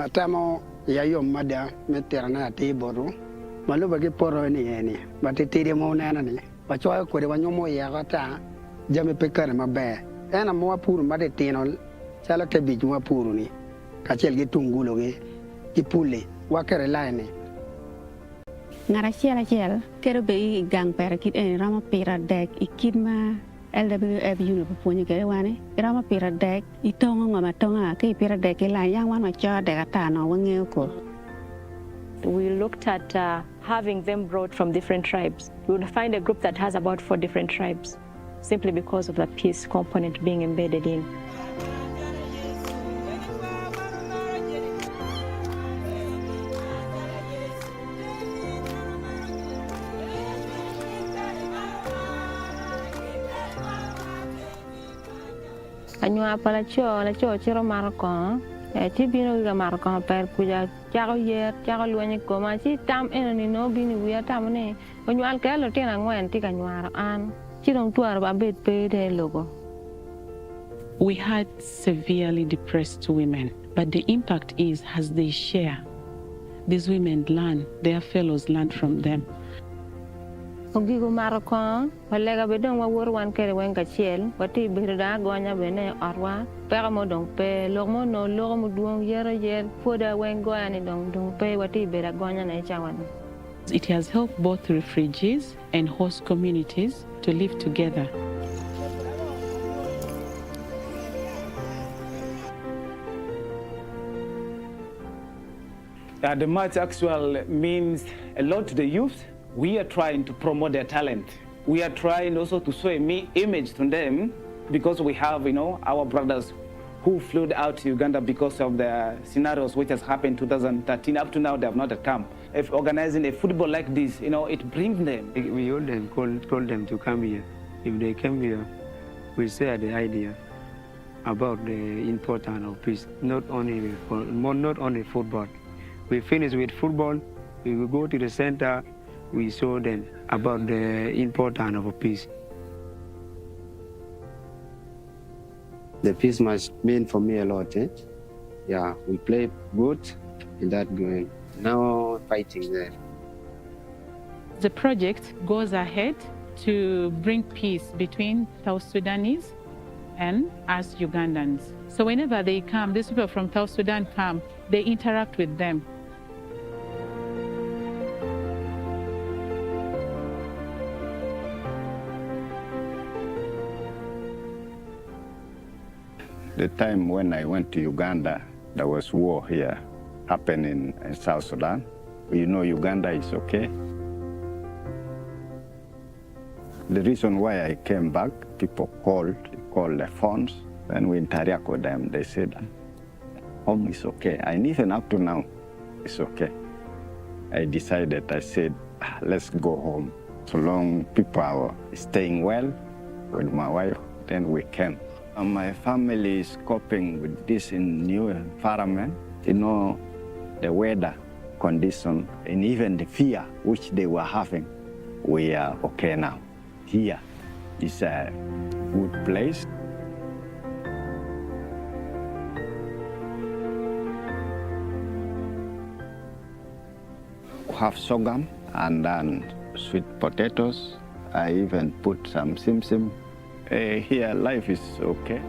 Matamo yayo mada meterana tiboro. Malu bagi poro ni. Bati tiri mo nana ni. Bachoy ko de wanyomo yagata. Jame pekar mabe. Ena mo puru made tinol. Chala te bij mo puru ni. Kachel gi tungulo gi. Kipule wakere laine. Ngara chel kero be gang per kit en rama pera dek ikidma LWF Uganda punya kere wane rama pera dek itongo ngama tonga ke pera dek la yang wan ma cha dek atano wangeo ko. We looked at having them brought from different tribes. We would find a group that has about 4 different tribes simply because of the peace component being embedded in. Anyua pala cho chiro marco ti bino ga marco per kuja chao yer chao luani ko ma chi tam en ni no bini wi tam ne anyual ke lo tena ngwen ti kanywa an chirong tuar ba bet pe de logo. We had severely depressed women, but the impact is as they share, these women learn, their fellows learn from them. Ogigo marco walega bedong wa wor wan kere wen ka chiel wati birda gonya bene arwa pera modong pe logmo no logo duong yer foda wen goya ni dong pe wati bera gonya na chawan. It has helped both refugees and host communities to live together. The march actually means a lot to the youth. We are trying to promote their talent. We are trying also to show an image to them because we have, our brothers who flew out to Uganda because of the scenarios which has happened in 2013. Up to now, they have not come. If organizing a football like this, it brings them. We all them call them to come here. If they come here, we share the idea about the importance of peace, not only football. We finish with football, we will go to the center, we show them about the importance of peace. The peace must mean for me a lot. Yeah, we play good in that game. No fighting there. The project goes ahead to bring peace between South Sudanese and us Ugandans. So whenever they come, these people from South Sudan come, they interact with them. The time when I went to Uganda, there was war here happening in South Sudan. Uganda is okay. The reason why I came back, people called the phones, and we interact with them. They said, home is okay. And even up to now, it's okay. I said, let's go home. So long people are staying well with my wife, then we came. My family is coping with this in new environment. The weather condition and even the fear which they were having, we are okay now. Here is a good place. We have sorghum and then sweet potatoes. I even put some simsim. Here, life is okay.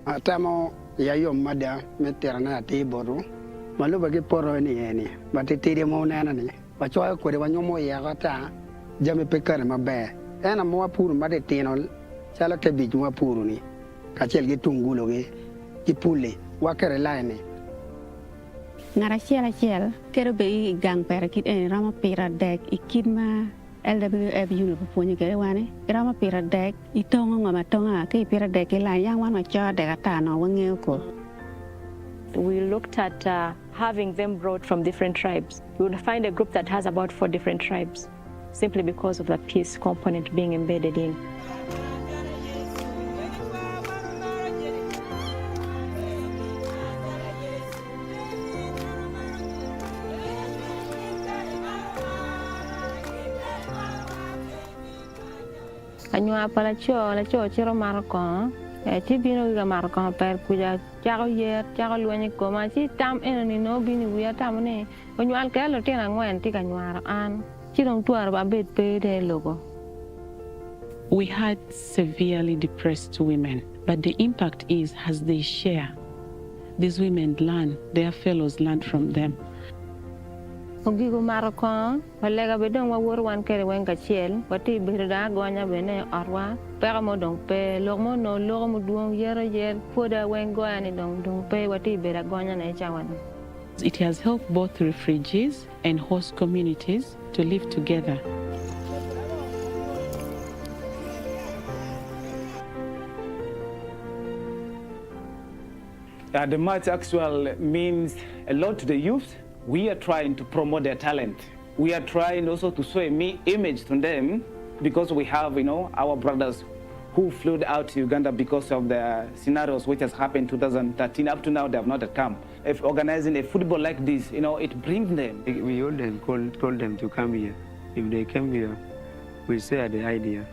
Atamo yayom mada meterana tiboro maluba ki poro ni batitiri mo nana ni bachoy ko de wanyomo ya gata jame pekare mabe ena mo puru made tinol chala ke bij mo puru ni kachel gi tungulo gi pule wakere line ngara chiel kero be gang pera kit en rama pira dek ikidma LWF Uganda puonyo kere wane rama pira dek itongo ngama tonga ke pira dek la yang wan macho de gata no wangeo ko. We looked at having them brought from different tribes. We would find a group that has about 4 different tribes, simply because of the peace component being embedded in. Anyua pala cho chiro marco ti bino ga marco per kuja chago yer chago luani ko ma si tam enani no bini wi tam ne onyual ke lo tena ngwen ti kanyuar an chirong tuar ba bet pe de logo. We had severely depressed women, but the impact is as they share, these women learn, their fellows learn from them. Ogigo marco palega bedong wa wor wan kere wen kachiel wati birda gonya bene arwa pera modong pe logmo no logo duong yero yer foda wen goya dong pe wati bera gonya na chawan. It has helped both refugees and host communities to live together. The march actually means a lot to the youth. We are trying to promote their talent. We are trying also to show an image to them, because we have, our brothers who flew out to Uganda because of the scenarios which has happened in 2013. Up to now, they have not come. If organizing a football like this, it brings them. We all them call them to come here. If they come here, we share the idea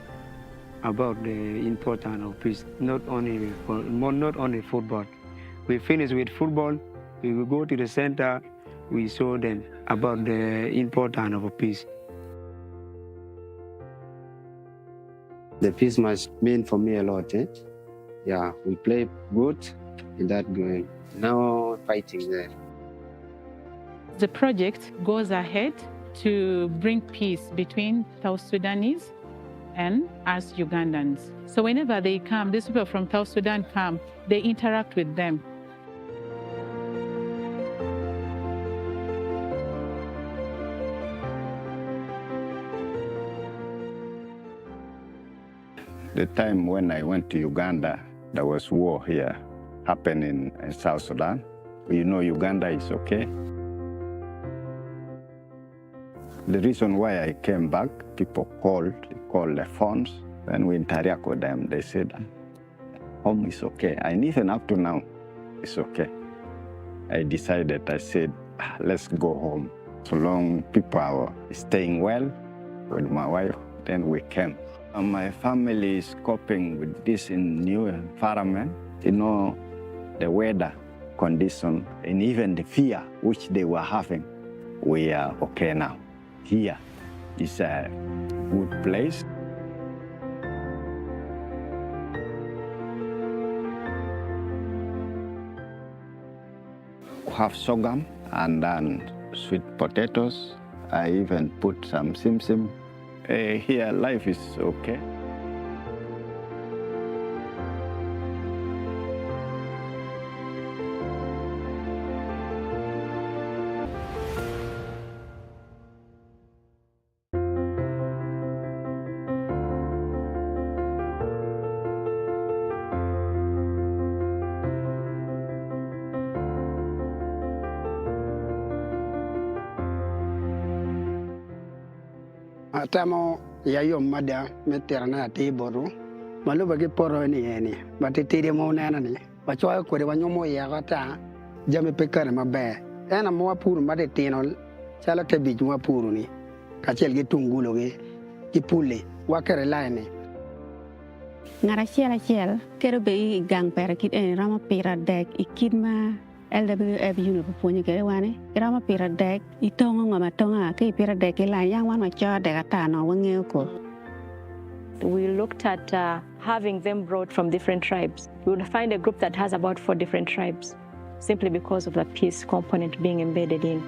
about the importance of peace, not only football. We finish with football, we will go to the center, we show them about the importance of peace. The peace must mean for me a lot. Yeah, we play good in that game. Now fighting there. The project goes ahead to bring peace between South Sudanese and us Ugandans. So whenever they come, these people from South Sudan come, they interact with them. The time when I went to Uganda, there was war here happening in South Sudan. Uganda is okay. The reason why I came back, people called the phones, and we interact with them. They said, home is okay. And even up to now, it's okay. I said, let's go home. So long people are staying well with my wife, then we came. My family is coping with this new environment. The weather condition and even the fear which they were having. We are okay now. Here is a good place. We have sorghum and then sweet potatoes. I even put some simsim. Here life is okay. Atamo yayom mada meterana tiboro maluba ki poro ni batitiri mo nana ni bachoy ko de wanyomo ya gata jame pekare mabe ena mo puru made tinol chala ke bij mo puru ni kachel gi tungulo gi pule wakere line ngara chiel kero be gang pera kit en rama pira dek ikidma LWF Uganda puonyo kere wane rama pira dek itongo ngama tonga ke pira dek la yang wan macho de gata no wangeo ko. We looked at having them brought from different tribes. We would find a group that has about 4 different tribes, simply because of the peace component being embedded in.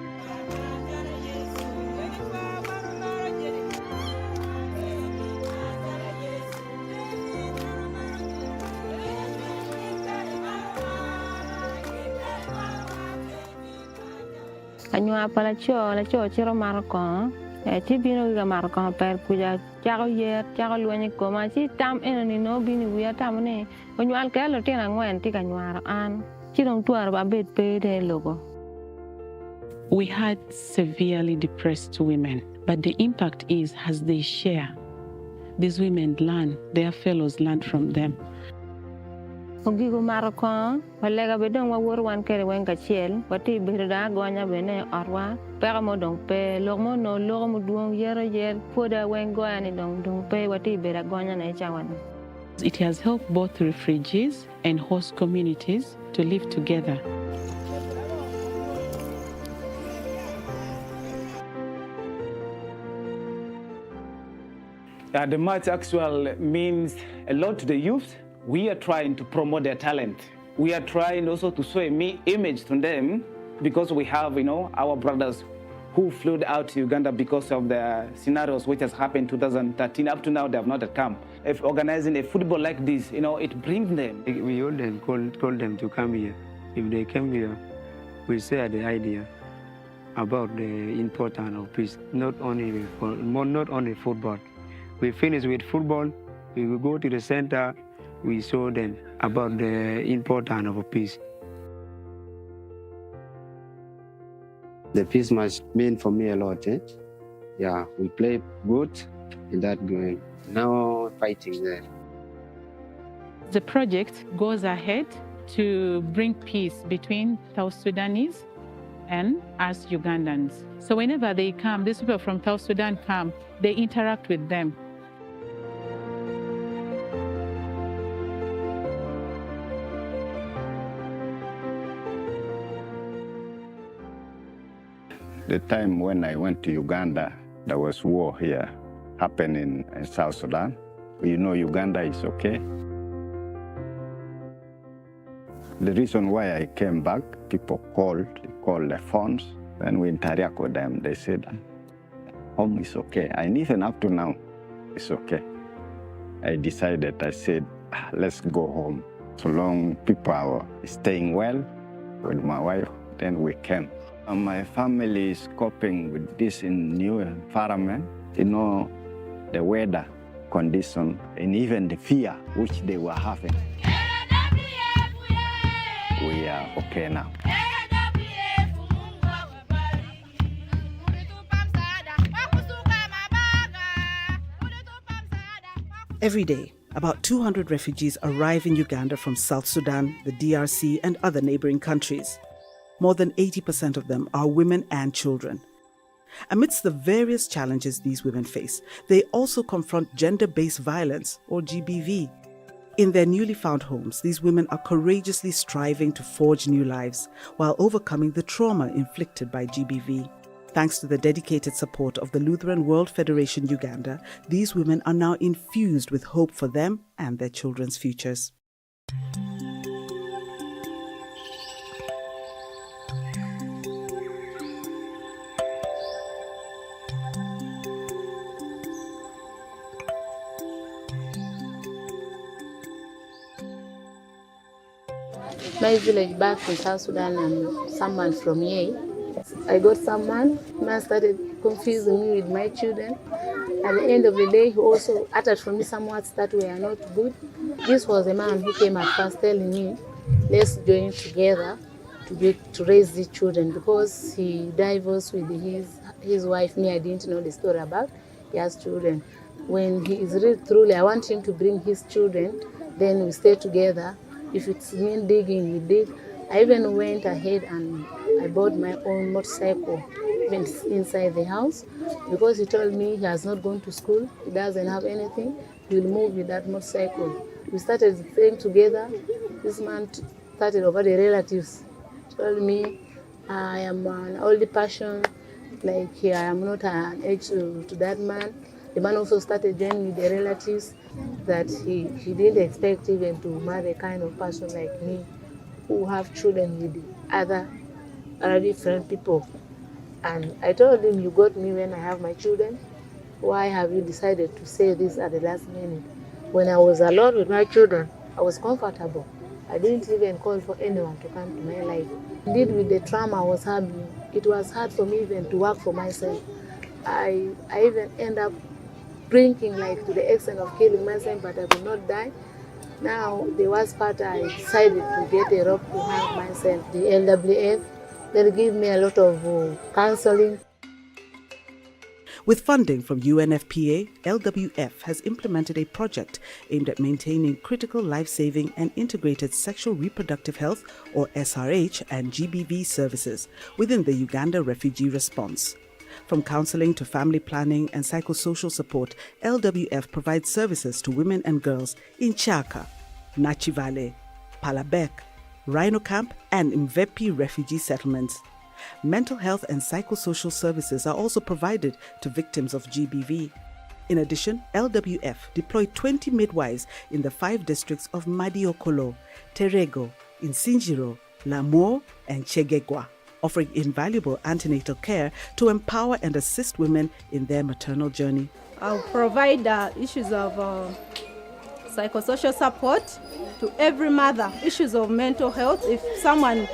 Anyua pala cho chiro marco chi bino ga marco per kuja chago yer chago luani koma chi tam enani no bini wiya tam ne onyual ke lo tena ngwen ti kanyuar an chi dong tuar ba bet pe de logo. We had severely depressed women, but the impact is as they share, these women learn, their fellows learn from them. Ogigo marco walega bedong wa wor wan kere wen kachiel wati birda gonya bene arwa pera modong pe logmo no logo duong yero yer foda wen goya ni dong pe wati bera gonya na chawan. It has helped both refugees and host communities to live together. The march actually means a lot to the youth. We are trying to promote their talent. We are trying also to show an image to them, because we have, our brothers who flew out to Uganda because of the scenarios which has happened in 2013. Up to now, they have not come. If organizing a football like this, it brings them. We all then call them to come here. If they come here, we share the idea about the importance of peace, not only football. We finish with football, we will go to the center, we show them about the importance of peace. The peace must mean for me a lot. Yeah, we play good in that game. Now fighting there. The project goes ahead to bring peace between South Sudanese and us Ugandans. So whenever they come, these people from South Sudan come, they interact with them. The time when I went to Uganda, there was war here happening in South Sudan. Uganda is okay. The reason why I came back, people called the phones, and we interact with them. They said, home is okay. And even up to now, it's okay. I said, let's go home. So long people are staying well with my wife, then we came. My family is coping with this in new environment, the weather condition and even the fear which they were having. We are okay now. Every day, about 200 refugees arrive in Uganda from South Sudan, the DRC, and other neighboring countries. More than 80% of them are women and children. Amidst the various challenges these women face, they also confront gender-based violence, or GBV. In their newly found homes, these women are courageously striving to forge new lives while overcoming the trauma inflicted by GBV. Thanks to the dedicated support of the Lutheran World Federation Uganda, these women are now infused with hope for them and their children's futures. My village back in South Sudan, I'm someone from here. I got someone, man started confusing me with my children. At the end of the day, he also uttered from me some words that were not good. This was a man who came at first telling me, let's join together to raise these children, because he divorced with his wife. Me, I didn't know the story about. He has children. When he is really truly, I want him to bring his children, then we stay together. If it's mean digging, we dig. I even went ahead and I bought my own motorcycle, even inside the house, because he told me he has not gone to school, he doesn't have anything, he will move with that motorcycle. We started staying together. This man started over the relatives. Told me I am an old person, like I am not an age to that man. The man also started joining with the relatives that he didn't expect even to marry a kind of person like me who have children with other different people. And I told him, you got me when I have my children. Why have you decided to say this at the last minute? When I was alone with my children, I was comfortable. I didn't even call for anyone to come to my life. Indeed, with the trauma I was having, it was hard for me even to work for myself. I even end up drinking like to the extent of killing myself, but I could not die. Now, the worst part, I decided to get a rope to hang myself. The LWF, they give me a lot of counseling. With funding from UNFPA, LWF has implemented a project aimed at maintaining critical life-saving and integrated sexual reproductive health, or SRH, and GBV services within the Uganda refugee response. From counseling to family planning and psychosocial support, LWF provides services to women and girls in Chaka, Nachivale, Palabek, Rhino Camp, and Mvepi refugee settlements. Mental health and psychosocial services are also provided to victims of GBV. In addition, LWF deployed 20 midwives in the 5 districts of Madiokolo, Terego, Insinjiro, Lamour, and Chegegwa, offering invaluable antenatal care to empower and assist women in their maternal journey. I'll provide issues of psychosocial support to every mother, issues of mental health. If someone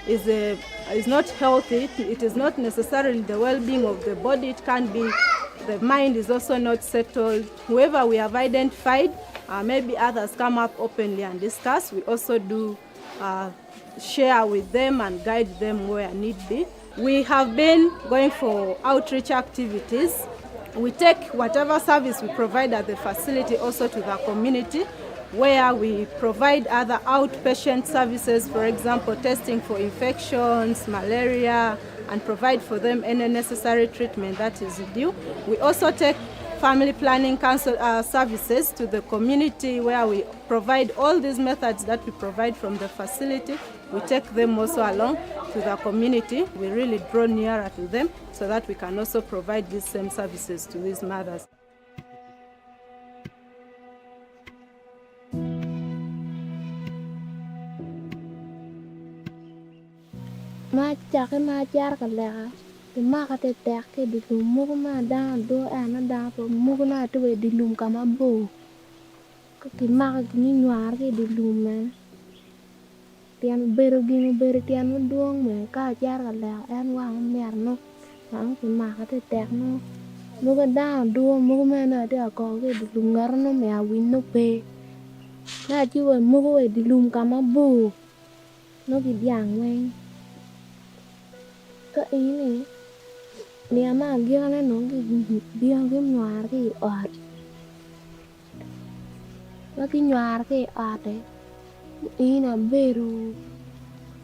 is not healthy, it is not necessarily the well-being of the body, it can be the mind is also not settled. Whoever we have identified, maybe others come up openly and discuss. We also do share with them and guide them where need be. We have been going for outreach activities. We take whatever service we provide at the facility also to the community, where we provide other outpatient services, for example, testing for infections, malaria, and provide for them any necessary treatment that is due. We also take family planning council services to the community, where we provide all these methods that we provide from the facility. We take them also along to the community. We really draw nearer to them so that we can also provide these same services to these mothers. Ma jar ka lega the market tek di mugma da do ana da po mugna to di lum kama bo ki mag ni nyar ke di lum tian beru tian duong me ka jar ka lega en wang mer no ang ki market tek no muga da do mugma na de ko ke di lum ngar no me a win no pe na ji wo mugo di lum kama bo no ki diang weng cái ý này nếu mà kia nó biang cái nhòa cái ọt nó cái nhòa cái ọt đấy ý là beru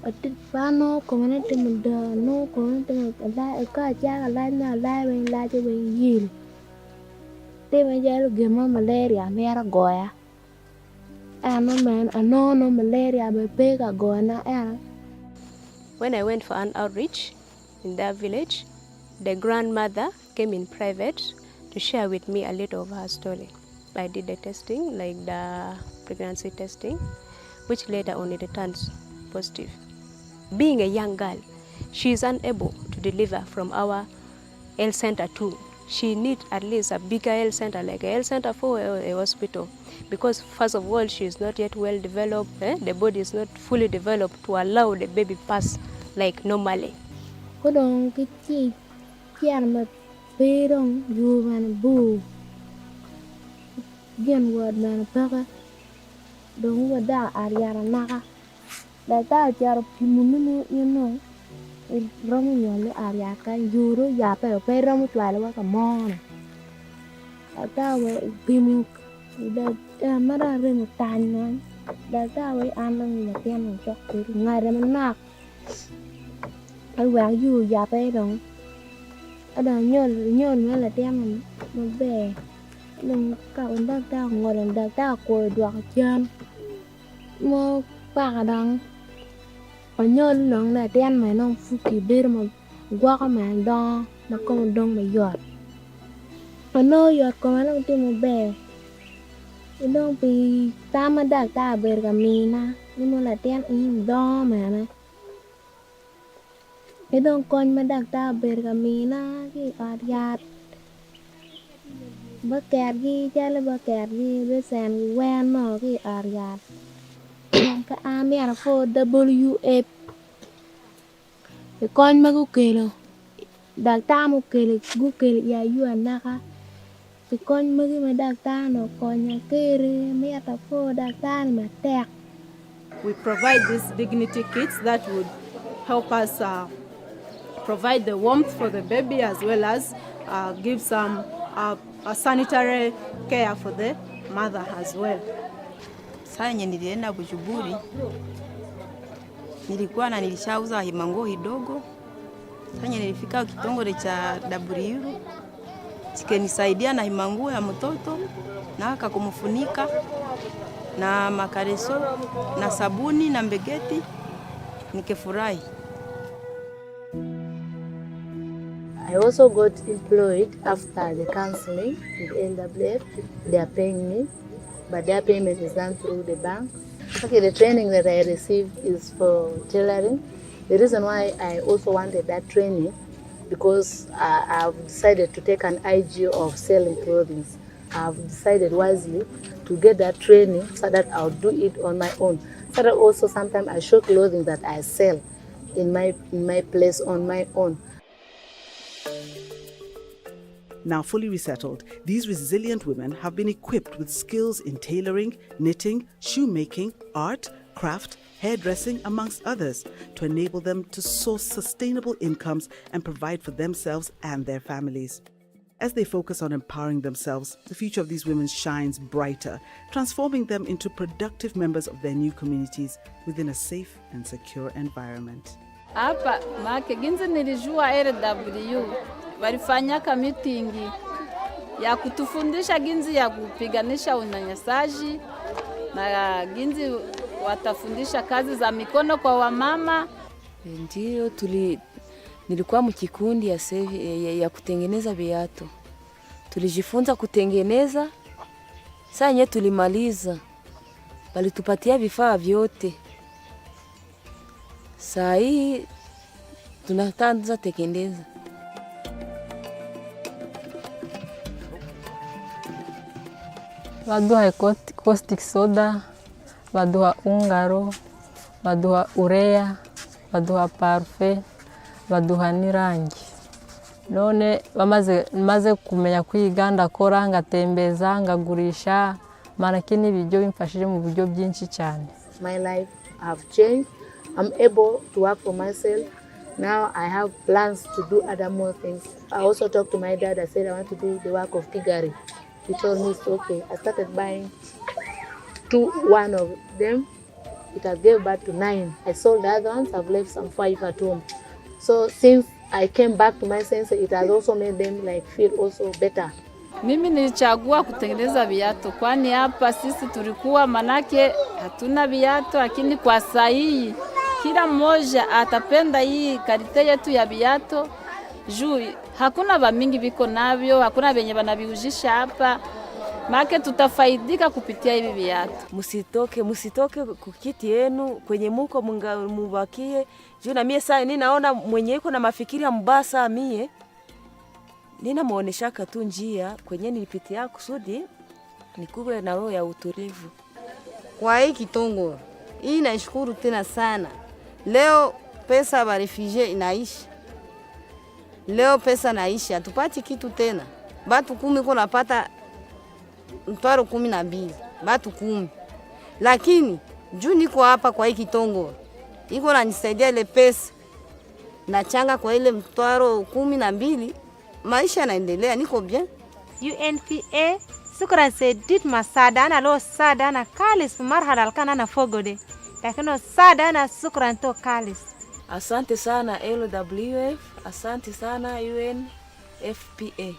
ở trên phá nó còn nó trên mình đờ nó còn nó trên mình lại có cha là lại bên lại cho bên gì thế bây giờ là game malaria mẹ ra gọi à nó mà nó malaria bị bê cả gọi nó à. When I went for an outreach in their village, the grandmother came in private to share with me a little of her story. I did the testing, like the pregnancy testing, which later on it turns positive. Being a young girl, she is unable to deliver from our health center too. She needs at least a bigger health center, like a health center for a hospital, because first of all, she is not yet well developed. The body is not fully developed to allow the baby pass like normally. Có đồng cái chi ăn mà bê đồng dù mà nó bù gen word mà nó baka đồng word da ariara naka da ta charo pimunu you know il romu nyole ariara ka yuro ya pe romu twala wa ka mon da ta we pimu da mara re mo tan non da ta we anang na tian chok ku ngai ra nak ai quảng du già pe đồng ở đó nhớ mới là đem nó về đừng cậu đang tao ngồi đằng tao quỳ đoạt chân mua bạc đằng ở nhớ lượng là đem mày nó phụ kỳ bê mà qua cái màn đo nó có một đông mày giọt Ano yot ko manong timo be. Idong pi tama dak ta bergamina. Ni mo la tian im do mana. Idong kon madak ta bergamina ki aryat. Bakergi jale bakergi besen wen no ki aryat. Ka ami ara fo WF. Kon magukelo. Dak ta mo kele gukele ya yu anaka. Kon magi madak ta no konya kere mi ata fo dak ta ni matek. We provide these dignity kits that would help us provide the warmth for the baby as well as give some sanitary care for the mother as well. Saa yenye nilienda Bujumbura nilikuwa na nilishauza himango hidogo. Saa yenye nilifika kitongole cha WF kikanisaidia na himango ya mtoto na akakumfunika na makareso na sabuni na mbegeti nikefurahi. I also got employed after the counseling with LWF. They are paying me, but their payment is done through the bank. Okay, the training that I received is for tailoring. The reason why I also wanted that training because I've decided to take an IG of selling clothing. I've decided wisely to get that training so that I'll do it on my own. So that also sometimes I show clothing that I sell in my place on my own. Now fully resettled, these resilient women have been equipped with skills in tailoring, knitting, shoemaking, art, craft, hairdressing, amongst others, to enable them to source sustainable incomes and provide for themselves and their families. As they focus on empowering themselves, the future of these women shines brighter, transforming them into productive members of their new communities within a safe and secure environment. Hapa make ginzi nilijua LWF walifanyaka meeting ya kutufundisha ginzi ya kupiganisha unyanyasaji na ginzi watafundisha kazi za mikono kwa wamama. Ndio nilikuwa mkikundi ya kutengeneza viatu. Tulijifunza kutengeneza. Sasa yenyewe tulimaliza. Walitupatia vifaa vyote. Sasa hii tunaanza kutengeneza. Waduha caustic soda, waduha ungaro, waduha urea, waduha parfait, waduha n'irangi. None maze kumenya kwiga ndakora ngatembeza ngagurisha marakini ibiryo bimfashije mu buryo byinshi cyane. My life have changed. I'm able to work for myself. Now I have plans to do other more things. I also talked to my dad. I said I want to do the work of piggery. He told me it's okay. I started buying one of them. It has gave birth to 9. I sold the other ones. I've left some 5 at home. So since I came back to my senses, it has also made them feel also better. Mimi nilichagua kutengeneza viatu kwani hapa sisi tulikuwa manake hatuna viatu, lakini kwa sahihi kila mmoja atapenda hii kalite yetu ya viatu. Juu hakuna bamingi biko navyo, hakuna benye banabiujisha hapa. Make tutafaidika kupitia hivi viatu. Musitoke kukiti yenu kwenye muko mubakie. Juu na mie saa ninaona mwenye yuko na mafikiri ya mbasa mie. Nina muoneshaka tu njia kwenye nilipitia kusudi nikuwe na roho ya utulivu. Kwa hii kitongo, hii naishukuru tena sana. Leo pesa ya refugee inaishi. Leo pesa naishi, hatupati kitu tena. Batu 10 kwa napata mtwaro 12, batu 10. Lakini juu niko hapa kwa hii kitongo, iko nanisaidia ile pesa. Nachanga kwa ile mtwaro 12, maisha yanaendelea, niko bien. UNFPA sukran sedit masadana lo sadana kalis marhala kana na fogode. Lakini sadana sukran to kalis. Asante sana LWF, asante sana UNFPA.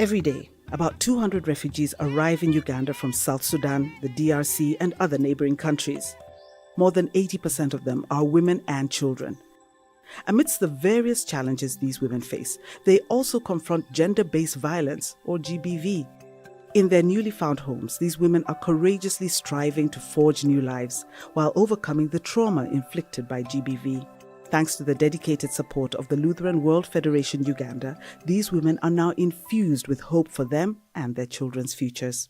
Every day, about 200 refugees arrive in Uganda from South Sudan, the DRC, and other neighboring countries. More than 80% of them are women and children. Amidst the various challenges these women face, they also confront gender-based violence, or GBV. In their newly found homes, these women are courageously striving to forge new lives while overcoming the trauma inflicted by GBV. Thanks to the dedicated support of the Lutheran World Federation Uganda, these women are now infused with hope for them and their children's futures.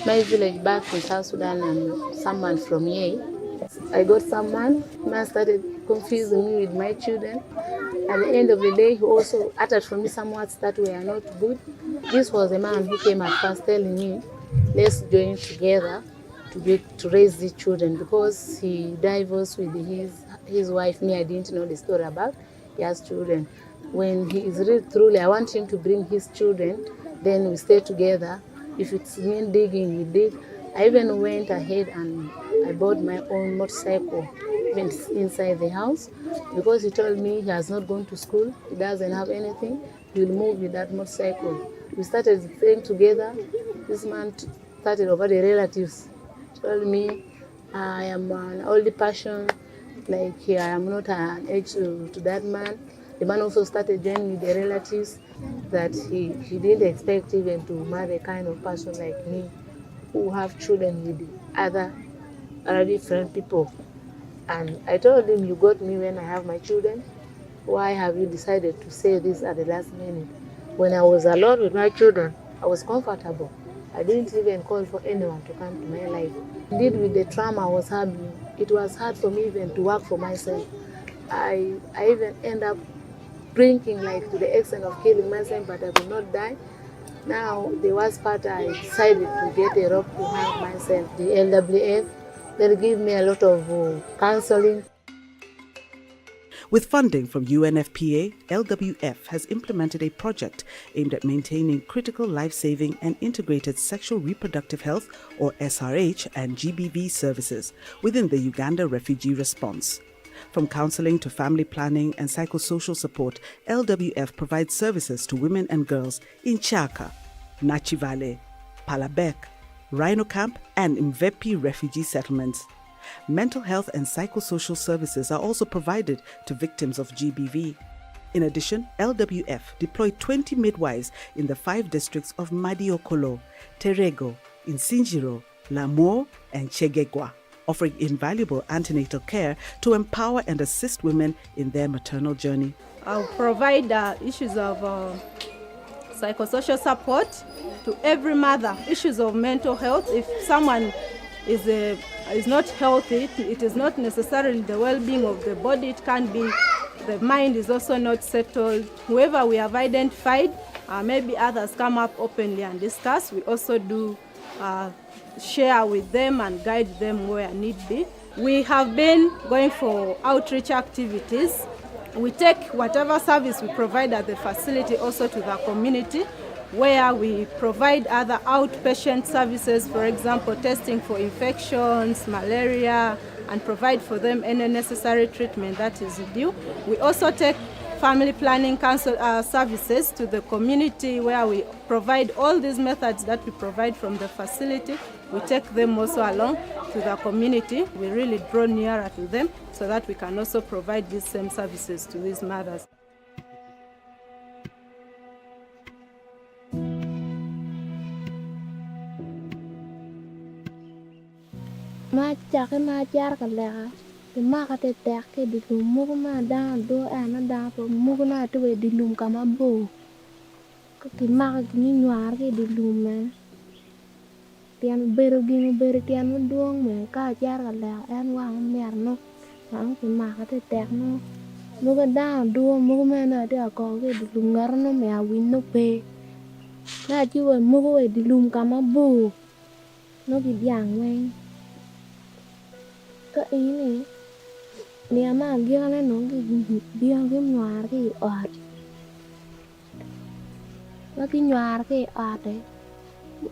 My village back in South Sudan, and someone from here. I got someone, man started confusing me with my children. At the end of the day, he also uttered from me some words that were not good. This was a man who came at first telling me, let's join together to raise these children, because he divorced with his wife. Me, I didn't know the story about. He has children. When he is really truly, I want him to bring his children, then we stay together. If it's mean digging, we dig. I even went ahead and I bought my own motorcycle, even inside the house, because he told me he has not gone to school, he doesn't have anything, he will move with that motorcycle. We started staying together. This man started over the relatives. He told me I am an old person, like I am not an age to that man. The man also started joining with the relatives that he didn't expect even to marry a kind of person like me, who have children with other different people. And I told him, you got me when I have my children. Why have you decided to say this at the last minute? When I was alone with my children, I was comfortable. I didn't even call for anyone to come to my life. Indeed, with the trauma I was having, it was hard for me even to work for myself. I even end up drinking, like to the extent of killing myself, but I could not die. Now, the worst part, I decided to get a rope to hang myself. The LWF, they'll give me a lot of counseling. With funding from UNFPA, LWF has implemented a project aimed at maintaining critical life-saving and integrated sexual reproductive health, or SRH, and GBV services within the Uganda refugee response. From counseling to family planning and psychosocial support, LWF provides services to women and girls in Chaka, Nachivale, Palabek, Rhino Camp, and Mvepi refugee settlements. Mental health and psychosocial services are also provided to victims of GBV. In addition, LWF deployed 20 midwives in the 5 districts of Madiokolo, Terego, Insinjiro, Lamour, and Chegegwa, offering invaluable antenatal care to empower and assist women in their maternal journey. I'll provide issues of psychosocial support to every mother, issues of mental health. If someone is not healthy, it is not necessarily the well-being of the body, it can be the mind is also not settled. Whoever we have identified, maybe others come up openly and discuss. We also do share with them and guide them where need be. We have been going for outreach activities. We take whatever service we provide at the facility also to the community, where we provide other outpatient services, for example, testing for infections, malaria, and provide for them any necessary treatment that is due. We also take family planning council services to the community, where we provide all these methods that we provide from the facility. We take them also along to the community. We really draw nearer to them so that we can also provide these same services to these mothers. Ma chaka ma char kalega. The market attack the Mugma down do and down for Mugna to the loom come a bow. Cookie mark you are the loom. Tian better give better tian doing me, car jar and one mere no. Uncle market attack no. Muga down do Mugman at the call the lungar no me I win no pay. That you will move away the loom come a bow. No be young way. Có ý này nếu mà kia nó cái biếng cái ngoài cái ọt Maki nyuar ke ate.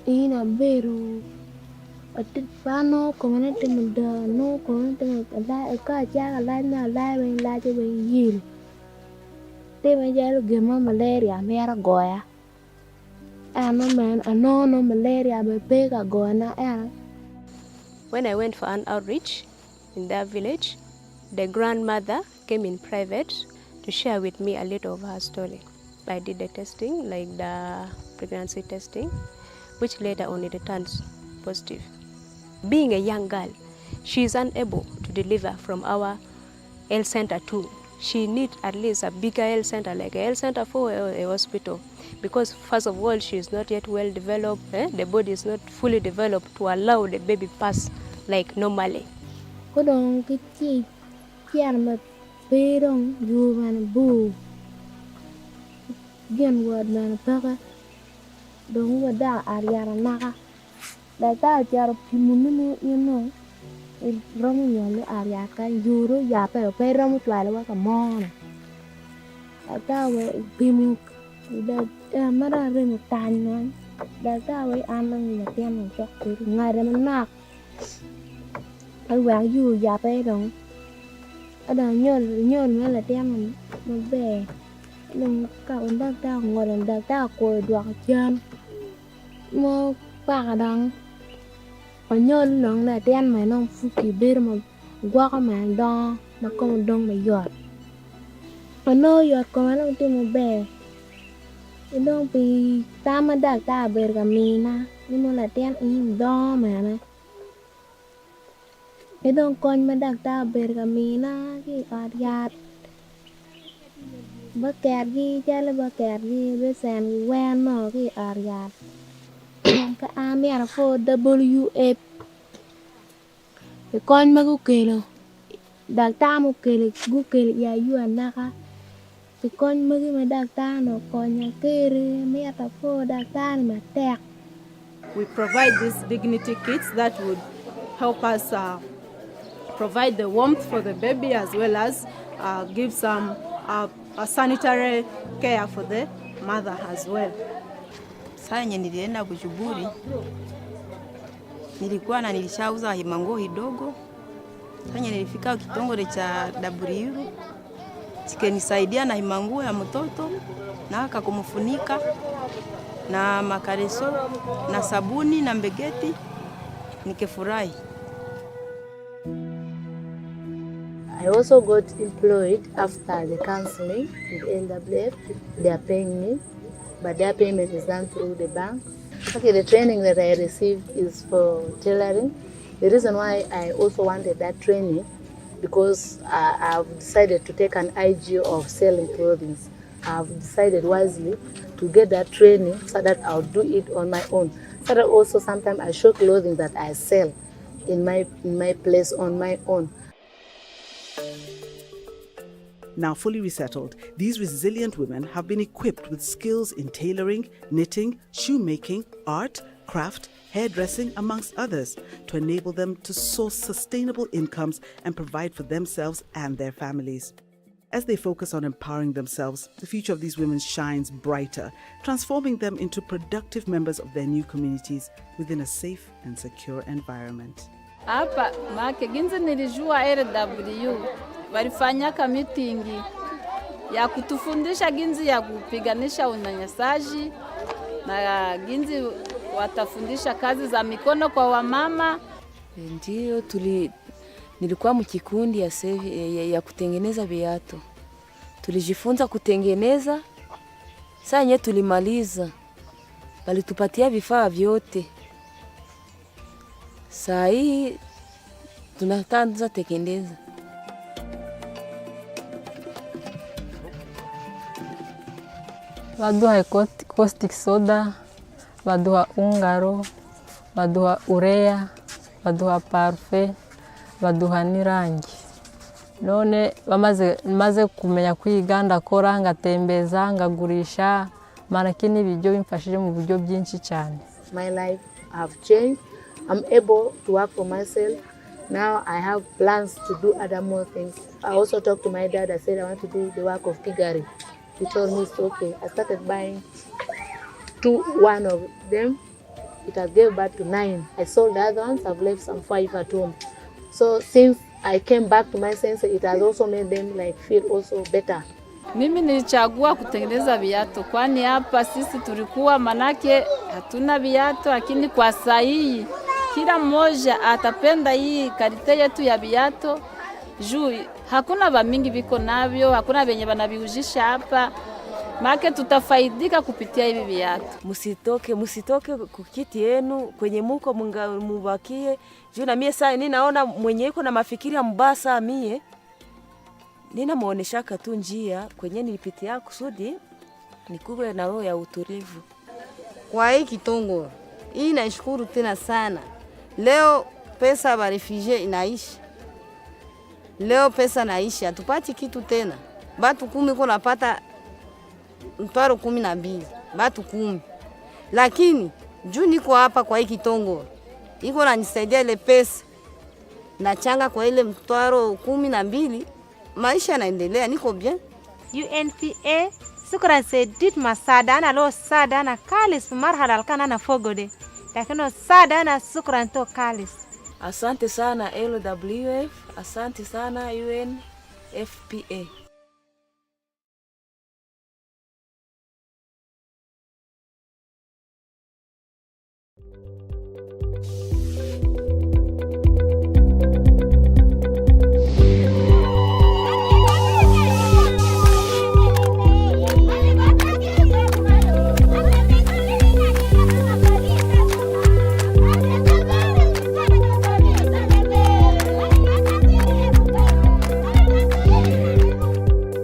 Ina beru. Atit pano community munda no community munda ka jaga la na la ben la je ben yil. Te me jalu gema malaria mera goya. Ano man ano no malaria be pega goya na. When I went for an outreach in their village, the grandmother came in private to share with me a little of her story. I did the testing, like the pregnancy testing, which later on it turns positive. Being a young girl, she is unable to deliver from our health center too. She needs at least a bigger health center, like a health center for a hospital, because first of all, she is not yet well developed. The body is not fully developed to allow the baby pass like normally. Kodong kichi kian ma perong yu man bu. Gen word man paka. Dong wada ariara naka. Data jar pimunu you know. Il romu yole ariaka yuro yape pe romu twala wa kamona. Data we pimu da mara remu tanwan. Data we anang na tiam chok tu ngare manak. Ai quảng dù già bé rồi ở đây nhớ mới là đem nó về đừng cậu đang tao ngồi đằng tao quỳ đoạt chân mơ ba đằng và nhớ lần là đem mày nó phụ kỳ bê mà qua cái màn đo mà con đông mày giọt và nơi giọt con nó tìm một bè cái đông bị ta mà đặt ta bê cả mì na nhưng mà là đem im đo mà này. Idong kon madagta bergamina ki aryat bakergi jale bakergi besen wen no ki aryat ka amir fo LWF kon magukelo dagta mo kele gukele ya yu anaka kon magi madagta no konya kere miata fo dagta ma tek. We provide these dignity kits that would help us provide the warmth for the baby as well as give some sanitary care for the mother as well. Saa yenye nilienda Bujumbura nilikuwa na nilishauza himango hidogo. Saa yenye nilifika kitongole cha WF kikanisaidia na himango ya mtoto na akakumfunika na makareso na sabuni na mbegeti nikefurahi. I also got employed after the counseling with LWF. They are paying me, but their payment is done through the bank. Okay, the training that I received is for tailoring. The reason why I also wanted that training because I've decided to take an IG of selling clothing. I've decided wisely to get that training so that I'll do it on my own. So that also sometimes I show clothing that I sell in my place on my own. Now fully resettled, these resilient women have been equipped with skills in tailoring, knitting, shoemaking, art, craft, hairdressing, amongst others, to enable them to source sustainable incomes and provide for themselves and their families. As they focus on empowering themselves, the future of these women shines brighter, transforming them into productive members of their new communities within a safe and secure environment. Hapa make ginzi nilijua LWF walifanya meeting ya kutufundisha ginzi ya kupiganisha unyanyasaji na ginzi watafundisha kazi za mikono kwa wamama. Ndio nilikuwa mkikundi ya kutengeneza viatu. Tulijifunza kutengeneza. Sasa nye tulimaliza. Walitupatia vifaa vyote. Saa hii tunaanza tekeleza. Baduha caustic soda, baduha ungaro, baduha urea, baduha parfait, baduha n'irangi. None maze kumenya kwiga ndakora ngatembeza ngagurisha marakini ibiryo bimfashije mu buryo byinshi cyane. My life have changed. I'm able to work for myself. Now I have plans to do other more things. I also talked to my dad. I said I want to do the work of Kigari. He told me it's okay. I started buying one of them, it has gave birth to 9. I sold the other ones, I've left some 5 at home. So since I came back to my senses, it has also made them like feel also better. Mimi nilichagua kutengeneza viatu kwani hapa sisi tulikuwa manake hatuna viatu, lakini kwa saa hii kila mmoja atapenda hii karite yetu ya viatu juu hakuna vamingi viko navyo, hakuna venye wanaviujisha hapa. Maana tutafaidika kupitia hivi viatu. Musitoke kukiti yenu kwenye muko mubakie. Juu na mie saa ninaona mwenye yuko na mafikiri mbasa mie. Nina muoneshaka tu njia kwenye nilipitia kusudi nikuwe na roho ya utulivu. Kwa hii Kitongo, hii naishukuru tena sana. Leo pesa ya refugee inaishi. Leo pesa naishi, hatupati kitu tena. Batu 10 kuna pata mtwaro 12, batu 10. Lakini juu niko hapa kwa hii Kitongo, iko nanisaidia ile pesa. Nachanga kwa ile mtwaro 12, maisha yanaendelea, niko bien. UNFPA sukran sedit masada na lo sada na kalis marhala kana na fogode. Lakini sada na sukran to kalis. Asante sana LWF, asante sana UNFPA.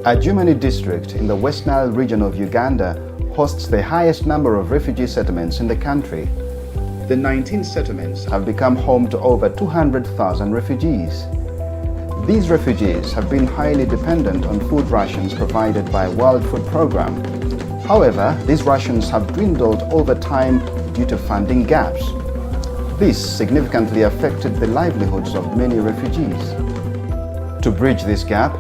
Adjumani district in the West Nile region of Uganda hosts the highest number of refugee settlements in the country. The 19 settlements have become home to over 200,000 refugees. These refugees have been highly dependent on food rations provided by World Food Programme. However, these rations have dwindled over time due to funding gaps. This significantly affected the livelihoods of many refugees. To bridge this gap,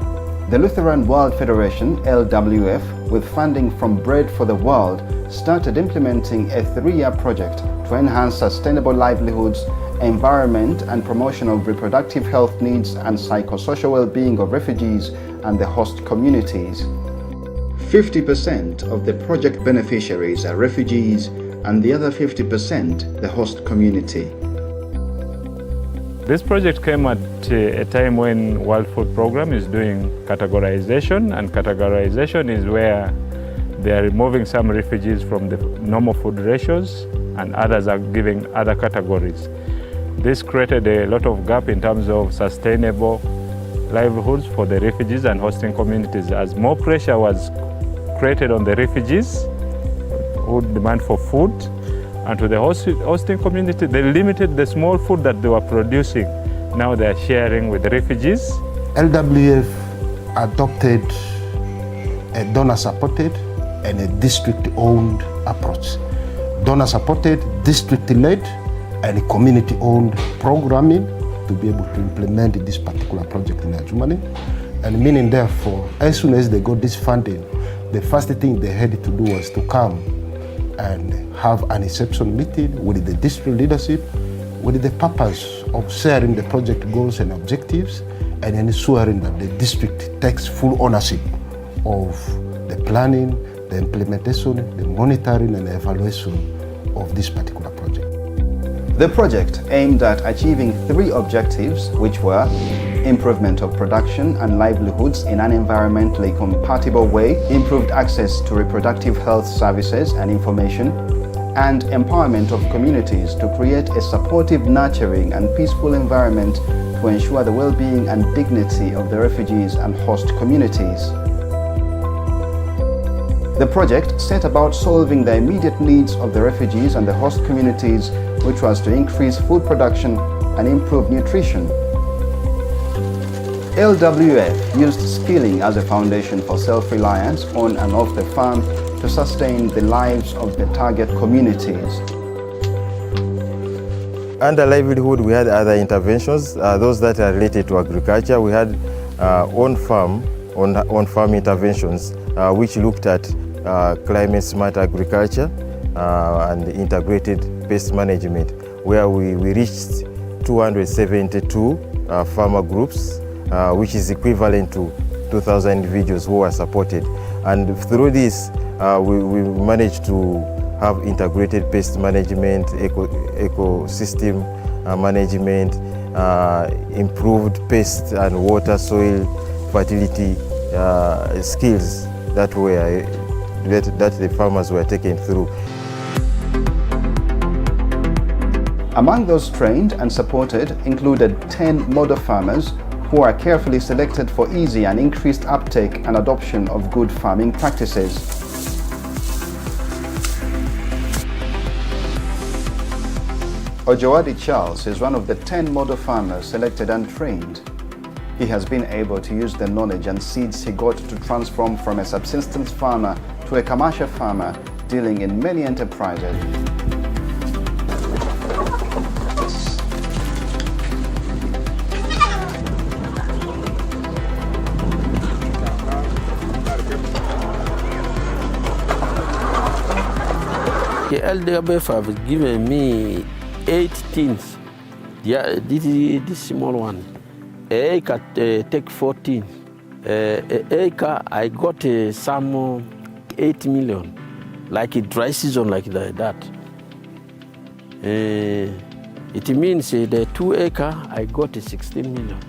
the Lutheran World Federation, LWF, with funding from Bread for the World, started implementing a 3-year project to enhance sustainable livelihoods, environment and promotion of reproductive health needs and psychosocial well-being of refugees and the host communities. 50% of the project beneficiaries are refugees and the other 50% the host community. This project came at a time when World Food Programme is doing categorization, and categorization is where they are removing some refugees from the normal food ratios and others are giving other categories. This created a lot of gap in terms of sustainable livelihoods for the refugees and hosting communities, as more pressure was created on the refugees who demand for food. And to the hosting community, they limited the small food that they were producing. Now they are sharing with the refugees. LWF adopted a donor-supported and a district-owned approach. Donor-supported, district-led, and community-owned programming to be able to implement this particular project in Adjumani. And meaning, therefore, as soon as they got this funding, the first thing they had to do was to come and have an inception meeting with the district leadership with the purpose of sharing the project goals and objectives and ensuring that the district takes full ownership of the planning, the implementation, the monitoring and evaluation of this particular project. The project aimed at achieving 3 objectives, which were improvement of production and livelihoods in an environmentally compatible way, improved access to reproductive health services and information, and empowerment of communities to create a supportive, nurturing and peaceful environment to ensure the well-being and dignity of the refugees and host communities. The project set about solving the immediate needs of the refugees and the host communities, which was to increase food production and improve nutrition. LWF used skilling as a foundation for self-reliance on and off the farm to sustain the lives of the target communities. Under livelihood, we had other interventions, those that are related to agriculture. We had on-farm interventions, which looked at climate-smart agriculture, and integrated pest management, where we reached 272 farmer groups, which is equivalent to 2,000 individuals who were supported. And through this, we managed to have integrated pest management, ecosystem management, improved pest and water, soil fertility skills that the farmers were taken through. Among those trained and supported included 10 model farmers who are carefully selected for easy and increased uptake and adoption of good farming practices. Ojawadi Charles is one of the 10 model farmers selected and trained. He has been able to use the knowledge and seeds he got to transform from a subsistence farmer to a commercial farmer, dealing in many enterprises. The LWF have given me 8 tins. Yeah, this small one. An acre take 14. An acre I got some 8 million, like a dry season like that. It means the 2 acre I got 16 million.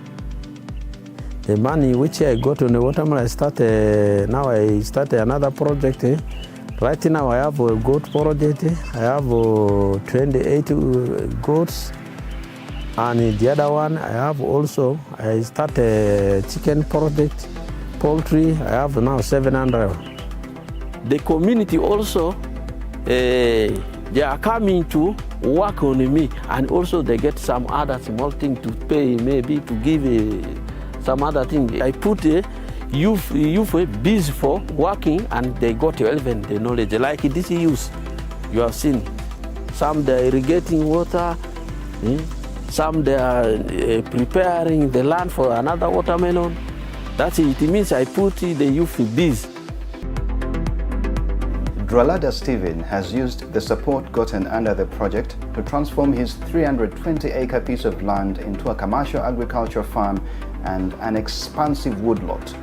The money which I got on the watermelon, now I start another project. Right now I have a goat project. I have 28 goats. And the other one I have also, I start a chicken project, poultry. I have now 700. The community also, they are coming to work on me, and also they get some other small thing to pay, maybe to give some other thing. I put youth busy for working, and they got even the knowledge. Like this youth, you have seen, some they are irrigating water, some they are preparing the land for another watermelon. That's it. It means I put the youth busy. Dralada Stephen has used the support gotten under the project to transform his 320-acre piece of land into a commercial agriculture farm and an expansive woodlot.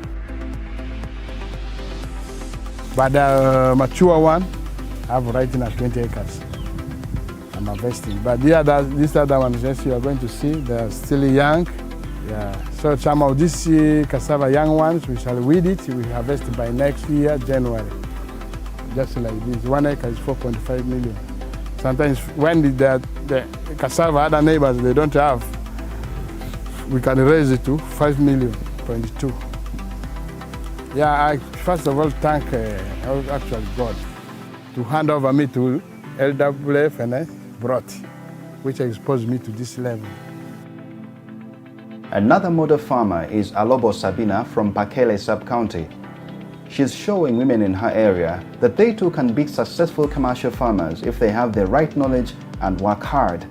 But the mature one, I have right in at 20 acres. I'm harvesting. But these other ones, yes, you are going to see, they are still young. Yeah. So some of these cassava young ones, we shall weed it. We harvest by next year, January. Just like this. 1 acre is 4.5 million. Sometimes when the cassava, other neighbors, they don't have, we can raise it to 5 million, 0.2. Yeah, I first of all thank actually God to hand over me to LWF and brought, which exposed me to this level. Another model farmer is Alobo Sabina from Pakele sub-county. She's showing women in her area that they too can be successful commercial farmers if they have the right knowledge and work hard.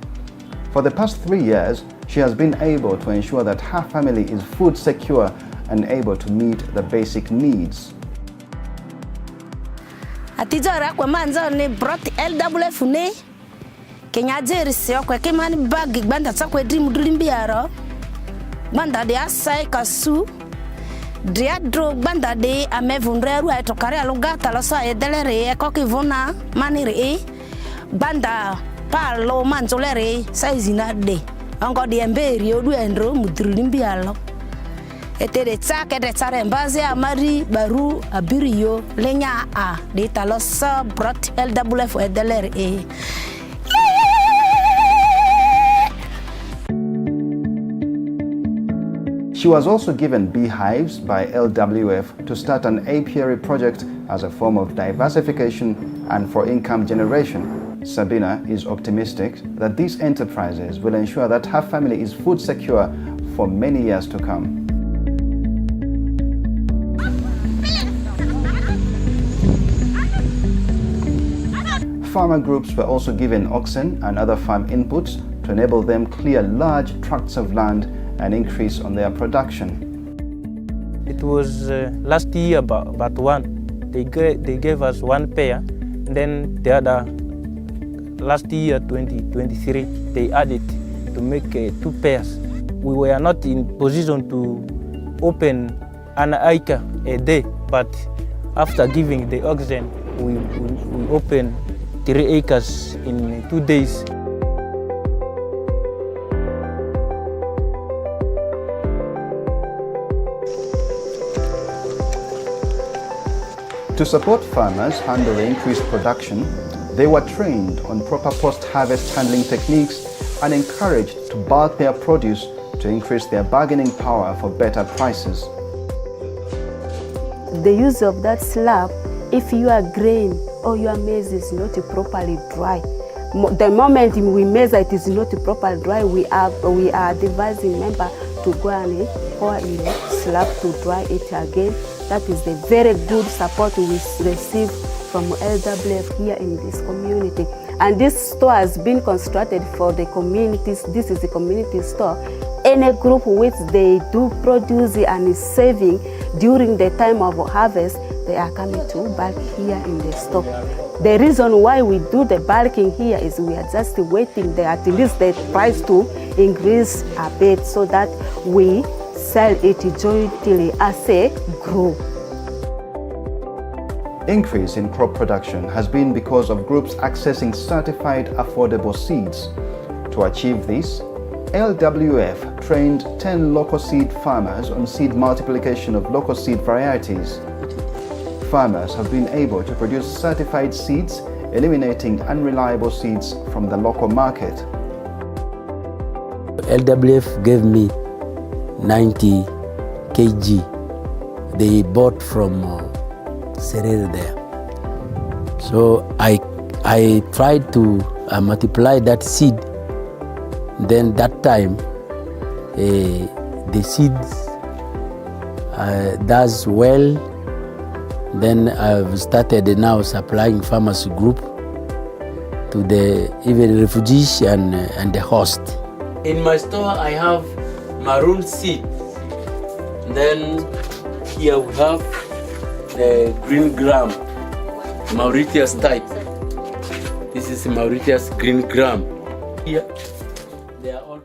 For the past 3 years, she has been able to ensure that her family is food secure and able to meet the basic needs. Atijara kwa manzo ni brought LWF ne Kenya jeri sio kwa kemani bag banda sakwe dream dulimbiaro banda de asai kasu Diadro banda de amevunreru etokare alugata la sa edelere ko kivuna manire banda palo manzolere saizina de ango de emberi odu endro mudrimbialo etere tsake de tsare mbaze amari baru abirio lenya a de talosa brought LWF edelere She was also given beehives by LWF to start an apiary project as a form of diversification and for income generation. Sabina is optimistic that these enterprises will ensure that her family is food secure for many years to come. Farmer groups were also given oxen and other farm inputs to enable them clear large tracts of land and increase on their production. It was last year, but one. They gave us one pair, and then the other last year, 2023, they added to make 2 pairs. We were not in position to open an acre a day, but after giving the oxygen, we opened 3 acres in 2 days. To support farmers handle the increased production, they were trained on proper post-harvest handling techniques and encouraged to bulk their produce to increase their bargaining power for better prices. The use of that slab, if your grain or your maize is not properly dry, the moment we measure it is not properly dry, we are advising member to go and pour in slab to dry it again. That is the very good support we receive from LWF here in this community. And this store has been constructed for the communities. This is the community store. Any group which they do produce and is saving during the time of harvest, they are coming to bulk here in the store. The reason why we do the bulking here is we are just waiting at least the price to increase a bit so that we sell it jointly as a group. Increase in crop production has been because of groups accessing certified affordable seeds. To achieve this, LWF trained 10 local seed farmers on seed multiplication of local seed varieties. Farmers have been able to produce certified seeds, eliminating unreliable seeds from the local market. LWF gave me 90 kg. They bought from Serere there. So I tried to multiply that seed. Then that time, the seeds does well. Then I've started now supplying farmers group to the even refugees and the host. In my store, I have maroon seed. Then here we have the green gram, Mauritius type. This is Mauritius green gram. Here, they are all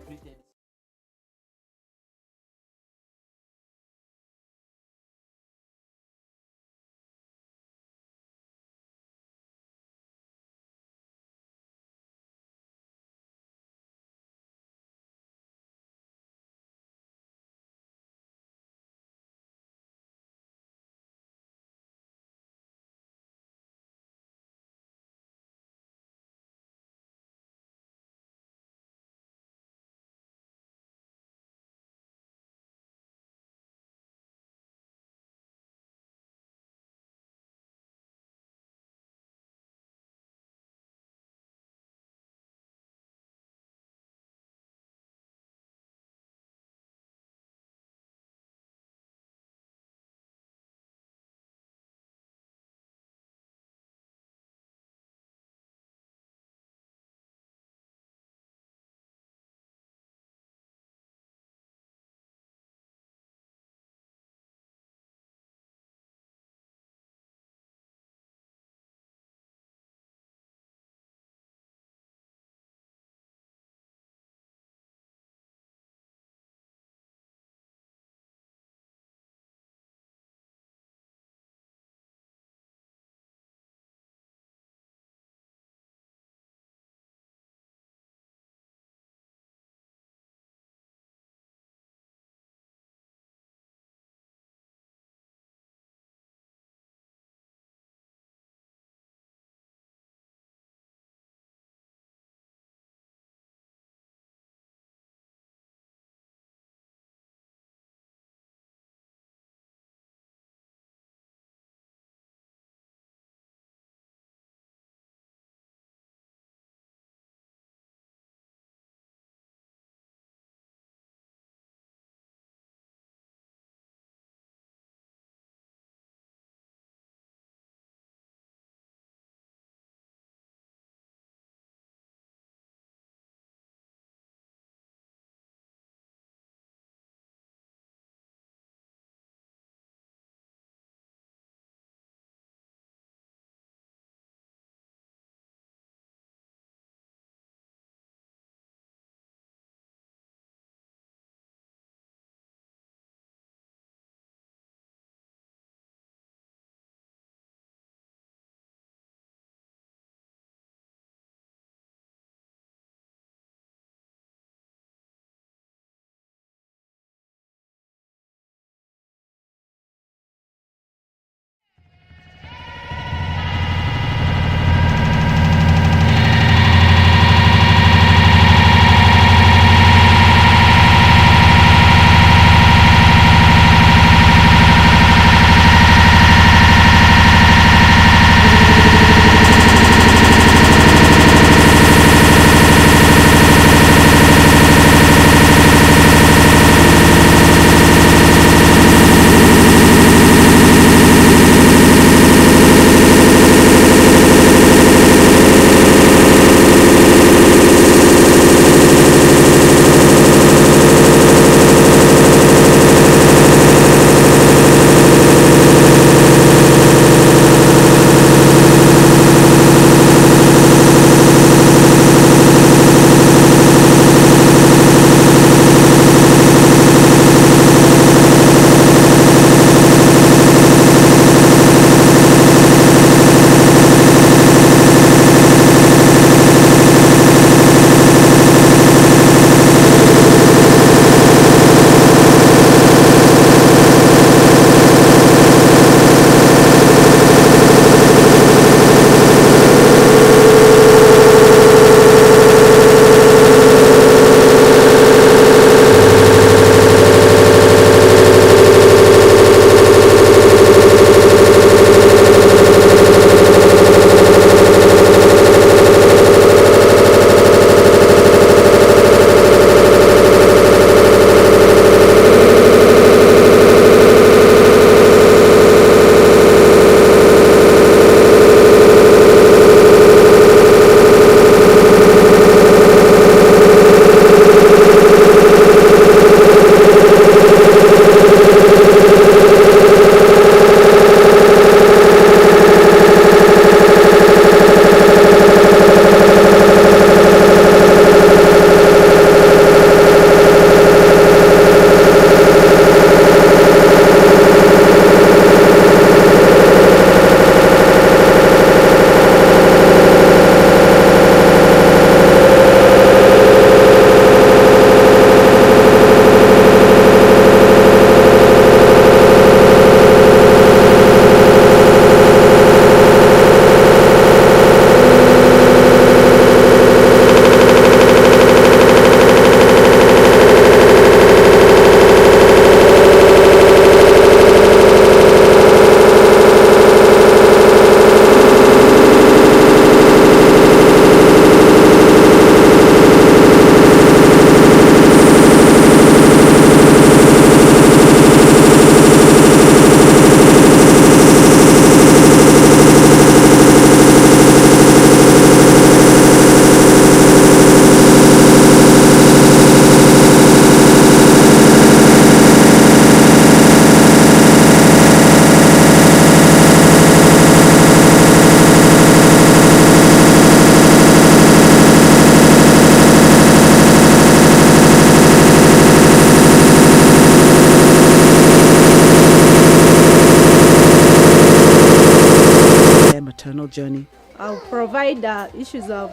vocational journey. I'll provide issues of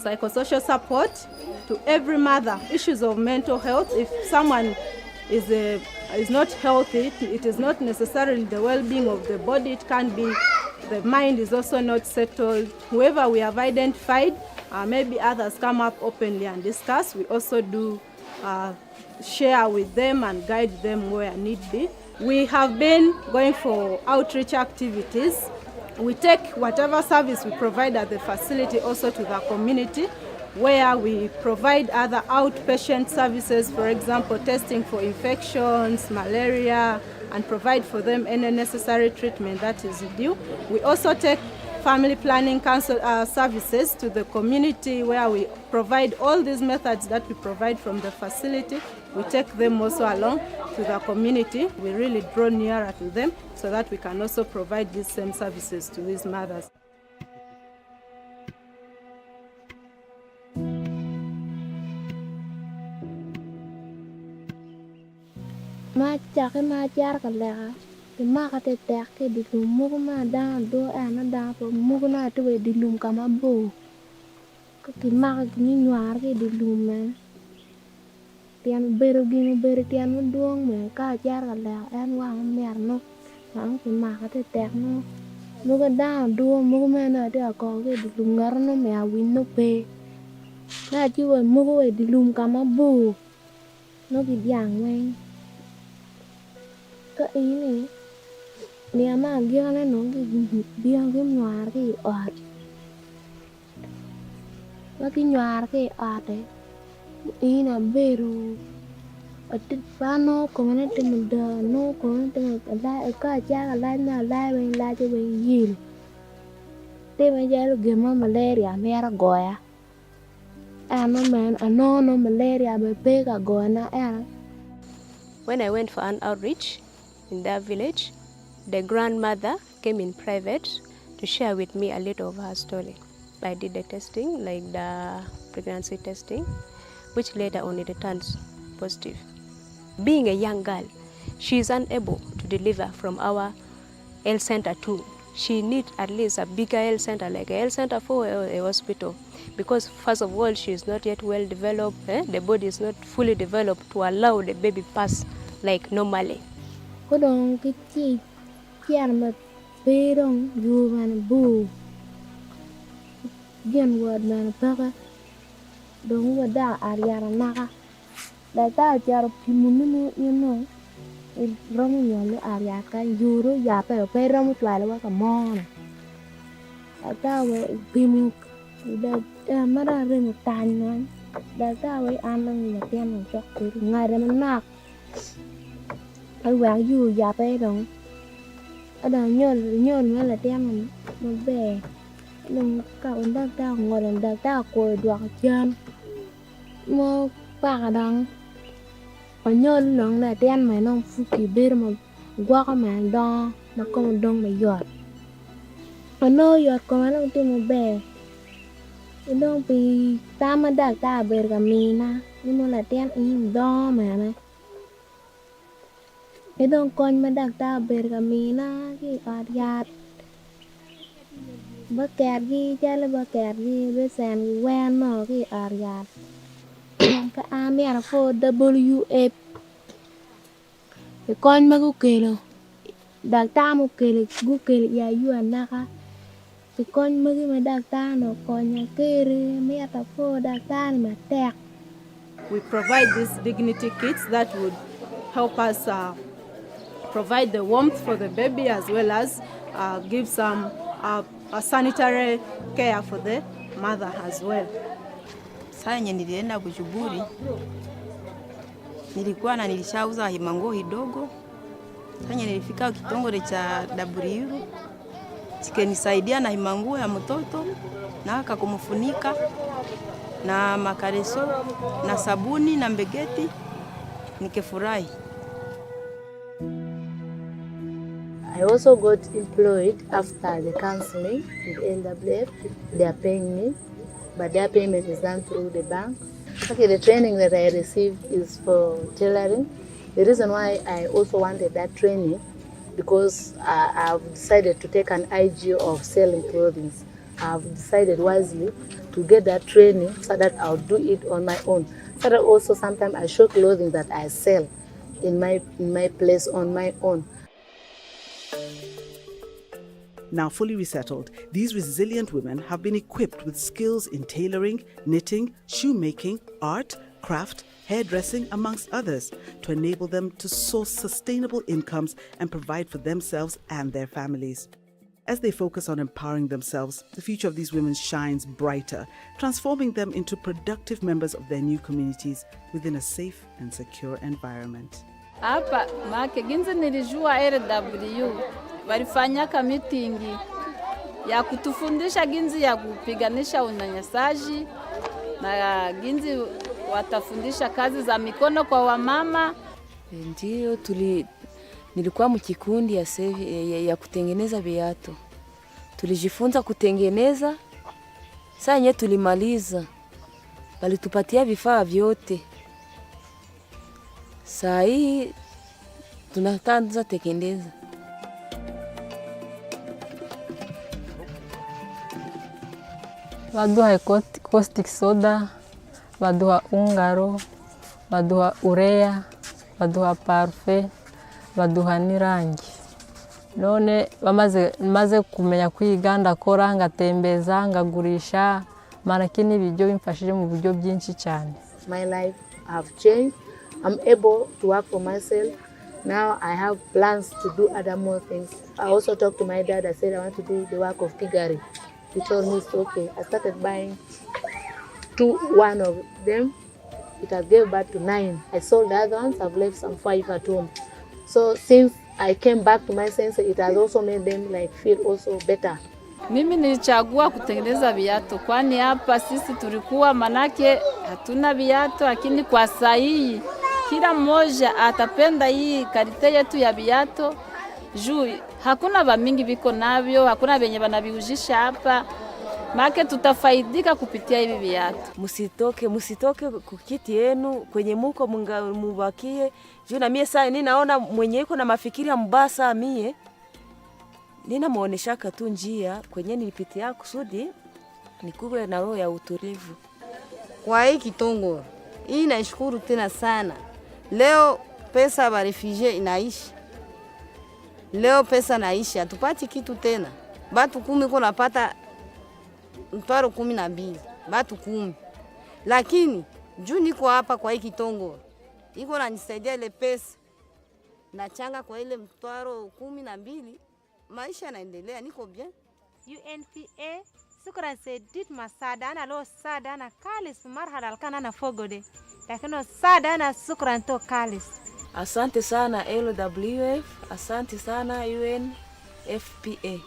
psychosocial support to every mother, issues of mental health. If someone is not healthy, it is not necessarily the well-being of the body, it can be the mind is also not settled. Whoever we have identified, maybe others come up openly and discuss. We also do share with them and guide them where need be. We have been going for outreach activities. We take whatever service we provide at the facility also to the community, where we provide other outpatient services, for example, testing for infections, malaria, and provide for them any necessary treatment that is due. We also take family planning council services to the community, where we provide all these methods that we provide from the facility. We take them also along to the community. We really draw nearer to them so that we can also provide these same services to these mothers. Ma chaka ma jar ka lega the market tek di lum ma da do ana da po mugna to di lum kama bo ko ki ma ni nyar ke di lum me tian beru gi beru tian mo duong me ka jar ka lega en wa mer no ang ki ma ka tek no muga da do mugma na de ko ke di lum ngar no me a win no pe na ji wo mugo di lum kama bo no ki yang we cái ý này nếu mà kia này nó cái bia cái nhòa cái ọt và cái nhòa cái ọt đấy ý là beru ở trên pha nó có mấy cái mình đờ nó có mấy cái lại ở cái cha cái lại nào lại bên lại cho bên gì thế mà giờ lúc game malaria mẹ ra gọi à nó mà nó malaria bị bê cả gọi na à. When I went for an outreach in their village, the grandmother came in private to share with me a little of her story. I did the testing, like the pregnancy testing, which later on it turns positive. Being a young girl, she is unable to deliver from our health center too. She needs at least a bigger health center, like a health center for a hospital, because first of all, she is not yet well developed. The body is not fully developed to allow the baby pass like normally. Có đồng cái chi mà bê đồng dù mà bù gen word mà baka đồng word da ariara naka da ta jaro pimunu you know il romu nyole aria ka juro ya pe romu twala wa ka mon da ta we pimu da mara re mu tan non da ta we anang ma tian chok ngai re nak ai quảng dù già bé đồng ở đó nhon mới là đem mình về đừng cậu đang tao ngồi đằng tao quỳ đoạt chân mua bạc đằng ở nhon lần là đem mày nông phu kỳ bê mà qua cái màn đo mà con đông mày giọt ở nơi giọt con nó không tìm một bè đông bị ta mà đặt ta bê cả mì na nhưng mà là đem im đo mà này cái đông con mà đặt ta bergamina cái ariat bác kẹt gì cha là bác kẹt gì với sàn quen nó cái ariat cái amir for LWF cái con mà kêu là đặt ta một kêu là ya Uganda cái con mà đặt ta nó con nhà kêu mẹ ta for đặt ta mà tẹt. We provide these dignity kits that would help us provide the warmth for the baby, as well as give some sanitary care for the mother as well. Saa nilienda Bujumbura, nilikuwa na nilishauza himango hidogo. Sasa nilifika kitongole cha WF, kikanisaidia na himango ya mtoto na akakumfunika na makareso na sabuni na mbegeti, nikefurahi. I also got employed after the counseling with LWF. They are paying me, but their payment is done through the bank. Okay, the training that I received is for tailoring. The reason why I also wanted that training because I've decided to take an idea of selling clothing. I've decided wisely to get that training so that I'll do it on my own. So that also sometimes I show clothing that I sell in my place on my own. Now fully resettled, these resilient women have been equipped with skills in tailoring, knitting, shoemaking, art, craft, hairdressing, amongst others, to enable them to source sustainable incomes and provide for themselves and their families. As they focus on empowering themselves, the future of these women shines brighter, transforming them into productive members of their new communities within a safe and secure environment. Hapa make ginzi nilijua LW walifanya meeting ya kutufundisha ginzi ya kupiganisha unyanyasaji na ginzi watafundisha kazi za mikono kwa wamama. Ndio nilikuwa mkikundi ya kutengeneza viatu. Tulijifunza kutengeneza. Sasa yenyewe tulimaliza. Walitupatia vifaa vyote. Saa hii tunaanza kutengeneza. Baduha caustic soda, baduha ungaro, baduha urea, baduha parfait, baduha n'irangi. None bamaze kumenya kwiga ndakora ngatembeza ngagurisha marakini ibiryo bimfashije mu buryo byinshi cyane. My life have changed. I'm able to work for myself. Now I have plans to do other more things. I also talked to my dad. I said I want to do the work of piggery. He told me it's okay. I started buying one of them. It has gave birth to 9. I sold the other ones. I've left some 5 at home. So since I came back to my senses, it has also made them feel also better. Mimi nilichagua kutengeneza viatu kwani hapa sisi tulikuwa manake hatuna viatu, lakini kwa sahihi kila mmoja atapenda hii kalite yetu ya viatu. Juu hakuna bamingi biko navyo, hakuna benye banabiujisha hapa. Make tutafaidika kupitia hivi viatu. Musitoke kukiti yenu kwenye muko mubakie. Juu na mie saa ninaona mwenye iko na mafikiri mbasa mie. Nina muoneshaka tu njia kwenye nilipitia kusudi nikuwe na roho ya utulivu. Kwa hii kitongo, hii naishukuru tena sana. Leo pesa ba refugee inaishi. Leo pesa naishi, hatupati kitu tena. Batu 10 kuna pata mtwaro 12, batu 10. Lakini juu niko hapa kwa hii kitongo, iko na nisaidia ile pesa. Nachanga kwa ile mtwaro 12, maisha yanaendelea, niko bien. UNFPA sukran sedit masada ana lo sada ana kalis marhala alkana na fogode. Lakini sada ana sukran to kalis. Asante sana LWF, asante sana UNFPA.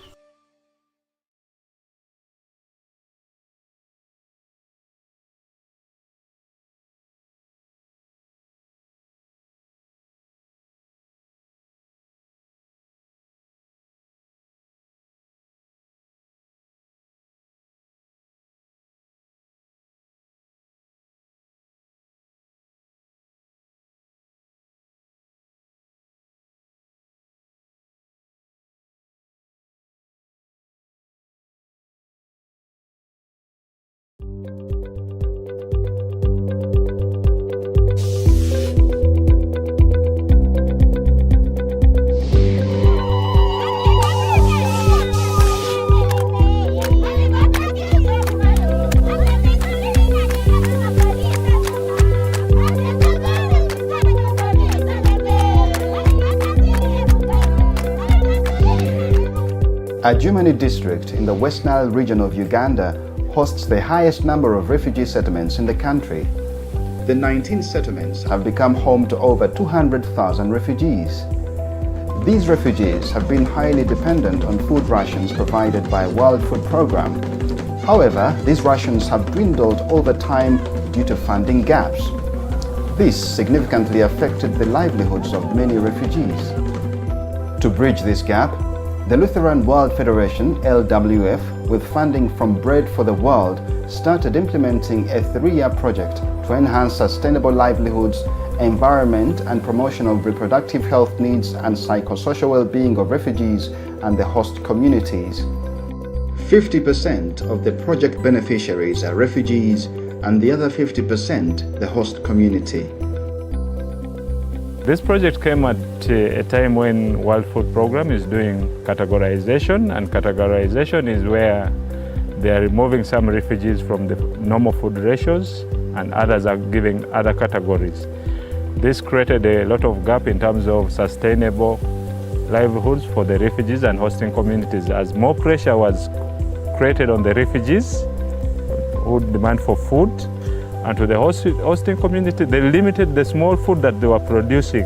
Adjumani district in the West Nile region of Uganda hosts the highest number of refugee settlements in the country. The 19 settlements have become home to over 200,000 refugees. These refugees have been highly dependent on food rations provided by World Food Programme. However, these rations have dwindled over time due to funding gaps. This significantly affected the livelihoods of many refugees. To bridge this gap, the Lutheran World Federation, LWF, with funding from Bread for the World, started implementing a 3-year project to enhance sustainable livelihoods environment and promotion of reproductive health needs and psychosocial well-being of refugees and the host communities. 50% of the project beneficiaries are refugees and the other 50% the host community. This project came at a time when World Food Program is doing categorization, and categorization is where they are removing some refugees from the normal food ratios and others are giving other categories. This created a lot of gap in terms of sustainable livelihoods for the refugees and hosting communities, as more pressure was created on the refugees who demand for food, and to the hosting community, they limited the small food that they were producing.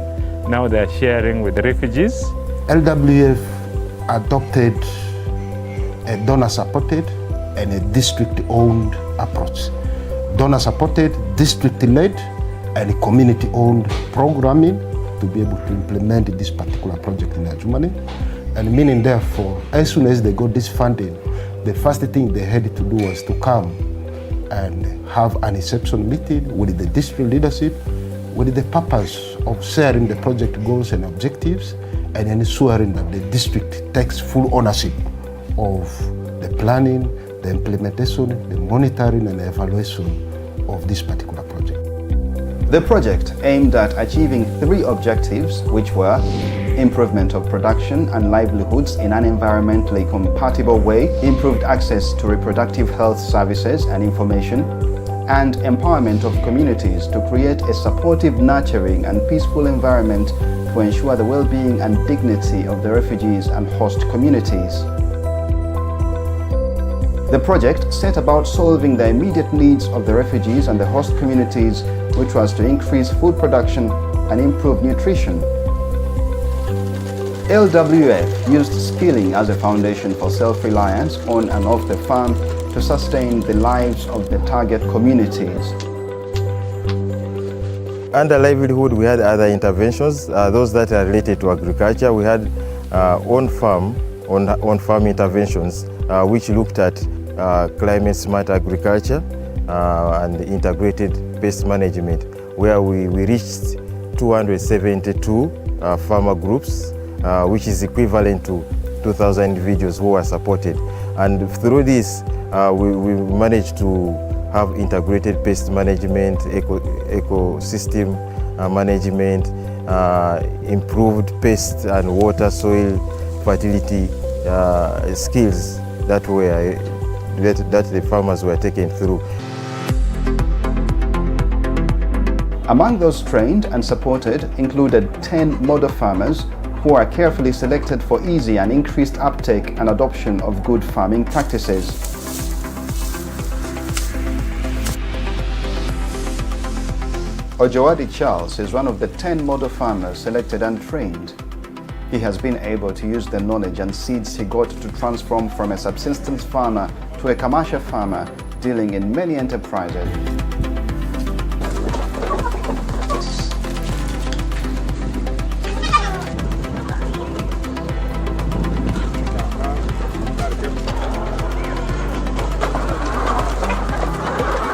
Now they are sharing with the refugees. LWF adopted a donor-supported and a district-owned approach. Donor-supported, district-led, and community-owned programming to be able to implement this particular project in Adjumani. And meaning therefore, as soon as they got this funding, the first thing they had to do was to come and have an inception meeting with the district leadership with the purpose of sharing the project goals and objectives and ensuring that the district takes full ownership of the planning, the implementation, the monitoring and the evaluation of this particular project. The project aimed at achieving 3 objectives, which were improvement of production and livelihoods in an environmentally compatible way, improved access to reproductive health services and information, and empowerment of communities to create a supportive, nurturing and peaceful environment to ensure the well-being and dignity of the refugees and host communities. The project set about solving the immediate needs of the refugees and the host communities, which was to increase food production and improve nutrition. LWF used skilling as a foundation for self-reliance on and off the farm to sustain the lives of the target communities. Under livelihood, we had other interventions, those that are related to agriculture. We had on-farm interventions, which looked at climate-smart agriculture and integrated pest management, where we reached 272 farmer groups, which is equivalent to 2,000 individuals who were supported. And through this, we managed to have integrated pest management, ecosystem management, improved pest and water, soil fertility skills that the farmers were taken through. Among those trained and supported included 10 model farmers who are carefully selected for easy and increased uptake and adoption of good farming practices. Ojawadi Charles is one of the 10 model farmers selected and trained. He has been able to use the knowledge and seeds he got to transform from a subsistence farmer to a commercial farmer, dealing in many enterprises.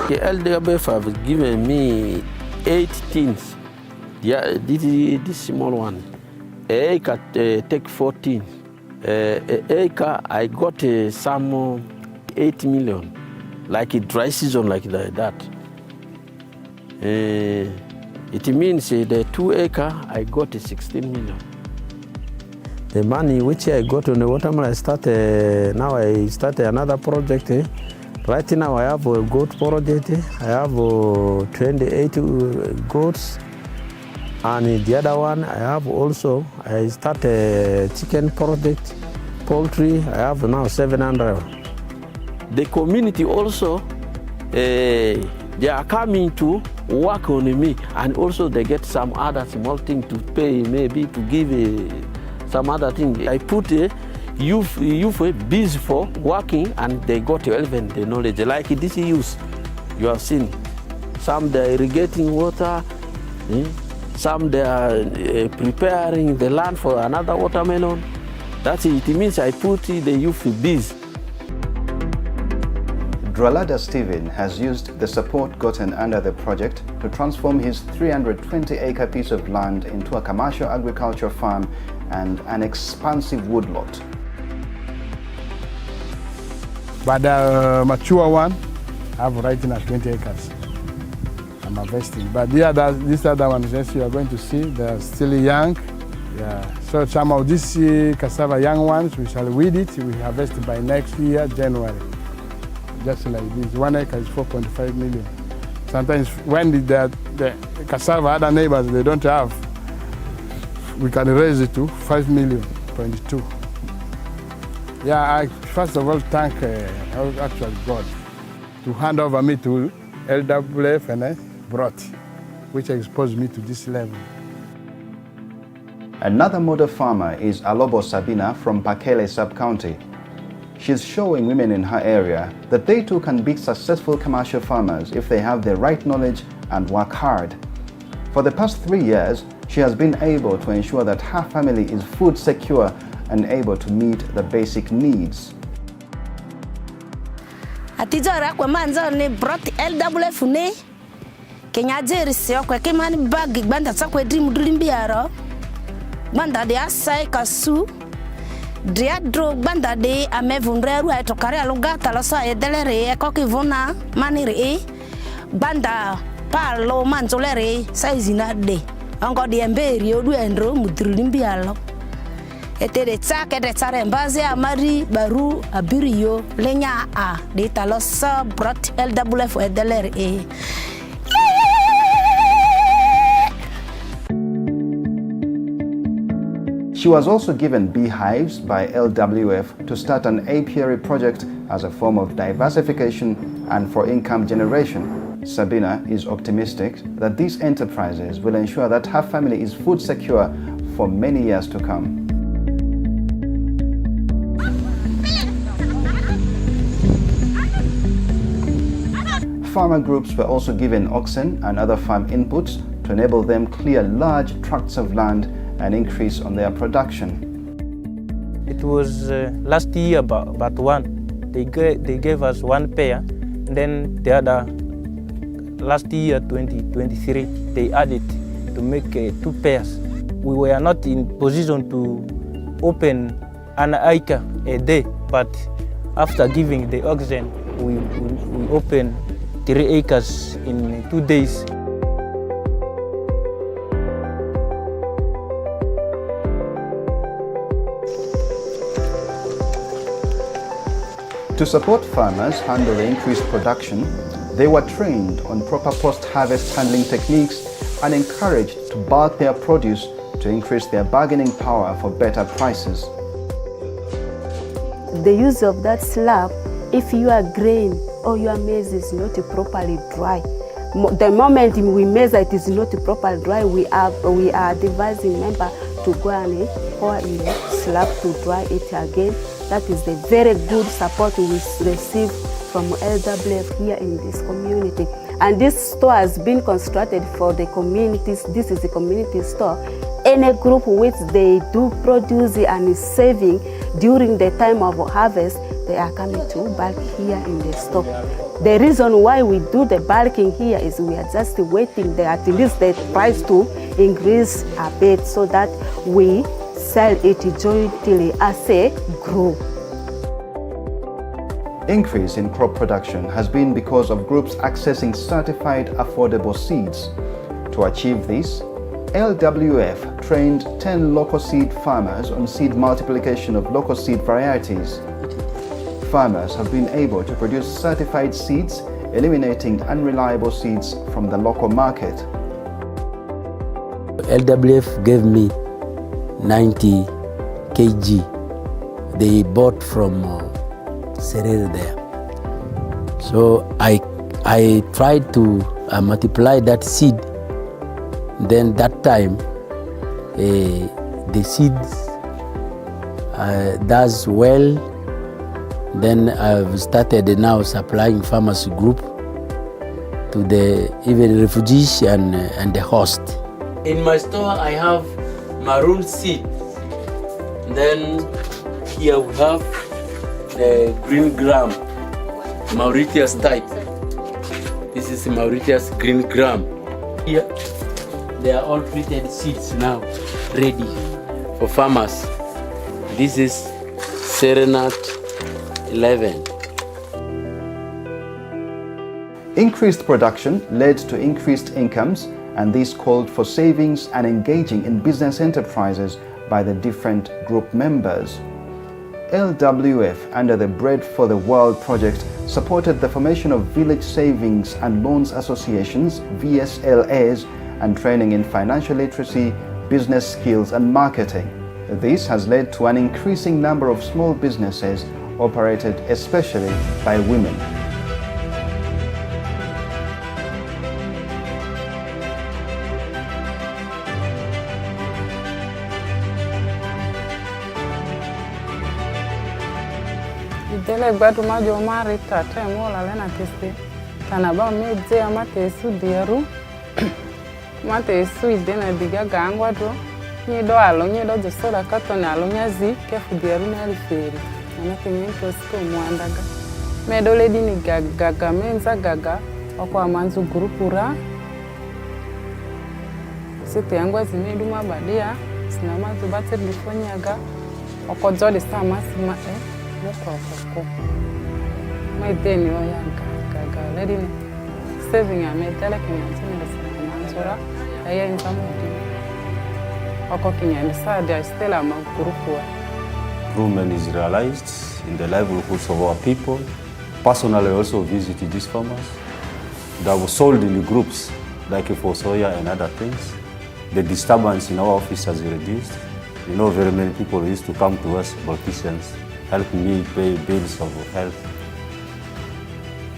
The LWF have given me 8 tins. Yeah, this small one. An acre take 14. An acre I got some 8 million, like a dry season like that. It means the 2 acre I got 16 million. The money which I got on the watermelon, now I started another project. Right now I have a goat project. I have 28 goats. And the other one I have also, I start a chicken project, poultry. I have now 700. The community also, they are coming to work on me, and also they get some other small thing to pay, maybe to give some other thing. I put youth busy for working, and they got relevant the knowledge. Like this youth, you have seen. Some they are irrigating water, some they are preparing the land for another watermelon. That's it. It means I put the youth busy. Dralada Stephen has used the support gotten under the project to transform his 320-acre piece of land into a commercial agriculture farm and an expansive woodlot. But the mature one, I have writing at 20 acres. I'm harvesting. But these other ones, as you are going to see, they're still young. Yeah. So some of these cassava young ones, we shall weed it. We harvest it by next year, January. Just like this. 1 acre is 4.5 million. Sometimes when the cassava, other neighbors, they don't have, we can raise it to 5 million, 0.2. Yeah, I first of all thank actually God to hand over me to LWF and brought, which exposed me to this level. Another model farmer is Alobo Sabina from Pakele sub-county. She's showing women in her area that they too can be successful commercial farmers if they have the right knowledge and work hard. For the past 3 years, she has been able to ensure that her family is food secure and able to meet the basic needs. Atijora kwa manzo ni brought LWF ne Kenya jerisi kwa kimani bag banda sakwe dream mbiaro banda de asai kasu dia dro banda de amevunreru etokare alugata la sa edelere ko kivuna manire banda palo manzolere saizina de ango de mberi odu endro mudrimbialo etede tsake de tsare mbaze amari baru abirio lenya a de talosa brought LWF edelere. She was also given beehives by LWF to start an apiary project as a form of diversification and for income generation. Sabina is optimistic that these enterprises will ensure that her family is food secure for many years to come. Farmer groups were also given oxen and other farm inputs to enable them clear large tracts of land and increase on their production. It was last year but one. They gave us one pair, and then the other last year 2023 they added to make 2 pairs. We were not in position to open an acre a day, but after giving the oxen we opened 3 acres in 2 days. To support farmers handle the increased production, they were trained on proper post-harvest handling techniques and encouraged to bulk their produce to increase their bargaining power for better prices. The use of that slab, if your grain or your maize is not properly dry, the moment we measure it is not properly dry, we are advising member to go and pour in the slab to dry it again. That is the very good support we receive from LWF here in this community. And this store has been constructed for the communities. This is the community store. Any group which they do produce and is saving during the time of harvest, they are coming to bulk here in the store. The reason why we do the bulking here is we are just waiting at least the price to increase a bit so that we sell it jointly as a group. Increase in crop production has been because of groups accessing certified affordable seeds. To achieve this, LWF trained 10 local seed farmers on seed multiplication of local seed varieties. Farmers have been able to produce certified seeds, eliminating unreliable seeds from the local market. LWF gave me 90 kg. They bought from Serere there. So I tried to multiply that seed. Then that time the seeds does well. Then I've started now supplying farmers group to the even refugees and the host. In my store I have maroon seed. Then here we have the green gram. Mauritius type. This is Mauritius green gram. Here, they are all treated seeds now, ready for farmers. This is Serenat 11. Increased production led to increased incomes, and this called for savings and engaging in business enterprises by the different group members. LWF, under the Bread for the World project, supported the formation of village savings and loans associations, VSLAs, and training in financial literacy, business skills and marketing. This has led to an increasing number of small businesses operated especially by women. Dele gbadu majo marita temo la lena kiste tanaba medze amate su dieru mate su idena diga gangwa do nyido alo nyido de soda katone alo nyazi kefu dieru na riferi anake nyento sko mwandaga medole dini gaga menza gaga okwa manzu grupura site yangwa zimedu mabadia sina manzu bate difonyaga okozole sama sima mukoko my deni oyanga gaga ledini saving a metala kinyantini manzura aya inzamuti oko kinyandisa dia stella magurupua. Improvement is realized in the livelihoods of our people. Personally, I also visited these farmers that were sold in the groups like for soya and other things. The disturbance in our office has reduced. You know, very many people used to come to us, politicians, help me pay bills of health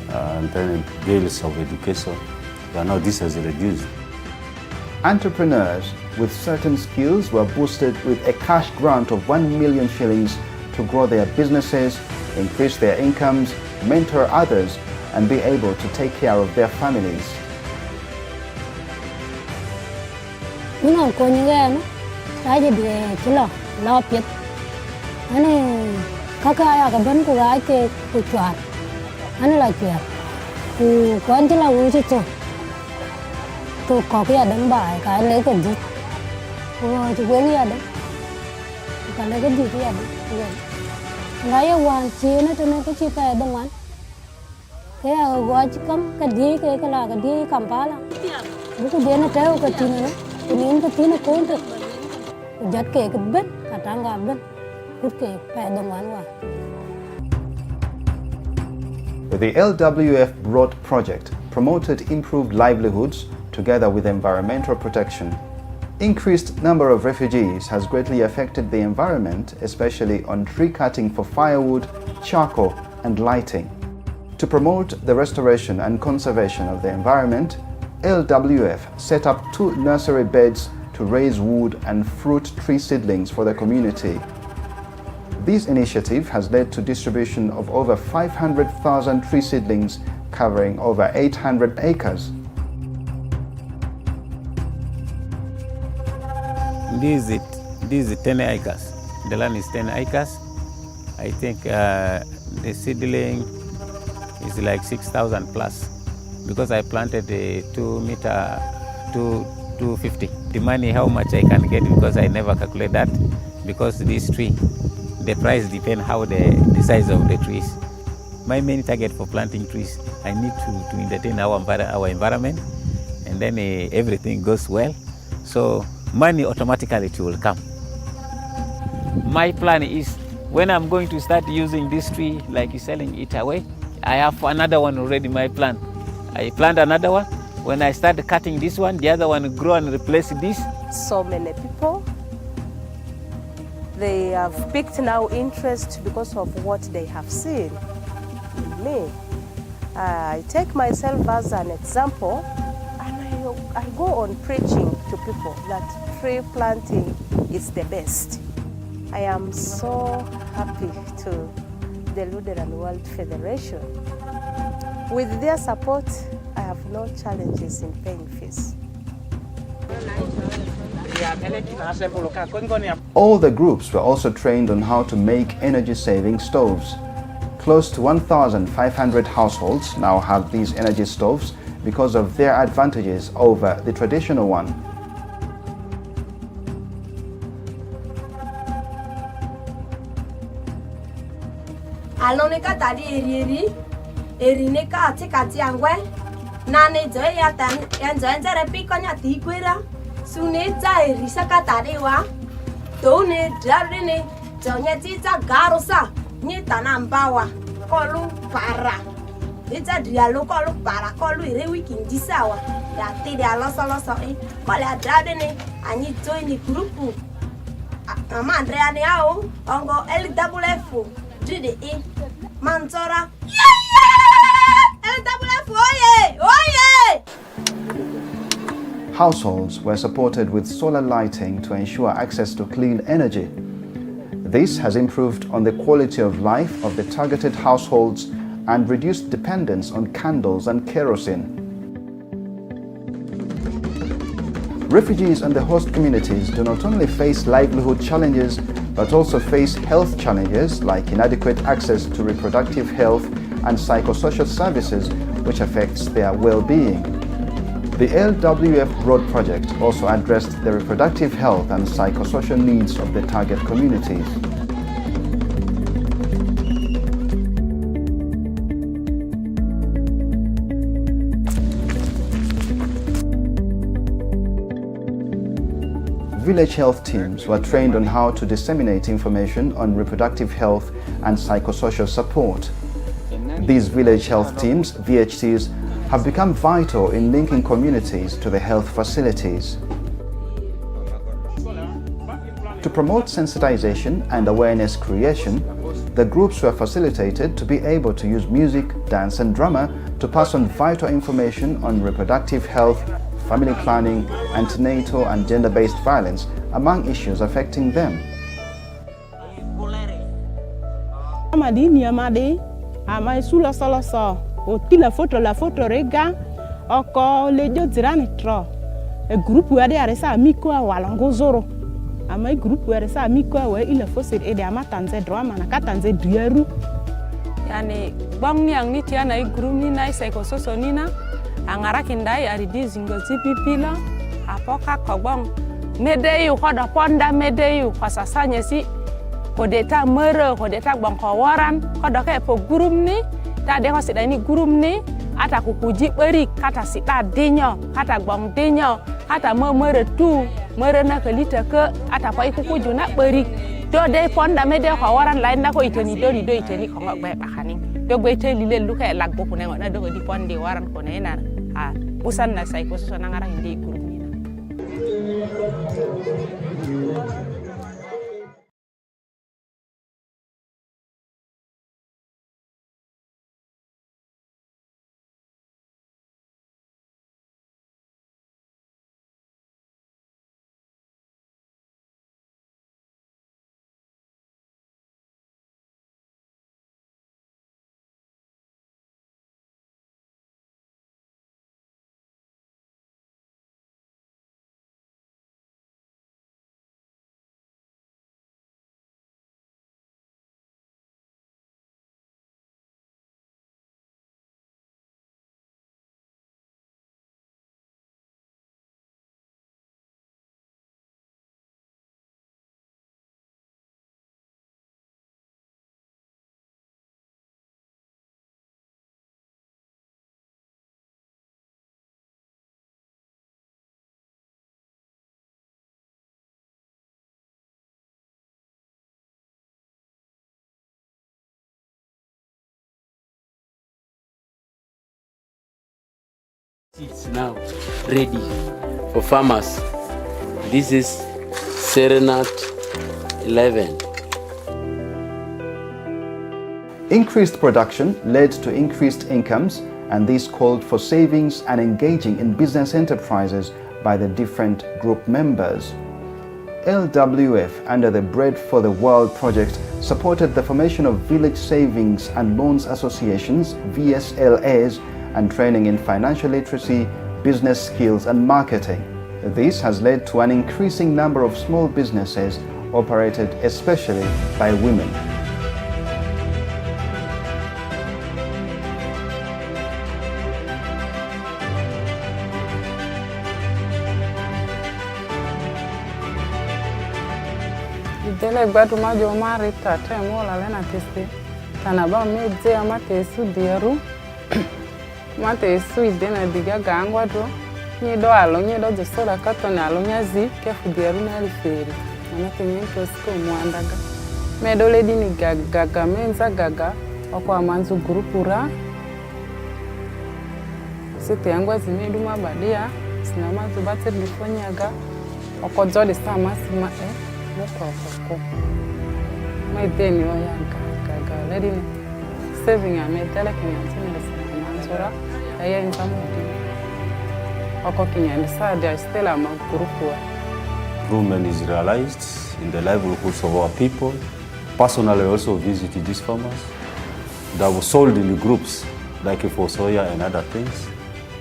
and then bills of education. But now this has reduced. Entrepreneurs with certain skills were boosted with a cash grant of 1 million shillings to grow their businesses, increase their incomes, mentor others, and be able to take care of their families. Kakak agak ban ku ke kucuat, ane la cuat, ku kon tu la uji tu kopi ada mbak, kan le kerja, tu beli ada, kan le kerja tu ada, nggak wan cina tu nak cita ada wan, kayak gua cikam kerja kayak kalau kerja Kampala, buku dia nak tahu ketina, kuning ketina kontu, jat kayak keben, kata nggak ben. The LWF Broad project promoted improved livelihoods together with environmental protection. Increased number of refugees has greatly affected the environment, especially on tree cutting for firewood, charcoal and lighting. To promote the restoration and conservation of the environment, LWF set up 2 nursery beds to raise wood and fruit tree seedlings for the community. This initiative has led to distribution of over 500,000 tree seedlings covering over 800 acres. This is 10 acres. The land is 10 acres. I think the seedling is like 6,000 plus because I planted a 250. The money, how much I can get because I never calculate that because this tree, the price depends how the size of the trees. My main target for planting trees, I need to entertain our environment, and then everything goes well. So money automatically it will come. My plan is when I'm going to start using this tree, like selling it away, I have another one already. My plan, I plant another one. When I start cutting this one, the other one will grow and replace this. So many people, they have picked now interest because of what they have seen in me. I take myself as an example, and I go on preaching to people that tree planting is the best. I am so happy to the Lutheran World Federation. With their support, I have no challenges in paying fees. All the groups were also trained on how to make energy-saving stoves. Close to 1,500 households now have these energy stoves because of their advantages over the traditional one. Aloneka tadi erineka atikati angwe nane joy yatan enjoy repikonya tikwira suneta erisaka tadewa tone drabne jonya tita garosa nyita mbawa kolu para ita dialo kolu para kolu ire weekend disawa ya tede aloso kole drabne anyi join the group mama Andrea ne ao ongo LWF Mantora. Households were supported with solar lighting to ensure access to clean energy. This has improved on the quality of life of the targeted households and reduced dependence on candles and kerosene. Refugees and the host communities do not only face livelihood challenges, but also face health challenges like inadequate access to reproductive health and psychosocial services, which affects their well-being. The LWF Road project also addressed the reproductive health and psychosocial needs of the target communities. Village health teams were trained on how to disseminate information on reproductive health and psychosocial support. These village health teams, VHTs, have become vital in linking communities to the health facilities. To promote sensitization and awareness creation, the groups were facilitated to be able to use music, dance and drama to pass on vital information on reproductive health, family planning, antenatal and gender-based violence, among issues affecting them. La photo rega oko lejo zirani tro e group wade aresa miko walongo zoro ama group wade sa miko we ile fosir e de amatanze drama na katanze drieru yani bang ni ang ni tiana i group ni na psychosocial ni na angara kindai ari dizingo zipipila apoka kobong medeyu koda ponda medeyu kwasasanya si kodeta mero kodeta bang kawaran koda ke po group ni tade ko sida ni gurum ni ata kukuji beri kata sida dinyo kata gbong dinyo kata mere tu mere na kalita ke ata ko ikukuju na beri do de fonda me de ko waran lain na ko iteni do iteni ko ngok be bakani do be teli le lu ke lagbo ko ne na do di fonde waran ko ne na ha usan na sai ko so na ngara hindi gurum ni na It's now ready for farmers. This is Serenat 11. Increased production led to increased incomes, and this called for savings and engaging in business enterprises by the different group members. LWF, under the Bread for the World project, supported the formation of village savings and loans associations, VSLAs, and training in financial literacy, business skills and marketing. This has led to an increasing number of small businesses operated especially by women. Idele gbadu majo mari tate mola lena kiste. Tanaba medze amate su dieru. Mate su idena diga gangwa do. Nyido alo nyido josora katone alo nyazi kefu dieru na aliferi. Manake nyento siko muandaga. Medole dini gaga menza gaga. Oko amanzu grupura. Site yangwa zimedu mabadia. Sinama zubate lifonyaga. Oko jodi sama sima mokoko. My deni oyanga gaga lady saving a medala can answer. I am some Okoking and sad I still am a group. Improvement is realized in the livelihoods of our people. Personally, I also visited these farmers that were sold in the groups, like for soya and other things.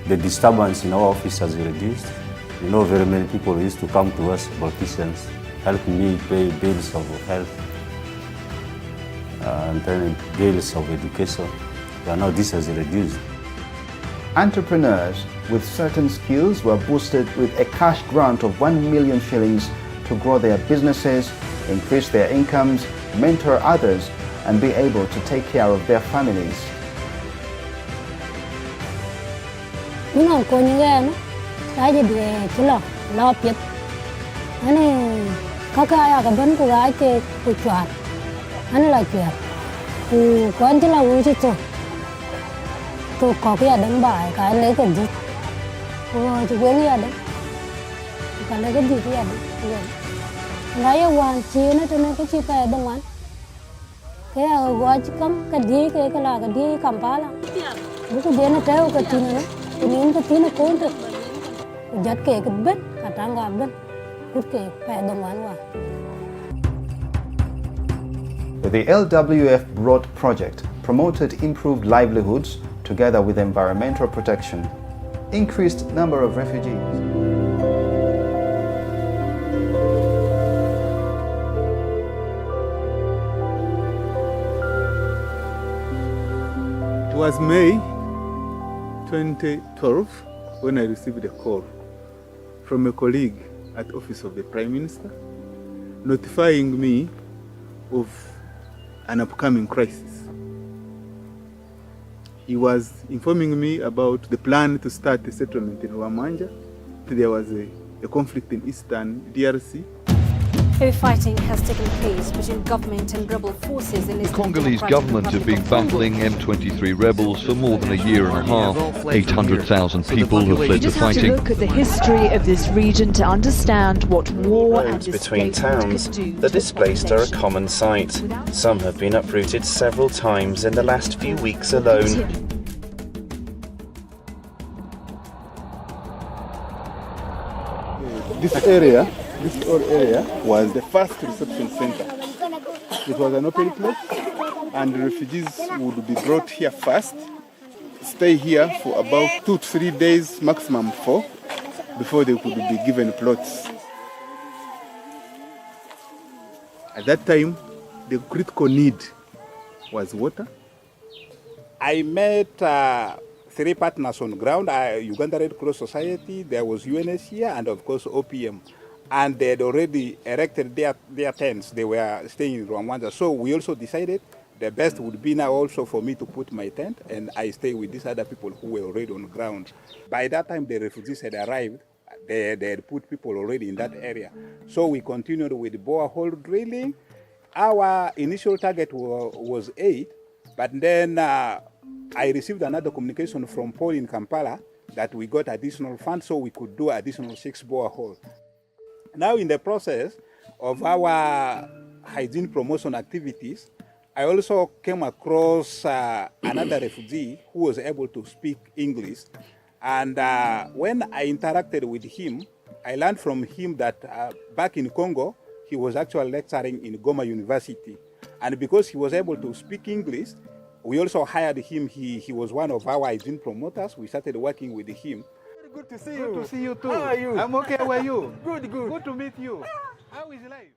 The disturbance in our office has reduced. You know, very many people used to come to us, politicians, help me pay bills of health and then bills of education. But now this has reduced. Entrepreneurs with certain skills were boosted with a cash grant of 1 million shillings to grow their businesses, increase their incomes, mentor others, and be able to take care of their families. Ngon ko ni ga no ta je de chlo lo pit ani kaka ya ga ban ku ga ke ku chwa ani la chwa ku kon ti la wu chi to ko ya dan ba ka le ko ji ko ji we ya dan ka le ga ji ya dan ga ya wan chi na to na ko chi pa dan wan ke ya go chi kam ka di ke ka la ga di Kampala bu ku de na ta ko ti na ini ke tina kontra jat ke ben katanga ben kut ke pa dongwan wa. The LWF Broad project promoted improved livelihoods together with environmental protection, increased number of refugees. It was May 2012 when I received a call from a colleague at Office of the Prime Minister notifying me of an upcoming crisis. He was informing me about the plan to start a settlement in Rwamanja. There was a conflict in eastern DRC. Heavy fighting has taken place between government and rebel forces in the Congolese government have been battling M23 rebels for more than a year and a half. 800,000 people have fled the fighting. You just have to look at the history of this region to understand what war and between towns, the displaced are a common sight. Some have been uprooted several times in the last few weeks alone. This whole area was the first reception center. It was an open place, and the refugees would be brought here first, stay here for about 2 to 3 days, maximum 4, before they could be given plots. At that time, the critical need was water. I met 3 partners on ground, Uganda Red Cross Society, there was UNHCR, and of course OPM. And they had already erected their tents. They were staying in Rwanda. So we also decided the best would be now also for me to put my tent, and I stay with these other people who were already on ground. By that time, the refugees had arrived. They had put people already in that area. So we continued with borehole drilling. Our initial target was 8, but then I received another communication from Paul in Kampala that we got additional funds so we could do additional 6 boreholes. Now in the process of our hygiene promotion activities, I also came across another refugee who was able to speak English. And when I interacted with him, I learned from him that back in Congo, he was actually lecturing in Goma University. And because he was able to speak English, we also hired him. He was one of our hygiene promoters. We started working with him. Good to see you. Good to see you too. How are you? I'm okay. How are you? Good. Good to meet you. How is life?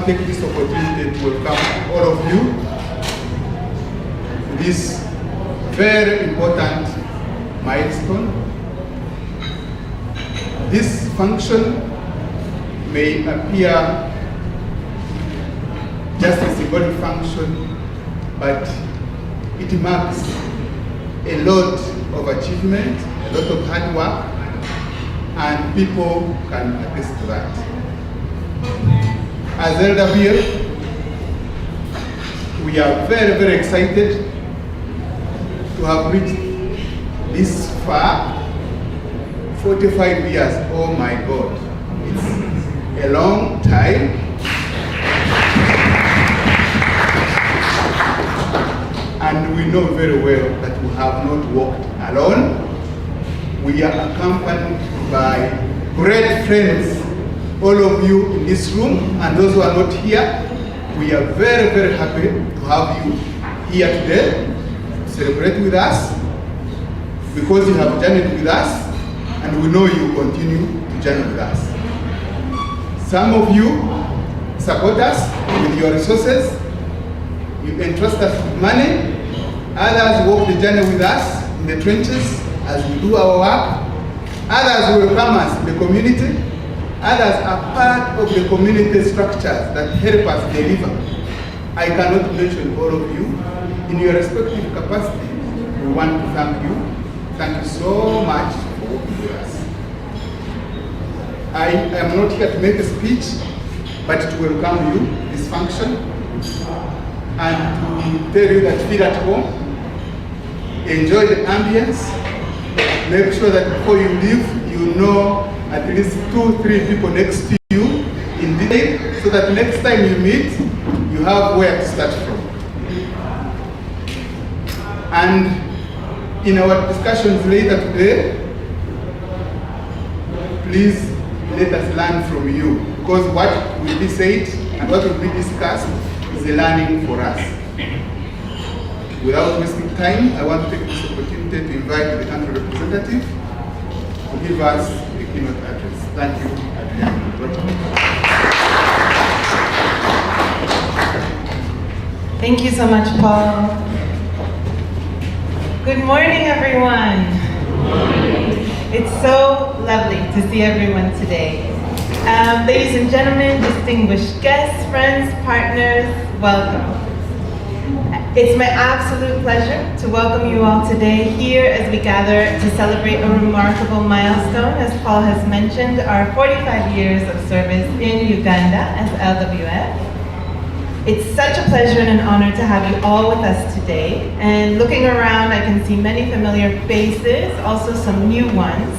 to take this opportunity to welcome all of you to this very important milestone. This function may appear just a symbolic function, but it marks a lot of achievement, a lot of hard work, and people can attest to that. As LWF, we are very, very excited to have reached this far. 45 years, oh my God, it's a long time. And we know very well that we have not walked alone. We are accompanied by great friends, all of you in this room, and those who are not here. We are very, very happy to have you here today to celebrate with us, because you have journeyed with us, and we know you continue to journey with us. Some of you support us with your resources, you entrust us with money, others walk the journey with us in the trenches as we do our work, others welcome us in the community, others are part of the community structures that help us deliver. I cannot mention all of you. In your respective capacity, we want to thank you. Thank you so much for working with us. I am not here to make a speech, but to welcome you to this function and to tell you that feel at home, enjoy the ambience, make sure that before you leave, you know at least 2-3 people next to you in detail, so that next time you meet, you have where to start from. And in our discussions later today, please let us learn from you, because what will be said and what will be discussed is a learning for us. Without wasting time, I want to take this opportunity to invite the country representative to give us a keynote address. Thank you, Adrian. Thank you so much, Paul. Good morning, everyone. It's so lovely to see everyone today. Ladies and gentlemen, distinguished guests, friends, partners, welcome. It's my absolute pleasure to welcome you all today here as we gather to celebrate a remarkable milestone, as Paul has mentioned, our 45 years of service in Uganda as LWF. It's such a pleasure and an honor to have you all with us today. And looking around, I can see many familiar faces, also some new ones.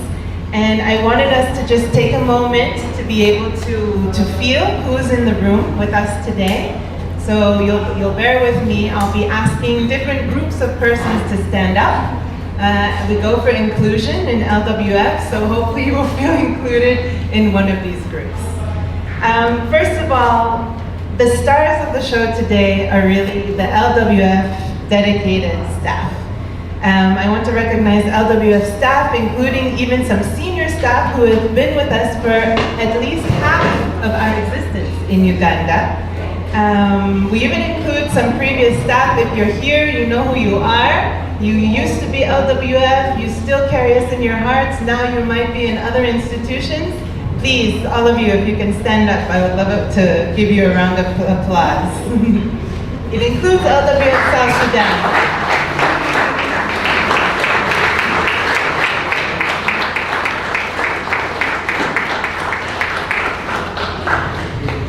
And I wanted us to just take a moment to be able to feel who's in the room with us today. So you'll bear with me. I'll be asking different groups of persons to stand up. We go for inclusion in LWF, so hopefully you will feel included in one of these groups. First of all, the stars of the show today are really the LWF dedicated staff. I want to recognize LWF staff, including even some senior staff who have been with us for at least half of our existence in Uganda. We even include some previous staff. If you're here, you know who you are. You used to be LWF, you still carry us in your hearts, now you might be in other institutions. Please, all of you, if you can stand up, I would love it to give you a round of applause. It includes LWF South Sudan.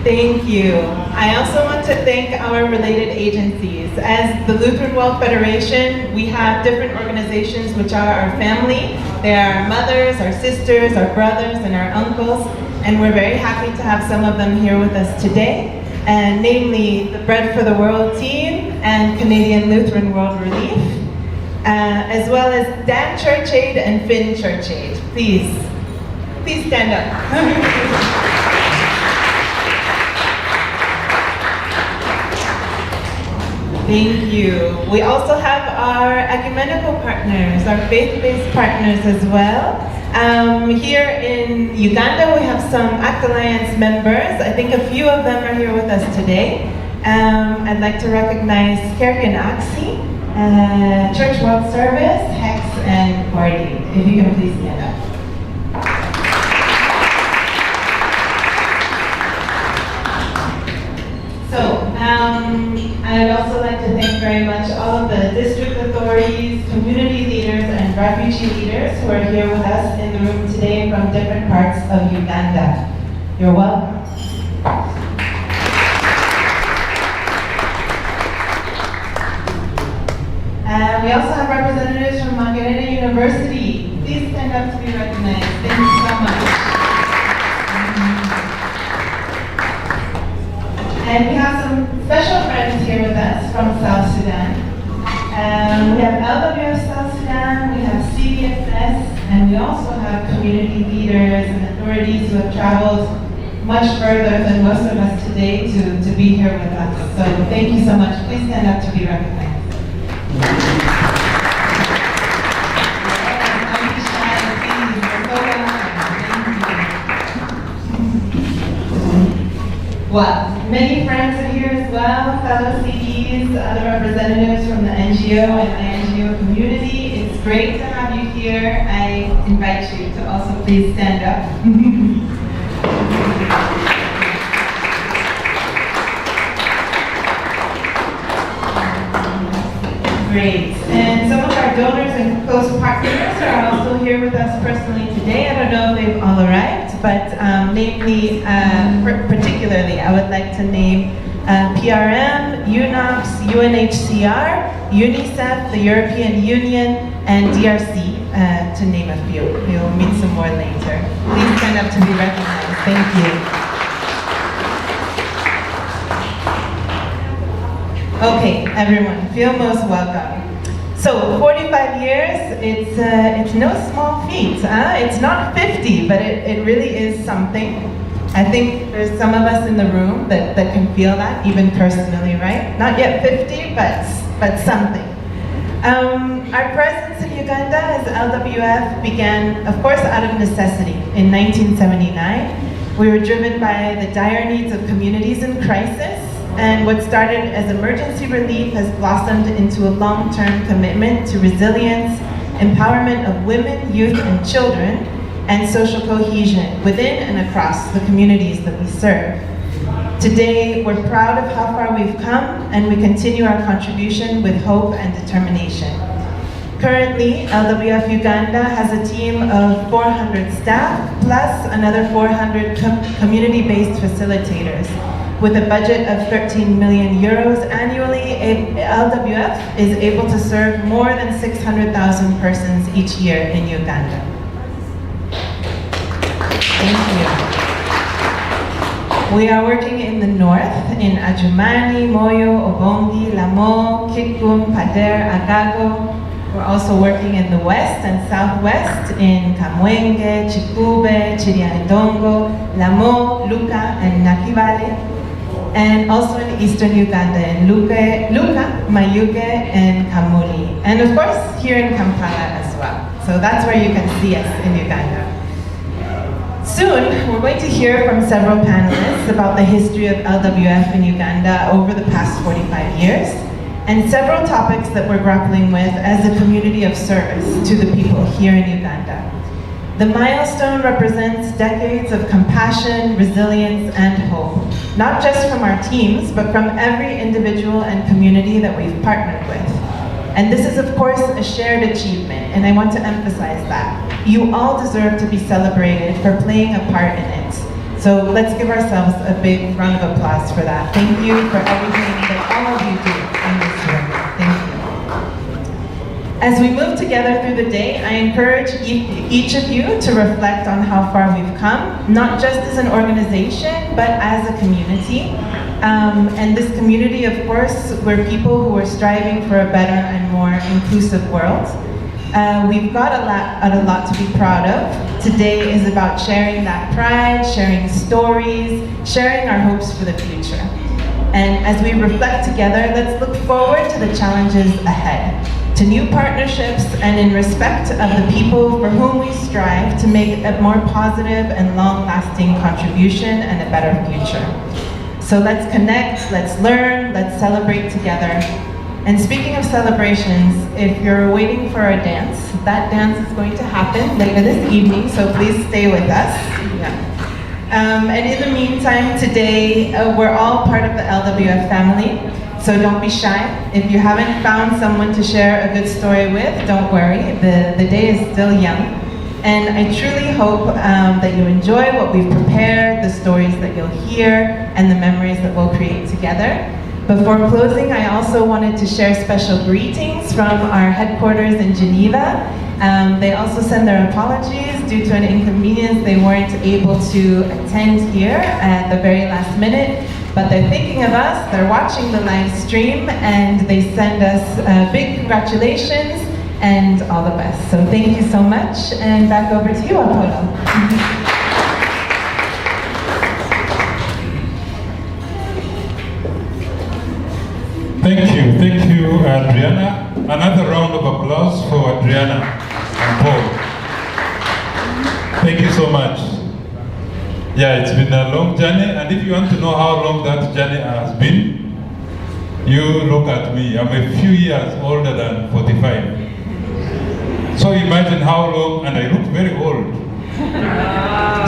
Thank you. I also want to thank our related agencies. As the Lutheran World Federation, we have different organizations which are our family. They are our mothers, our sisters, our brothers, and our uncles, and we're very happy to have some of them here with us today, and namely the Bread for the World team and Canadian Lutheran World Relief, as well as Dan Church Aid and Finn Church Aid. Please stand up. Thank you. We also have our ecumenical partners, our faith-based partners as well. Here in Uganda, we have some ACT Alliance members. I think a few of them are here with us today. I'd like to recognize Kerk and Axi, Church World Service, Hex, and Party. If you can please stand up. So, I'd also like to thank very much all of the district authorities, community leaders, and refugee leaders who are here with us in the room today from different parts of Uganda. You're welcome. We also have representatives from Makerere University. Please stand up to be recognized. Thank you so much. And we have some special friends here with us from South Sudan. We have LWF South Sudan, we have CDSS, and we also have community leaders and authorities who have traveled much further than most of us today to be here with us. So thank you so much. Please stand up to be recognized. Well, many friends are here as well, fellow CDs, other representatives from the NGO and INGO community. It's great to have you here. I invite you to also please stand up. Great. And some of our donors and close partners are also here with us personally today. I don't know if they've all arrived, but particularly I would like to name PRM, UNOPS, UNHCR, UNICEF, the European Union, and DRC, to name a few. We'll meet some more later. Please stand up to be recognized. Thank you. Okay, everyone, feel most welcome. So, 45 years, it's no small feat. It's not 50, but it really is something. I think there's some of us in the room that can feel that, even personally, right? Not yet 50, but something. Our presence in Uganda as LWF began, of course, out of necessity in 1979. We were driven by the dire needs of communities in crisis, and what started as emergency relief has blossomed into a long-term commitment to resilience, empowerment of women, youth, and children, and social cohesion within and across the communities that we serve. Today, we're proud of how far we've come, and we continue our contribution with hope and determination. Currently, LWF Uganda has a team of 400 staff, plus another 400 community-based facilitators. With a budget of 13 million euros annually, LWF is able to serve more than 600,000 persons each year in Uganda. Thank you. We are working in the north, in Adjumani, Moyo, Obongi, Lamo, Kikum, Pader, Agago. We're also working in the west and southwest in Kamwenge, Chikube, Chirianidongo, Lamo, Luka, and Nakivale. And also in eastern Uganda, in Luka, Mayuge, and Kamuli. And of course, here in Kampala as well. So that's where you can see us in Uganda. Soon, we're going to hear from several panelists about the history of LWF in Uganda over the past 45 years, and several topics that we're grappling with as a community of service to the people here in Uganda. The milestone represents decades of compassion, resilience, and hope, not just from our teams, but from every individual and community that we've partnered with. And this is, of course, a shared achievement, and I want to emphasize that. You all deserve to be celebrated for playing a part in it. So let's give ourselves a big round of applause for that. Thank you for everything that all of you do in this room. Thank you. As we move together through the day, I encourage each of you to reflect on how far we've come, not just as an organization, but as a community. And this community, of course, we're people who are striving for a better and more inclusive world. We've got a lot to be proud of. Today is about sharing that pride, sharing stories, sharing our hopes for the future. And as we reflect together, let's look forward to the challenges ahead, to new partnerships, and in respect of the people for whom we strive to make a more positive and long-lasting contribution and a better future. So let's connect, let's learn, let's celebrate together. And speaking of celebrations, if you're waiting for a dance, that dance is going to happen later this evening, so please stay with us. Yeah. And in the meantime, today, we're all part of the LWF family, so don't be shy. If you haven't found someone to share a good story with, don't worry, the day is still young. And I truly hope that you enjoy what we've prepared, the stories that you'll hear, and the memories that we'll create together. Before closing, I also wanted to share special greetings from our headquarters in Geneva. They also send their apologies due to an inconvenience. They weren't able to attend here at the very last minute, but they're thinking of us, they're watching the live stream, and they send us big congratulations and all the best. So thank you so much, and back over to you, Apollo. Thank you, Adriana. Another round of applause for Adriana and Paul. Thank you so much. Yeah, it's been a long journey, and if you want to know how long that journey has been, you look at me. I'm a few years older than 45. So imagine how long, and I look very old.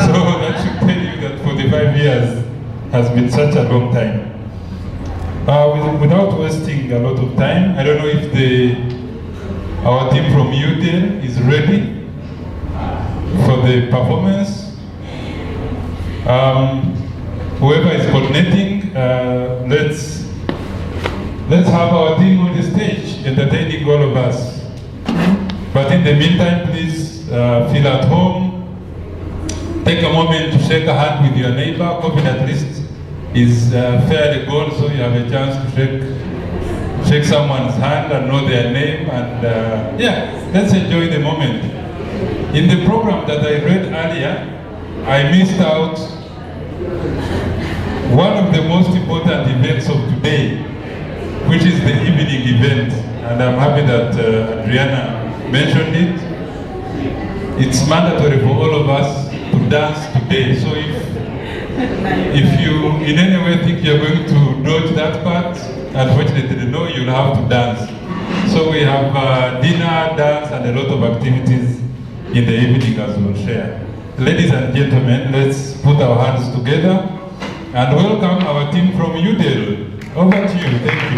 So that should tell you that 45 years has been such a long time. Without wasting a lot of time, I don't know if our team from UDL is ready for the performance. Whoever is coordinating, let's have our team on the stage entertaining all of us. But in the meantime, please feel at home. Take a moment to shake a hand with your neighbor. COVID at least is fairly gone, so you have a chance to shake someone's hand and know their name, and yeah, let's enjoy the moment. In the program that I read earlier, I missed out one of the most important events of today, which is the evening event, and I'm happy that Adriana mentioned it. It's mandatory for all of us to dance today, so if you in any way think you're going to dodge that part, unfortunately no, you'll have to dance. So we have dinner, dance, and a lot of activities in the evening as we'll share. Ladies and gentlemen, let's put our hands together and welcome our team from UDL. Over to you, thank you.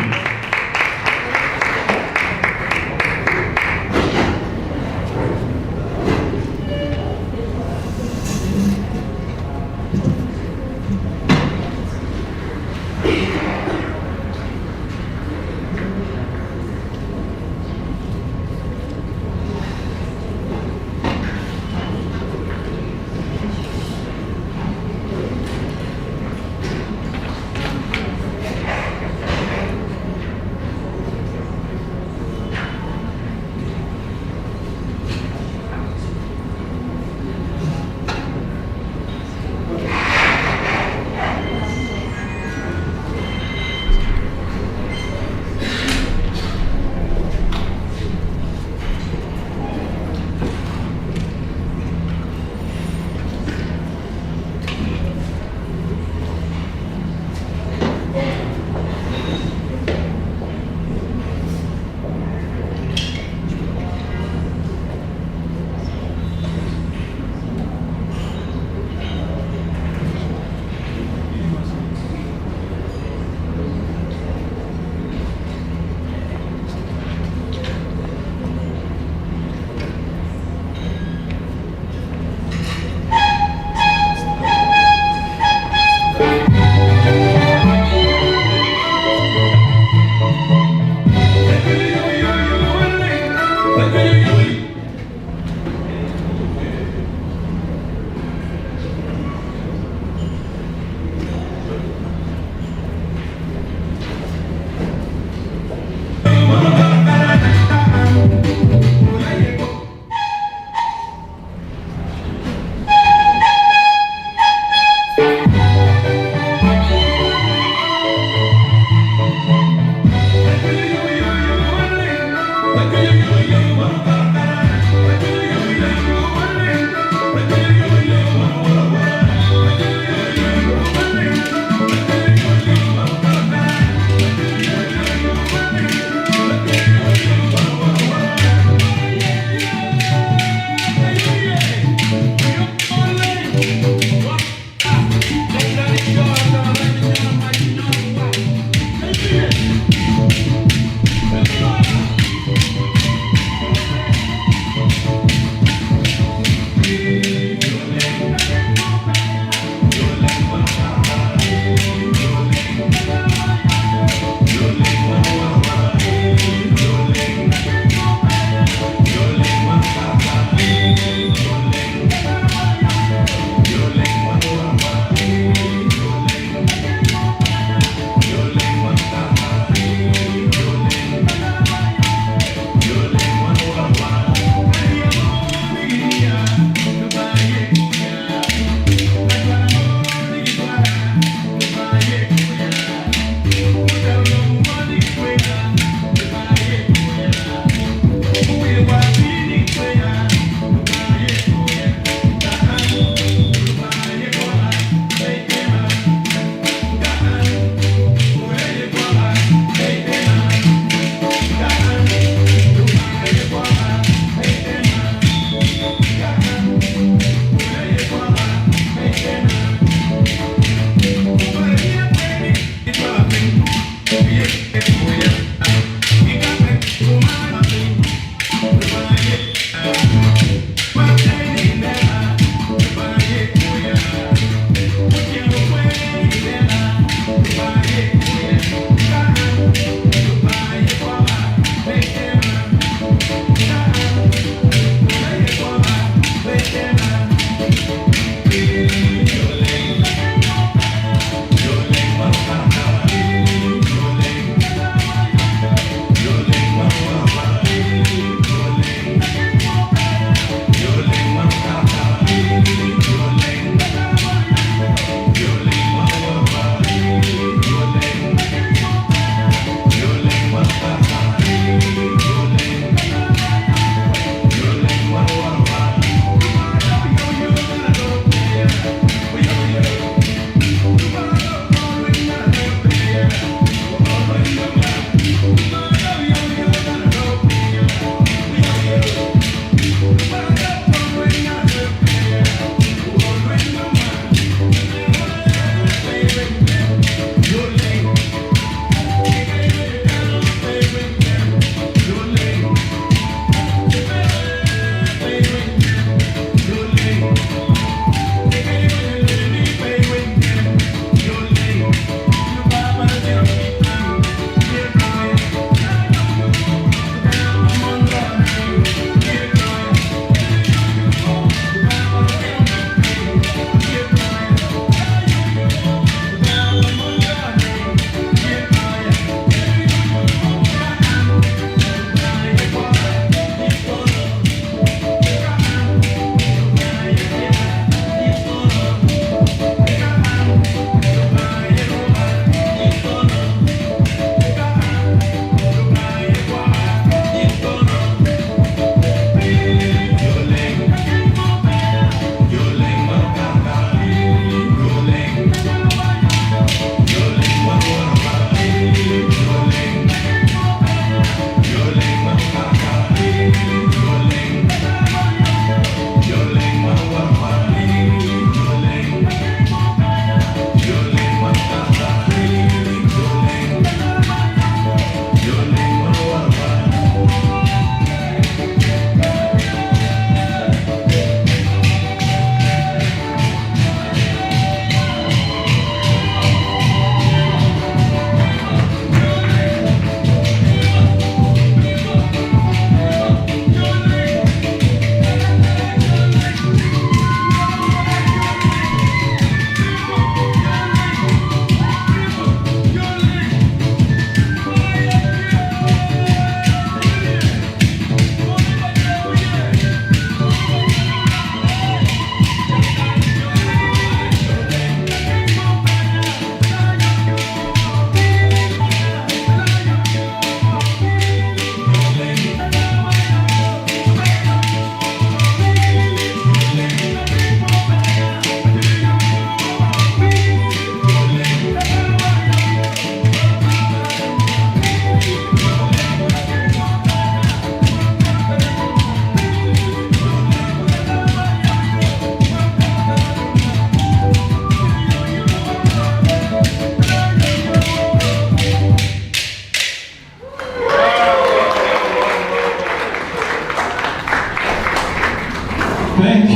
Thank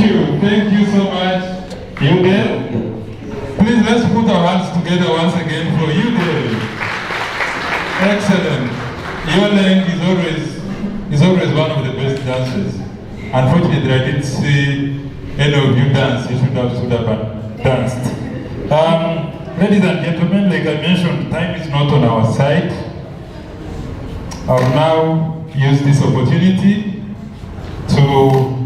you so much. You there? Please let's put our hands together once again for you there. Excellent. Ailing is always one of the best dancers. Unfortunately, I didn't see any of you dance. You should have danced. Ladies and gentlemen, like I mentioned, time is not on our side. I'll now use this opportunity to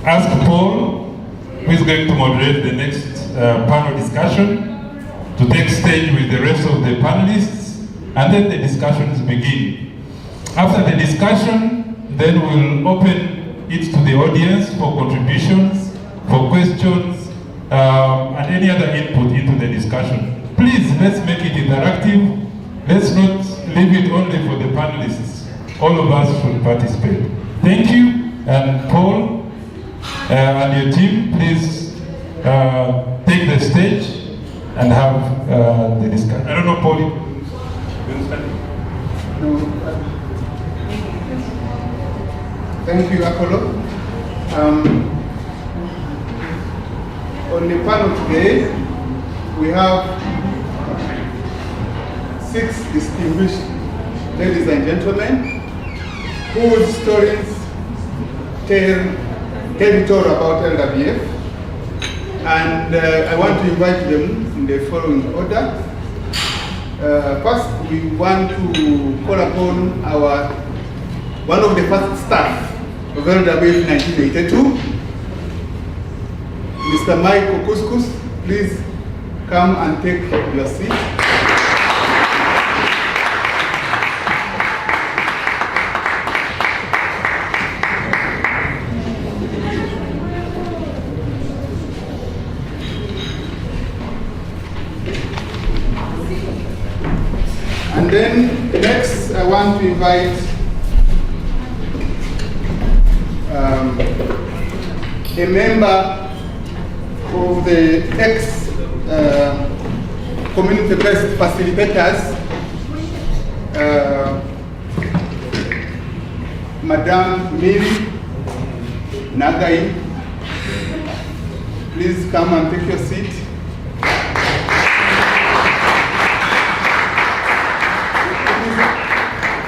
ask Paul, who is going to moderate the next panel discussion, to take stage with the rest of the panelists, and then the discussions begin. After the discussion, then we'll open it to the audience for contributions, for questions, and any other input into the discussion. Please, let's make it interactive. Let's not leave it only for the panelists. All of us should participate. Thank you, and Paul and your team, please take the stage and have the discussion. I don't know, Paul, you understand? Thank you, Apollo. On the panel today, we have 6 distinguished ladies and gentlemen whose stories tell the story about LWF, and I want to invite them in the following order. First, we want to call upon one of the first staff of LWF 1982, Mr. Michael Couscous. Please come and take your seat. And then next, I want to invite a member of the community-based facilitators, Madame Miri Nagai. Please come and take your seat.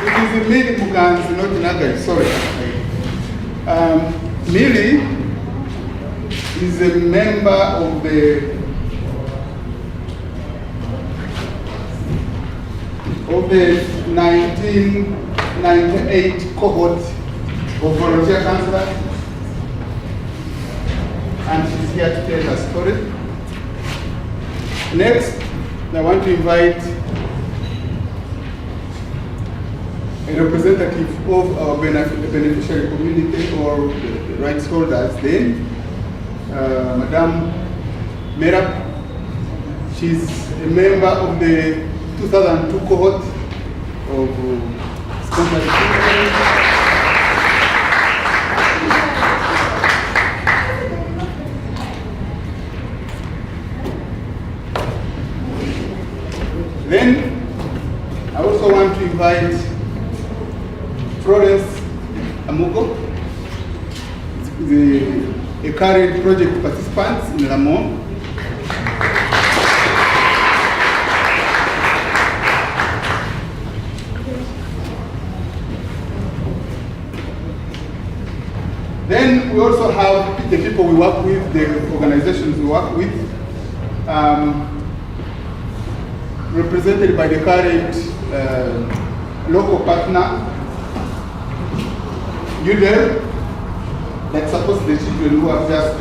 It is Miri Mugans, not Nagai, sorry. Miri is a member of the of the 1998 cohort of volunteer counselors, and she's here to tell her story. Next, I want to invite a representative of our beneficiary community, or the rights holders then, Madame Merab. She's a member of the 2002 cohort of sponsored. Then I also want to invite Florence Amugo, a current project participant in Lamont. Then we also have the people we work with, the organizations we work with, represented by the current local partner, UDEL, that supports the children who have just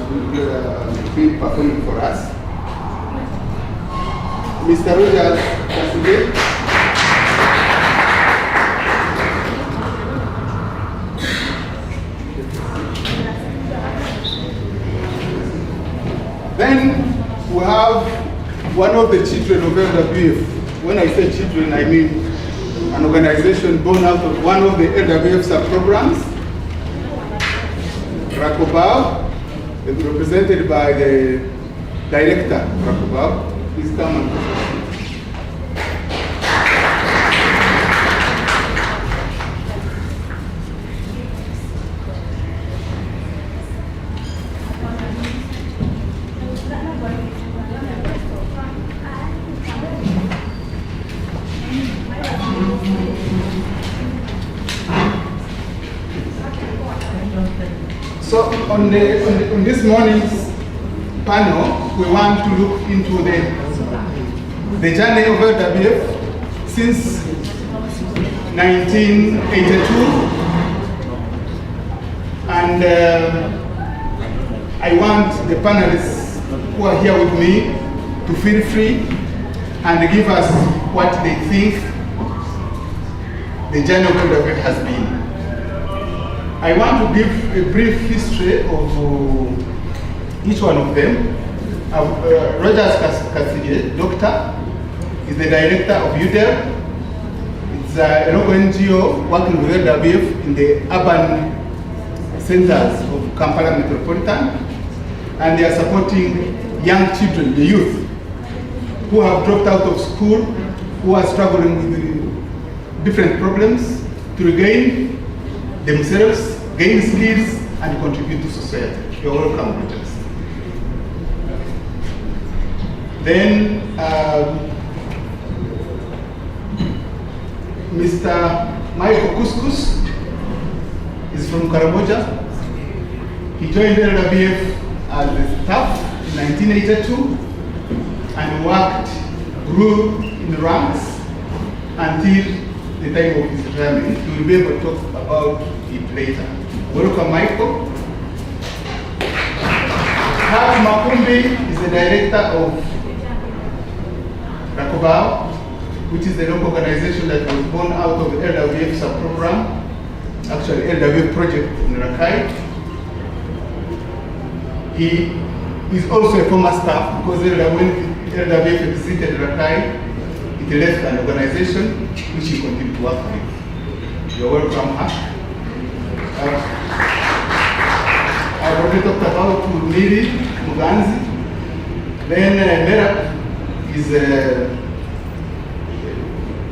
been performing for us. Mr. Rogers Kasige, then we have one of the children of LWF. When I say children, I mean an organization born out of one of the LWF sub-programs, Rakobao, represented by the director, Rakobao. Please come and So on this morning's panel, we want to look into the journey of LWF since 1982, and I want the panelists who are here with me to feel free and give us what they think the journey of LWF has been. I want to give a brief history of each one of them. Rogers Kasige, doctor, is the director of UDEL. It's a local NGO working with LWF in the urban centers of Kampala Metropolitan, and they are supporting young children, the youth, who have dropped out of school, who are struggling with different problems to regain themselves, gain skills, and contribute to society. You're welcome, Rogers. Then Mr. Michael Couscous is from Karamoja. He joined LWF as a staff in 1982 and grew in the ranks until the time of his retirement. He will be able to talk about it later. Welcome, Michael. Hart Makumbi is the director of Rakobao, which is the local organization that was born out of the LWF sub-program, actually LWF project in Rakai. He is also a former staff because when LWF exited Rakai, it left an organization which he continued to work with. You're welcome, Hart. I've already talked about Miri Muganzi. Then Merab is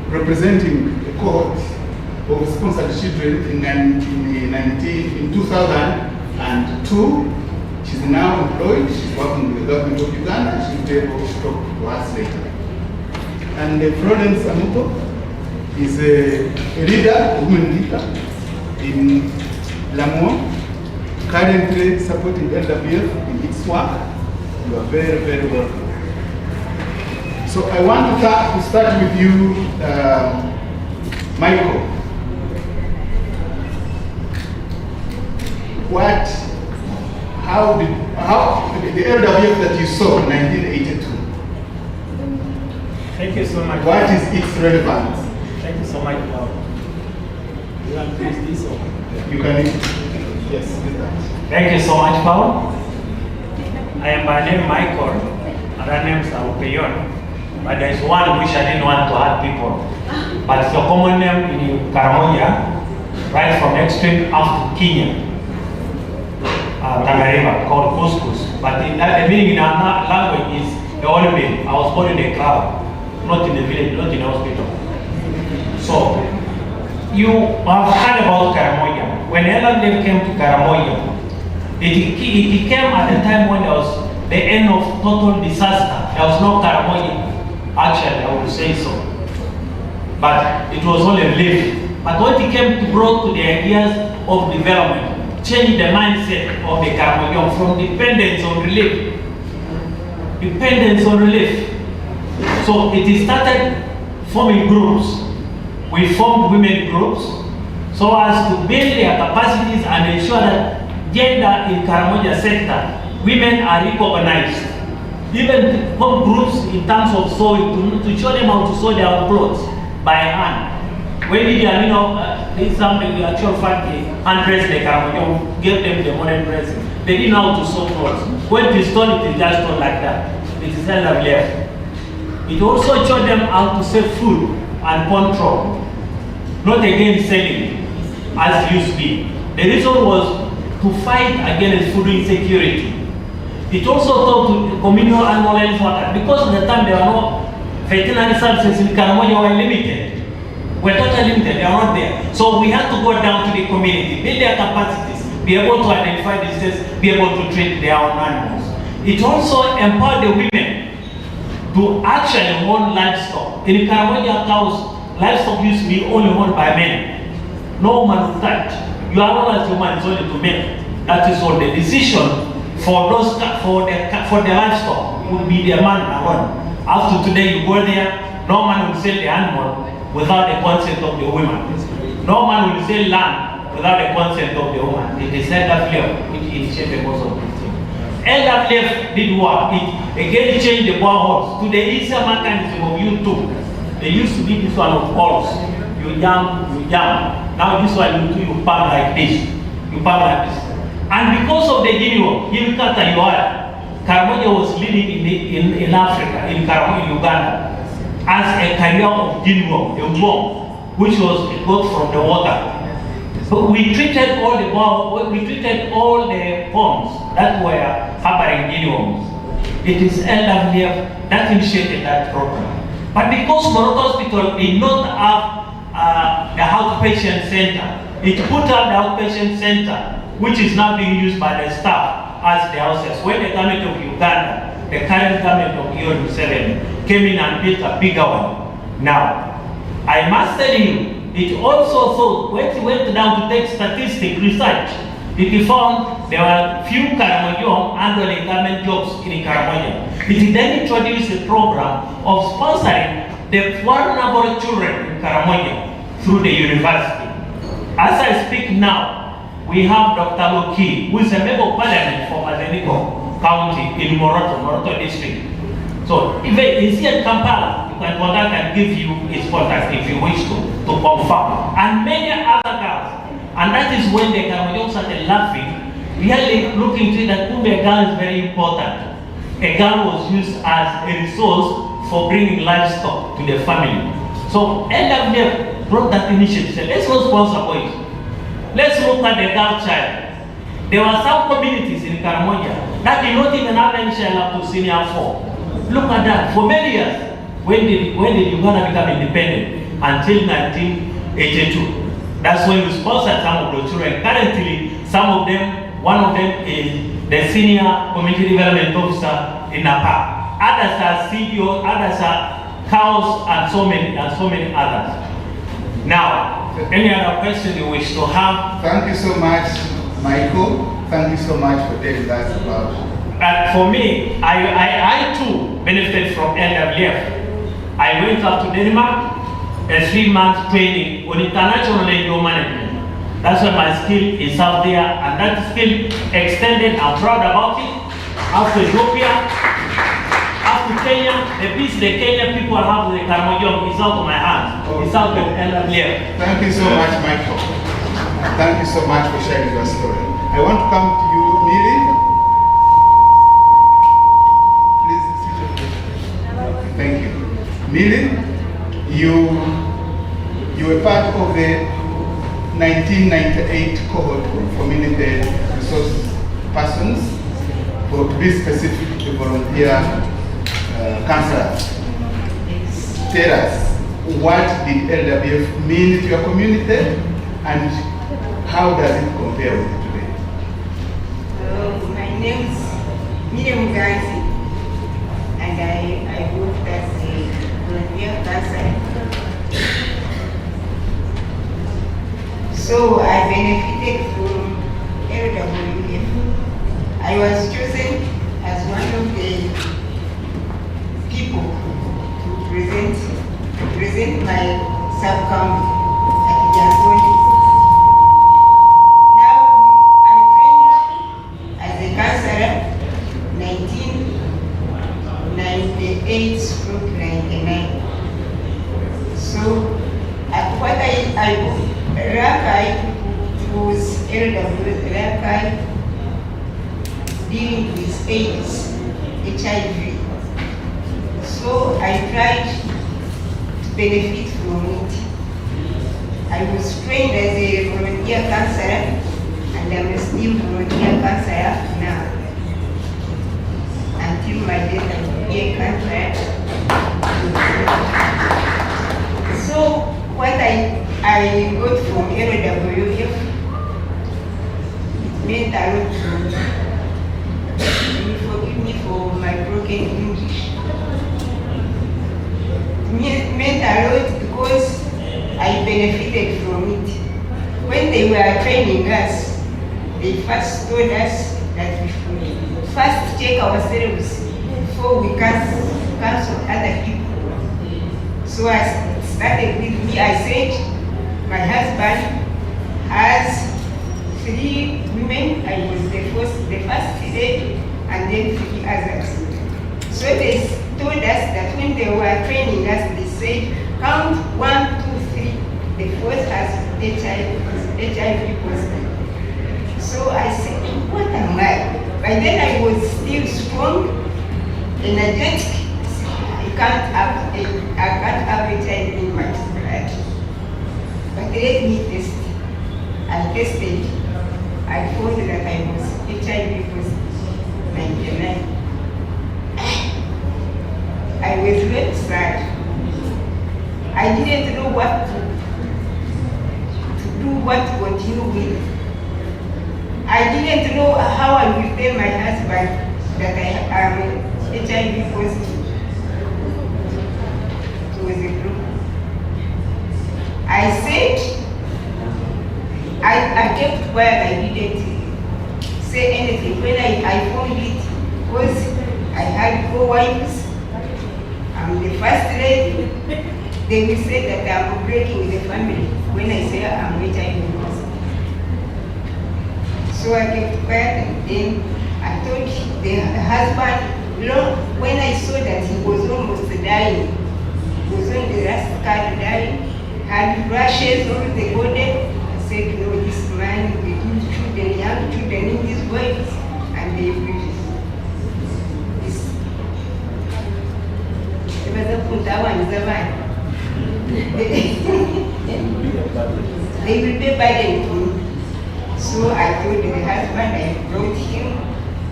representing a cohort of sponsored children in 2002. She's now employed. She's working with the government of Uganda. She'll be able to talk to us later. And Florence Amuto is a leader, a woman leader in Lamour, currently supporting LWF in its work. You are very, very welcome. So I want to start with you, Michael. How the LWF that you saw in 1982? Thank you so much. What is its relevance? Thank you so much. You want to use this or? You can use it. Yes. Thank you so much, Paul. I am by name Michael. Other names are Upeyon. But there is one which I didn't want to add people. But it's a common name in Karamoja, right from extreme up to Kenya, Tanganyika, called couscous. But the meaning in our language is the only. I was born in a crowd, not in the village, not in the hospital. So, you have heard about Karamoja. When LWF came to Karamoja, it came at the time when there was the end of total disaster. There was no Karamoja. Actually, I would say so. But it was only relief. But when it came to brought to the ideas of development, change the mindset of the Karamoja from dependence on relief. Dependence on relief. So it started forming groups. We formed women groups so as to build their capacities and ensure that gender in Karamoja sector, women are recognized. Even form groups in terms of sewing, to show them how to sew their own clothes by hand. When did did something, the actual fact, undress the Karamoja, gave them the modern dressing. They didn't know how to sew clothes. When it is done, it is just done like that. It is LWF. It also showed them how to save food and control, not again selling as used to be. The reason was to fight against food insecurity. It also taught to communal animal health workers, because at the time there were no veterinary services in Karamoja were limited. We're totally limited, they are not there. So we had to go down to the community, build their capacities, be able to identify diseases, be able to treat their own animals. It also empowered the women to actually own livestock. In Karamoja cows, livestock used to be only owned by men. No woman would touch. You are known as human, it's only to men. that is all. The decision for those for the livestock would be the man alone. Up to today, you go there, no man will sell the animal without the consent of the woman. No man will sell land without the consent of the woman. It is LWF which initiated most of these things. LWF did what? It again changed the boreholes to the easier mechanism of U2. They used to be this one of holes. You jump, you jump. Now this one you do, you pump like this. You pump like this. And because of the Guinea War, Karamoja was living in Africa, in Uganda, as a carrier of Guinea War, a worm, which was got from the water. So we treated all the ponds that were harboring Guinea worms. It is LWF that initiated that program. But because Morocco Hospital did not have the outpatient center, it put up the outpatient center, which is now being used by the staff as the houses. When the government of Uganda, the current government of EU7, came in and built a bigger one. Now, I must tell you, it also thought, when it went down to take statistic research, it found there were few Karamoja handling government jobs in Karamoja. It then introduced a program of sponsoring the vulnerable children in Karamoja through the university. As I speak now, we have Dr. Loki, who is a member of parliament for Mazeniko County in Moroto district. So if he's here in Kampala, you can contact and give you his contact if you wish to confirm. And many other girls. And that is when the Karamoja started laughing, really looking to that a gun is very important. A gun was used as a resource for bringing livestock to the family. So LWF brought that initiative, said, let's not sponsor boys. Let's look at the girl child. There were some communities in Karamoja that did not even have any child up to senior 4. Look at that. For many years, when did Uganda become independent? Until 1982. That's when we sponsored some of the children. Currently, some of them, one of them is the senior community development officer in Napa. Others are CEO, others are cows, and so many others. Now, any other question you wish to have? Thank you so much, Michael. Thank you so much for telling us about. For me, I too benefited from LWF. I went up to Denmark, a 3-month training on international NGO management. That's why my skill is out there, and that skill extended. I'm proud about it. After Ethiopia, after Kenya, the peace the Kenyan people have with the Karamoja is out of my hands. It's out of LWF. Thank you so much, Michael. Thank you so much for sharing your story. I want to come to you, Millie. Please sit. Thank you. Millie, you were part of the 1998 cohort of community resource persons, or to be specific, the volunteer counselors. Tell us, what did LWF mean to your community, and how does it compare with it today? My name is Miriam Gazi, and I worked as a volunteer counselor. So I benefited from LWF. I was chosen as one of the people to present my sub-county at Uganda. Now I trained as a counselor 1998 through 99. So what I Rakai was LWF Rakai dealing with AIDS, HIV. So I tried to benefit from it. I was trained as a volunteer counselor, and I'm still volunteer counselor now. Until my death, I will be a counselor. So what I got from LWF, it meant a lot to me. Forgive me for my broken English. It meant a lot because I benefited from it. When they were training us, they first told us that we should first check ourselves before we cancel other people. So I started with me. I said, my husband has 3 women. I was the first lady, and then 3 others. So they told us that when they were training us, they said, count 1, 2, 3. The first has HIV positive. So I said, what am I? By then I was still strong, energetic. I can't have HIV in my blood. But let me test. I tested. I found that I was HIV positive, 99. I was very sad. I didn't know what to do, what to continue with. I didn't know how I would tell my husband that I am HIV positive. It was a group. I said, I kept quiet. I didn't say anything. When I found it, because I had 4 wives. I'm the first lady. They will say that I'm breaking the family when I say I'm HIV positive. So I kept quiet, and then I told the husband, when I saw that he was almost dying, he was on the last card dying, had rashes all the body. I said, no, this man will give children, young children in his wives, and they will. They will be burdened to me. So I told the husband, I brought him,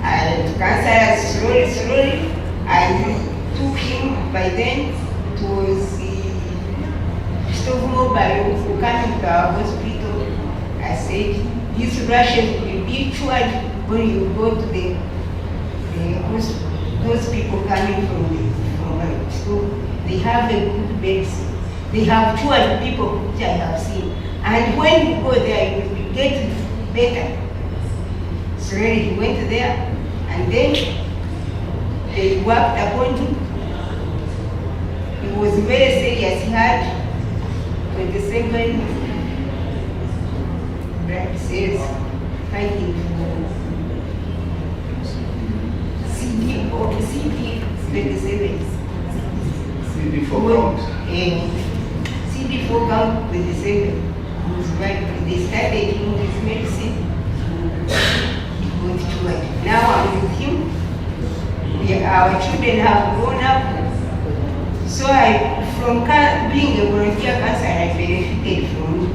and cancer slowly. I took him. By then it was mobile who came to our hospital. I said, these rashes will be cured when you go to those people coming from school. They have a good beds. They have cured people, which I have seen. And when you go there, you will get better. So he went there, and then they worked upon him. He was very serious. He had 27 blood cells fighting for CD27. CD4 count. CD4 count 27. They started him with medicine. He got cured. Now I'm with him. Our children have grown up. So from being a volunteer cancer, I benefited from it.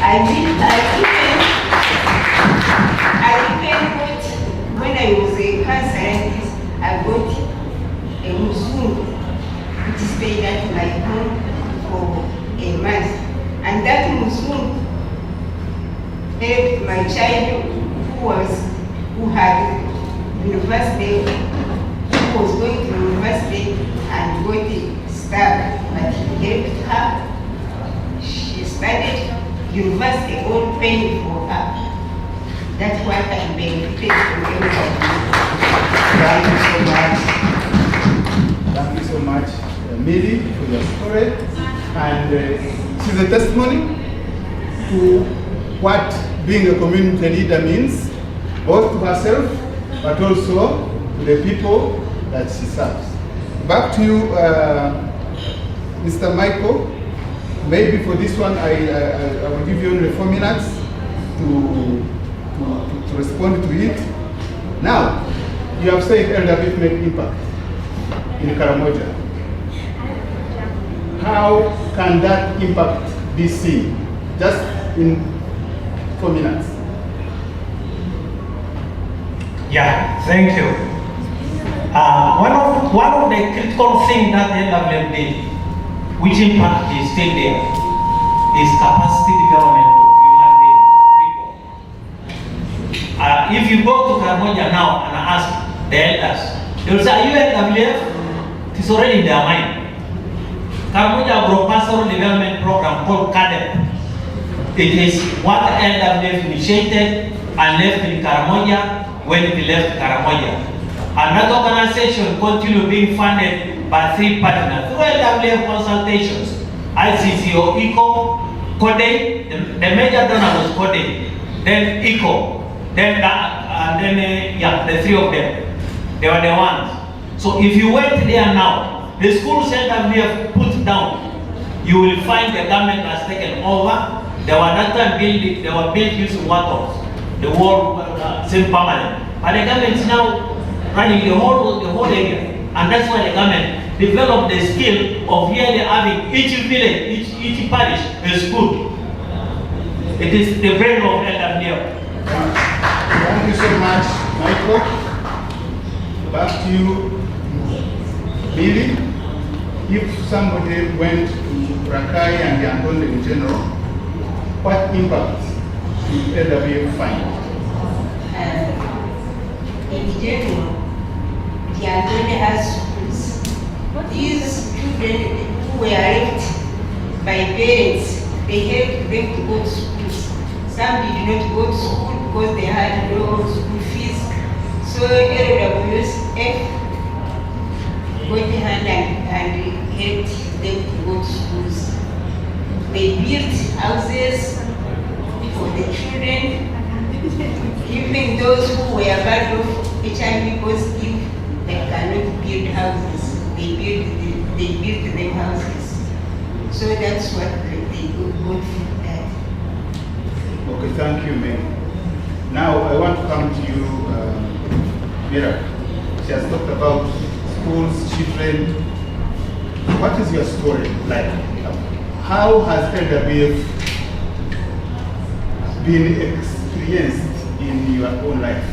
I even got, when I was a cancer scientist, I got a Muslim, which stayed at my home for a month. And that Muslim helped my child who had university, who was going to university and got stuck, but he helped her. She studied university, all paid for her. That's what I benefited from everybody. Thank you so much. Thank you so much, Miri, for your story. And she's a testimony to what being a community leader means, both to herself, but also to the people that she serves. Back to you, Mr. Michael. Maybe for this one, I will give you only 4 minutes to respond to it. Now, you have said LWF made impact in Karamoja. How can that impact be seen? Just in 4 minutes. Yeah, thank you. One of the critical things that the LWF did, which impact is still there, is capacity development of human people. If you go to Karamoja now and ask the elders, they will say, are you LWF? It is already in their mind. Karamoja brought pastoral development program called CADEP. It is what LWF initiated and left in Karamoja when he left Karamoja. Another organization continued being funded by 3 partners through LWF consultations, ICCO, ECO, CODE, the major donor was CODE, then ECO, then the 3 of them. They were the ones. So if you went there now, the schools LWF put down, you will find the government has taken over. They were that time built, they were built using workers. The wall seemed permanent. But the government is now running the whole area. And that's why the government developed the skill of really having each village, each parish a school. It is the brain of LWF. Thank you so much, Michael. Back to you, Billy. If somebody went to Rakai and Yangonde in general, what impact did LWF find? In general, the Uganda has schools. These children who were left by parents, they helped them to go to schools. Some did not go to school because they had low school fees. So LWF got a hand and helped them to go to schools. They built houses for the children, even those who were bad of HIV positive, they cannot build houses. They built them houses. So that's what they got from that. Okay, thank you, Meg. Now I want to come to you, Mira. She has talked about schools, children. What is your story like? How has LWF been experienced in your own life?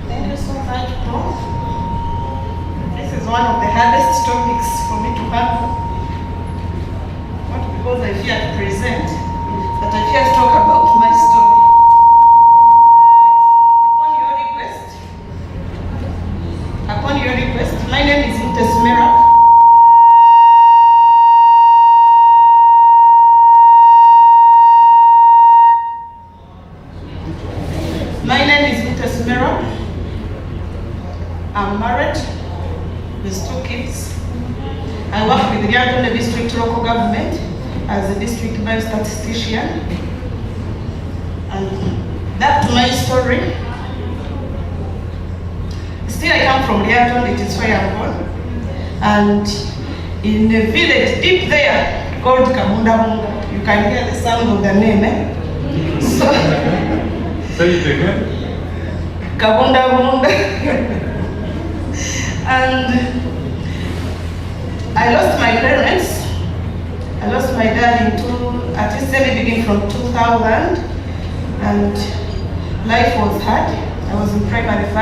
Thank you so much, Prof. This is one of the hardest topics for me to handle. Not because I fear to present, but I fear to talk about my story. Upon your request, my name is Smera. My name is Smera. I'm married with 2 kids. I work with the Uganda District Local Government as a district biostatistician. And back to my story. Still, I come from Uganda, it is where I'm born. And in a village deep there called Kabunda, you can hear the sound of the name, eh? So, say it again. Kabunda. And I lost my parents. I lost my dad at least the beginning from 2000, and life was hard. I was in primary 5.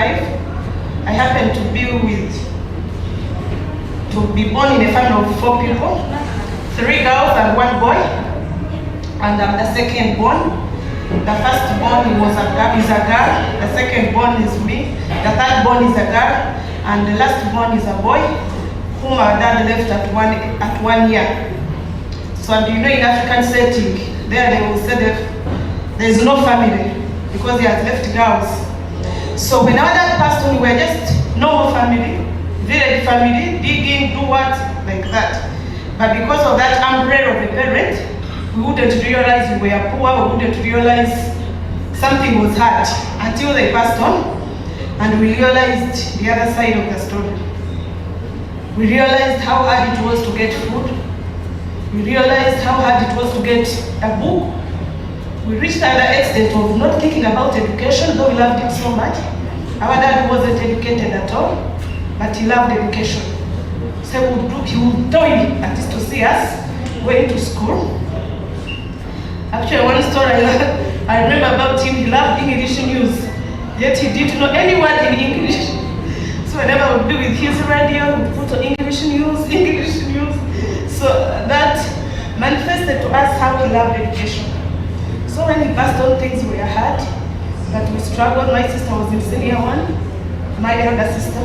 I happened to be born in a family of 4 people, 3 girls and 1 boy, and I'm the second born. The first born is a girl, the second born is me, the third born is a girl, and the last born is a boy, whom our dad left at 1 year. So, and you know, in African setting, there they will say that there is no family because he has left girls. So when our dad passed on, we were just normal family, village family, digging, do what, like that. But because of that umbrella of a parent, we wouldn't realize we were poor, we wouldn't realize something was hard until they passed on, and we realized the other side of the story. We realized how hard it was to get food. We realized how hard it was to get a book. We reached the extent of not thinking about education, though we loved it so much. Our dad wasn't educated at all, but he loved education. So he would toil at least to see us going to school. Actually, one story I remember about him, he loved English news, yet he didn't know any word in English. So whenever I would be with his radio, we put on English news. So that manifested to us how he loved education. So when he passed on, things were hard, but we struggled. My sister was in senior 1, my elder sister.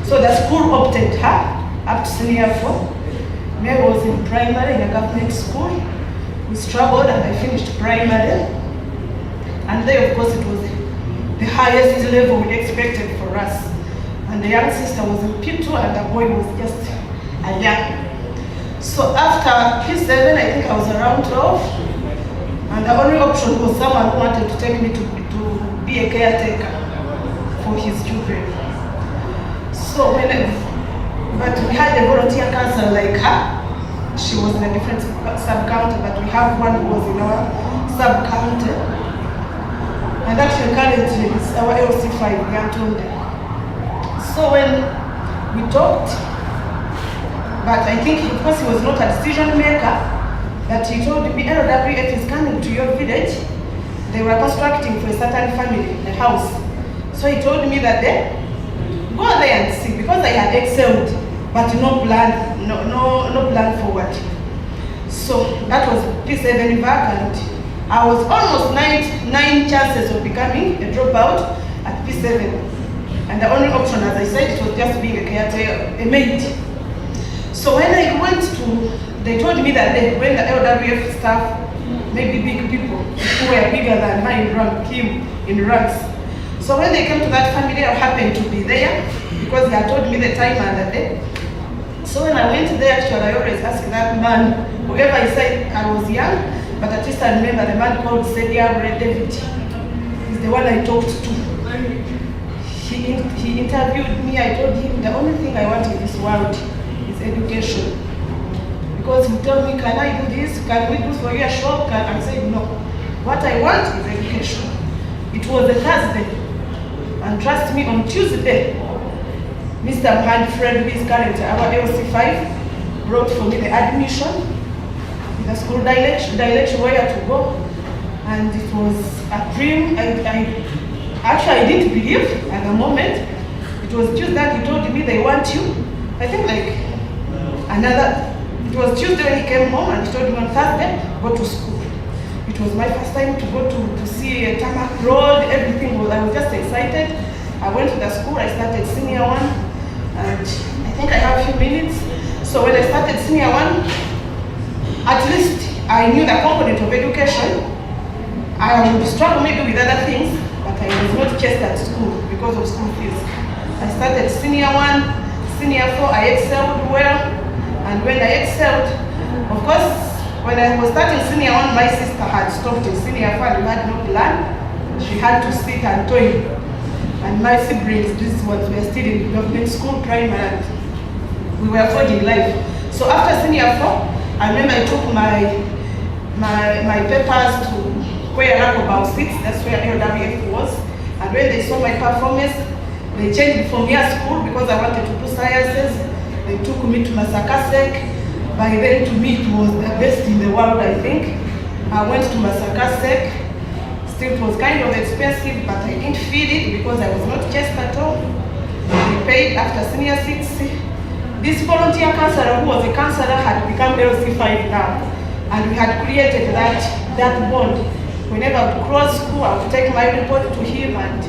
So the school opted her up to senior 4. Mary was in primary in a government school. We struggled and I finished primary. And then of course it was the highest level we expected for us. And the young sister was in P2 and the boy was just a young. So after P7, I think I was around 12, and the only option was someone who wanted to take me to be a caretaker for his children. So but we had a volunteer counselor like her. She was in a different sub-county, but we have one who was in our sub-county. And actually currently it's our LC5, Gantonde. So when we talked, but I think because he was not a decision maker, that he told me LWF is coming to your village. They were constructing for a certain family a house. So he told me that they go there and see, because I had excelled, but no plan, no plan forward. So that was P7 back, and I was almost nine chances of becoming a dropout at P7. And the only option, as I said, it was just being a caretaker, a maid. So when I went to, they told me that when the LWF staff, maybe big people who were bigger than her came in ranks. So when they came to that family, I happened to be there because they had told me the time and the day. So when I went there, actually, I always asked that man, whoever I said I was young, but at least I remember the man called Sedia David. He's the one I talked to. He interviewed me. I told him the only thing I want in this world is education. Because he told me, can I do this? Can we do for you a shop? I said, no. What I want is education. It was a Thursday. And trust me, on Tuesday, Mr. Muhammad Fred, who is currently our LC5, brought for me the admission, the school direction where to go. And it was a dream. Actually, I didn't believe at the moment. It was Tuesday, he told me they want you. I think it was Tuesday when he came home and he told me on Thursday, go to school. It was my first time to go to see a tarmac road, everything I was just excited. I went to the school, I started senior one, and I think I have a few minutes. So when I started senior one, at least I knew the component of education. I would struggle maybe with other things, but I was not chased at school because of school fees. I started senior one, senior 4, I excelled well. And when I excelled, of course, when I was starting senior 1, my sister had stopped in senior 4 and had no plan. She had to sit and toil. And my siblings, this was, we were still in government school, primary, and we were forging life. So after senior 4, I remember I took my papers to where Rakobao sits, that's where LWF was. And when they saw my performance, they changed me from year school because I wanted to do sciences. They took me to Masakasek. By then, to me, it was the best in the world, I think. I went to Masakasek. Still, it was kind of expensive, but I didn't feel it because I was not chased at all. I paid after senior 6. This volunteer counselor, who was a counselor, had become LC5 now. And we had created that bond. Whenever I would cross school, I would take my report to him, and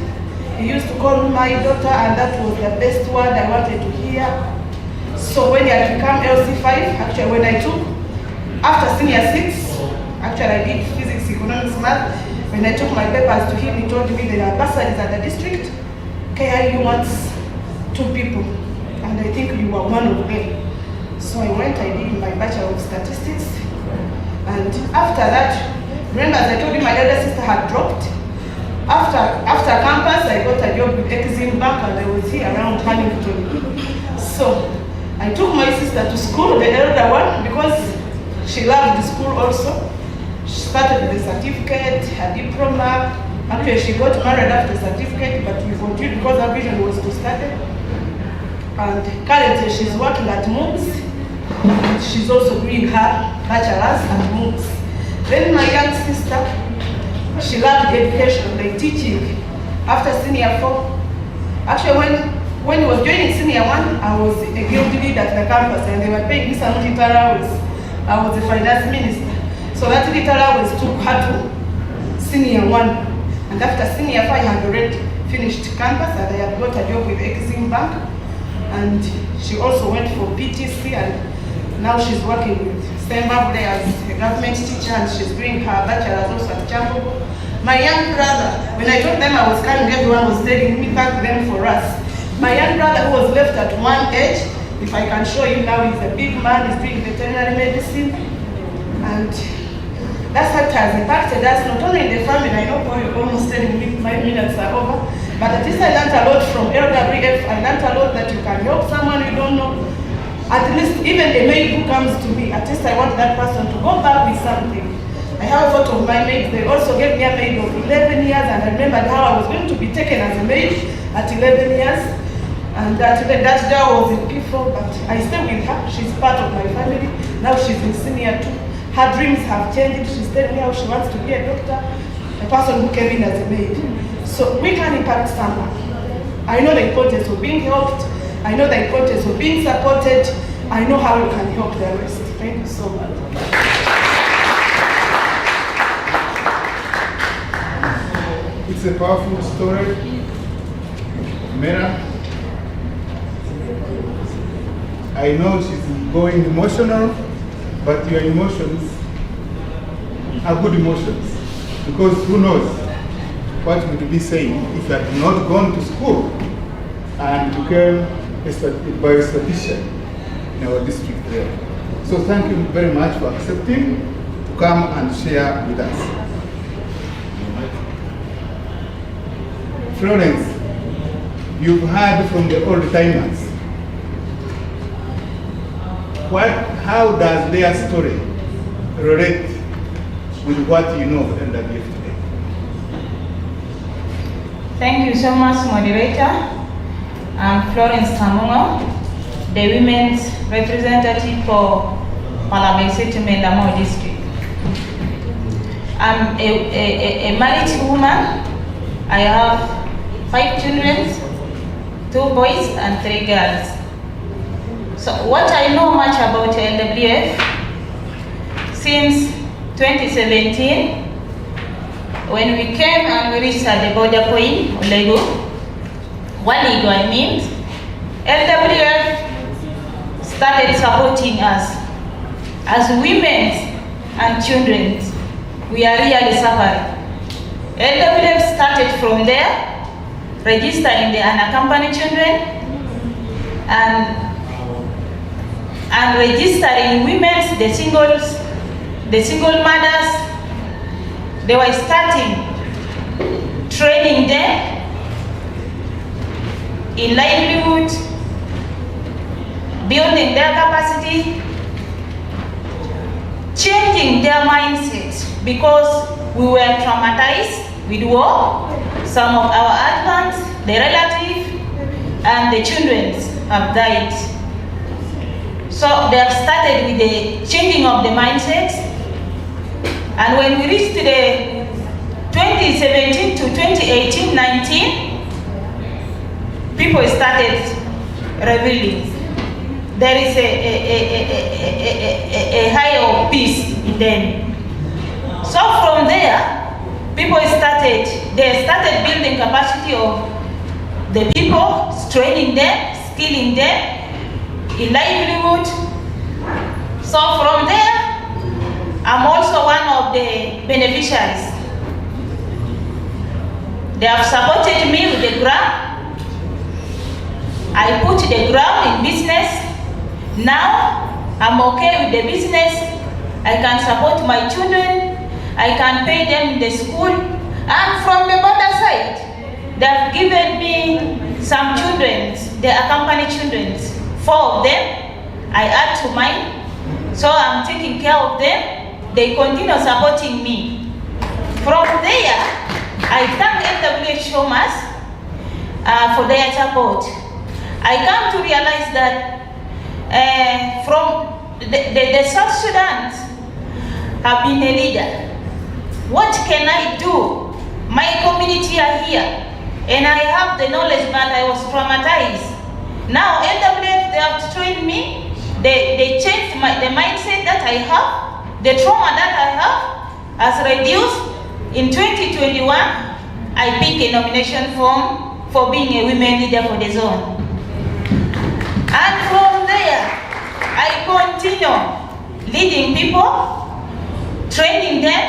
he used to call me my daughter, and that was the best word I wanted to hear. So when he had become LC5, actually when I took, after senior 6, actually I did physics, economics, math. When I took my papers to him, he told me there are bursaries at the district. KIU wants 2 people, and I think you were one of them. So I went, I did my Bachelor of Statistics, and after that, remember as I told you my elder sister had dropped. After campus, I got a job with Exim Bank, and I was here around Huntington. So I took my sister to school, the elder one, because she loved the school also. She started with a certificate, her diploma. Actually, she got married after certificate, but we continued because her vision was to study. And currently, she's working at MOOCs. She's also doing her bachelor's at MOOCs. Then my young sister, she loved education, like teaching. After senior 4, actually when he was joining senior 1, I was a guild leader at the campus, and they were paying me some little hours. I was the finance minister. So that little hours took her to senior 1. And after senior 5, I had already finished campus, and I had got a job with Exim Bank. And she also went for PTC, and now she's working with Zimbabwe as a government teacher, and she's doing her bachelor's also at Chambogo. My young brother, when I told them I was coming, everyone was telling me back then for us. My young brother who was left at one age, if I can show you now, he's a big man, he's doing veterinary medicine. And that's what has impacted us, not only in the family. I know you're almost telling me 5 minutes are over, but at least I learned a lot from LWF. I learned a lot that you can help someone you don't know. At least even a maid who comes to me, at least I want that person to go back with something. I have a photo of my maids. They also gave me a maid of 11 years, and I remembered how I was going to be taken as a maid at 11 years. And that girl was in P4, but I stay with her. She's part of my family. Now she's in senior 2. Her dreams have changed. She's telling me how she wants to be a doctor, a person who came in as a maid. So we can impact someone. I know the importance of being helped. I know the importance of being supported. I know how you can help the rest. Thank you so much. It's a powerful story. Mera, I know she's going emotional, but your emotions are good emotions. Because who knows what would be saying if you had not gone to school and became a biostatistician in our district there. So thank you very much for accepting to come and share with us. Florence, you've heard from the old timers. How does their story relate with what you know of LWF today? Thank you so much, moderator. I'm Florence Tamungo, the women's representative for Malawi Settlement Amo district. I'm a married woman. I have 5 children, 2 boys and 3 girls. So what I know much about LWF, since 2017, when we came and we reached at the border point, Olego, Waligo I mean, LWF started supporting us as women and children. We are really suffering. LWF started from there, registering the unaccompanied children and registering women, the single mothers. They were starting training them in livelihood, building their capacity, changing their mindset, because we were traumatized with war. Some of our husbands, the relatives, and the children have died. So they have started with the changing of the mindset. And when we reached the 2017 to 2018-19, people started revealing. There is a higher peace in them. So from there, they started building capacity of the people, training them, skilling them in livelihood. So from there, I'm also one of the beneficiaries. They have supported me with the grant. I put the grant in business. Now I'm okay with the business. I can support my children. I can pay them in the school. And from the border side, they have given me some children, the accompanied children. 4 of them, I add to mine. So I'm taking care of them. They continue supporting me. From there, I thank LWF so much for their support. I come to realize that from the South Sudan have been a leader. What can I do? My community are here, and I have the knowledge, but I was traumatized. Now LWF, they have trained me. They changed the mindset that I have. The trauma that I have has reduced. In 2021, I picked a nomination form for being a women leader for the zone. And from there, I continue leading people, training them,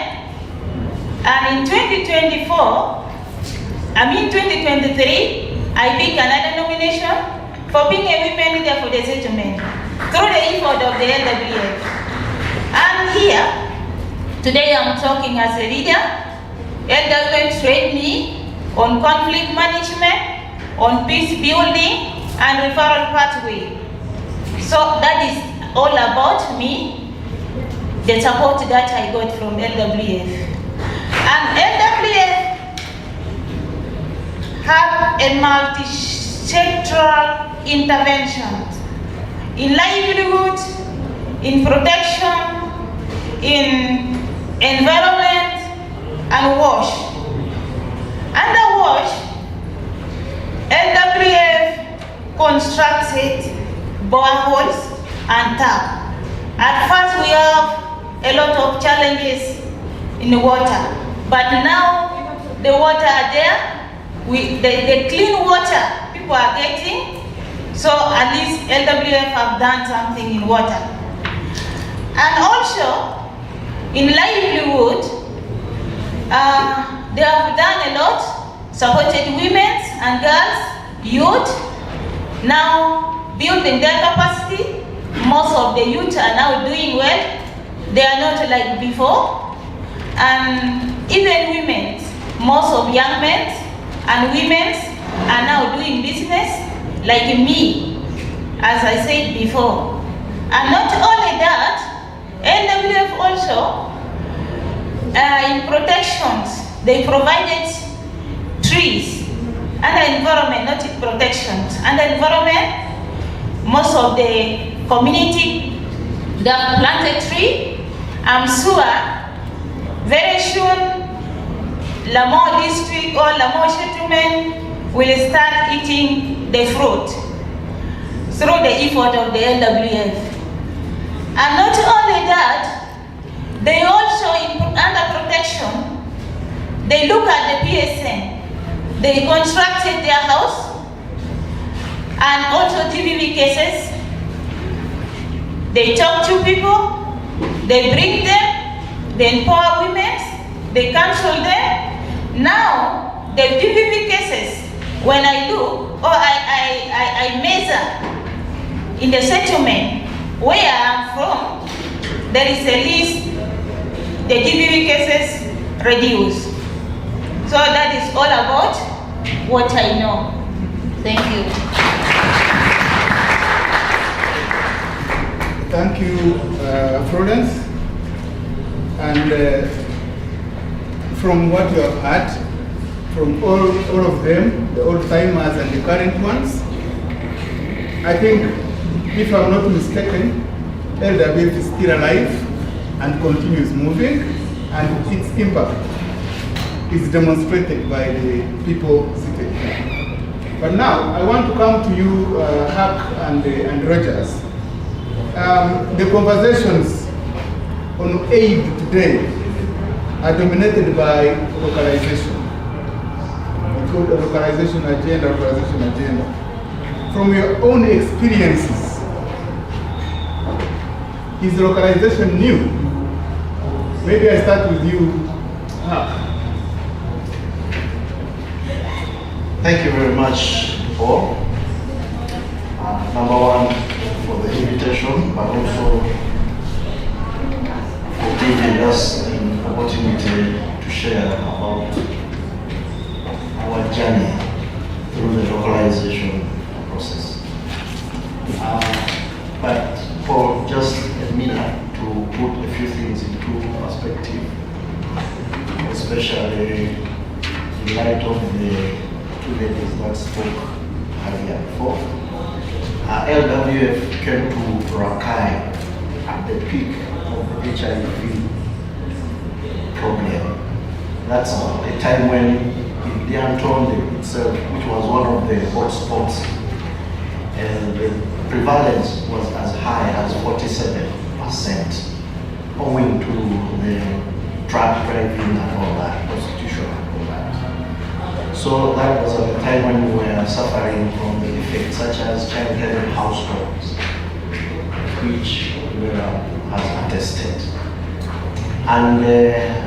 And in 2023, I pick another nomination for being a women leader for the settlement through the effort of the LWF. And here, today I'm talking as a leader. LWF trained me on conflict management, on peace building, and referral pathway. So that is all about me, the support that I got from LWF. And LWF have a multi-sectoral intervention in livelihood, in protection, in environment, and WASH. Under WASH, LWF constructed boreholes and tap. At first we have a lot of challenges in the water, but now the water are there. The clean water people are getting, so at least LWF have done something in water. And also, in livelihood, they have done a lot, supported women and girls, youth, now building their capacity. Most of the youth are now doing well. They are not like before. And even women, most of young men and women are now doing business like me, as I said before. And not only that, LWF also, in protections, they provided trees and environment, not in protections. And the environment, most of the community, they have planted tree. I'm sure very soon, Lamore district or Lamore settlement will start eating the fruit through the effort of the LWF. And not only that, they also, under protection, they look at the PSN. They constructed their house and also TVV cases. They talk to people, they bring them, they empower women, they counsel them. Now, the TVV cases, when I look, or I measure in the settlement where I'm from, there is at least the TVV cases reduced. So that is all about what I know. Thank you. Thank you, Florence. And from what you have heard, from all of them, the old-timers and the current ones, I think, if I'm not mistaken, LWF is still alive and continues moving, and its impact is demonstrated by the people seated here. But now, I want to come to you, Huck and Rogers. The conversations on aid today are dominated by localization. It's called the localization agenda, From your own experiences, is localization new? Maybe I start with you, Huck. Thank you very much, Paul. Number one, for the invitation, but also for giving us an opportunity to share about our journey through the localization process. But for just a minute to put a few things into perspective, especially in light of the two ladies that spoke earlier before. LWF came to Rakai at the peak of the HIV problem. That's a time when in Dianton itself, which was one of the hotspots, and the prevalence was as high as 47%, owing to the drug driving and all that, prostitution and all that. So that was at a time when we were suffering from the effects such as child-headed households, which were as attested. And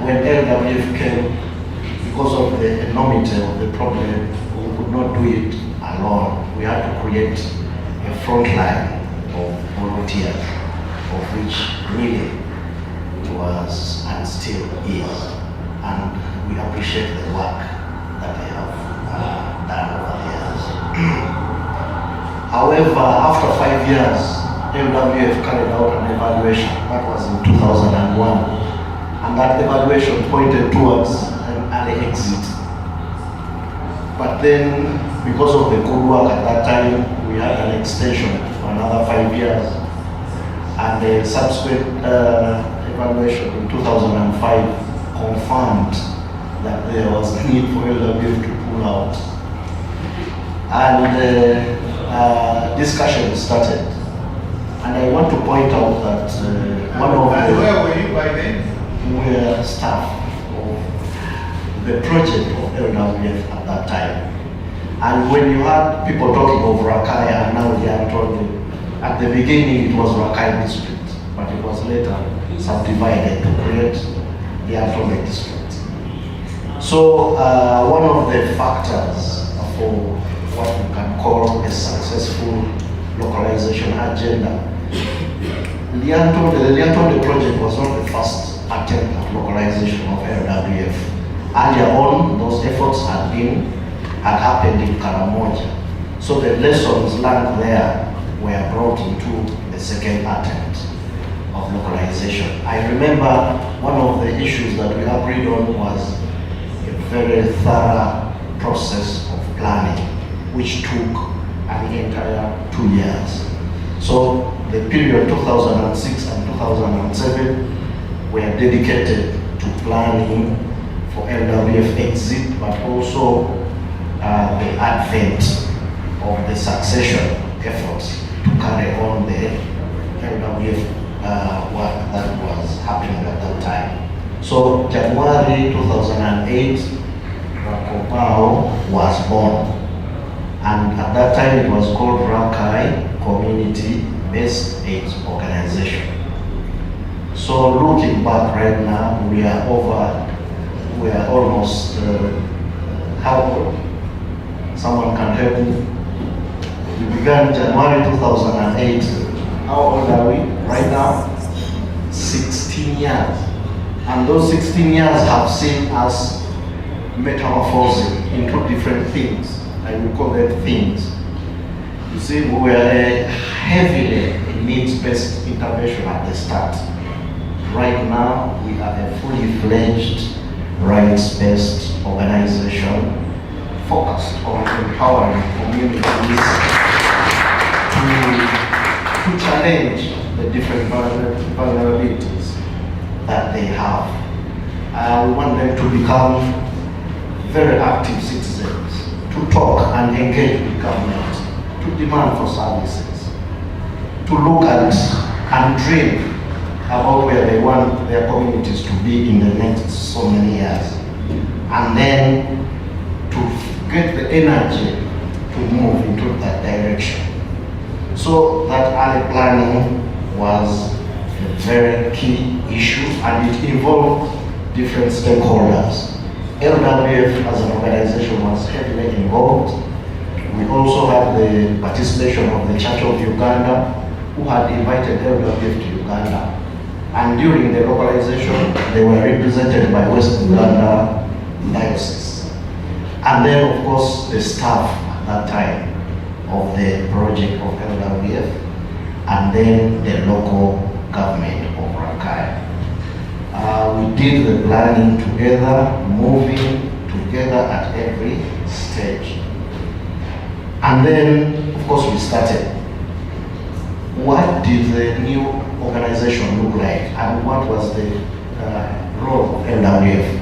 when LWF came, because of the enormity of the problem, we could not do it alone. We had to create a front line of volunteers, of which really was and still is. And we appreciate the work that they have done over the years. However, after 5 years, LWF carried out an evaluation. That was in 2001. And that evaluation pointed towards an early exit. But then, because of the good work at that time, we had an extension for another 5 years. And the subsequent evaluation in 2005 confirmed that there was a need for LWF to pull out. And discussion started. And I want to point out that one of the... where were you by then? We were staff of the project of LWF at that time. And when you had people talking of Rakai, and now they are told, at the beginning it was Rakai district, but it was later subdivided to create the Antome district. So one of the factors for what we can call a successful localization agenda, the Antome project was not the first attempt at localization of LWF. Earlier on, those efforts had happened in Karamoja. So the lessons learned there were brought into the second attempt of localization. I remember one of the issues that we agreed on was a very thorough process of planning, which took an entire 2 years. So the period 2006 and 2007 were dedicated to planning for LWF exit, but also the advent of the succession efforts to carry on the LWF work that was happening at that time. So January 2008, Rakopao was born. And at that time it was called Rakai Community-Based Aid Organization. So looking back right now, we are almost, how old? Someone can help me? We began January 2008. How old are we right now? 16 years. And those 16 years have seen us metamorphosing into different things. I will call them things. You see, we were heavily in needs-based intervention at the start. Right now, we are a fully fledged rights-based organization focused on empowering communities to challenge the different vulnerabilities that they have. We want them to become very active citizens, to talk and engage with government, to demand for services, to look at and dream about where they want their communities to be in the next so many years, and then to get the energy to move into that direction. So that early planning was a very key issue, and it involved different stakeholders. LWF as an organization was heavily involved. We also had the participation of the Church of Uganda, who had invited LWF to Uganda. And during the localization, they were represented by West Uganda Diocese. And then, of course, the staff at that time of the project of LWF, and then the local government of Rakai. We did the planning together, moving together at every stage. And then, of course, we started. What did the new organization look like, and what was the role of LWF?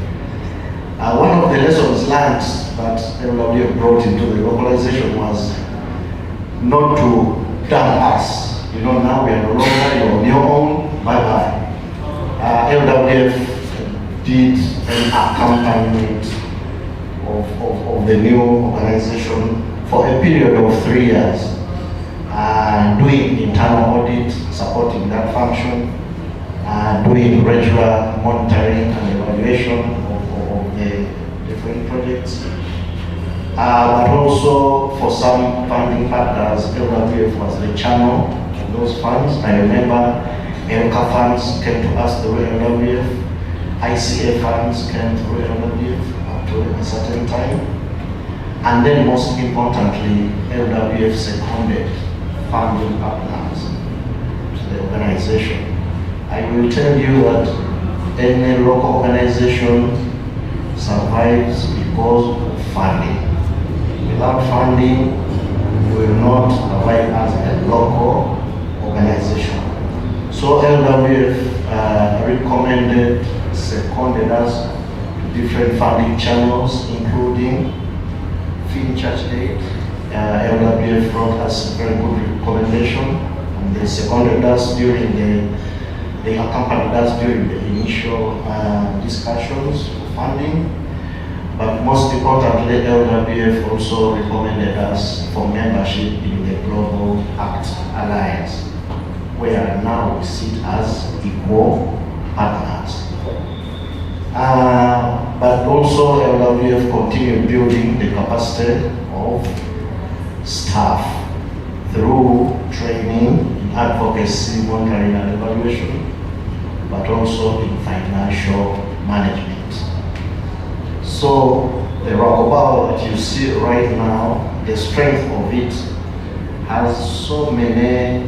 One of the lessons learned that LWF brought into the localization was not to dump us. You know, now we are no longer, you're on your own, bye-bye. LWF did an accompaniment of the new organization for a period of 3 years, doing internal audit, supporting that function, doing regular monitoring and evaluation of the different projects. But also for some funding partners, LWF was the channel of those funds. I remember ELCA funds came to us through LWF, ICA funds came through LWF up to a certain time. And then most importantly, LWF seconded funding partners to the organization. I will tell you that any local organization survives because of funding. Without funding, we will not survive as a local organization. So LWF recommended, seconded us to different funding channels, including Fin Church Aid. LWF wrote us a very good recommendation, and they seconded us they accompanied us during the initial discussions for funding. But most importantly, LWF also recommended us for membership in the Global Act Alliance, where now we sit as equal partners. But also LWF continued building the capacity of staff through training in advocacy, monitoring and evaluation, but also in financial management. So the Rakobao that you see right now, the strength of it has so many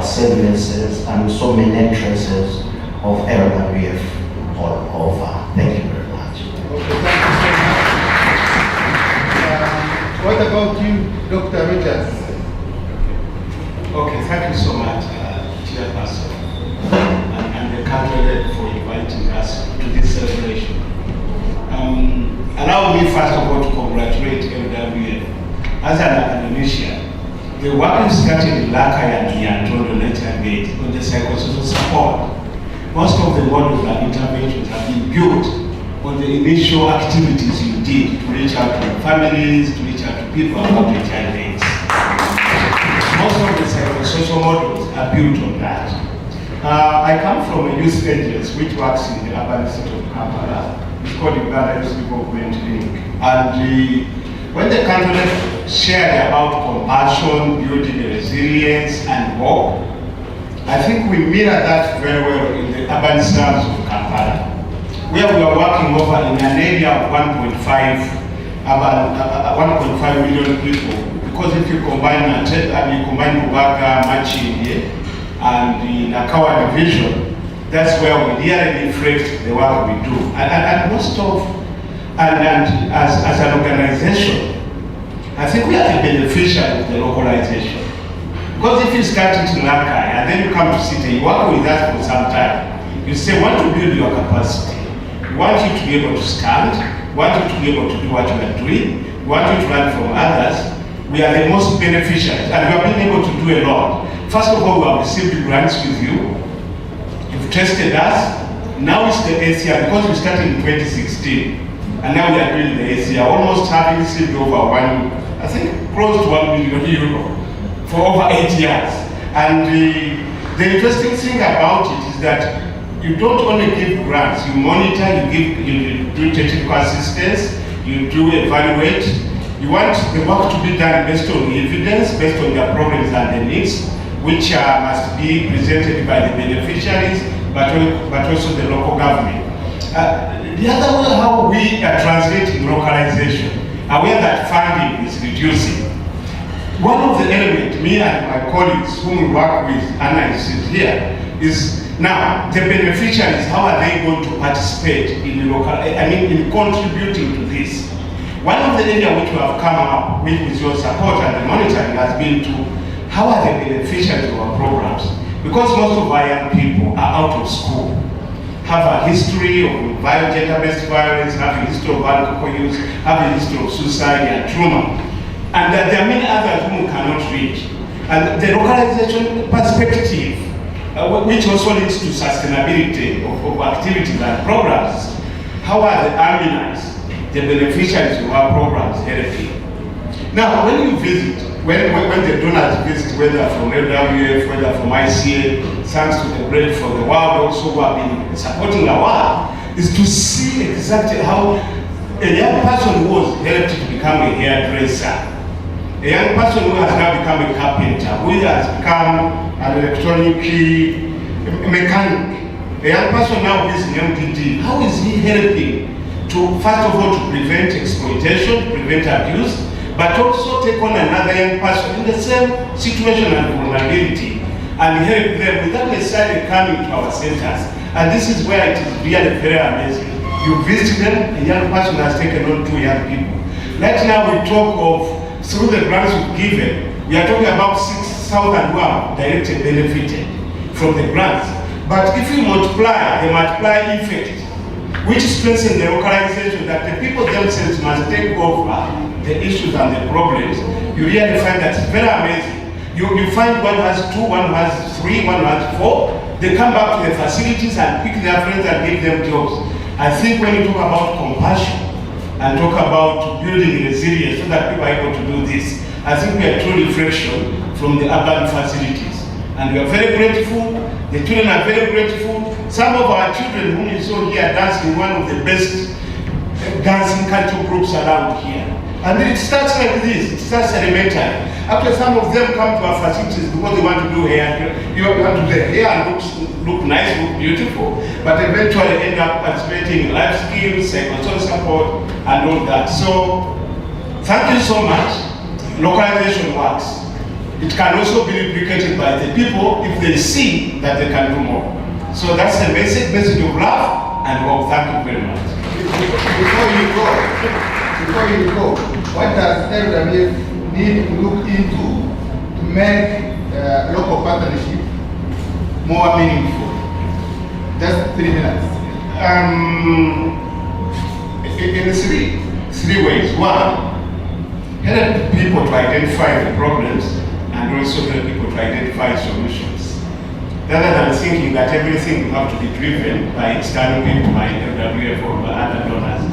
semblances and so many traces of LWF all over. Thank you very much. Okay, thank you so much. What about you, Dr. Rogers? Okay, thank you so much, Chairperson, and the country for inviting us to this celebration. Allow me first of all to congratulate LWF as an Indonesian. The work we started in Lakaya and Yantondo Gate on the psychosocial support. Most of the models and interventions have been built on the initial activities you did to reach out to families, to reach out to people about HIV/AIDS. Most of the psychosocial models are built on that. I come from a youth agency which works in the urban city of Kampala. It's called Uganda Youth Development Link. And when the country shared about compassion, building resilience and hope, I think we mirror that very well in the urban slums of Kampala, where we are working over in an area of 1.5 million people. Because if you combine Bubaga, Machindi, and the Nakawa division, that's where we really reflect the work we do. And most of, and as an organization, I think we are the beneficiary of the localization. Because if you start it in Lakai and then you come to city, you work with us for some time. You say, want to build your capacity. We want you to be able to stand. We want you to be able to do what you are doing. We want you to learn from others. We are the most beneficiaries, and we have been able to do a lot. First of all, we have received grants with you. You've tested us. Now it's the ACR, because we started in 2016, and now we are doing the ACR, almost having received over close to 1 million euro for over 8 years. And the interesting thing about it is that you don't only give grants, you monitor, you do technical assistance, you do evaluate. You want the work to be done based on evidence, based on their problems and the needs, which must be presented by the beneficiaries, but also the local government. The other way how we are translating localization, aware that funding is reducing. One of the elements, me and my colleagues whom we work with, Anna is here, is now the beneficiaries, how are they going to participate in in contributing to this? One of the areas which we have come up with your support and the monitoring has been to how are the beneficiaries of our programs? Because most of our young people are out of school, have a history of gender-based violence, have a history of alcohol use, have a history of suicide and trauma. And there are many others whom we cannot reach. And the localization perspective, which also leads to sustainability of activities and programs, how are the alumni, the beneficiaries of our programs healthy? Now, when you visit, when the donors visit, whether from LWF, whether from ICA, thanks to the Bread for the World also who have been supporting our work, is to see exactly how a young person who was helped to become a hairdresser, a young person who has now become a carpenter, who has become an electronic mechanic, a young person now who is in MDD, how is he helping to, first of all, to prevent exploitation, prevent abuse, but also take on another young person in the same situation and vulnerability and help them without necessarily coming to our centers. And this is where it is really very amazing. You visit them, a young person has taken on 2 young people. Right now we talk of, through the grants we've given, we are talking about 6,000 who have directly benefited from the grants. But if you multiply, the multiply effect, which strengthens the localization that the people themselves must take over the issues and the problems, you really find that it's very amazing. You find one has 2, one has 3, one has 4. They come back to the facilities and pick their friends and give them jobs. I think when you talk about compassion and talk about building resilience so that people are able to do this, I think we are true reflection from the urban facilities. And we are very grateful. The children are very grateful. Some of our children whom you saw here dancing one of the best dancing cultural groups around here. And it starts like this, it starts elementary. After some of them come to our facilities because they want to do hair, you want to do their hair and look nice, look beautiful, but eventually end up participating in life skills, psychosocial support, and all that. So, thank you so much. Localization works. It can also be replicated by the people if they see that they can do more. So that's the message of love and hope. Thank you very much. Before you go, what does LWF need to look into to make local partnership more meaningful? Just 3 minutes. In three ways. One, help people to identify the problems and also help people to identify solutions. Rather than thinking that everything will have to be driven by external people, by LWF or other donors,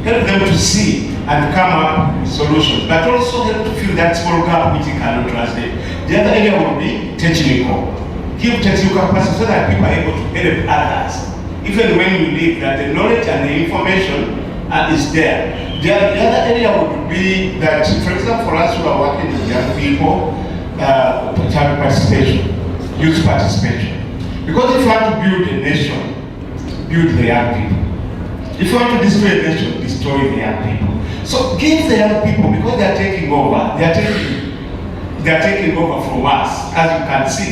help them to see and come up with solutions, but also help to fill that small gap which you cannot translate. The other area will be technical. Give technical capacity so that people are able to help others. Even when you leave, that the knowledge and the information is there. The other area would be that, for example, for us who are working with young people, child participation, youth participation. Because if you want to build a nation, build the young people. If you want to destroy a nation, destroy the young people. So give the young people, because they are taking over, they are taking over from us, as you can see.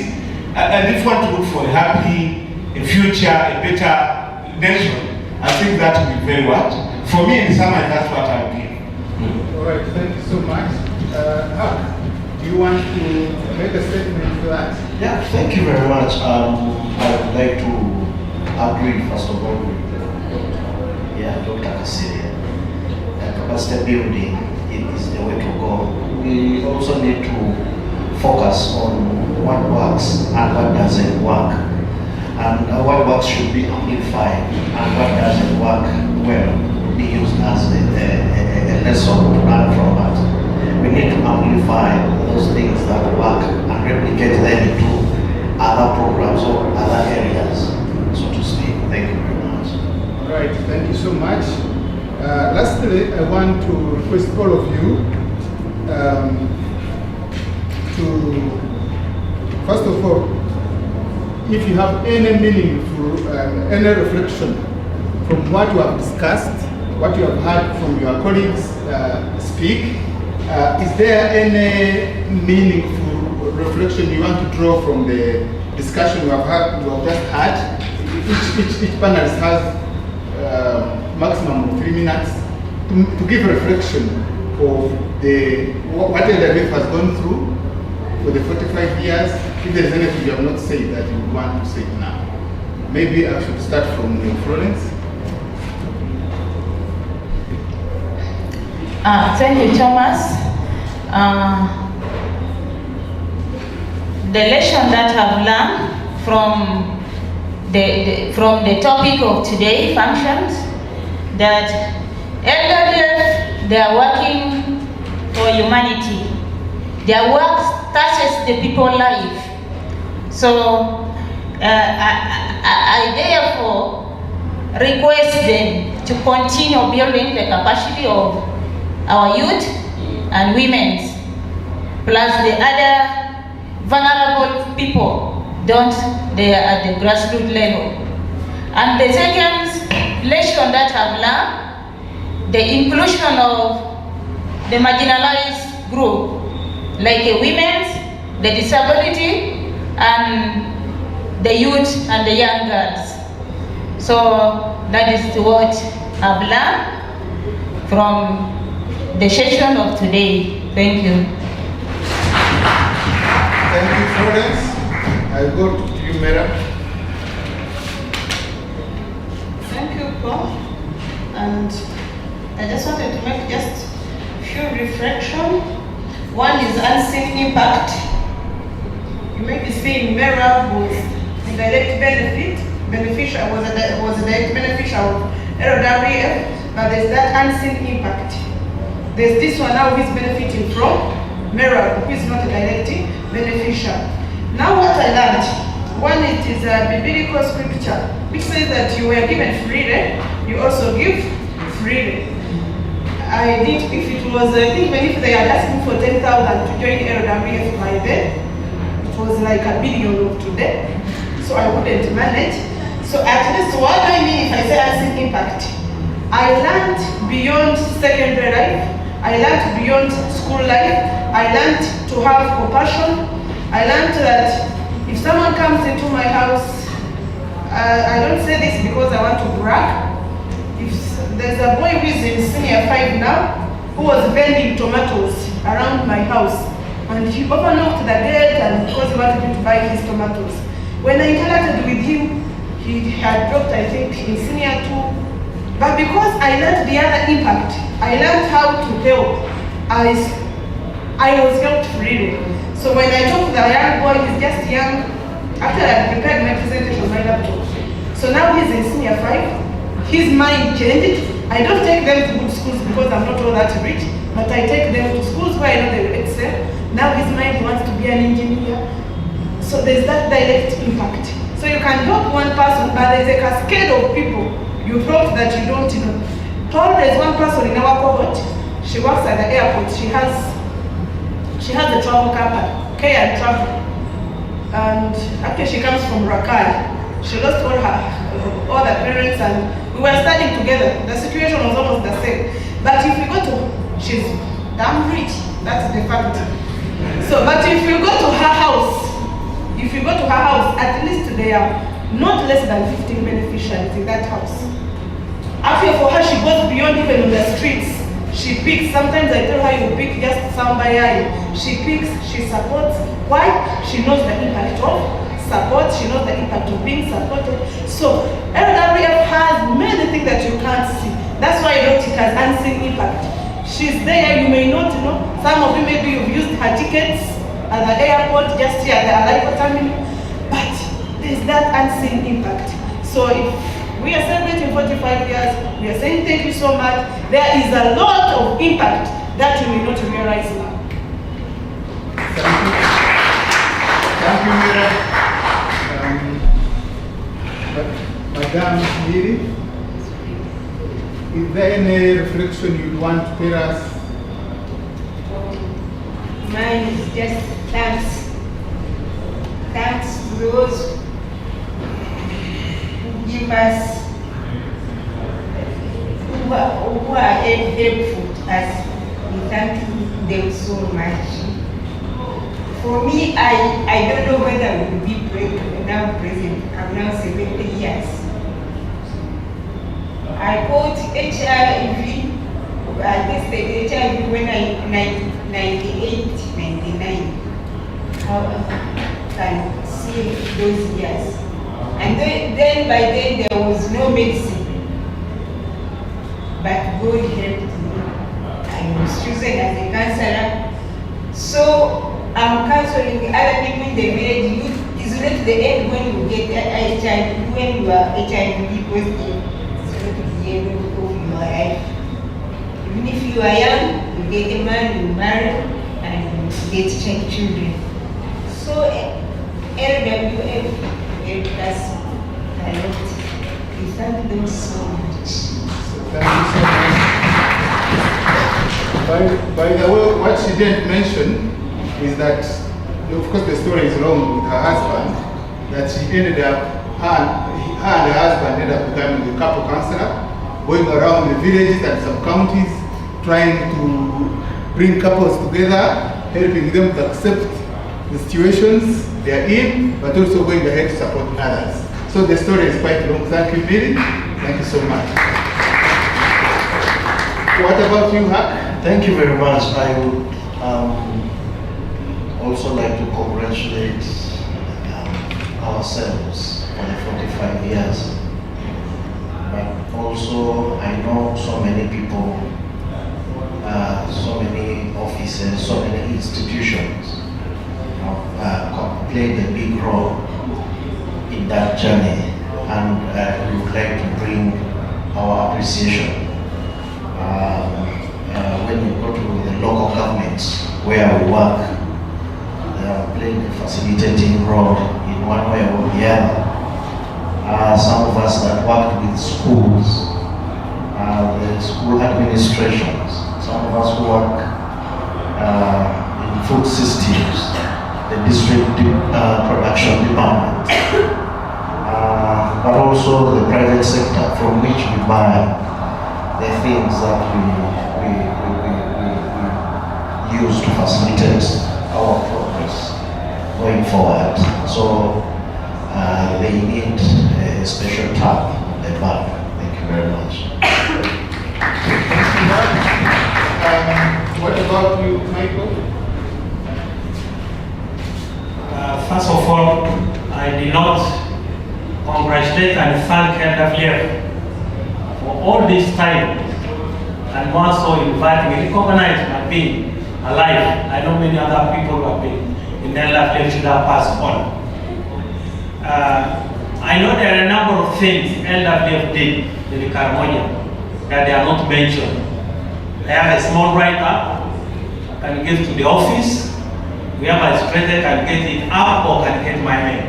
And if you want to look for a happy, a future, a better nation, I think that will be very what? For me, in summary, that's what I'll give. All right, thank you so much. Do you want to make a statement to that? Yeah, thank you very much. I would like to agree, first of all, with Dr. Kasiria. Capacity building is the way to go. We also need to focus on what works and what doesn't work. And what works should be amplified, and what doesn't work well will be used as a lesson to learn from it. We need to amplify those things that work and replicate them into other programs or other areas, so to speak. Thank you very much. All right, thank you so much. Lastly, I want to request all of you to, first of all, if you have any meaningful, any reflection from what you have discussed, what you have heard from your colleagues speak, is there any meaningful reflection you want to draw from the discussion we have just had? Each panelist has maximum of 3 minutes to give reflection of what LWF has gone through for the 45 years. If there's anything you have not said that you want to say now. Maybe I should start from Florence. Thank you, Thomas. The lesson that I've learned from the topic of today functions, that LWF, they are working for humanity. Their work touches the people's life. So I therefore request them to continue building the capacity of our youth and women, plus the other vulnerable people, they are at the grassroots level. And the second lesson that I've learned, the inclusion of the marginalized group, like the women, the disability, and the youth and the young girls. So that is what I've learned from the session of today. Thank you. Thank you, Florence. I go to you, Mera. Thank you, Paul. And I just wanted to make just a few reflections. One is unseen impact. You may be seeing Mera was a direct beneficial, was a direct beneficial of LWF, but there's that unseen impact. There's this one now who is benefiting from Mera, who is not a direct beneficial. Now what I learned, one, it is a biblical scripture which says that you were given freely, you also give freely. I think if it was, I think if they had asked me for 10,000 to join LWF by then, it was like $1 billion of today, so I wouldn't manage. So at least what do I mean if I say unseen impact? I learned beyond secondary life, I learned beyond school life, I learned to have compassion. I learned that if someone comes into my house, I don't say this because I want to brag. If there's a boy who is in senior 5 now, who was vending tomatoes around my house, and he overlooked the gate and because he wanted me to buy his tomatoes. When I interacted with him, he had dropped, I think, in senior 2. But because I learned the other impact, I learned how to help. I was helped freely. So when I talk to the young boy, he's just young. After I prepared my presentation on my laptop. So now he's in senior 5. His mind changed. I don't take them to good schools because I'm not all that rich, but I take them to schools where I know they will excel. Now his mind wants to be an engineer. So there's that direct impact. So you can help one person, but there's a cascade of people you thought that you don't know. Paul, there's one person in our cohort. She works at the airport. She has a travel company, K and Travel. And actually she comes from Rakai. She lost all the parents and we were studying together. The situation was almost the same. But if you go to, she's damn rich, that's the fact. So, but if you go to her house, at least there are not less than 15 beneficiaries in that house. After for her, she goes beyond even on the streets. She picks, sometimes I tell her you pick just somebody. She picks, she supports. Why? She knows the impact of support, she knows the impact of being supported. So LWF has many things that you can't see. That's why I wrote it as unseen impact. She's there, you may not know. Some of you maybe you've used her tickets at the airport, just here at the arrival terminal. But there's that unseen impact. So if we are celebrating 45 years, we are saying thank you so much. There is a lot of impact that you may not realize now. Thank you, Mira. Madam Miri, is there any reflection you'd want to tell us? Mine is just thanks. Thanks to those who give us, who are helpful to us. We thank them so much. For me, I don't know whether I will be now present. I'm now 70 years. I caught HIV, I tested HIV when I 98, 99. How can see those years. And then by then there was no medicine. But God helped me. I was chosen as a counselor. So I'm counseling other people in the village. Youth is not the end when you get HIV, when you are HIV positive. It's not the end of your life. Even if you are young, you get a man, you marry, and get children. So LWF helped us a lot. We thank them so much. Thank you so much. By the way, what she didn't mention is that, of course, the story is long with her husband, that she ended up, her and her husband ended up becoming a couple counselor, going around the villages and some counties, trying to bring couples together, helping them to accept the situations they are in, but also going ahead to support others. So the story is quite long. Thank you, Billy. Thank you so much. What about you, Hak? Thank you very much. I would also like to congratulate ourselves for the 45 years. But also, I know so many people, so many offices, so many institutions have played a big role in that journey, and we would like to bring our appreciation. When you go to the local governments where we work, they are playing a facilitating role in one way or the other. Some of us that work with schools, the school administrations, some of us who work in food systems, the district production department, but also the private sector from which we buy the things that we use to facilitate our progress going forward. So they need a special tap on the back. Thank you very much. What about you, Michael? First of all, I did not congratulate and thank LWF for all this time, and more so invite me, recognize my being alive. I know many other people who have been in LWF should have passed on. I know there are a number of things LWF did in the Karamoja that they are not mentioned. I have a small write-up I can give to the office. We have a spreader, can get it up or can get my name.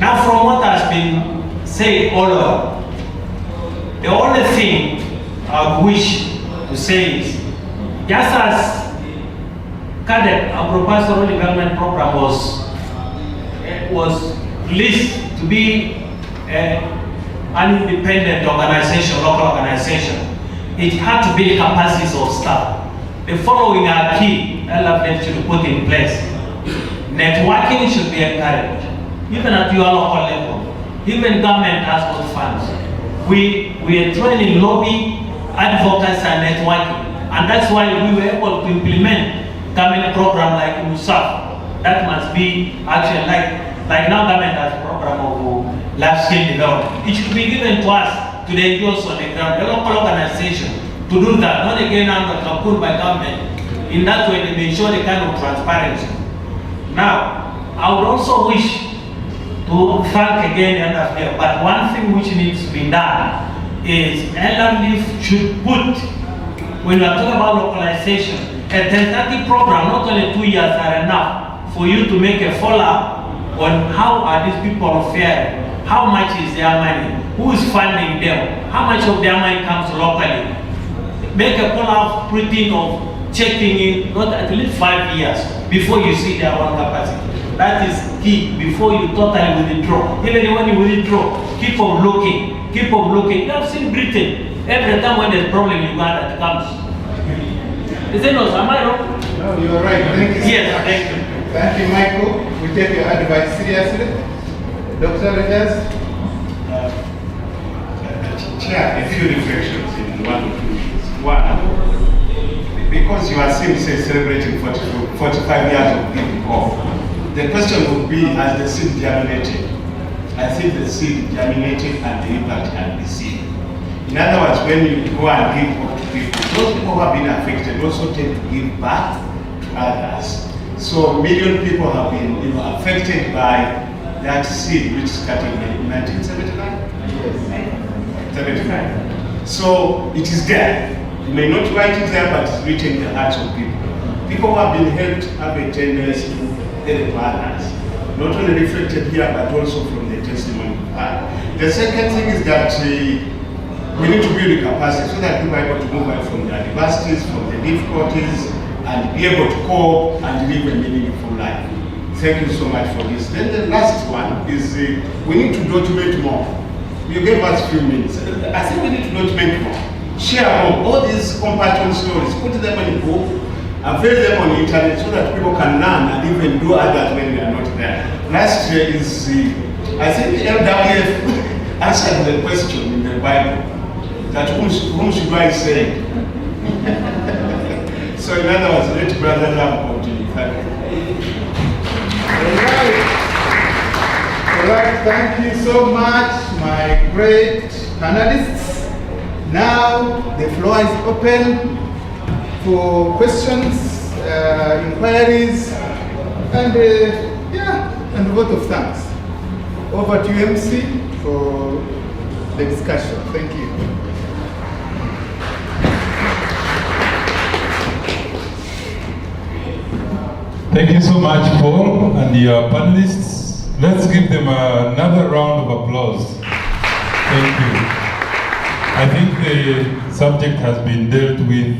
Now, from what has been said all over, the only thing I wish to say is, just as CADEP, our proposal development program, was released to be an independent organization, local organization, it had to build capacities of staff. The following are key LWF should put in place. Networking should be encouraged, even at your local level. Even government has good funds. We are training lobby, advocacy, and networking, and that's why we were able to implement government program like USAF. That must be actually like now government has a program of large-scale development. It should be given to us to the NGOs on the ground, the local organization, to do that, not again under controlled by government. In that way, they ensure the kind of transparency. Now, I would also wish to thank again LWF, but one thing which needs to be done is LWF should put, when we are talking about localization, a tentative program, not only 2 years are enough for you to make a follow-up on how are these people faring, how much is their money, who is funding them, how much of their money comes locally. Make a follow-up routine of checking in, not at least 5 years before you see their own capacity. That is key before you totally withdraw. Even when you withdraw, keep on looking, keep on looking. You have seen Britain, every time when there's a problem in Uganda, it comes. Is it not? Am I wrong? No, you are right. Thank you. Yes, thank you. Thank you, Michael. We take your advice seriously. Dr. Regas? Chair, a few reflections in one or two issues. One, because you are still celebrating 45 years of being off, the question would be, has the seed germinated? I think the seed germinated and the impact can be seen. In other words, when you go and give to people, those people who have been affected also tend to give back to others. So million people have been affected by that seed which started in 1979? Yes. 79. So it is there. You may not write it there, but it's written in the hearts of people. people who have been helped have a tendency to help others. Not only reflected here, but also from the testimony. The second thing is that we need to build capacity so that people are able to move away from the adversities, from the difficulties, and be able to cope and live a meaningful life. Thank you so much for this. Then the last one is we need to document more. You gave us a few minutes. I think we need to document more. Share more. All these compassion stories, put them in a book, avail them on the internet so that people can learn and even do others when we are not there. Last year is, I think LWF answered the question in the Bible, that whom should I say? So in other words, let brother love continue. Thank you. All right, thank you so much, my great panelists. Now the floor is open for questions, inquiries, and and a vote of thanks. Over to you, MC, for the discussion. Thank you. Thank you so much, Paul, and your panelists. Let's give them another round of applause. Thank you. I think the subject has been dealt with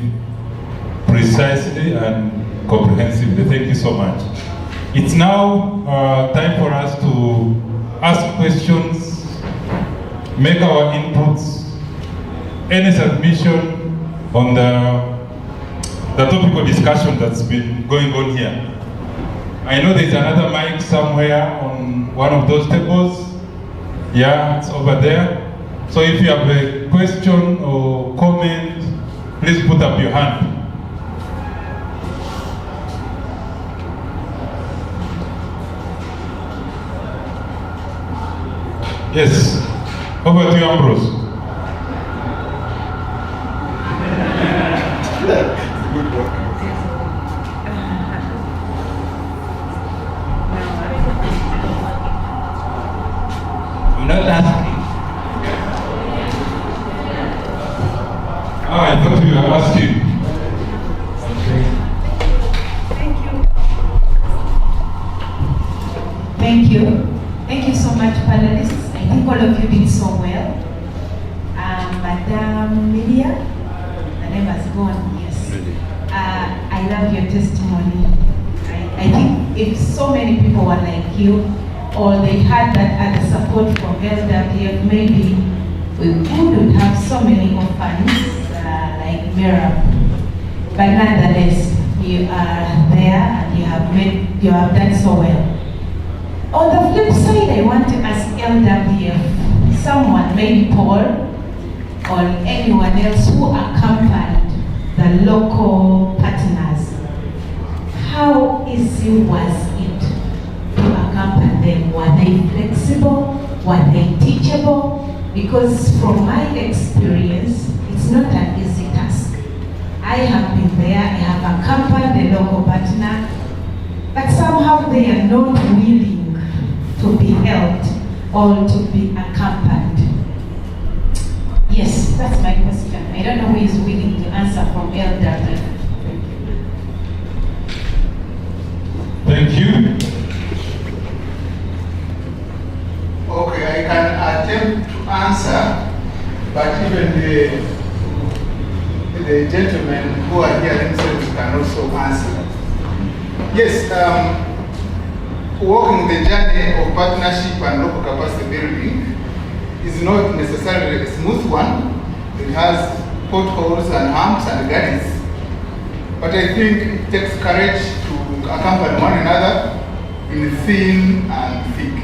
precisely and comprehensively. Thank you so much. It's now time for us to ask questions, make our inputs, any submission on the topical discussion that's been going on here. I know there's another mic somewhere on one of those tables. Yeah, it's over there. So if you have a question or comment, please put up your hand. Yes, over to you, Ambrose. Good work. I'm not asking. Oh, I thought you were asking. Thank you. Thank you so much, panelists. I think all of you did so well. Madam Lydia, the name has gone, yes. I love your testimony. I think if so many people were like you, or they had that other support from LWF, maybe we wouldn't have so many orphans like Mira. But nonetheless, you are there and you have done so well. On the flip side, I want to ask LWF, someone, maybe Paul, or anyone else who accompanied the local partners, how easy was it to accompany them? Were they flexible? Were they teachable? Because from my experience, it's not an easy task. I have been there, I have accompanied the local partner, but somehow they are not willing to be helped or to be accompanied. Yes, that's my question. I don't know who is willing to answer from LWF. Thank you. Okay, I can attempt to answer, but even the gentlemen who are here themselves can also answer. Yes, walking the journey of partnership and local capacity building is not necessarily a smooth one. It has potholes and humps and gullies. But I think it takes courage to accompany one another in thin and thick.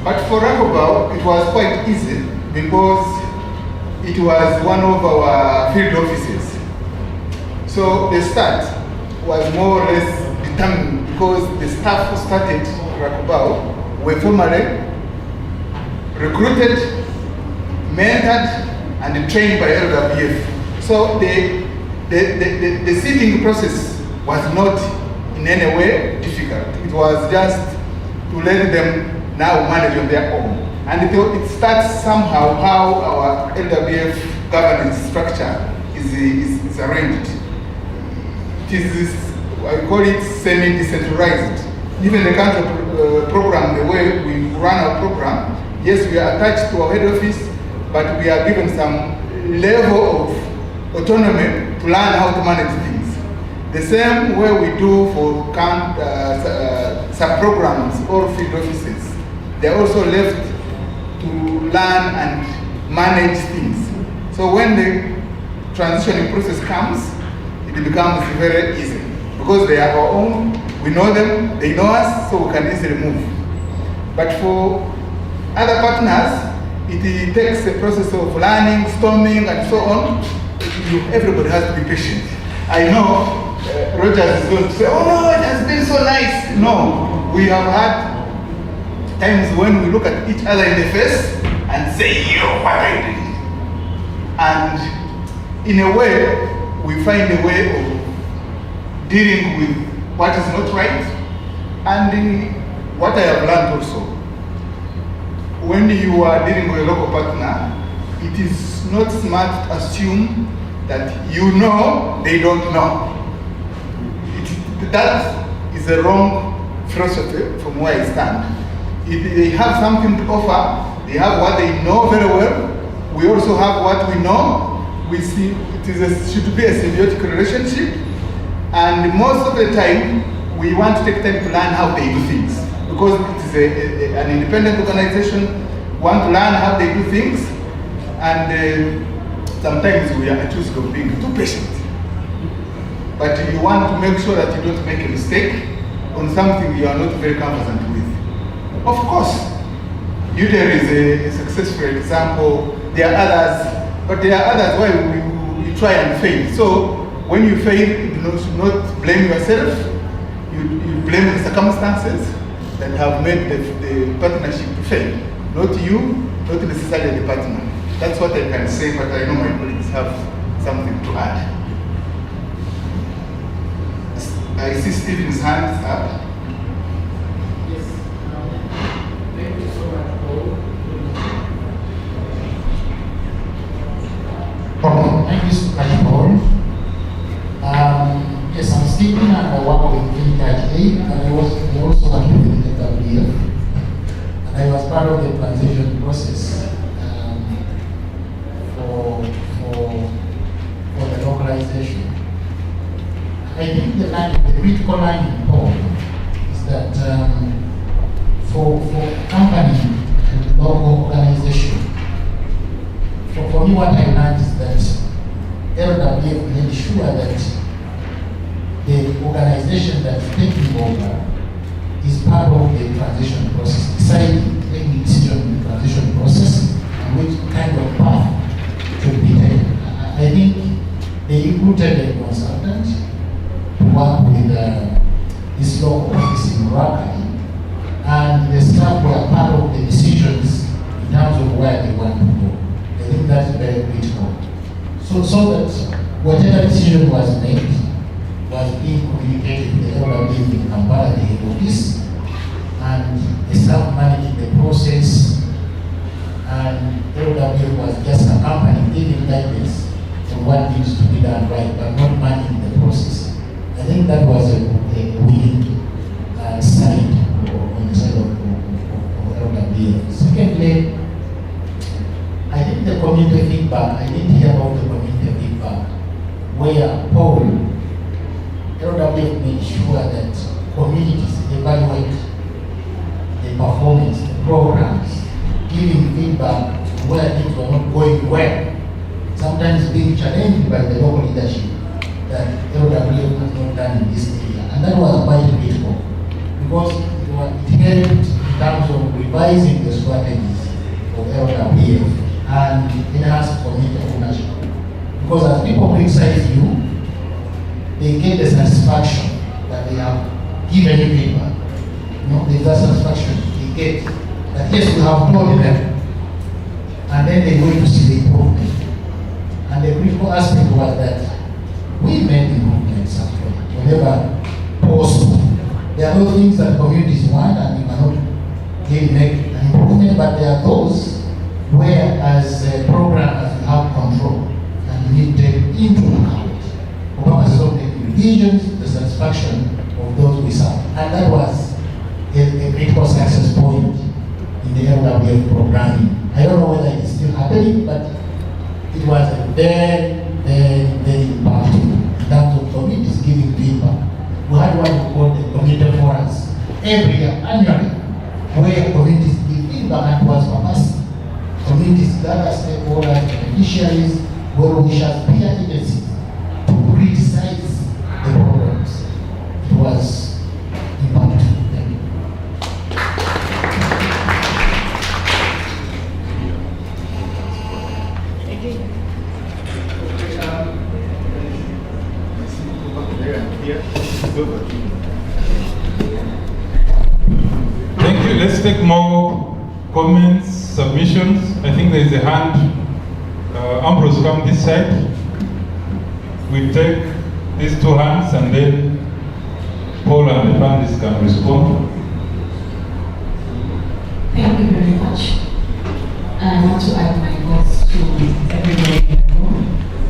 But for Rakobau, it was quite easy because it was one of our field offices. So the start was more or less determined because the staff who started Rakobau were formally recruited, mentored, and trained by LWF. So the seating process was not in any way difficult. It was just to let them now manage on their own. And it starts somehow how our LWF governance structure is arranged. it is, I call it semi-decentralized. Even the country program, the way we run our program, yes, we are attached to our head office, but we are given some level of autonomy to learn how to manage things. The same way we do for sub-programs or field offices. They are also left to learn and manage things. So when the transitioning process comes, it becomes very easy because they are our own, we know them, they know us, so we can easily move. But for other partners, it takes a process of learning, storming, and so on. Everybody has to be patient. I know Rogers is going to say, oh no, it has been so nice. No, we have had times when we look at each other in the face and say, yo, what are you doing? And in a way, we find a way of dealing with what is not right. And what I have learned also, when you are dealing with a local partner, it is not smart to assume that you know they don't know. That is a wrong philosophy from where I stand. If they have something to offer, they have what they know very well. We also have what we know. We see it should be a symbiotic relationship. And most of the time, we want to take time to learn how they do things. Because it is an independent organization, we want to learn how they do things. And sometimes we are accused of being too patient. But you want to make sure that you don't make a mistake on something you are not very conversant with. Of course, UDER is a successful example. There are others, but there are others where we try and fail. So when you fail, you should not blame yourself. You blame the circumstances that have made the partnership to fail. Not you, not necessarily the partner. That's what I can say, but I know my colleagues have something to add. I see Stephen's hands up. Yes. Thank you so much, Paul. Okay, thank you so much, Paul. Yes, I'm Stephen and I work with Refugee, and I also work with LWF. And I was part of the transition process for the localization. I think the critical line in Paul is that for company and local organization, for me what I learned is that LWF made sure that the organization that's taking over is part of the transition process, taking decision in the transition process and which kind of path to be taken. I think they recruited a consultant to work with this local office in Rakai, and the staff were part of the decisions in terms of where they want to go. I think that's very critical. So that whatever decision was made was being communicated to the LWF in Kampala, the head office, and the staff managing the process, and LWF was just a company giving guidance on what needs to be done right, but not managing the process. I think that was a winning side on the side of LWF. Secondly, I think the community feedback, I didn't hear about the community feedback, where Paul, LWF made sure that communities evaluate the performance, the programs, giving feedback where things were not going well, sometimes being challenged by the local leadership that LWF has not done in this area. And that was quite critical because it helped in terms of revising the strategies of LWF and enhance community ownership. Because as people criticize you, they get the satisfaction that they have given you feedback. There's that satisfaction they get that yes, we have told them, and then they go to see the improvement. And the critical aspect was that we made improvements actually, whenever possible. There are those things that communities want and you cannot really make an improvement, but there are those where as a program as you have control and you need to take into account for purposes of taking divisions, the satisfaction of those we serve. And that was a critical success point in the LWF programming. I don't know whether it's still happening, but it was a very, very, very impactful in terms of communities giving feedback. We had what we called the community forums every year, annually, where communities give feedback and was purpose. Communities gather stakeholders, beneficiaries, well-wishers, peer agencies to criticize the programs. It was impactful. Thank you. Let's take more comments, submissions. I think there is a hand. Ambrose, come this side. We take these two hands and then Paul and the panelists can respond. Thank you very much. I want to add my voice to everybody in the room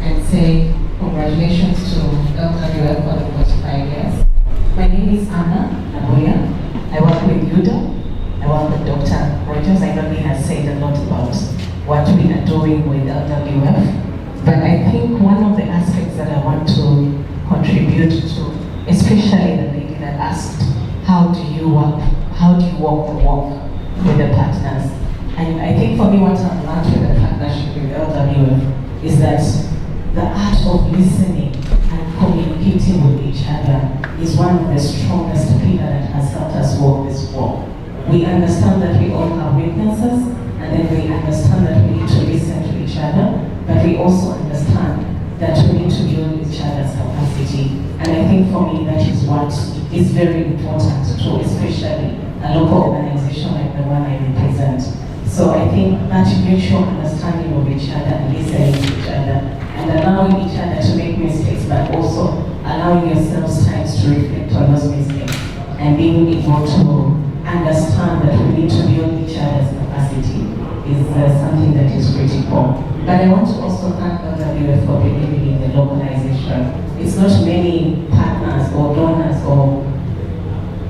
and say congratulations to LWF for the 45 years. My name is Anna Naboya. I work with UDA. I work with Dr. Rogers. I know he has said a lot about what we are doing with LWF. But I think one of the aspects that I want to contribute to, especially the lady that asked, how do you walk the walk with the partners? And I think for me what I've learned with the partnership with LWF is that the art of listening and communicating with each other is one of the strongest pillars that has helped us walk this walk. We understand that we all have weaknesses, and then we understand that we need to listen to each other, but we also understand that we need to build each other's capacity. And I think for me that is what is very important to, especially a local organization like the one I represent. So I think that mutual understanding of each other and listening to each other and allowing each other to make mistakes, but also allowing yourselves times to reflect on those mistakes and being able to understand that we need to build each other's capacity is something that is critical. But I want to also thank LWF for believing in the localization. It's not many partners or donors or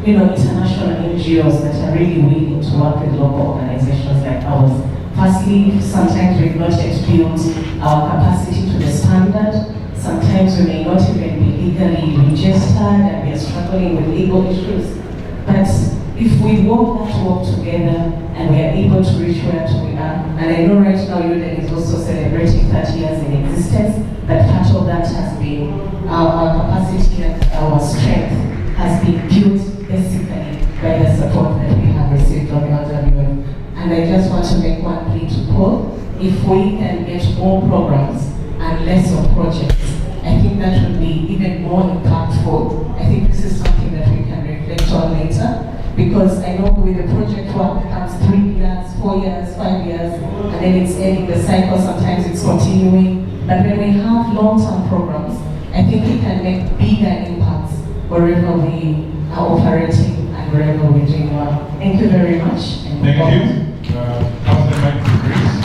international NGOs that are really willing to work with local organizations like ours. Firstly, sometimes we've not yet built our capacity to the standard. Sometimes we may not even be legally registered and we are struggling with legal issues. But if we walk that walk together and we are able to reach where we are, and I know right now UDA is also celebrating 30 years in existence, but part of that has been our capacity and our strength has been built basically by the support that we have received from LWF. And I just want to make one plea to Paul. If we can get more programs and less of projects, I think that would be even more impactful. I think this is something that we can reflect on later, because I know with the project work becomes 3 years, 4 years, 5 years, and then it's ending the cycle, sometimes it's continuing. But when we have long-term programs, I think we can make bigger impacts wherever we are operating and wherever we're doing well. Thank you very much. Thank you. Councillor Mike Greece.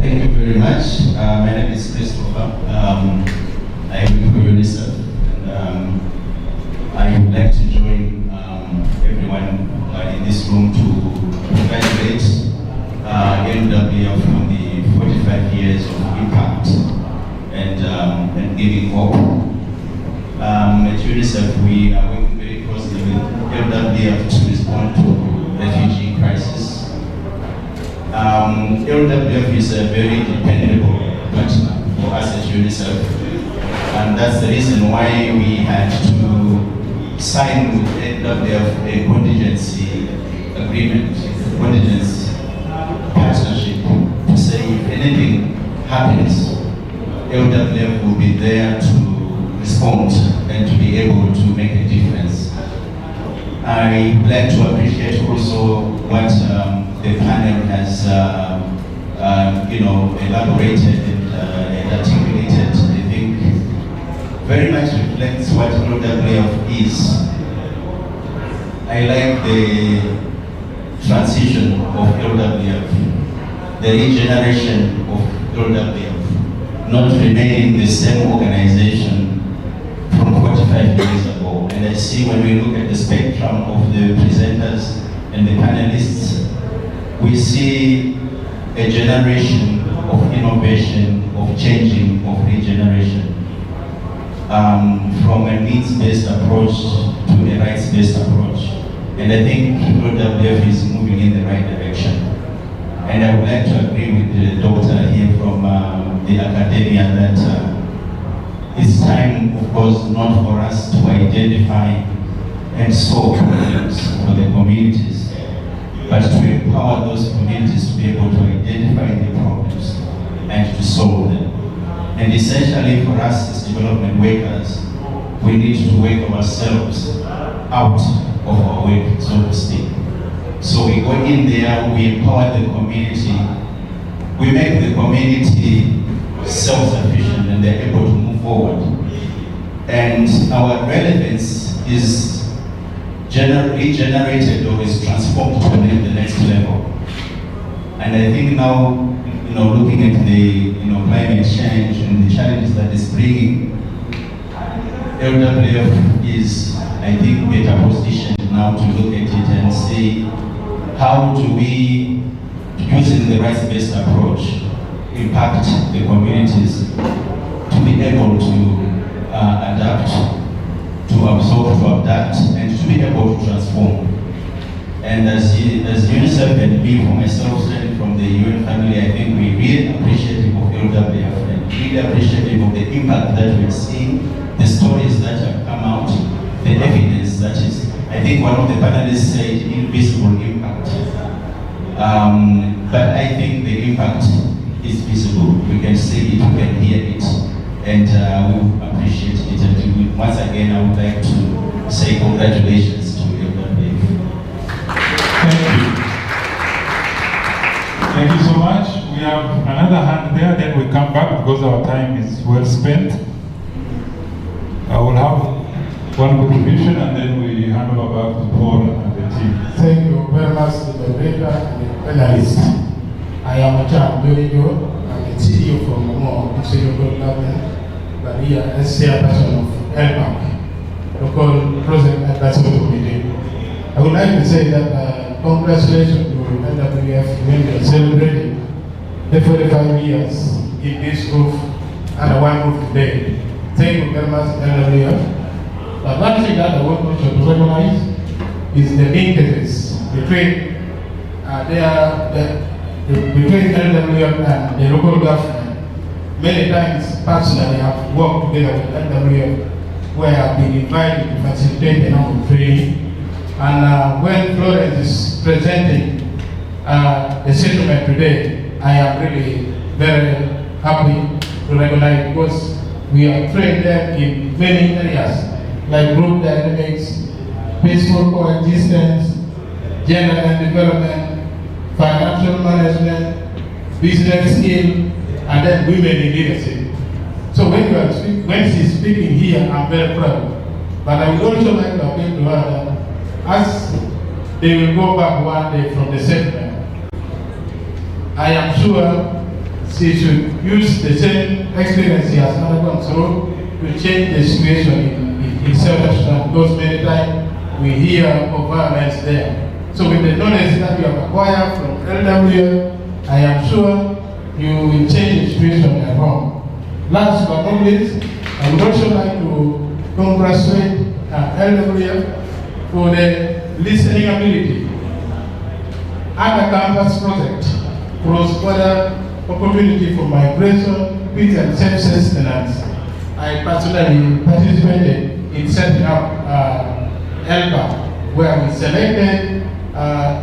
Thank you very much. My name is Christopher. I work for UNICEF, and I would like to join everyone in this room to congratulate LWF on the 45 years of impact and giving hope. At UNICEF, we are working very closely with LWF to respond to refugee crisis. LWF is a very dependable partner for us at UNICEF, and that's the reason why we had to sign with LWF a contingency agreement, contingency partnership, to say if anything happens, LWF will be there to respond and to be able to make a difference. I would like to appreciate also what the panel has elaborated and articulated. I think very much reflects what LWF is. I like the transition of LWF the regeneration of LWF, not remaining the same organization from 45 years ago. And I see when we look at the spectrum of the presenters and the panelists, we see a generation of innovation, of changing, of regeneration, from a needs-based approach to a rights-based approach. And I think LWF is moving in the right direction. And I would like to agree with the doctor here from the academia that it's time, of course, not for us to identify and solve problems for the communities, but to empower those communities to be able to identify the problems and to solve them. And essentially for us as development workers, we need to work ourselves out of our work, so to speak. So we go in there, we empower the community, we make the community self-sufficient and they're able to move forward. And our relevance is regenerated or is transformed to the next level. And I think now, looking at the climate change and the challenges that it's bringing, LWF is, I think, better positioned now to look at it and see how do we, using the rights-based approach, impact the communities to be able to adapt, to absorb, to adapt, and to be able to transform. And as UNICEF and me, for myself, and from the UN family, I think we're really appreciative of LWF and really appreciative of the impact that we're seeing, the stories that have come out, the evidence that is, I think one of the panelists said, invisible impact. But I think the impact is visible. We can see it, we can hear it, and we appreciate it. And once again, I would like to say congratulations to LWF. Thank you. Thank you so much. We have another hand there, then we come back because our time is well spent. I will have one contribution and then we hand over back to Paul and the team. Thank you very much to the moderator and the panelists. I am a child, I'm a CEO from Momo, District Government, but here as chairperson of LBAC, local project advisory committee. I would like to say that congratulations to LWF when they are celebrating the 45 years in this group and one group today. Thank you very much, LWF. But one thing that I want also to recognize is the linkages between between LWF and the local government. Many times, personally, I have worked together with LWF, where I have been invited to facilitate the number of training. And when Florence is presenting the settlement today, I am really very happy to recognize because we have trained them in many areas, like group dynamics, peaceful coexistence, gender and development, financial management, business skill, and then women in leadership. So when she's speaking here, I'm very proud. But I would also like to appeal to her that as they will go back one day from the settlement, I am sure she should use the same experience she has undergone through to change the situation in South Sudan, because many times we hear of violence there. So with the knowledge that you have acquired from LWF, I am sure you will change the situation at home. Last but not least, I would also like to congratulate LWF for the listening ability. Under campus project, cross-border opportunity for migration, peace and self-sustenance. I personally participated in setting up ELBA, where we selected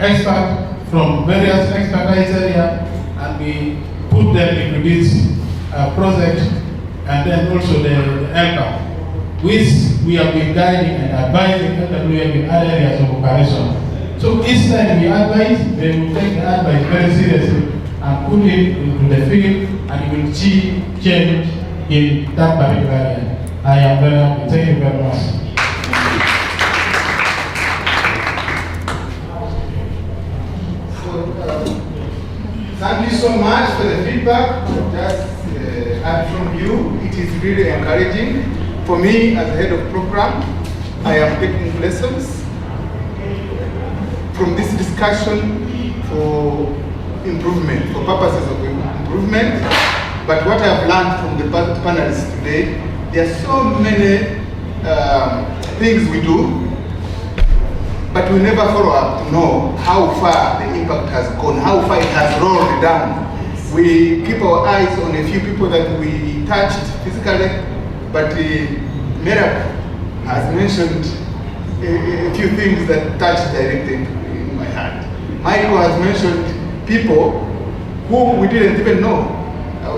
experts from various expertise areas and we put them into this project, and then also the ELBA, which we have been guiding and advising LWF in other areas of operation. So each time we advise, they will take the advice very seriously and put it into the field, and you will see change in that particular area. I am very happy. Thank you very much. Thank you so much for the feedback. Just heard from you. It is really encouraging. For me, as the head of program, I am taking lessons from this discussion for improvement, for purposes of improvement. But what I have learned from the panelists today, there are so many things we do, but we never follow up to know how far the impact has gone, how far it has rolled down. We keep our eyes on a few people that we touched physically, but Merab has mentioned a few things that touched directly in my heart. Michael has mentioned people who we didn't even know,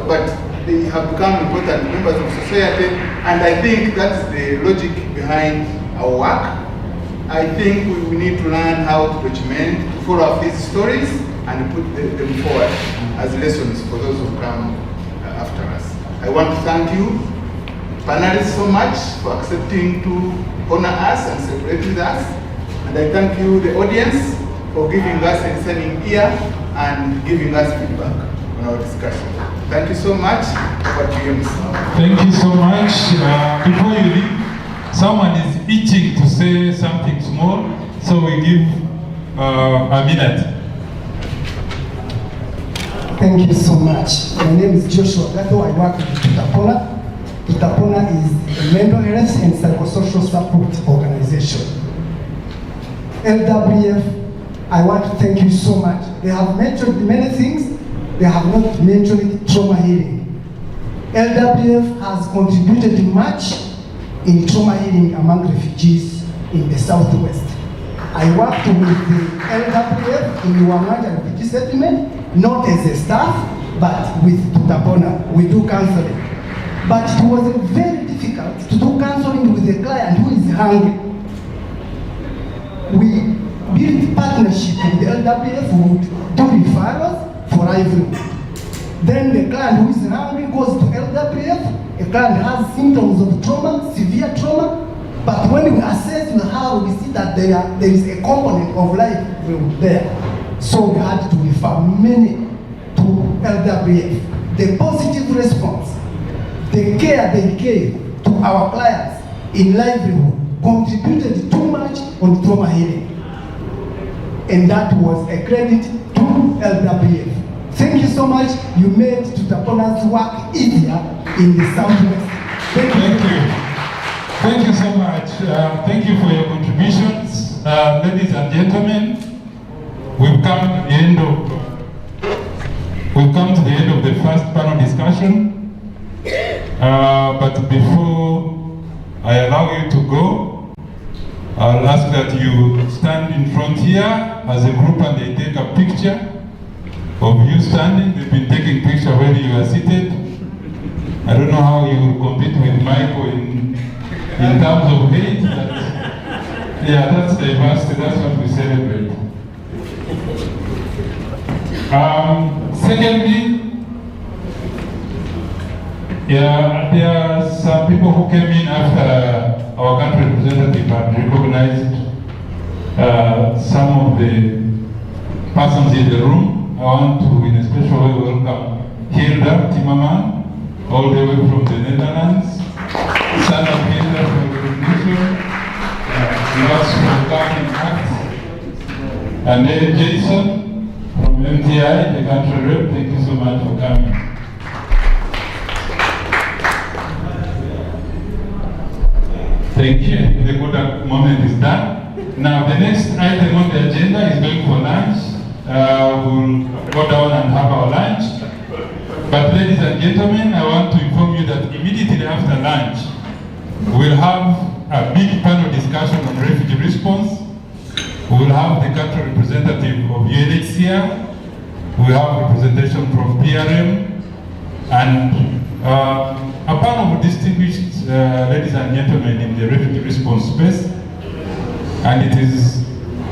but they have become important members of society, and I think that's the logic behind our work. I think we need to learn how to document, to follow up these stories, and put them forward as lessons for those who come after us. I want to thank you, panelists, so much for accepting to honor us and celebrate with us. And I thank you, the audience, for giving us a listening ear and giving us feedback on our discussion. Thank you so much. Over to you, Mr. Thank you so much. Before you leave, someone is itching to say something small, so we give a minute. Thank you so much. My name is Joshua Gato. I work with Tutapona. Tutapona is a mental health and psychosocial support organization. LWF, I want to thank you so much. They have mentioned many things. They have not mentioned trauma healing. LWF has contributed much in trauma healing among refugees in the Southwest. I worked with the LWF in Wamanja refugee settlement, not as a staff, but with Tutapona. We do counseling. But it was very difficult to do counseling with a client who is hungry. We built partnership with the LWF, who would do referrals for livelihood. Then the client who is hungry goes to LWF. A client has symptoms of trauma, severe trauma, but when we assess how we see that there is a component of livelihood there. So we had to refer many to LWF. The positive response, the care they gave to our clients in livelihood contributed too much on trauma healing. And that was a credit to LWF. Thank you so much. You made Tutapona's work easier in the Southwest. Thank you. Thank you so much. Thank you for your contributions. Ladies and gentlemen, we've come to the end of the first panel discussion. But before I allow you to go, I'll ask that you stand in front here as a group and they take a picture of you standing. They've been taking picture where you are seated. I don't know how you will compete with Michael in terms of hate, but yeah, that's diversity, that's what we celebrate. Secondly, yeah, there are some people who came in after our country representative had recognized some of the persons in the room. I want to, in a special way, welcome Hilda Timmerman, all the way from the Netherlands. Son of Hilda from the Reproductive, lots from Government Act, and then Jason from MTI, the country rep. Thank you so much for coming. Thank you. The good moment is done. Now the next item on the agenda is going for lunch. We'll go down and have our lunch. But ladies and gentlemen, I want to inform you that immediately after lunch, we'll have a big panel discussion on refugee response. We'll have the country representative of UNHCR. We'll have representation from PRM, and a panel of distinguished ladies and gentlemen in the refugee response space. And it is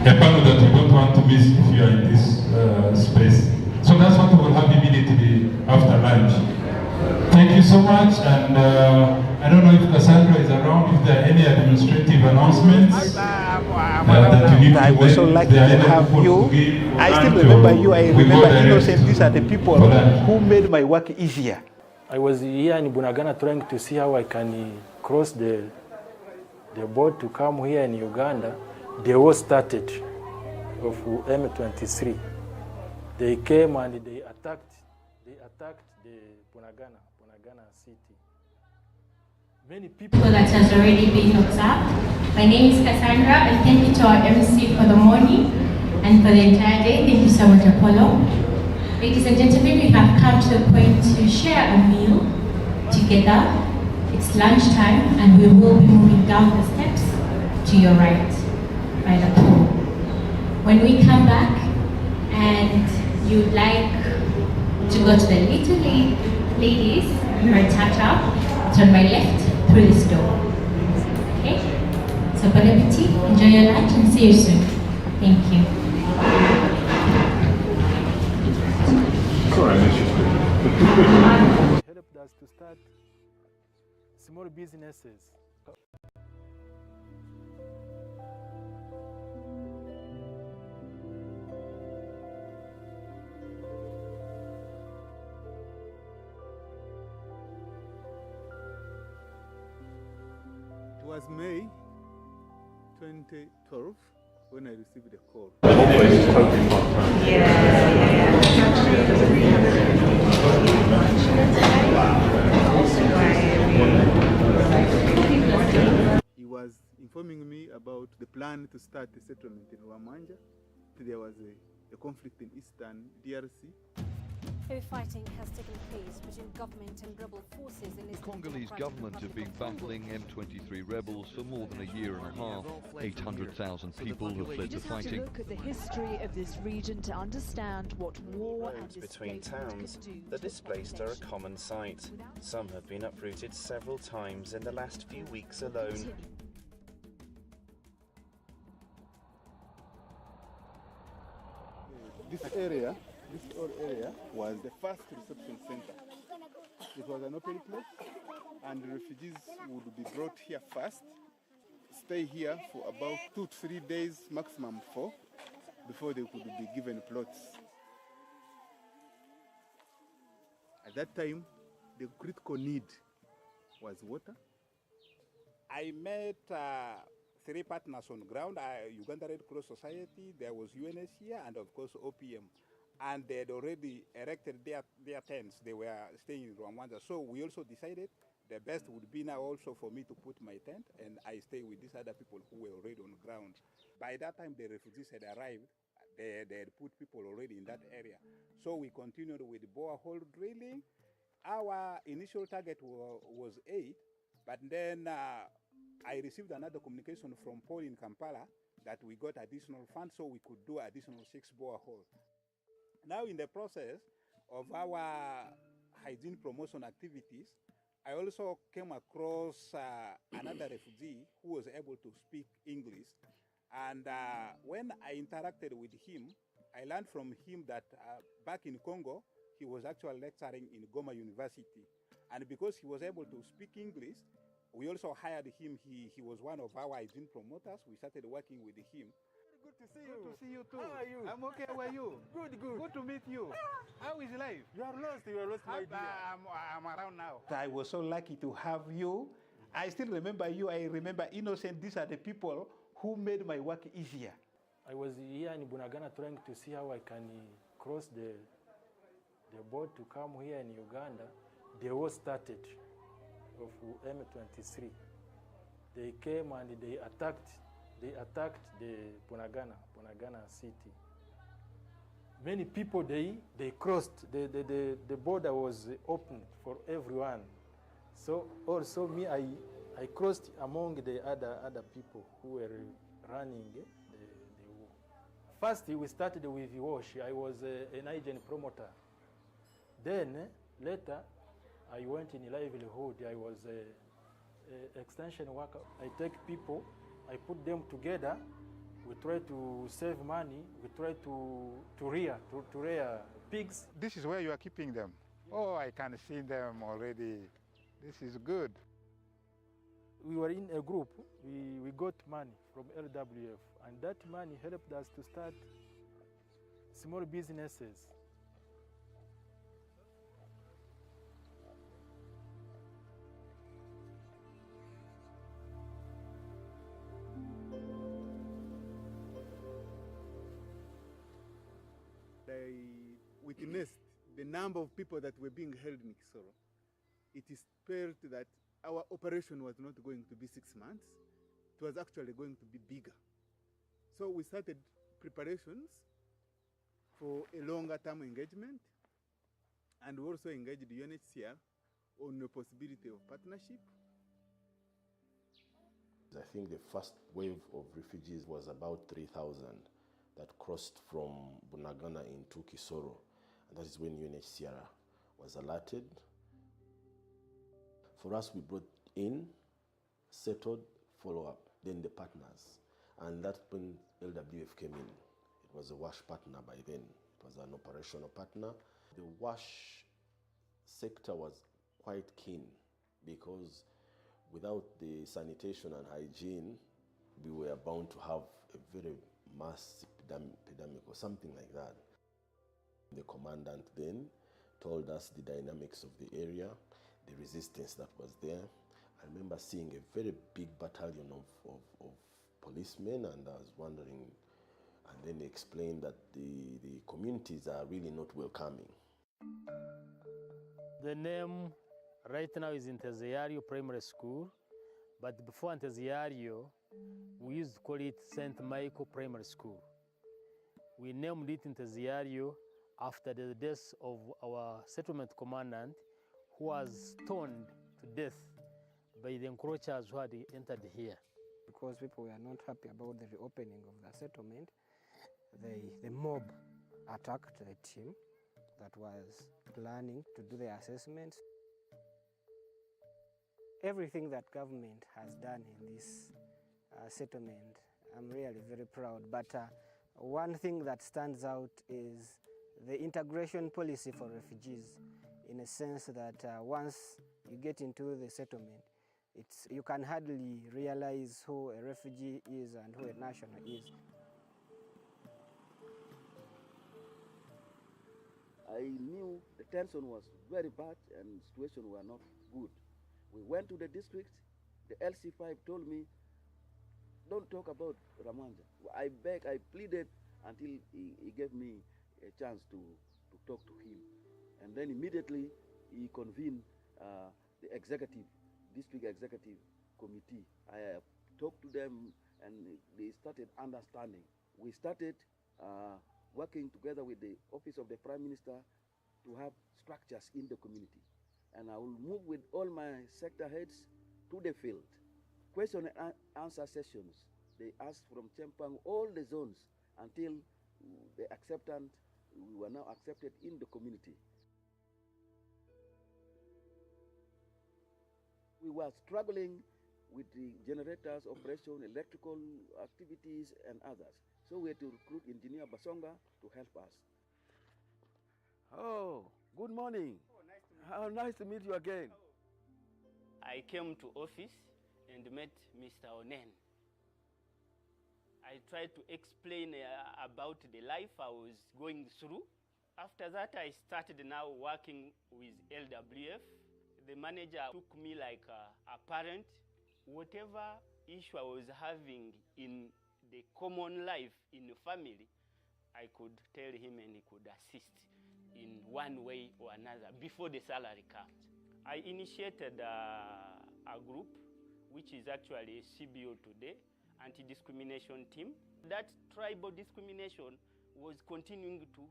a panel that we don't want to miss if you are in this space. So that's what we will have immediately after lunch. Thank you so much, and I don't know if Cassandra is around, if there are any administrative announcements. I was so lucky to have you. I still remember you. I remember Innocent. These are the people who made my work easier. I was here in Bunagana trying to see how I can cross the boat to come here in Uganda. The war started of M23. They came and they attacked the Bunagana city. Many people that has already been observed. My name is Cassandra, and thank you to our MC for the morning and for the entire day. Thank you so much, Apollo. Ladies and gentlemen, we have come to the point to share a meal together. It's lunchtime, and we will be moving down the steps to your right, by the pool. When we come back, and you'd like to go to the little ladies, or Tata, it's on my left, through this door. Okay? So bon appetit, enjoy your lunch, and see you soon. Thank you. helped us to start small businesses. It was May 2012 when I received a call. He was informing me about the plan to start a settlement in Rwamanja. There was a conflict in eastern DRC. Heavy fighting has taken place between government and rebel forces in The Congolese government have been battling M23 rebels for more than a year and a half. 800,000 people have fled the fighting. Look at the history of this region to understand what war and Between displacement towns, could do the to displaced are a common sight. Some have been uprooted several times in the last few weeks alone. This whole area was the first reception center. It was an open place, and the refugees would be brought here first, stay here for about 2 to 3 days, maximum 4, before they could be given plots. At that time, the critical need was water. I met 3 partners on ground, Uganda Red Cross Society, there was UNHCR, and of course OPM. And they had already erected their tents. They were staying in Rwanda. So we also decided the best would be now also for me to put my tent, and I stay with these other people who were already on ground. By that time, the refugees had arrived. They had put people already in that area. So we continued with borehole drilling. Our initial target was 8, but then I received another communication from Paul in Kampala that we got additional funds, so we could do additional 6 boreholes. Now, in the process of our hygiene promotion activities, I also came across another refugee who was able to speak English. And when I interacted with him, I learned from him that back in Congo, he was actually lecturing in Goma University. And because he was able to speak English, we also hired him. He was one of our hygiene promoters. We started working with him. Good to see you. Good to see you too. How are you? I'm okay. How are you? Good. Good to meet you. How is life? You are lost, my dear. I'm around now. I was so lucky to have you. I still remember you. I remember Innocent. These are the people who made my work easier. I was here in Bunagana trying to see how I can cross the boat to come here in Uganda. The war started of M23. They came and they attacked the Bunagana city. Many people, they crossed, the border was open for everyone. So also me, I crossed among the other people who were running the war. First, we started with wash. I was an agent promoter. Then, later, I went in livelihood. I was an extension worker. I take people, I put them together. We try to save money. We try to rear pigs. This is where you are keeping them. Oh, I can see them already. This is good. we were in a group, we got money from LWF, and that money helped us to start small businesses. I witnessed the number of people that were being held in Kisoro. It is felt that our operation was not going to be 6 months. It was actually going to be bigger. So we started preparations for a longer term engagement, and we also engaged the UNHCR on the possibility of partnership. I think the first wave of refugees was about 3,000 that crossed from Bunagana into Kisoro, and that is when UNHCR was alerted. For us, we brought in, settled, follow-up, then the partners, and that's when LWF came in. It was a WASH partner by then. It was an operational partner. The WASH sector was quite keen because without the sanitation and hygiene, we were bound to have a very mass epidemic or something like that. The commandant then told us the dynamics of the area, the resistance that was there. I remember seeing a very big battalion of policemen, and I was wondering, and then they explained that the communities are really not welcoming. The name right now is Inteziario Primary School, but before Inteziario, we used to call it St. Michael Primary School. We named it Inteziario after the death of our settlement commandant, who was stoned to death by the encroachers who had entered here. Because people were not happy about the reopening of the settlement, the mob attacked the team that was planning to do the assessments. Everything that government has done in this settlement, I'm really very proud. But one thing that stands out is the integration policy for refugees, in a sense that once you get into the settlement, you can hardly realize who a refugee is and who a national is. I knew the tension was very bad and the situation were not good. We went to the district, the LC5 told me, don't talk about Ramanja. I begged, I pleaded until he gave me a chance to talk to him. And then immediately he convened the district executive committee. I talked to them and they started understanding. We started working together with the Office of the Prime Minister to have structures in the community. And I will move with all my sector heads to the field. Question and answer sessions. They asked from Chempang all the zones until the acceptance, we were now accepted in the community. We were struggling with the generators, operation, electrical activities, and others. So we had to recruit Engineer Basonga to help us. Oh, good morning. Oh, nice to meet you. How nice to meet you again. I came to office and met Mr. Onen. I tried to explain about the life I was going through. After that, I started now working with LWF. The manager took me like a parent. Whatever issue I was having in the common life in the family, I could tell him and he could assist in one way or another before the salary comes. I initiated a group, which is actually a CBO today, anti-discrimination team. That tribal discrimination was continuing to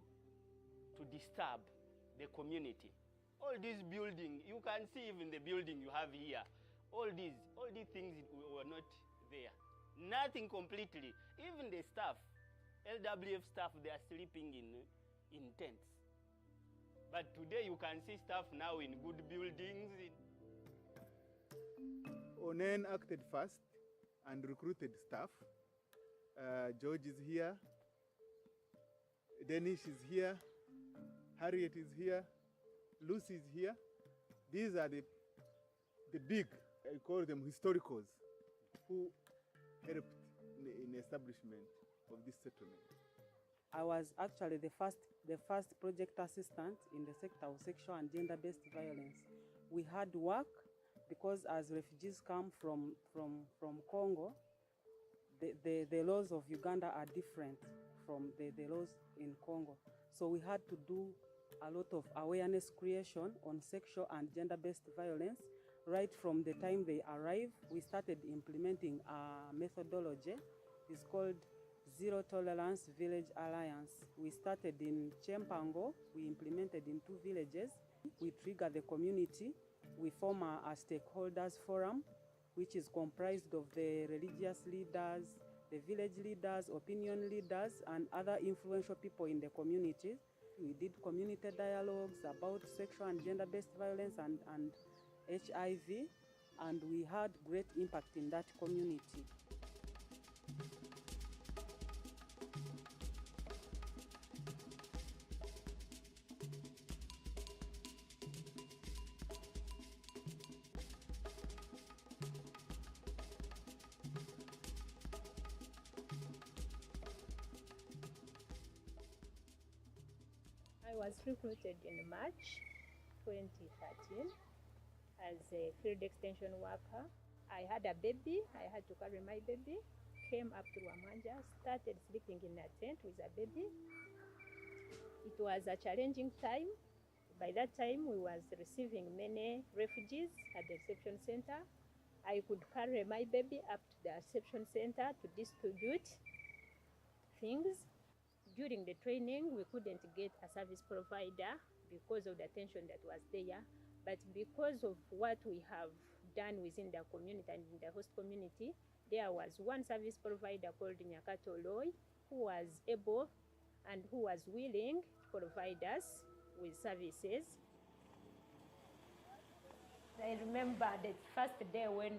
disturb the community. All these buildings, you can see even the building you have here, all these things were not there. Nothing completely. Even the staff, LWF staff, they are sleeping in tents. But today you can see staff now in good buildings. Onen acted fast and recruited staff. George is here, Denish is here, Harriet is here, Lucy is here. These are the big I call them historicals, who helped in the establishment of this settlement. I was actually the first project assistant in the sector of sexual and gender-based violence. We had work because as refugees come from Congo, the laws of Uganda are different from the laws in Congo. So we had to do a lot of awareness creation on sexual and gender-based violence. Right from the time they arrive, we started implementing a methodology. It's called Zero Tolerance Village Alliance. We started in Chempango. We implemented in 2 villages. We trigger the community. We form a stakeholders forum, which is comprised of the religious leaders, the village leaders, opinion leaders, and other influential people in the community. We did community dialogues about sexual and gender-based violence and HIV, and we had great impact in that community. I was recruited in March 2013 as a field extension worker. I had a baby. I had to carry my baby. Came up to Ramanja, started sleeping in a tent with a baby. It was a challenging time. By that time, we was receiving many refugees at the reception center. I could carry my baby up to the reception center to distribute things. During the training, we couldn't get a service provider because of the tension that was there. But because of what we have done within the community and in the host community, there was one service provider called Nyakato Loy who was able and who was willing to provide us with services. I remember the first day when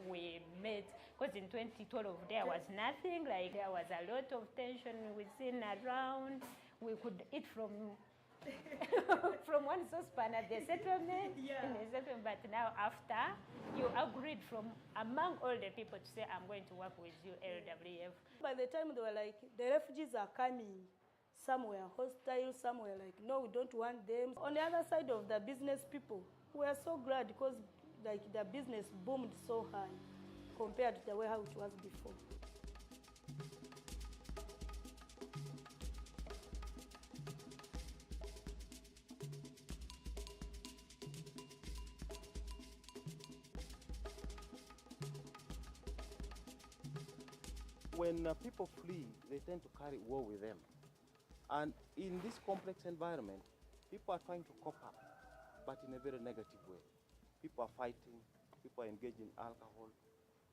we met, because in 2012 there was nothing, like there was a lot of tension within around. We could eat from from one saucepan at the settlement, but now after you agreed from among all the people to say, I'm going to work with you, LWF. By the time they were like, the refugees are coming, some were hostile, some were like, no, we don't want them. On the other side of the business people, we were so glad because like the business boomed so high compared to the way how it was before. When people flee, they tend to carry war with them. And in this complex environment, people are trying to cope up, but in a very negative way. People are fighting, people are engaging in alcohol,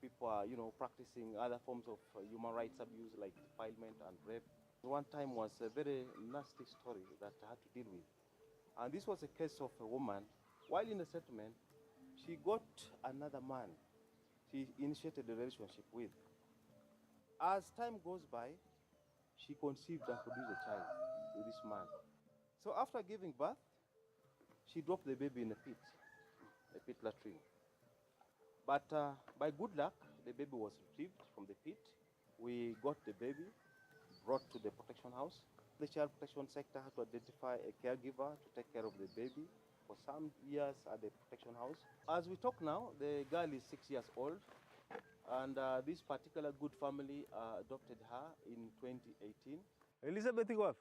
people are, practicing other forms of human rights abuse like defilement and rape. One time was a very nasty story that I had to deal with. And this was a case of a woman, while in the settlement, she got another man she initiated a relationship with. As time goes by, she conceived and produced a child with this man. So after giving birth, she dropped the baby in a pit latrine. But by good luck, the baby was retrieved from the pit. We got the baby, brought to the protection house. The child protection sector had to identify a caregiver to take care of the baby for some years at the protection house. As we talk now, the girl is 6 years old. And this particular good family adopted her in 2018. Elizabeth iko wapi?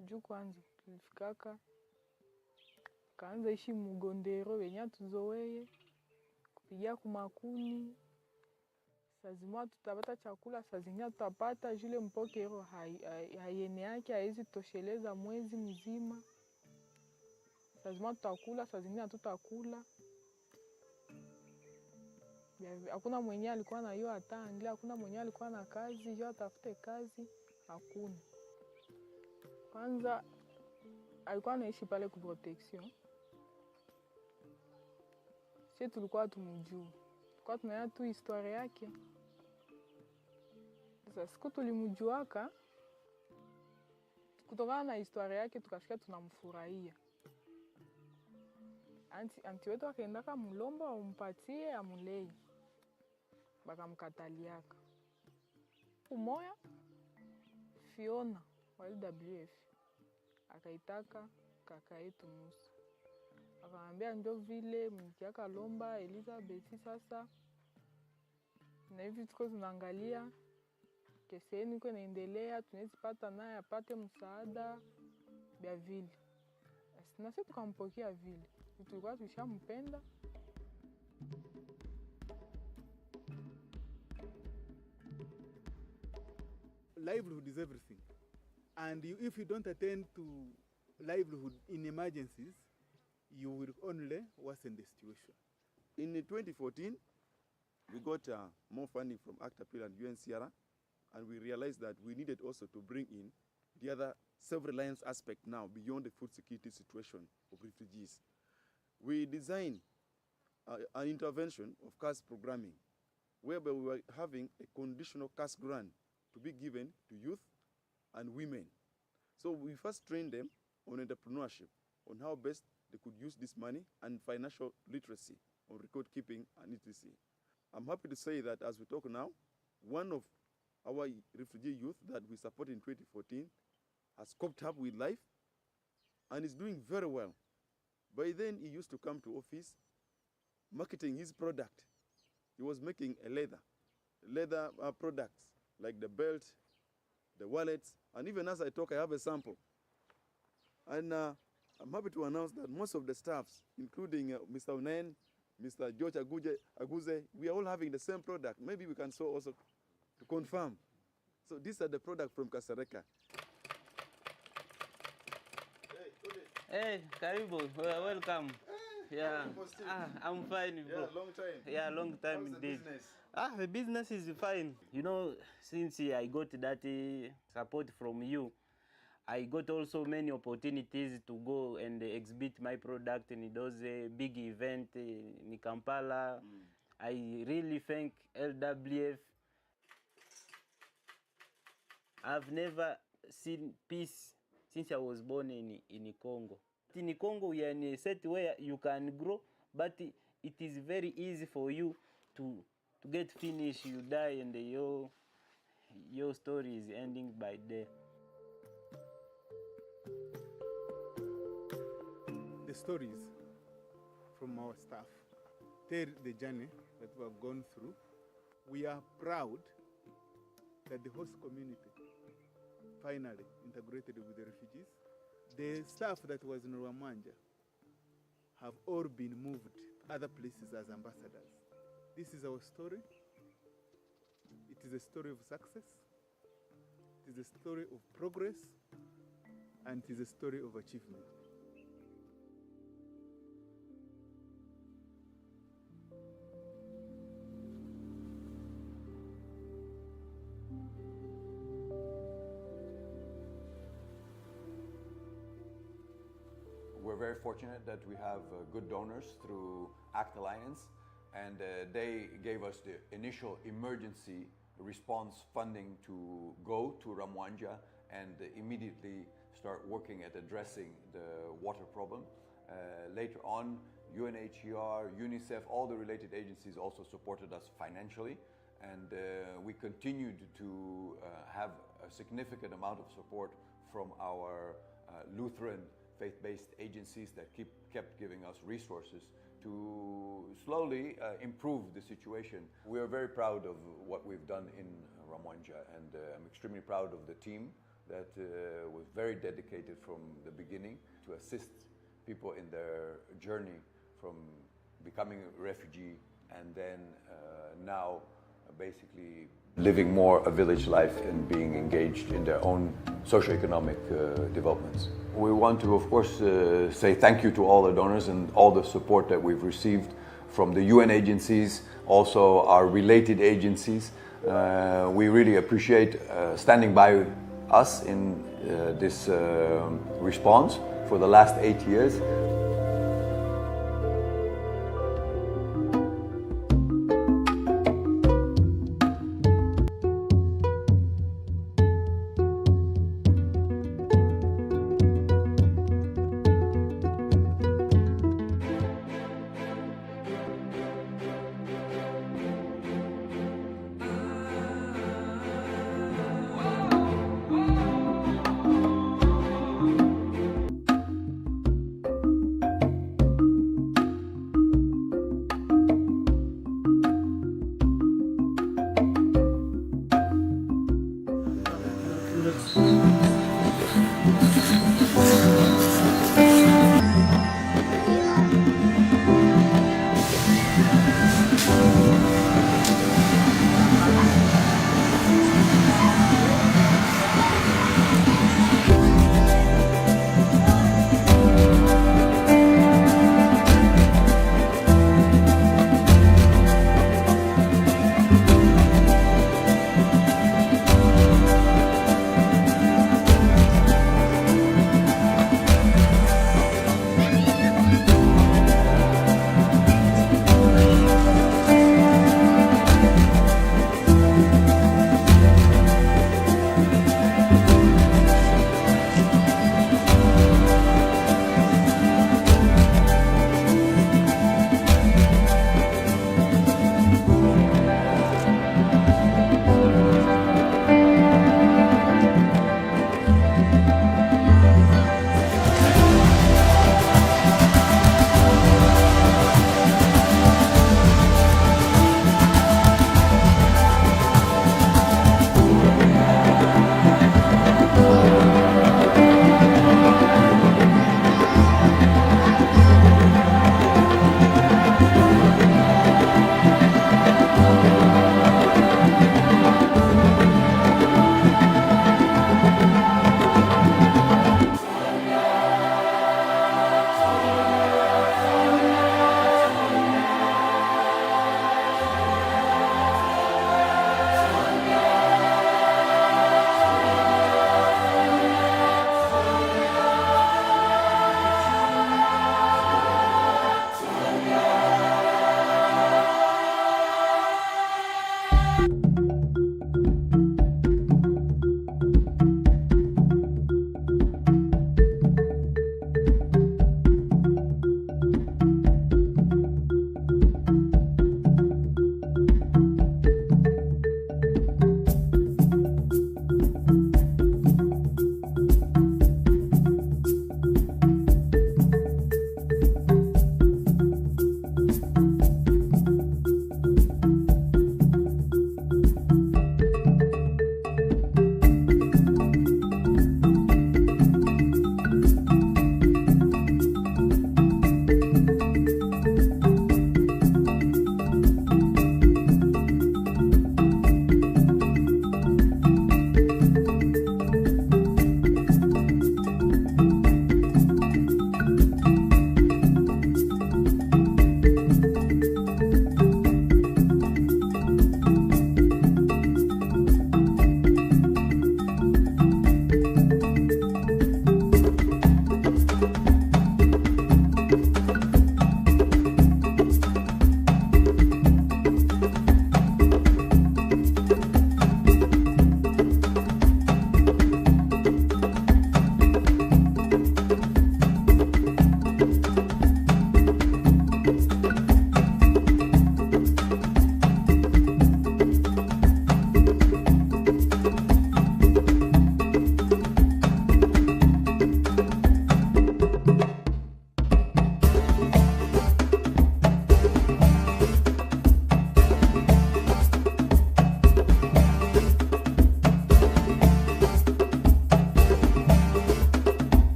Juu kwanza tulifikaka kaanza ishi mugondero wenye atuzoweye kupigia kumakuni. Sazima tutapata chakula, sazingine tutapata jule mpokero hayene yake haizi tosheleza mwezi mzima. Sazima tutakula, sazingine tutakula. Hakuna mwenye alikuwa na hiyo atanglia, hakuna mwenye alikuwa na kazi, hiyo atafute kazi, hakuna. Kwanza alikuwa anaishi pale ku protection. Sisi tulikuwa tumjui. Tulikuwa tunaona tu historia yake. Sasa siku tulimjuaka, kutokana na historia yake tukasikia tunamfurahia. Anti wetu akaendaka mulomba umpatie amulei, bakamkataliaka. Umoya Fiona wa LWF akaitaka kaka yetu Musa, akamwambia ndio vile mkiaka lomba Elizabeth sasa, na hivi tuko tunaangalia kesi yenu iko inaendelea, tunaweza pata naye apate msaada bia vile. Na sisi tukampokea vile, tulikuwa tushampenda. Livelihood is everything, and if you don't attend to livelihood in emergencies, you will only worsen the situation. In 2014, we got more funding from ACT-APPEAL and UNCR, and we realized that we needed also to bring in the other self-reliance aspect now beyond the food security situation of refugees. We designed an intervention of cash programming, whereby we were having a conditional cash grant to be given to youth and women. So we first trained them on entrepreneurship, on how best they could use this money, and financial literacy, on record keeping and etc. I'm happy to say that as we talk now, one of our refugee youth that we support in 2014 has coped up with life and is doing very well. By then, he used to come to office marketing his product. He was making a leather products like the belt, the wallets, and even as I talk, I have a sample. And I'm happy to announce that most of the staffs, including Mr. Unen, Mr. George Aguze, we are all having the same product. Maybe we can so also to confirm. So these are the products from Kasareka. Hey, Karibu, welcome. Yeah, I'm fine, bro. Yeah, long time. Yeah, long time indeed. The business is fine. You know, since I got that support from you, I got also many opportunities to go and exhibit my product in those big events in Kampala. I really thank LWF. I've never seen peace since I was born in Congo. In Congo, we are in a set where you can grow, but it is very easy for you to get finished. You die, and your story is ending by death. The stories from our staff tell the journey that we have gone through. We are proud that the host community finally integrated with the refugees. The staff that was in Rwamanja have all been moved to other places as ambassadors. This is our story. It is a story of success. It is a story of progress. And it is a story of achievement. We're very fortunate that we have good donors through ACT Alliance, and they gave us the initial emergency response funding to go to Ramwanja and immediately start working at addressing the water problem. Later on, UNHCR, UNICEF, all the related agencies also supported us financially, and we continued to have a significant amount of support from our Lutheran faith-based agencies that kept giving us resources to slowly improve the situation. We are very proud of what we've done in Ramwanja, and I'm extremely proud of the team that was very dedicated from the beginning to assist people in their journey from becoming a refugee and then now basically living more a village life and being engaged in their own socioeconomic developments. We want to, of course, say thank you to all the donors and all the support that we've received from the UN agencies, also our related agencies. We really appreciate standing by us in this response for the last 8 years.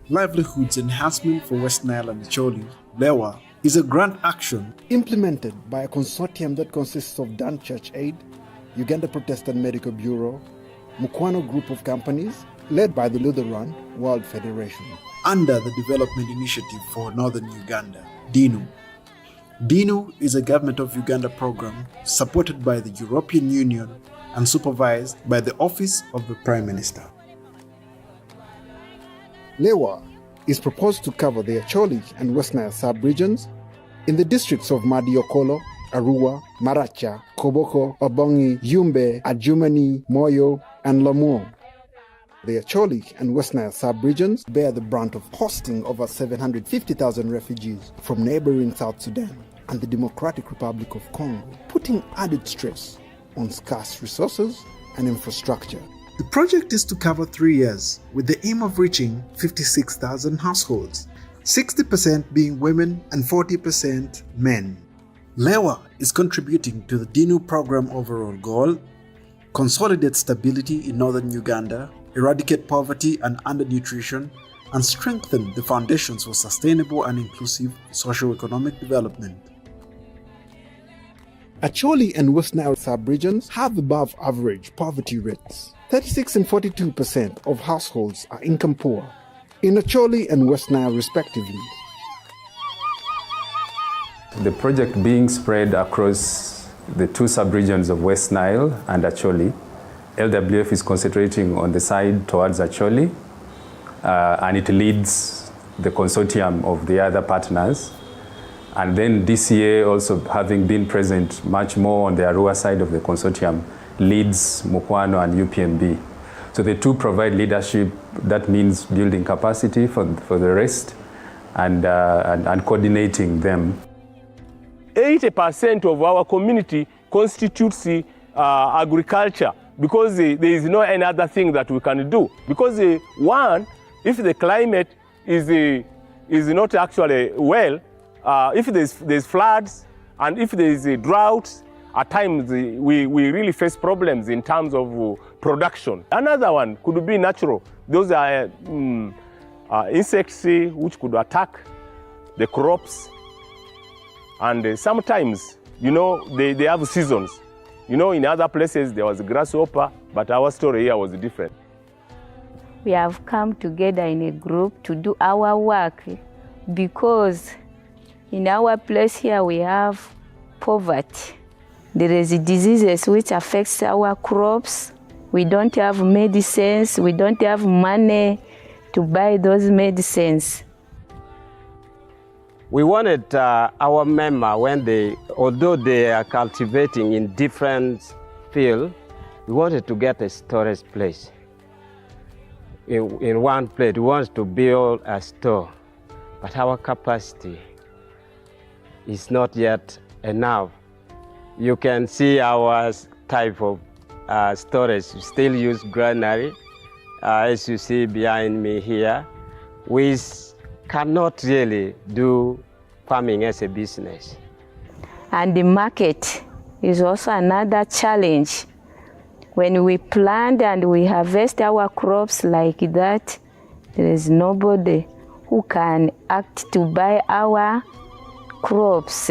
Livelihoods Enhancement for West Nile and Acholi, LEWA, is a grant action implemented by a consortium that consists of Dan Church Aid, Uganda Protestant Medical Bureau, Mukwano Group of Companies, led by the Lutheran World Federation, under the Development Initiative for Northern Uganda, DINU. DINU is a Government of Uganda program supported by the European Union and supervised by the Office of the Prime Minister. LEWA is proposed to cover the Acholi and West Nile sub-regions in the districts of Madiokolo, Arua, Maracha, Koboko, Obongi, Yumbe, Adjumani, Moyo, and Lamuo. The Acholi and West Nile sub-regions bear the brunt of hosting over 750,000 refugees from neighboring South Sudan and the Democratic Republic of Congo, putting added stress on scarce resources and infrastructure. The project is to cover 3 years with the aim of reaching 56,000 households, 60% being women and 40% men. LEWA is contributing to the DINU program overall goal: consolidate stability in northern Uganda, eradicate poverty and undernutrition, and strengthen the foundations for sustainable and inclusive socio-economic development. Acholi and West Nile sub-regions have above average poverty rates. 36 and 42% of households are income poor in Acholi and West Nile respectively. The project being spread across the two sub-regions of West Nile and Acholi, LWF is concentrating on the side towards Acholi, and it leads the consortium of the other partners. And then DCA, also having been present much more on the Arua side of the consortium, leads Mukwano and UPMB. So the two provide leadership. That means building capacity for the rest and coordinating them. 80% of our community constitutes agriculture, because there is no any other thing that we can do. Because one, if the climate is not actually well, if there's floods and if there's droughts, at times we really face problems in terms of production. Another one could be natural. Those are insects which could attack the crops. And sometimes, they have seasons. In other places there was grasshopper, but our story here was different. We have come together in a group to do our work, because in our place here we have poverty. There is diseases which affects our crops. We don't have medicines. We don't have money to buy those medicines. We wanted our member, although they are cultivating in different fields, we wanted to get a storage place. In one place, we wanted to build a store, but our capacity is not yet enough. You can see our type of storage. We still use granary, as you see behind me here. We cannot really do farming as a business. And the market is also another challenge. When we plant and we harvest our crops like that, there is nobody who can act to buy our crops.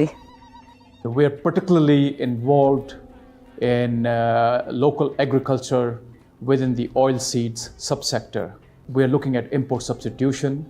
We are particularly involved in local agriculture within the oilseeds subsector. We are looking at import substitution.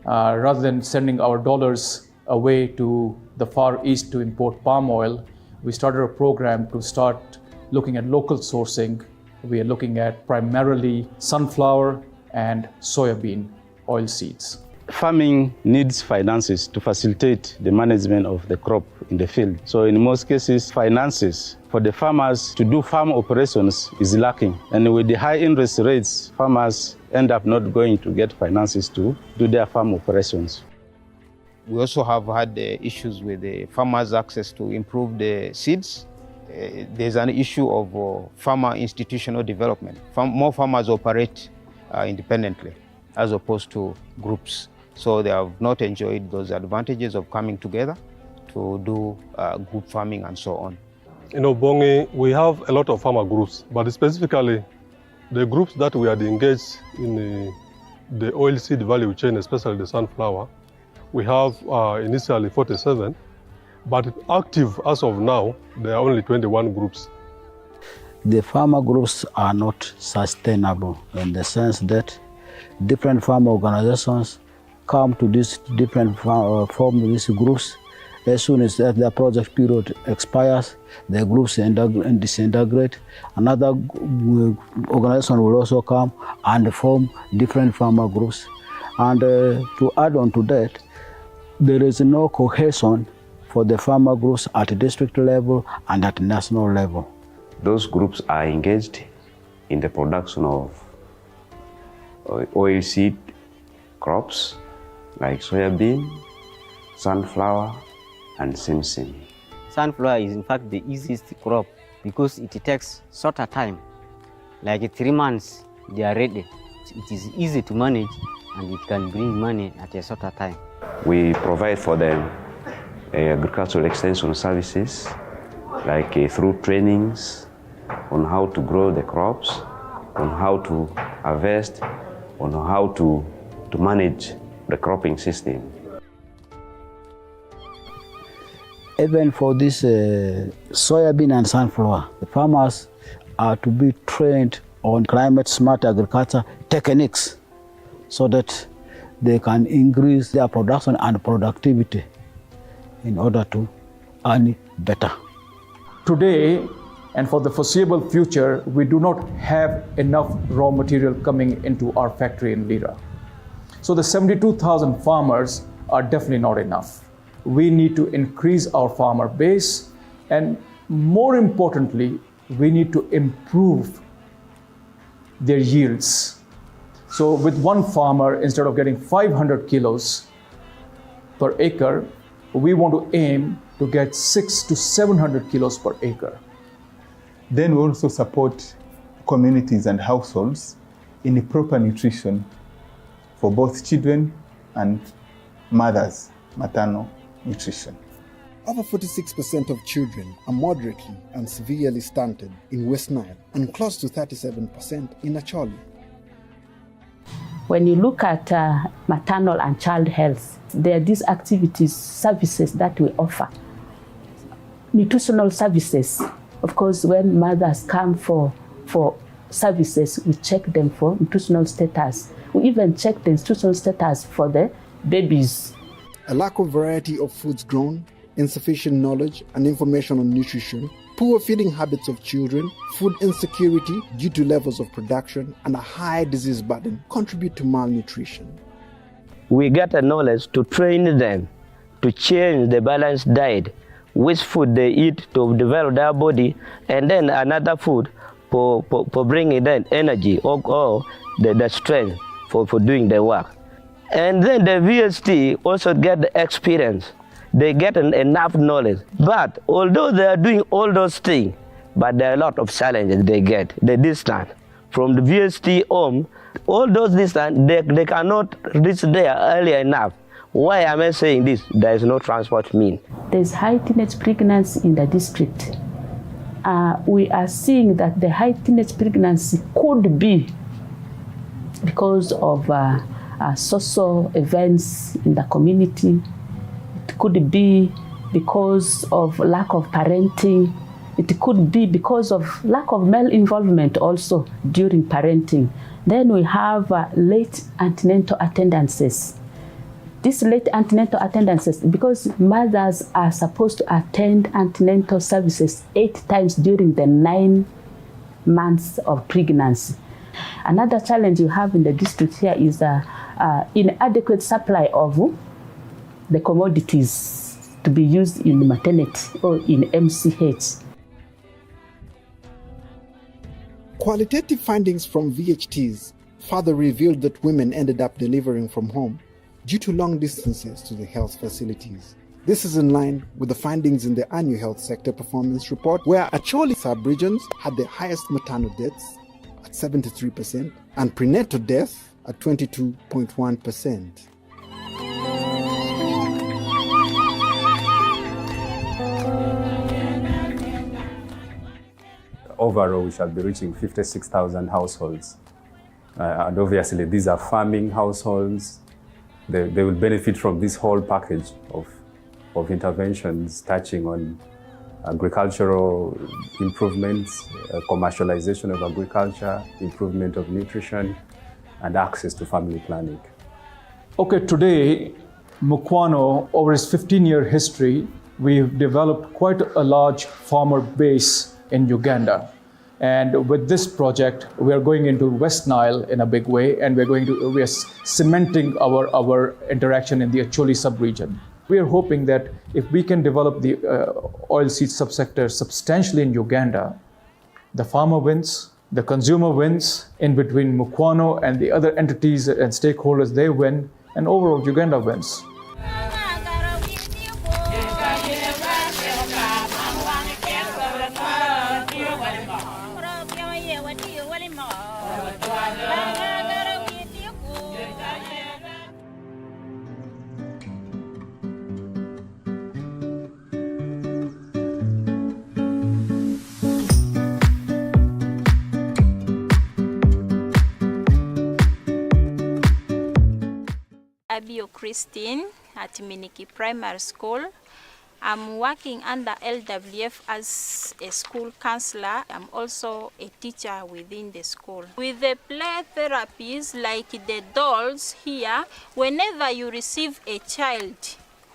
Rather than sending our dollars away to the Far East to import palm oil, we started a program to start looking at local sourcing. We are looking at primarily sunflower and soybean oilseeds. Farming needs finances to facilitate the management of the crop in the field. So in most cases, finances for the farmers to do farm operations is lacking. And with the high interest rates, farmers end up not going to get finances to do their farm operations. We also have had issues with the farmers' access to improve the seeds. There's an issue of farmer institutional development. More farmers operate independently as opposed to groups. So they have not enjoyed those advantages of coming together to do group farming and so on. In Obongi, we have a lot of farmer groups, but specifically the groups that we are engaged in the oilseed value chain, especially the sunflower, we have initially 47, but active as of now, there are only 21 groups. The farmer groups are not sustainable in the sense that different farmer organizations come to these different form these groups. As soon as the project period expires, the groups disintegrate. Another organization will also come and form different farmer groups. And to add on to that, there is no cohesion for the farmer groups at district level and at national level. Those groups are engaged in the production of oilseed crops like soybean, sunflower, and simsim. Sunflower is in fact the easiest crop because it takes shorter time, like 3 months they are ready. It is easy to manage and it can bring money at a shorter time. We provide for them agricultural extension services like through trainings on how to grow the crops, on how to harvest, on how to manage the cropping system. Even for this soybean and sunflower, the farmers are to be trained on climate-smart agriculture techniques so that they can increase their production and productivity in order to earn better. Today, and for the foreseeable future, we do not have enough raw material coming into our factory in Lira. So the 72,000 farmers are definitely not enough. We need to increase our farmer base, and more importantly, we need to improve their yields. So with one farmer, instead of getting 500 kilos per acre, we want to aim to get 600 to 700 kilos per acre. Then we also support communities and households in proper nutrition for both children and mothers, maternal nutrition. Over 46% of children are moderately and severely stunted in West Nile and close to 37% in Acholi. When you look at maternal and child health, there are these activities, services that we offer. Nutritional services. Of course, when mothers come for services, we check them for nutritional status. We even check the nutritional status for the babies. A lack of variety of foods grown, insufficient knowledge and information on nutrition, poor feeding habits of children, food insecurity due to levels of production, and a high disease burden contribute to malnutrition. We get the knowledge to train them to change the balanced diet, which food they eat to develop their body, and then another food for bringing them energy or the strength for doing the work. And then the VST also get the experience. They get enough knowledge. But although they are doing all those things, but there are a lot of challenges they get. The distance from the VST home, all those distance, they cannot reach there early enough. Why am I saying this? There is no transport mean. There's high teenage pregnancy in the district. We are seeing that the high teenage pregnancy could be because of social events in the community. It could be because of lack of parenting. It could be because of lack of male involvement also during parenting. Then we have late antenatal attendances. These late antenatal attendances, because mothers are supposed to attend antenatal services 8 times during the 9 months of pregnancy. Another challenge you have in the district here is inadequate supply of the commodities to be used in maternity or in MCH. Qualitative findings from VHTs further revealed that women ended up delivering from home due to long distances to the health facilities. This is in line with the findings in the annual health sector performance report, where Acholi sub-regions had the highest maternal deaths at 73% and prenatal death at 22.1%. Overall, we shall be reaching 56,000 households And obviously these are farming households. They will benefit from this whole package of interventions touching on agricultural improvements, commercialization of agriculture, improvement of nutrition, and access to family planning. Okay, today, Mukwano, over its 15-year history, we've developed quite a large farmer base in Uganda. And with this project, we are going into West Nile in a big way, and we are cementing our interaction in the Acholi sub-region. We are hoping that if we can develop the oilseed subsector substantially in Uganda, the farmer wins, the consumer wins, in between Mukwano and the other entities and stakeholders, they win, and overall Uganda wins. Christine at Miniki Primary School. I'm working under LWF as a school counselor. I'm also a teacher within the school. With the play therapies like the dolls here, whenever you receive a child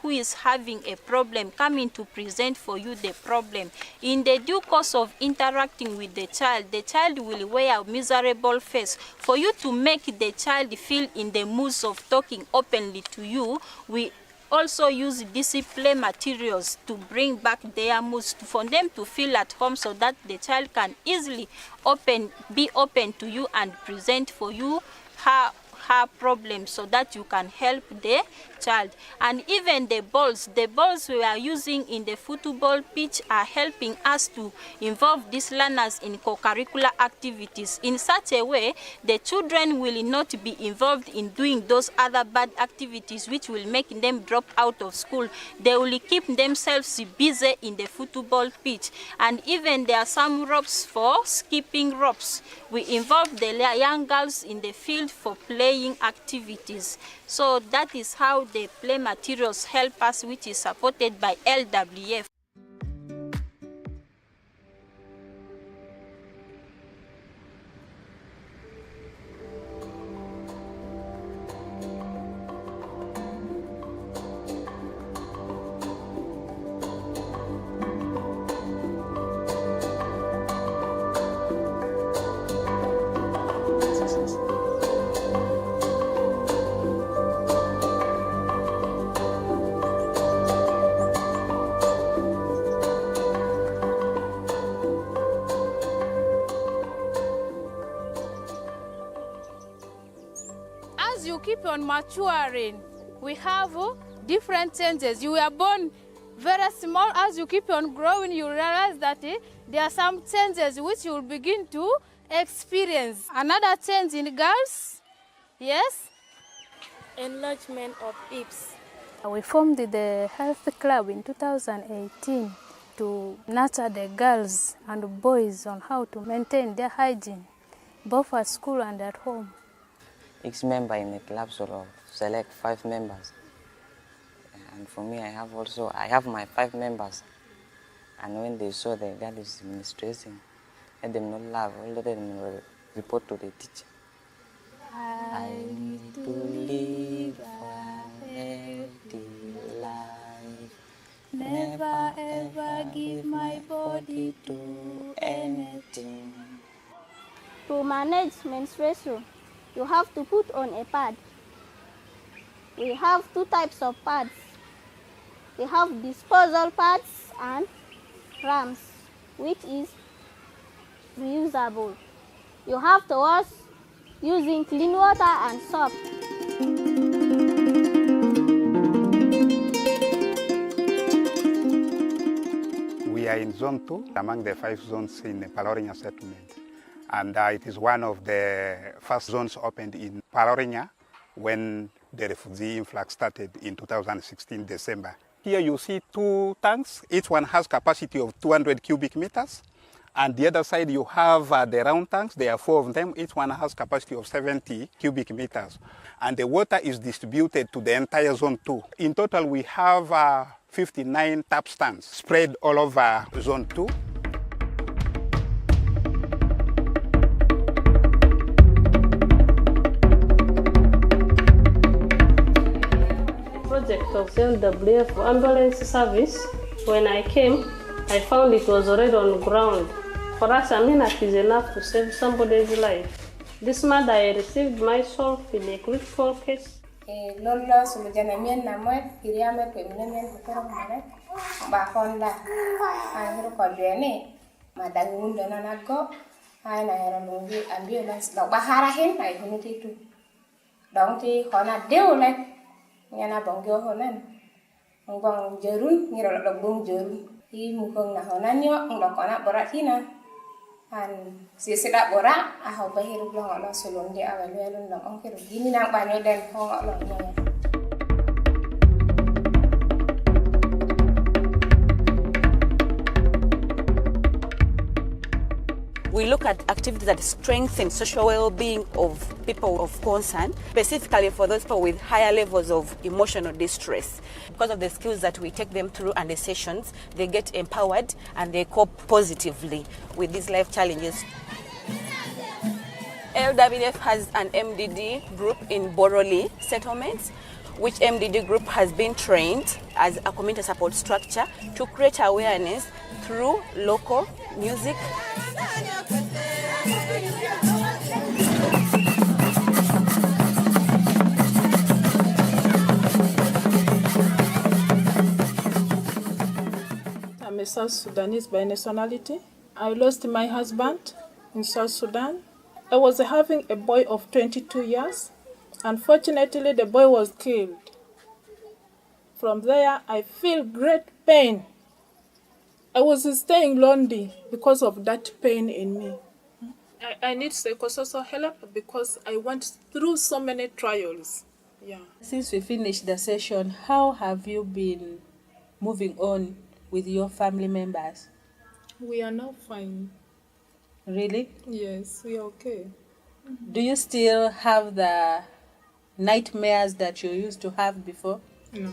who is having a problem coming to present for you the problem, in the due course of interacting with the child will wear a miserable face. For you to make the child feel in the mood of talking openly to you, we also use discipline materials to bring back their moods, for them to feel at home, so that the child can easily be open to you and present for you her problem, so that you can help the child. And even the balls we are using in the football pitch are helping us to involve these learners in co-curricular activities. In such a way, the children will not be involved in doing those other bad activities which will make them drop out of school. They will keep themselves busy in the football pitch. And even there are some ropes for skipping ropes. We involve the young girls in the field for playing activities. So that is how the play materials help us, which is supported by LWF. As you keep on maturing, we have different changes. You were born very small. As you keep on growing, you realize that there are some changes which you will begin to experience. Another change in girls, yes? Enlargement of hips. We formed the health club in 2018 to nurture the girls and boys on how to maintain their hygiene, both at school and at home. Each member in the club sort of select 5 members. And for me, I have my 5 members. And when they saw the girl is menstruating, let them not laugh, let them report to the teacher. I need to live a healthy life. Never ever give my body to anything. To manage menstruation, you have to put on a pad. We have 2 types of pads. We have disposal pads and rams, which is reusable. You have to wash using clean water and soap. We are in Zone 2, among the 5 zones in the Palorinya settlement. And it is one of the first zones opened in Palorinya when the refugee influx started in 2016, December. Here you see 2 tanks. Each one has capacity of 200 cubic meters. And the other side, you have the round tanks. There are 4 of them. Each one has capacity of 70 cubic meters. And the water is distributed to the entire zone 2. In total, we have 59 tap stands spread all over zone 2. Project of LWF ambulance service. When I came, I found it was already on ground. For us, it is enough to save somebody's life. This month I received myself in a critical case. Lola sulujanamian namat kiriame kweminamian kutoro mane bahonda angiro kodene madangunda nanago ai na hero lungi ambulance dok baharahin ai hunuti tu dong ti hona deule nyana bongyo honan bong jerun ngiro dok bong jerun i mukong na honanyo ngok kona boratina an sisida bora aho bahiru blong lo sulun dia awalun lo ongkiru gini nang banyo den hong lo nyonya. We look at activities that strengthen social well-being of people of concern, specifically for those people with higher levels of emotional distress. Because of the skills that we take them through and the sessions, they get empowered and they cope positively with these life challenges. LWF has an MDD group in Boroli settlements, which MDD group has been trained as a community support structure to create awareness through local music. I'm a South Sudanese by nationality. I lost my husband in South Sudan. I was having a boy of 22 years. Unfortunately, the boy was killed. From there, I feel great pain. I was staying lonely because of that pain in me. I need psychosocial help because I went through so many trials. Yeah. Since we finished the session, how have you been moving on with your family members? We are now fine. Really? Yes, we are okay. Do you still have the nightmares that you used to have before? No.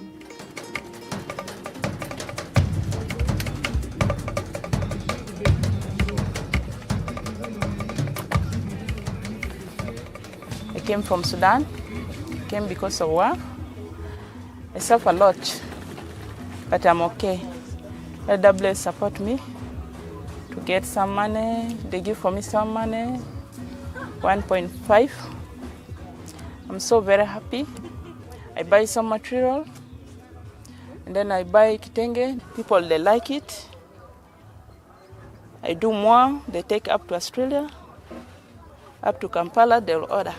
I came from Sudan, came because of war. I suffer a lot, but I'm okay. LWF support me to get some money. They give for me some money, 1.5. I'm so very happy. I buy some material, and then I buy kitenge. People, they like it. I do more. They take up to Australia, up to Kampala, they'll order.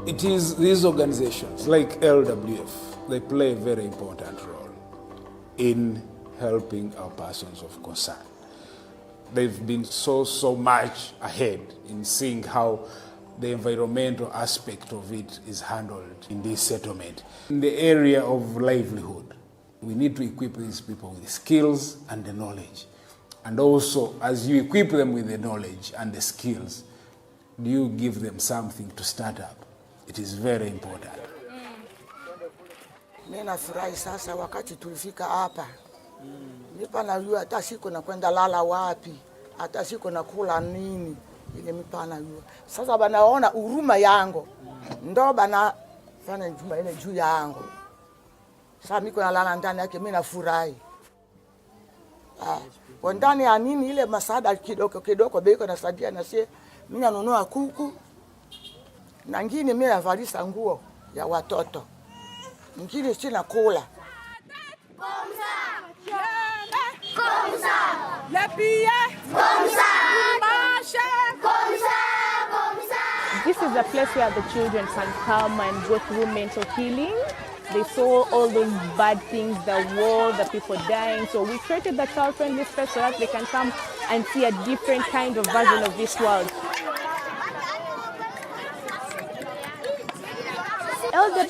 It is these organizations like LWF, they play a very important role in helping our persons of concern. They've been so much ahead in seeing how the environmental aspect of it is handled in this settlement. In the area of livelihood, we need to equip these people with the skills and the knowledge. And also, as you equip them with the knowledge and the skills, do you give them something to start up? It is very important. Mimi nafurahi sasa wakati tulifika hapa. Nipa najua hata siku nakwenda lala wapi, hata siku nakula nini, ile mipa najua. Sasa banaona huruma yangu. Ndo bana fanya juma ile juu yangu. Sasa mimi kuna lala ndani yake mimi nafurahi. Kwa ndani ya nini ile masada kidogo beko nasaidia na sie mimi nanunua kuku. Na ngine mimi navalisa nguo ya watoto. Ngine sina kula. This is a place where the children can come and go through mental healing. They saw all those bad things, the war, the people dying. So we created the child-friendly space so that they can come and see a different kind of version of this world.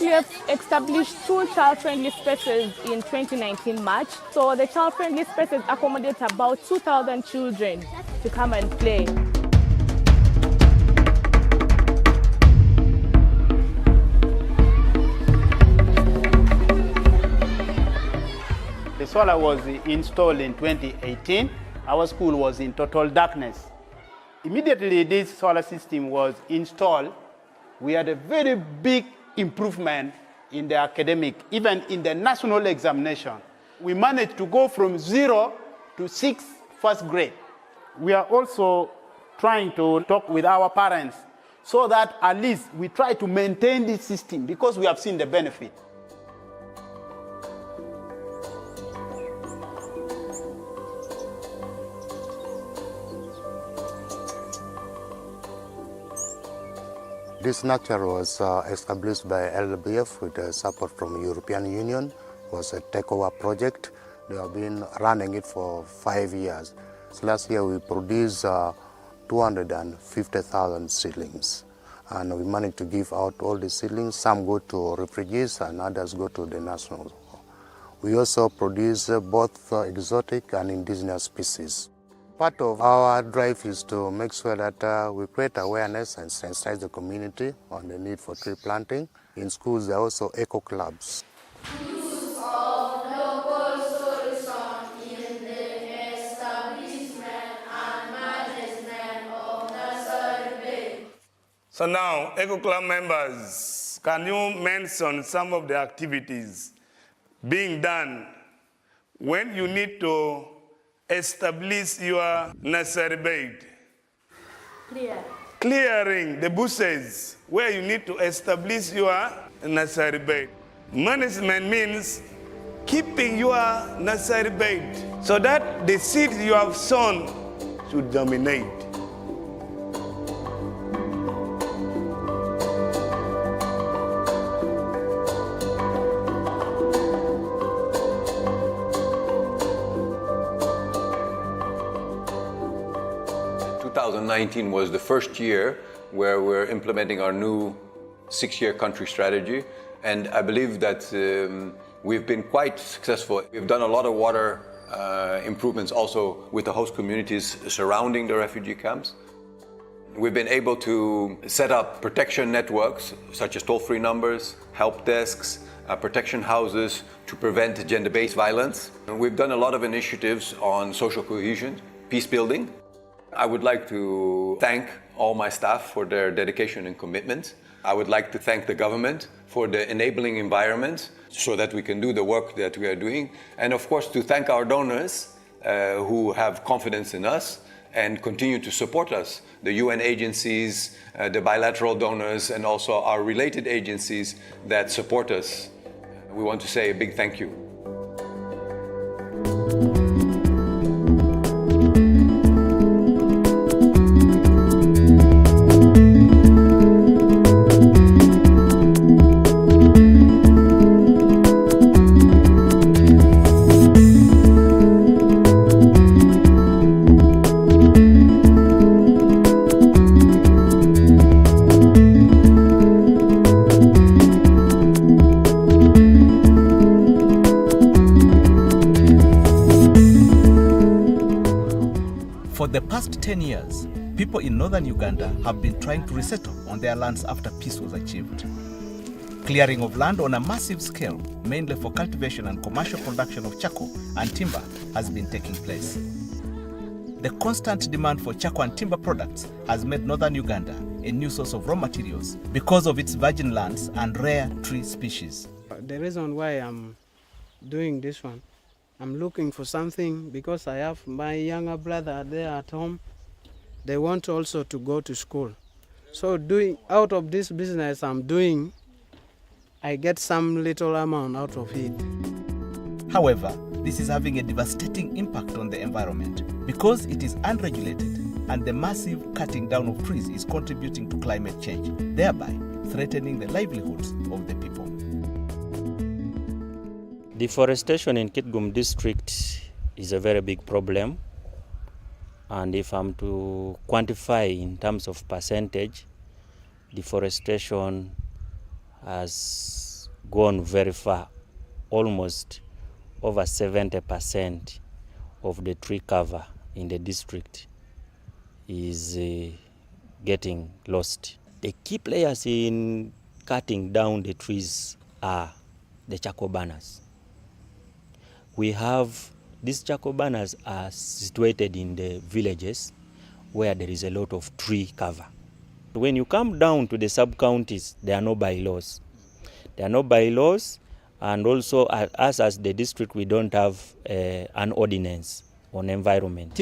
LWF established 2 child-friendly spaces in 2019 March. So the child-friendly spaces accommodate about 2,000 children to come and play. The solar was installed in 2018. Our school was in total darkness. Immediately this solar system was installed, we had a very big improvement in the academic, even in the national examination. We managed to go from 0 to 6 first grade. We are also trying to talk with our parents so that at least we try to maintain this system because we have seen the benefit. This structure was established by LWF with the support from the European Union. It was a takeover project. They have been running it for 5 years. So last year we produced 250,000 seedlings. And we managed to give out all the seedlings. Some go to refugees and others go to the national. We also produce both exotic and indigenous species. Part of our drive is to make sure that we create awareness and sensitize the community on the need for tree planting. In schools, there are also eco clubs. Use of local solution in the establishment and management of nursery bed. So now, eco club members, can you mention some of the activities being done when you need to establish your nursery bed? Clearing the bushes where you need to establish your nursery bed. Management means keeping your nursery bed so that the seeds you have sown should germinate. '19 was the first year where we're implementing our new 6-year country strategy, and I believe that we've been quite successful. We've done a lot of water improvements also with the host communities surrounding the refugee camps. We've been able to set up protection networks such as toll-free numbers, help desks, protection houses to prevent gender-based violence. And we've done a lot of initiatives on social cohesion, peace building. I would like to thank all my staff for their dedication and commitment. I would like to thank the government for the enabling environment so that we can do the work that we are doing. And of course, to thank our donors who have confidence in us and continue to support us. The UN agencies, the bilateral donors, and also our related agencies that support us. We want to say a big thank you. For the past 10 years, people in northern Uganda have been trying to resettle on their lands after peace was achieved. Clearing of land on a massive scale, mainly for cultivation and commercial production of charcoal and timber, has been taking place. The constant demand for charcoal and timber products has made northern Uganda a new source of raw materials because of its virgin lands and rare tree species. The reason why I'm doing this one, I'm looking for something because I have my younger brother there at home. They want also to go to school. So out of this business I'm doing, I get some little amount out of it. However, this is having a devastating impact on the environment because it is unregulated and the massive cutting down of trees is contributing to climate change, thereby threatening the livelihoods of the people. Deforestation in Kitgum district is a very big problem, and if I'm to quantify in terms of percentage, deforestation has gone very far. Almost over 70% of the tree cover in the district is getting lost. The key players in cutting down the trees are the charcoal burners. We have these charcoal burners are situated in the villages where there is a lot of tree cover. When you come down to the sub-counties, there are no bylaws. There are no bylaws, and also us as the district, we don't have an ordinance on environment.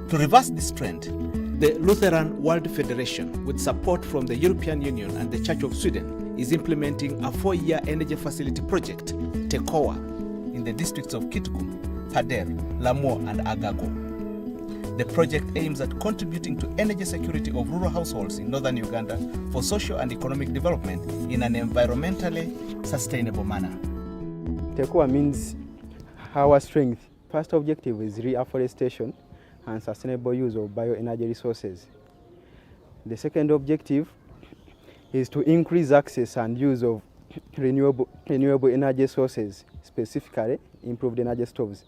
To reverse this trend, the Lutheran World Federation, with support from the European Union and the Church of Sweden, is implementing a 4-year energy facility project, TECOA, in the districts of Kitgum, Pader, Lamor, and Agago. The project aims at contributing to energy security of rural households in northern Uganda for social and economic development in an environmentally sustainable manner. TECOA means our strength. First objective is reforestation and sustainable use of bioenergy resources. The second objective is to increase access and use of renewable energy sources, specifically improved energy stoves.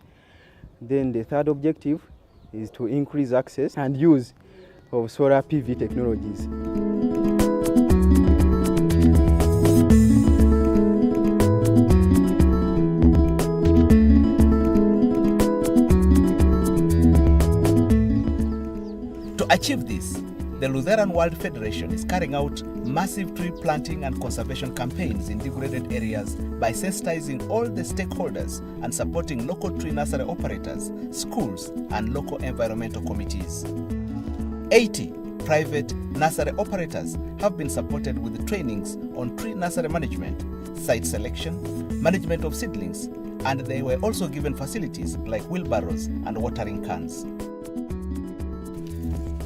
Then the third objective is to increase access and use of solar PV technologies. To achieve this, the Lutheran World Federation is carrying out massive tree planting and conservation campaigns in degraded areas by sensitizing all the stakeholders and supporting local tree nursery operators, schools, and local environmental committees. 80 private nursery operators have been supported with trainings on tree nursery management, site selection, management of seedlings, and they were also given facilities like wheelbarrows and watering cans.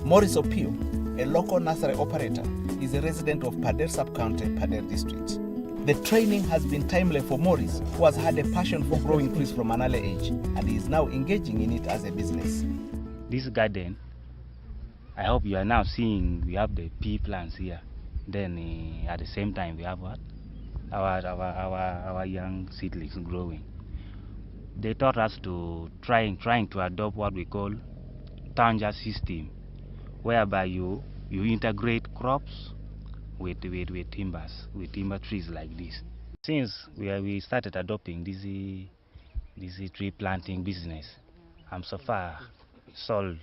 Maurice Opio, a local nursery operator, is a resident of Pader Sub-County, Pader District. The training has been timely for Maurice, who has had a passion for growing trees from an early age, and is now engaging in it as a business. This garden, I hope you are now seeing we have the pea plants here. Then at the same time we have what? Our young seedlings growing. They taught us to trying to adopt what we call tanja system, whereby you integrate crops with timbers, with timber trees like this. Since we started adopting this tree planting business, I'm so far sold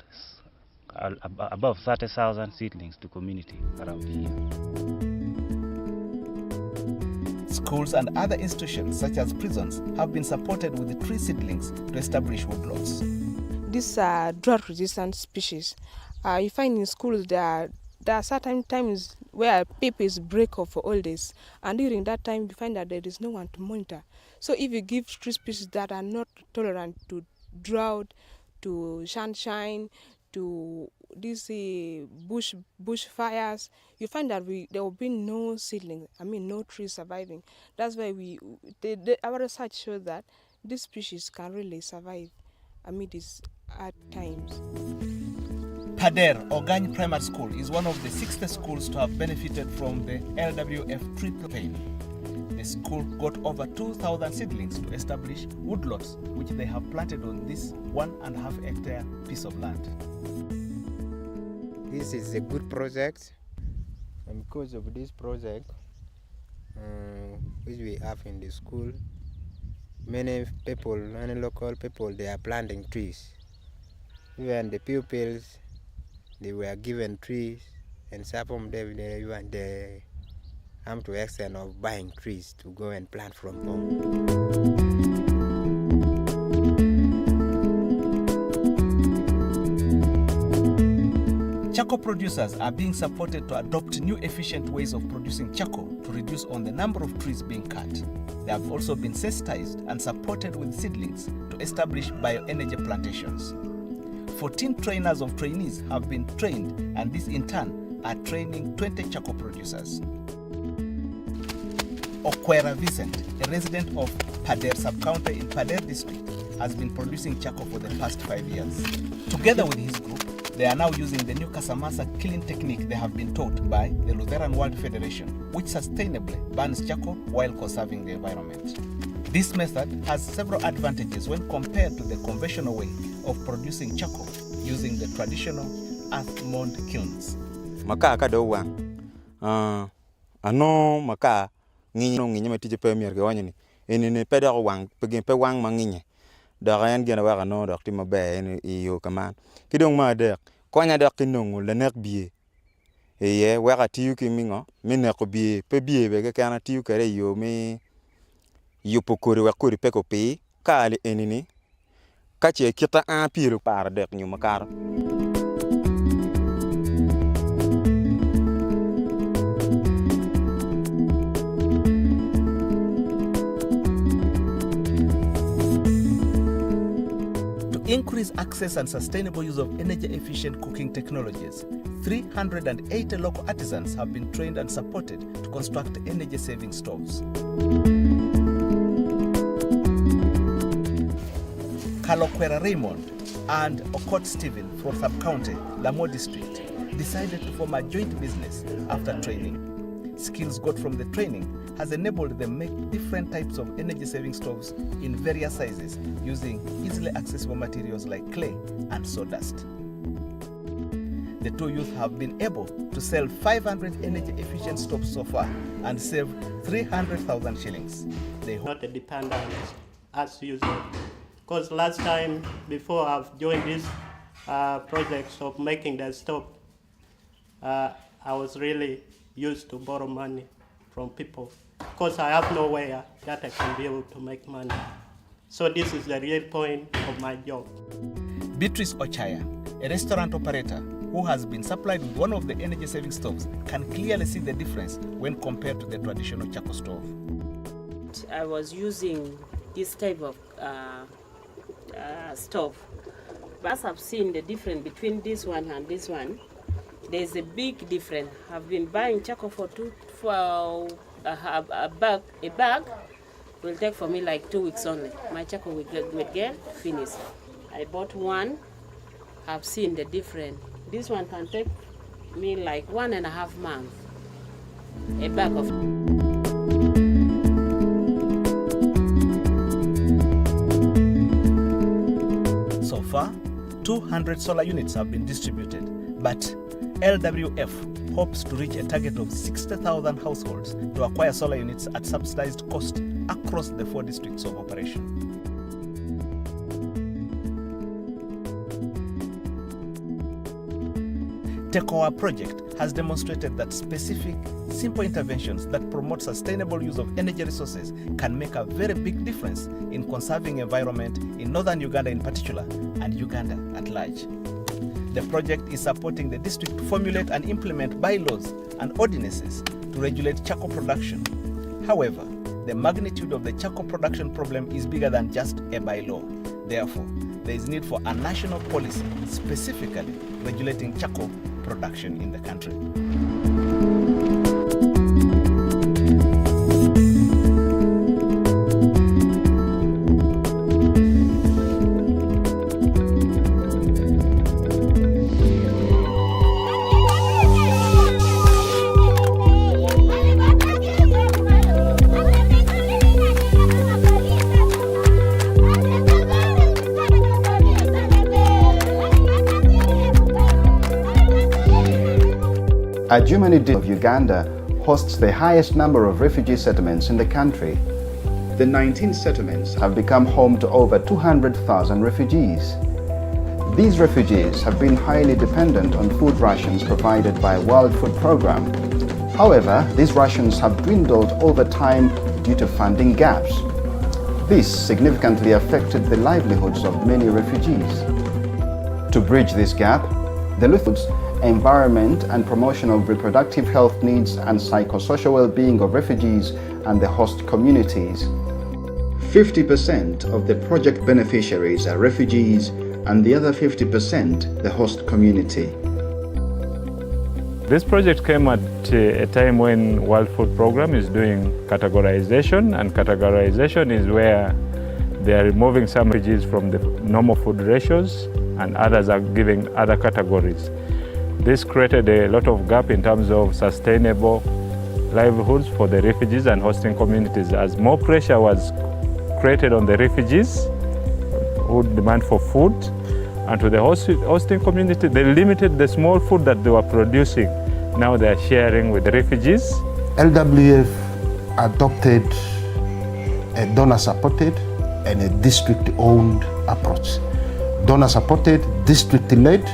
above 30,000 seedlings to community around here. Schools and other institutions such as prisons have been supported with the tree seedlings to establish woodlots. These are drought-resistant species. You find in schools there are certain times where papers break off for all this, and during that time you find that there is no one to monitor. So if you give tree species that are not tolerant to drought, to sunshine, to these bush fires, you find that there will be no seedling, no trees surviving. That's why our research shows that these species can really survive amid these hard times. Pader Ogany Primary School is one of the 60 schools to have benefited from the LWF tree campaign. The school got over 2,000 seedlings to establish woodlots, which they have planted on this 1.5 hectare piece of land. This is a good project, and because of this project, which we have in the school, many local people, they are planting trees. Even the pupils, they were given trees, and some of them they come to extent of buying trees to go and plant from home. Charcoal producers are being supported to adopt new efficient ways of producing charcoal to reduce on the number of trees being cut. They have also been sensitized and supported with seedlings to establish bioenergy plantations. 14 trainers of trainees have been trained, and this in turn are training 20 charcoal producers. Okwera Vincent, a resident of Pader sub-county in Pader district, has been producing charcoal for the past 5 years. Together with his group, they are now using the new Casamasa killing technique they have been taught by the Lutheran World Federation, which sustainably burns charcoal while conserving the environment. This method has several advantages when compared to the conventional way of producing charcoal using the traditional earth-mound kilns. Maka kadowa, ano maka nginyi matije premier ke wanyini, enine peda wang pegin pe wang manginye. Darayan gena wa no dak ti mabe ni iyo kaman kidong ma dek konya dak kinong le nek bie ye wa ka tiu ki mingo mine ko bie pe bie be ke kana tiu kare yo me yo pokori wa kori pe ko pe ka ali enini ka che kita a piru par dek nyu makar. Increase access and sustainable use of energy-efficient cooking technologies. 380 local artisans have been trained and supported to construct energy-saving stoves. Kalokwera Raymond and Okot Stephen from Sub-County, Lamo District, decided to form a joint business after training. Skills got from the training has enabled them make different types of energy-saving stoves in various sizes using easily accessible materials like clay and sawdust. The two youth have been able to sell 500 energy-efficient stoves so far and save 300,000 shillings. They are not dependent as usual. Because last time, before I've joined this projects of making the stove, I was really used to borrow money from people because I have nowhere that I can be able to make money. So this is the real point of my job. Beatrice Ochaya, a restaurant operator who has been supplied with one of the energy-saving stoves, can clearly see the difference when compared to the traditional charcoal stove. I was using this type of stove. But as I've seen the difference between this one and this one, there's a big difference. I've been buying charcoal for a bag will take for me like 2 weeks only. My charcoal will get finished. I bought one. I've seen the difference. This one can take me like 1.5 months. A bag of. So far, 200 solar units have been distributed, but LWF hopes to reach a target of 60,000 households to acquire solar units at subsidized cost across the 4 districts of operation. Tekoa project has demonstrated that specific, simple interventions that promote sustainable use of energy resources can make a very big difference in conserving environment in northern Uganda in particular and Uganda at large. The project is supporting the district to formulate and implement bylaws and ordinances to regulate charcoal production. However, the magnitude of the charcoal production problem is bigger than just a bylaw. Therefore, there is need for a national policy specifically regulating charcoal production in the country. Adjumani of Uganda hosts the highest number of refugee settlements in the country. The 19 settlements have become home to over 200,000 refugees. These refugees have been highly dependent on food rations provided by World Food Programme. However, these rations have dwindled over time due to funding gaps. This significantly affected the livelihoods of many refugees. To bridge this gap, the livelihoods environment and promotion of reproductive health needs and psychosocial well-being of refugees and the host communities. 50% of the project beneficiaries are refugees and the other 50% the host community. This project came at a time when World Food Programme is doing categorization, and categorization is where they are removing some refugees from the normal food ratios and others are giving other categories. This created a lot of gap in terms of sustainable livelihoods for the refugees and hosting communities, as more pressure was created on the refugees who demand for food, and to the hosting community, they limited the small food that they were producing. Now they are sharing with the refugees. LWF adopted a donor-supported and a district-owned approach. Donor-supported, district-led,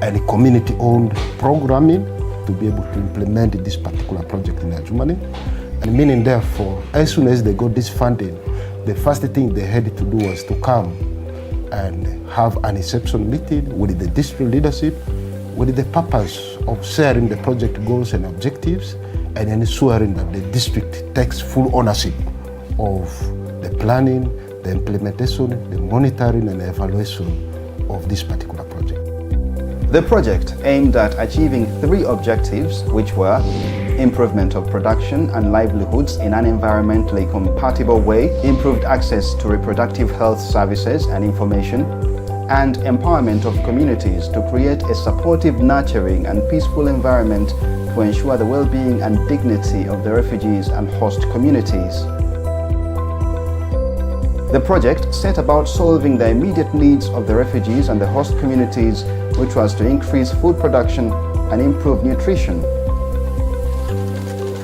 and community-owned programming to be able to implement this particular project in Adjumani. And meaning therefore, as soon as they got this funding, the first thing they had to do was to come and have an inception meeting with the district leadership with the purpose of sharing the project goals and objectives and ensuring that the district takes full ownership of the planning, the implementation, the monitoring and the evaluation of this particular project. The project aimed at achieving 3 objectives, which were improvement of production and livelihoods in an environmentally compatible way, improved access to reproductive health services and information, and empowerment of communities to create a supportive, nurturing and peaceful environment to ensure the well-being and dignity of the refugees and host communities. The project set about solving the immediate needs of the refugees and the host communities, which was to increase food production and improve nutrition.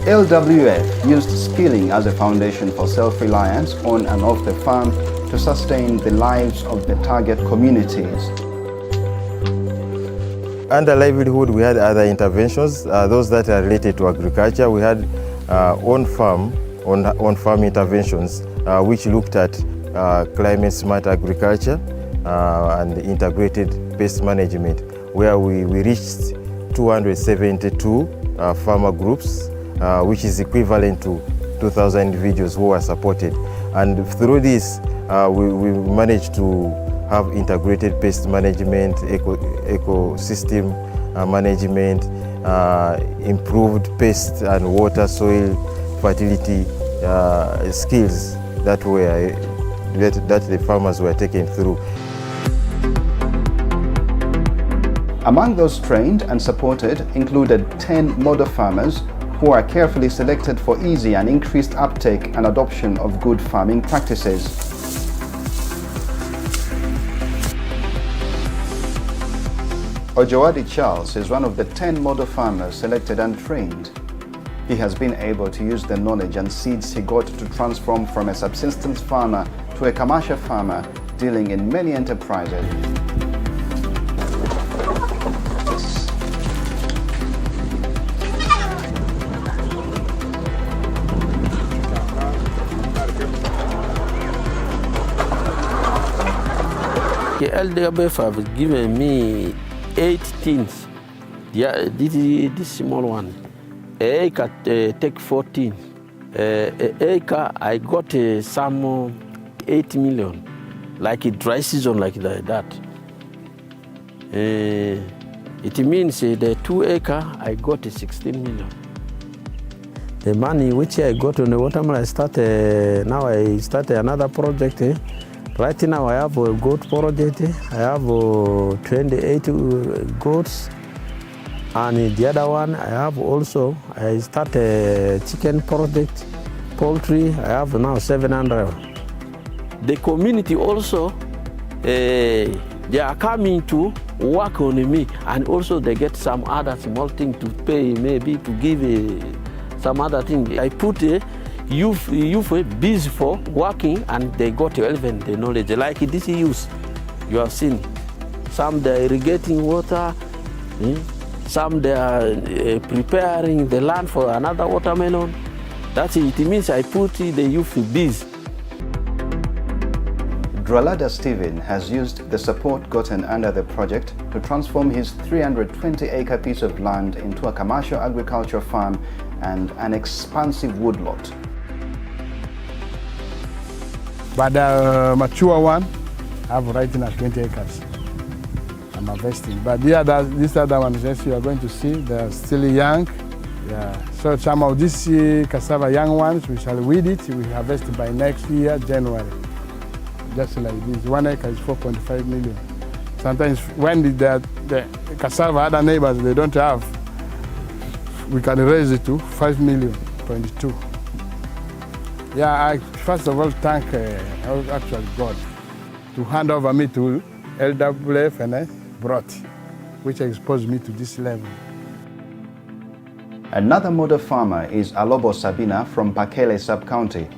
LWF used skilling as a foundation for self-reliance on and off the farm to sustain the lives of the target communities. Under livelihood, we had other interventions, those that are related to agriculture. We had on-farm interventions, which looked at climate-smart agriculture and integrated pest management, where we reached 272 farmer groups, which is equivalent to 2,000 individuals who were supported. And through this, we managed to have integrated pest management, ecosystem management, improved pest and water, soil fertility skills that the farmers were taken through. Among those trained and supported included 10 model farmers who are carefully selected for easy and increased uptake and adoption of good farming practices. Ojawadi Charles is one of the 10 model farmers selected and trained. He has been able to use the knowledge and seeds he got to transform from a subsistence farmer to a commercial farmer dealing in many enterprises. The LWF have given me 8 tins. Yeah, this small one. An acre take 14. An acre I got some 8 million, like a dry season like that. It means the 2 acre I got 16 million. The money which I got on the watermelon, now I start another project. Right now I have a goat project. I have 28 goats. And the other one I have also, I start a chicken project, poultry. I have now 700. The community also, they are coming to work on me, and also they get some other small thing to pay, maybe to give some other thing. I put youth busy for working, and they got relevant the knowledge. Like this youth, you have seen. Some they are irrigating water, some they are preparing the land for another watermelon. That's it. It means I put the youth busy. Dralada Stephen has used the support gotten under the project to transform his 320-acre piece of land into a commercial agriculture farm and an expansive woodlot. But the mature one, I have right in at 20 acres. I'm harvesting. But this other one, as you are going to see, they're still young. Yeah. So some of these cassava young ones, we shall weed it. We harvest by next year, January. Just like this. 1 acre is 4.5 million. Sometimes when the cassava other neighbors they don't have, we can raise it to 5 million, 0.2. Yeah, I first of all thank actually God to hand over me to LWF and I brought, which exposed me to this level. Another model farmer is Alobo Sabina from Pakele sub-county.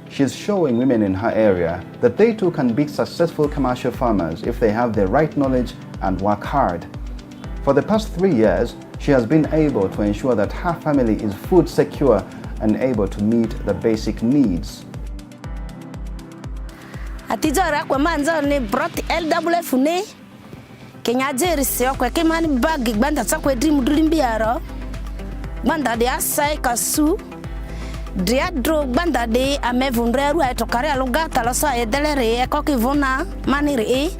She's showing women in her area that they too can be successful commercial farmers if they have the right knowledge and work hard. For the past 3 years, she has been able to ensure that her family is food secure and able to meet the basic needs. Atijara kwa manzo ni brought LWF ne Kenya jeri sio kwa kemani bag banda sakwe dream biaro banda de asai kasu dia dro banda de amevunreru etokare alugata losa edelere ekokivuna manire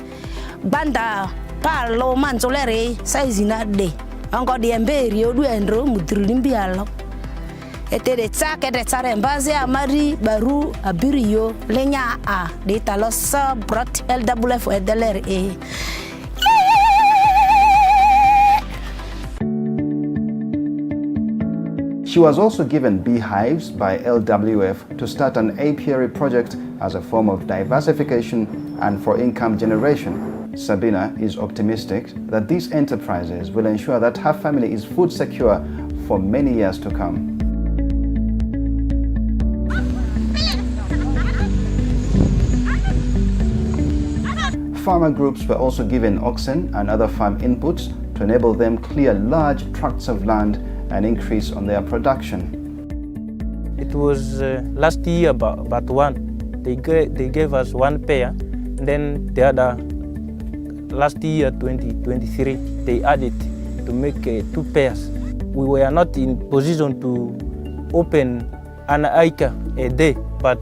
banda palo manzolere saizina de ango de mberi odu endro mudrimbialo etere tsake de tsare mbaze amari baru abirio lenya a de talosa brought LWF edelere She was also given beehives by LWF to start an apiary project as a form of diversification and for income generation. Sabina is optimistic that these enterprises will ensure that her family is food secure for many years to come. Farmer groups were also given oxen and other farm inputs to enable them clear large tracts of land and increase on their production. It was last year but one. They gave us one pair, and then the other last year 2023 they added to make 2 pairs. We were not in position to open an acre a day, but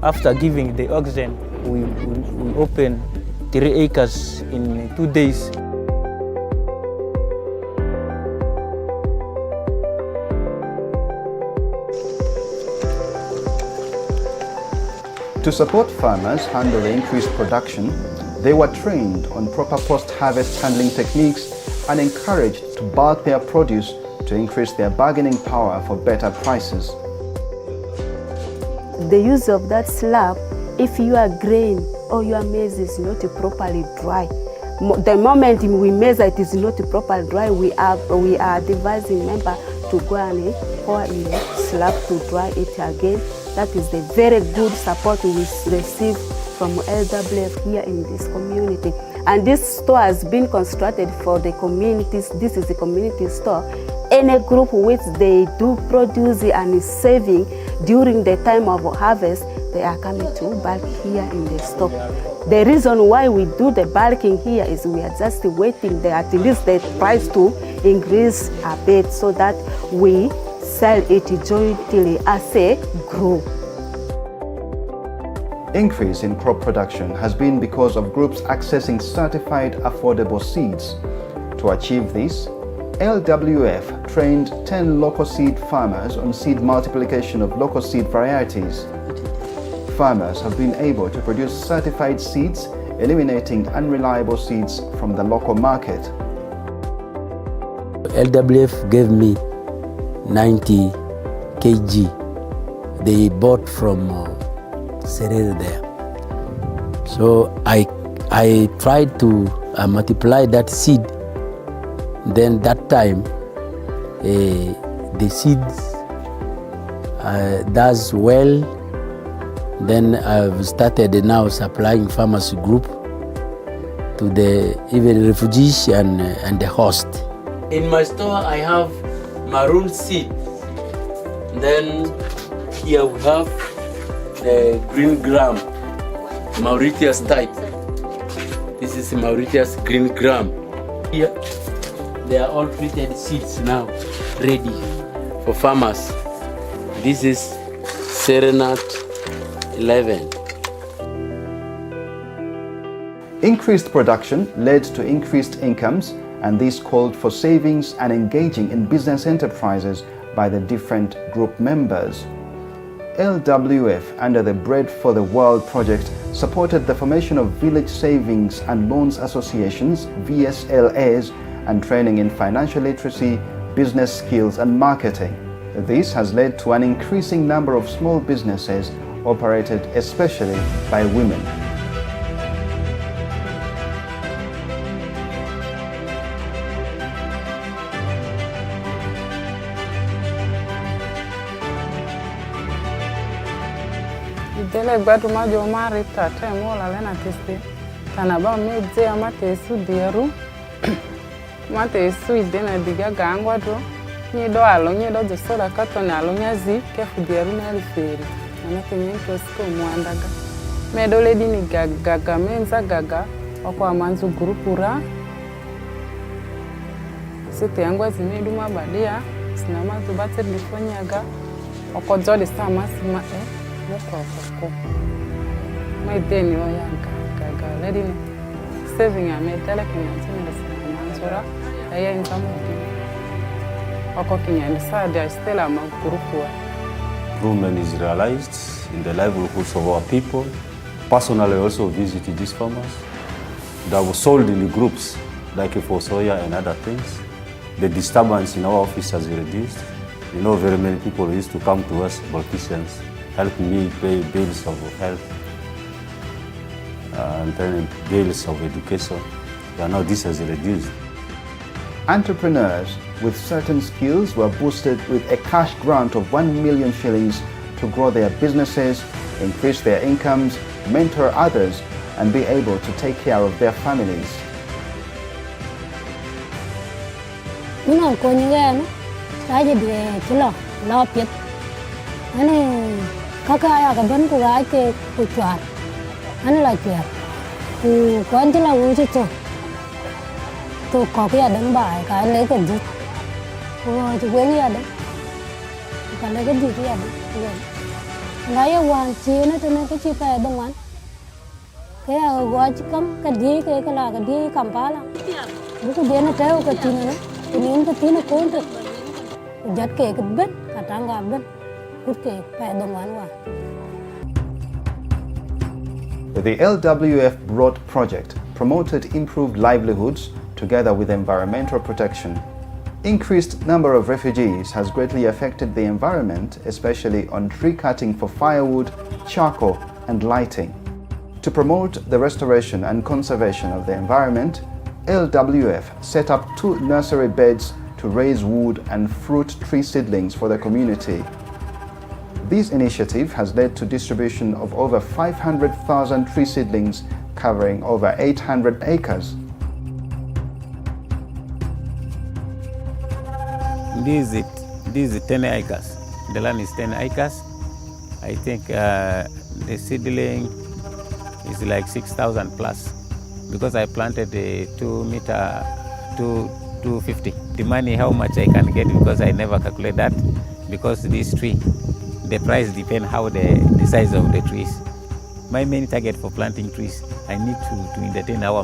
after giving the oxen we opened 3 acres in 2 days. To support farmers handle the increased production, they were trained on proper post-harvest handling techniques and encouraged to bulk their produce to increase their bargaining power for better prices. The use of that slab, if your grain or your maize is not properly dry, the moment we measure it is not properly dry, we are advising member to go and pour in a slab to dry it again. That is the very good support we receive from LWF here in this community. And this store has been constructed for the communities. This is the community store. Any group which they do produce and saving during the time of harvest, they are coming to bulk here in the store. The reason why we do the bulking here is we are just waiting at least the price to increase a bit so that we sell it jointly as a group. Increase in crop production has been because of groups accessing certified affordable seeds. To achieve this, LWF trained 10 local seed farmers on seed multiplication of local seed varieties. Farmers have been able to produce certified seeds, eliminating unreliable seeds from the local market. LWF gave me 90 kg. They bought from Serere there. So I tried to multiply that seed. Then that time the seeds does well. Then I've started now supplying farmers group to the even refugees and the host. In my store I have maroon seed. Then here we have the green gram. Mauritius type. This is Mauritius green gram. Here, they are all treated seeds now, ready for farmers. This is Serenat 11. Increased production led to increased incomes, and this called for savings and engaging in business enterprises by the different group members. LWF, under the Bread for the World project, supported the formation of village savings and loans associations, VSLAs, and training in financial literacy, business skills and marketing. This has led to an increasing number of small businesses operated especially by women. Dele gbadu ma jo mari ta tem wala lena teste tanaba me je amate su dieru mate su idena diga gangwa do ni do alo ni do sora katone alo nyazi ke fu dieru na riferi na kenye to sko muandaga me dole dini gaga menza gaga okwa manzu grupura site yangwa zimedu mabadia sina mazu bate lifonyaga okozole sama sima my deni gaga lady saving a metal mansura aya income okokinya and sad I still am improvement is realized in the livelihoods of our people. Personally, I also visited these farmers that were sold in the groups like for soya and other things. The disturbance in our office has reduced. You know, very many people used to come to us, politicians, help me pay bills of health and then bills of education. But now this has reduced. Entrepreneurs with certain skills were boosted with a cash grant of 1 million shillings to grow their businesses, increase their incomes, mentor others, and be able to take care of their families. Kakaya ka ban ku ga ke ku twar an la kya ku kwan ti la wu ti to ko ya dan ba ka le ka ji ko ti wen ya dan ka le ka ji ya dan la ya wan chi na te na ka chi pa dong wan ke ya go chi kam ka di ke ka la ka di Kampala bu ku de na te ka ti na ku ni ka ti na ko te jat ke ka ben ka tanga ben. The LWF Broad project promoted improved livelihoods together with environmental protection. Increased number of refugees has greatly affected the environment, especially on tree cutting for firewood, charcoal and lighting. To promote the restoration and conservation of the environment, LWF set up 2 nursery beds to raise wood and fruit tree seedlings for the community. This initiative has led to distribution of over 500,000 tree seedlings covering over 800 acres. This is 10 acres. The land is 10 acres. I think the seedling is like 6,000 plus because I planted a 250. The money, how much I can get because I never calculate that because this tree, the price depends how the size of the trees. My main target for planting trees, I need to entertain our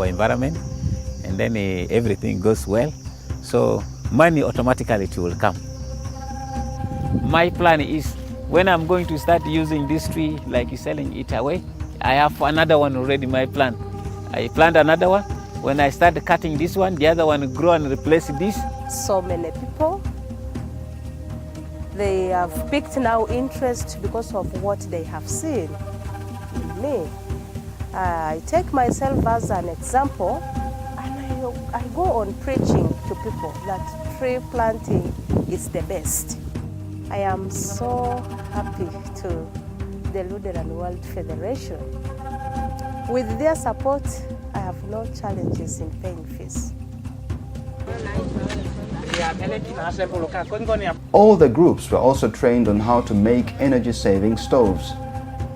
environment, and then everything goes well. So money automatically will come. My plan is when I'm going to start using this tree, like selling it away, I have another one already. My plan, I plant another one. When I start cutting this one, the other one will grow and replace this. So many people, they have picked now interest because of what they have seen in me. I take myself as an example, and I go on preaching to people that tree planting is the best. I am so happy to the Lutheran World Federation. With their support, I have no challenges in paying fees. All the groups were also trained on how to make energy-saving stoves.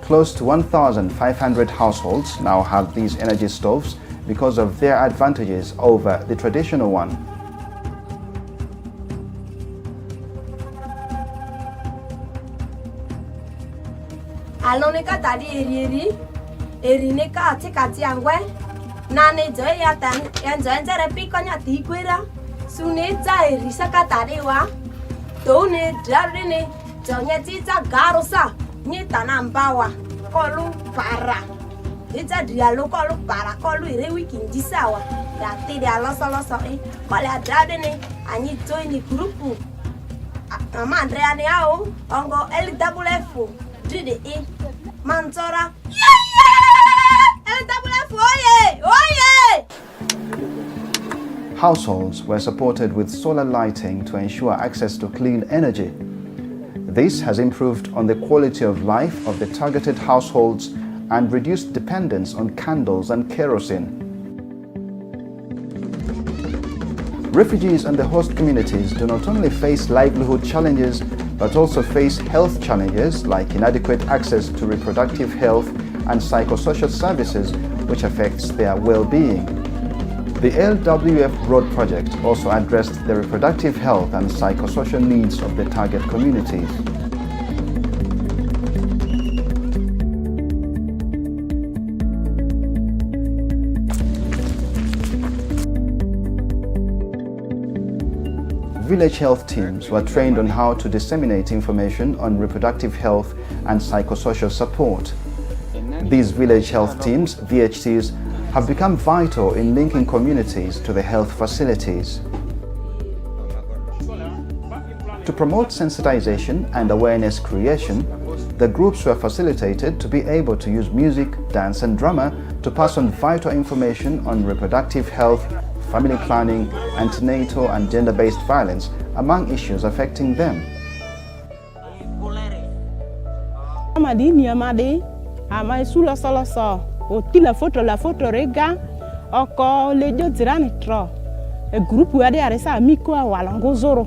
Close to 1,500 households now have these energy stoves because of their advantages over the traditional one. Alonika tadi eri neka atikati angwe nane joy yatan enjoy pikonya tikwira sune za eri sakatari wa tone darine jonya tita garosa ni tanambawa kolu para ita dialo kolu para kolu ire weekend sawa ya te dia loso kole adradene anyi join ni grupu ama Andrea ne ao ongo LWF DDE Manzora LWF oye oye. Households were supported with solar lighting to ensure access to clean energy. This has improved on the quality of life of the targeted households and reduced dependence on candles and kerosene. Refugees and the host communities do not only face livelihood challenges, but also face health challenges like inadequate access to reproductive health and psychosocial services, which affects their well-being. The LWF World Project also addressed the reproductive health and psychosocial needs of the target communities. Village health teams were trained on how to disseminate information on reproductive health and psychosocial support. These village health teams, VHTs, have become vital in linking communities to the health facilities. To promote sensitization and awareness creation, the groups were facilitated to be able to use music, dance and drama to pass on vital information on reproductive health, family planning, antenatal and gender-based violence, among issues affecting them. La photo rega oko lejo zirani tro e groupe ya de resa miko walango zoro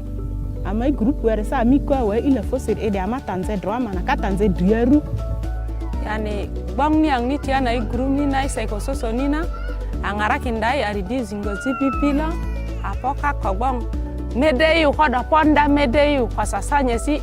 ama groupe ya resa miko we ile fosir e de amatanze drama na katanze drieru yani bang ni ang ni tiana i groupe ni na psychosocial ni na angara kindai ari dizingo zipipila apoka kobong medeyu khoda ponda medeyu khasasanya si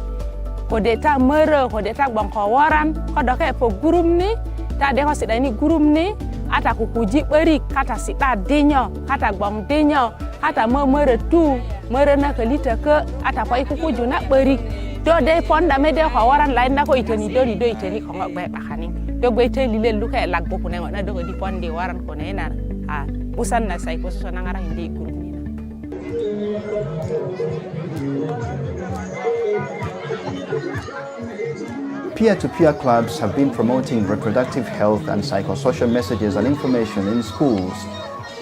kodeta mere kodeta bang kawaran khoda ke po groupe ni tade ko sida ini gurum ni ata kukuji beri kata sida denyo kata gbong denyo kata mere tu mere na kelita ke ata pai kukuju na beri do de ponda mede ko waran lain na ko iteni do iteni ko ngok be bakani do be te lile luka lag boku ne ngona do di ponde waran ko ne na a usan na sai ko so na ngara hindi gurum ni na. Peer-to-peer clubs have been promoting reproductive health and psychosocial messages and information in schools.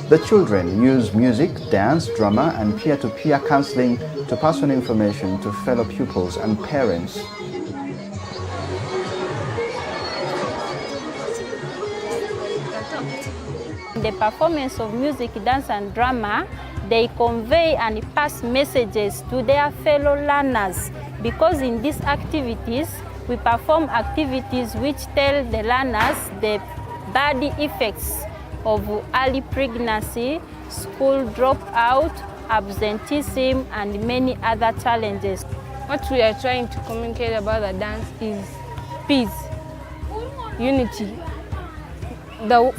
The children use music, dance, drama and peer-to-peer counseling to pass on information to fellow pupils and parents. The performance of music, dance and drama, they convey and pass messages to their fellow learners, because in these activities we perform activities which tell the learners the bad effects of early pregnancy, school dropout, absenteeism, and many other challenges. What we are trying to communicate about the dance is peace, unity,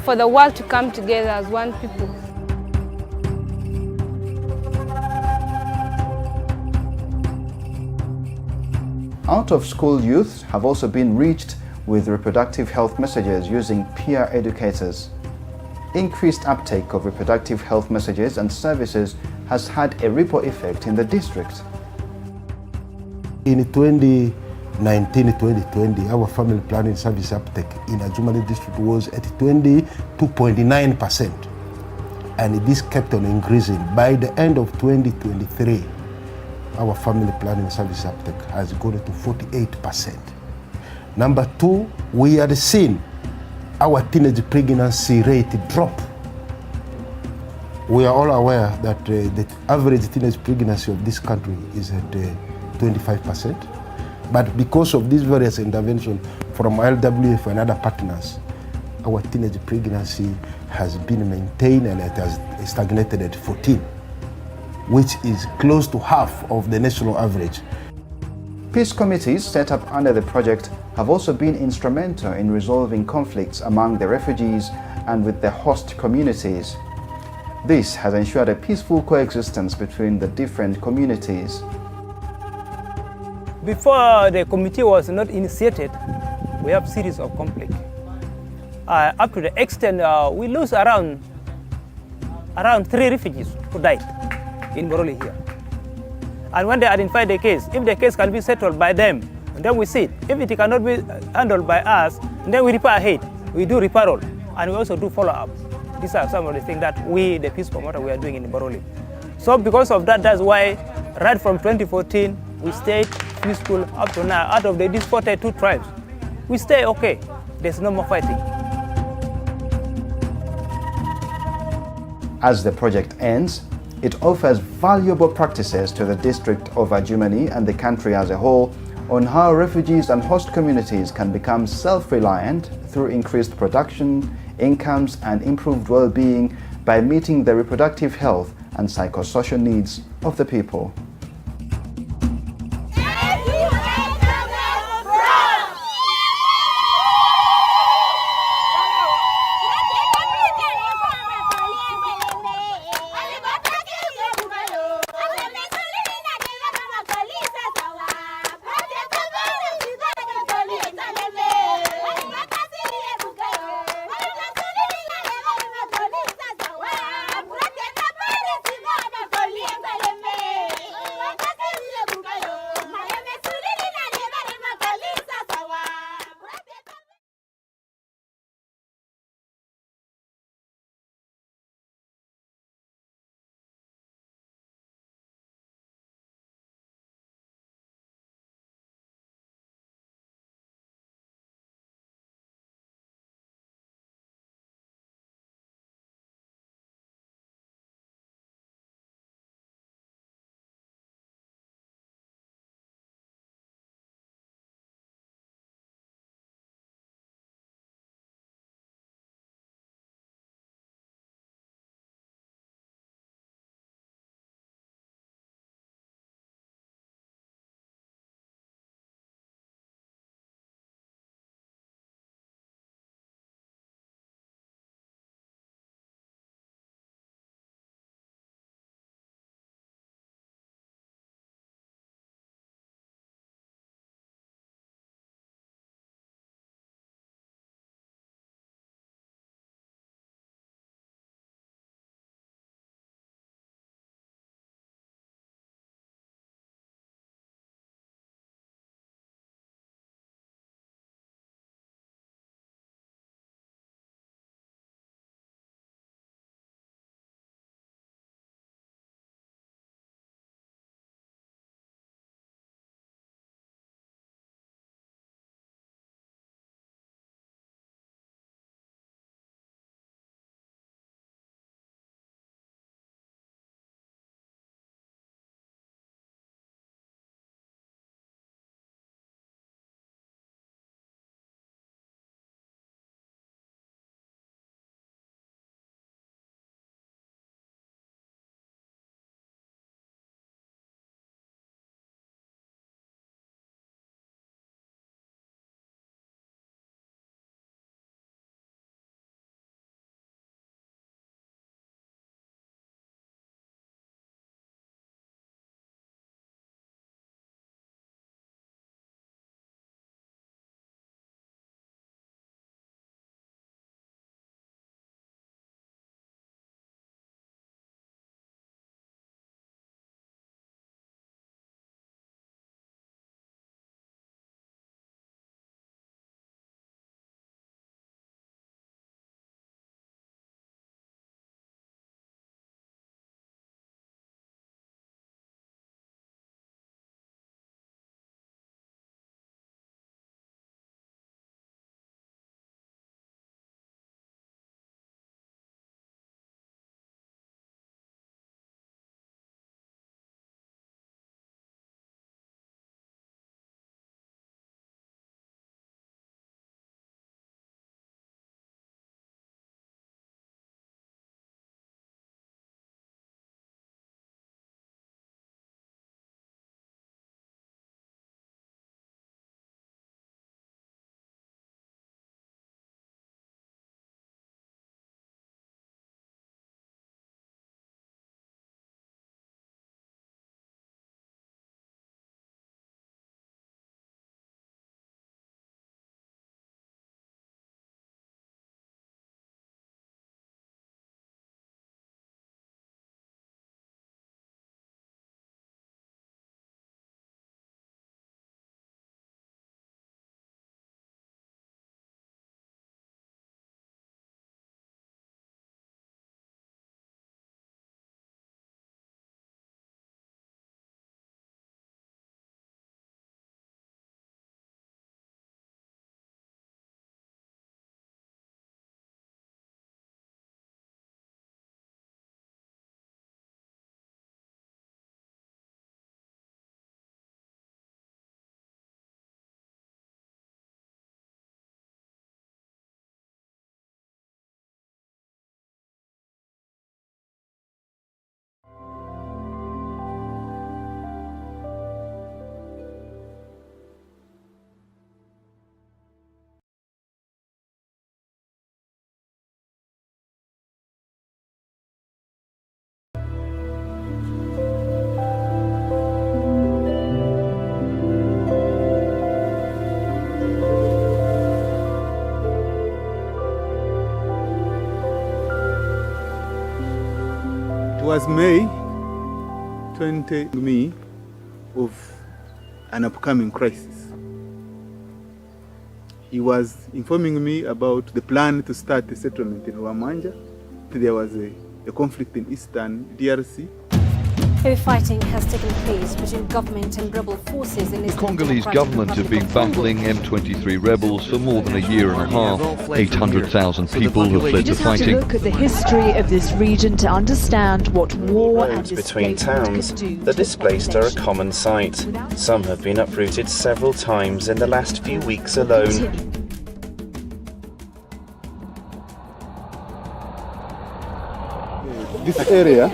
for the world to come together as one people. Out-of-school youth have also been reached with reproductive health messages using peer educators. Increased uptake of reproductive health messages and services has had a ripple effect in the district. In 2019-2020, our family planning service uptake in Adjumani district was at 22.9%, and this kept on increasing. By the end of 2023, our family planning service uptake has gone to 48%. Number two, we had seen our teenage pregnancy rate drop. We are all aware that the average teenage pregnancy of this country is at 25%. But because of these various interventions from LWF and other partners, our teenage pregnancy has been maintained and it has stagnated at 14, which is close to half of the national average. Peace committees set up under the project have also been instrumental in resolving conflicts among the refugees and with the host communities. This has ensured a peaceful coexistence between the different communities. Before the committee was not initiated, we have series of conflict. Up to the extent we lose around 3 refugees who died in Boroli here. And when they identify the case, if the case can be settled by them, then we see it. If it cannot be handled by us, then we repair ahead. We do referral, and we also do follow-up. These are some of the things that we, the peace promoter, we are doing in Boroli. So because of that, that's why right from 2014, we stayed peaceful up to now. Out of these 42 tribes, we stay okay. There's no more fighting. As the project ends, it offers valuable practices to the district of Adjumani and the country as a whole on how refugees and host communities can become self-reliant through increased production, incomes and improved well-being by meeting the reproductive health and psychosocial needs of the people. was May 20 me of an upcoming crisis. He was informing me about the plan to start a settlement in Rwamanja. There was a conflict in eastern DRC. Heavy fighting has taken place between government and rebel forces in the Congolese government have been battling M23 rebels for more than a year and a half. 800,000 people have fled the fighting. You just have to look at the history of this region to understand what war and roads between towns. The displaced are a common sight. Some have been uprooted several times in the last few weeks alone. This area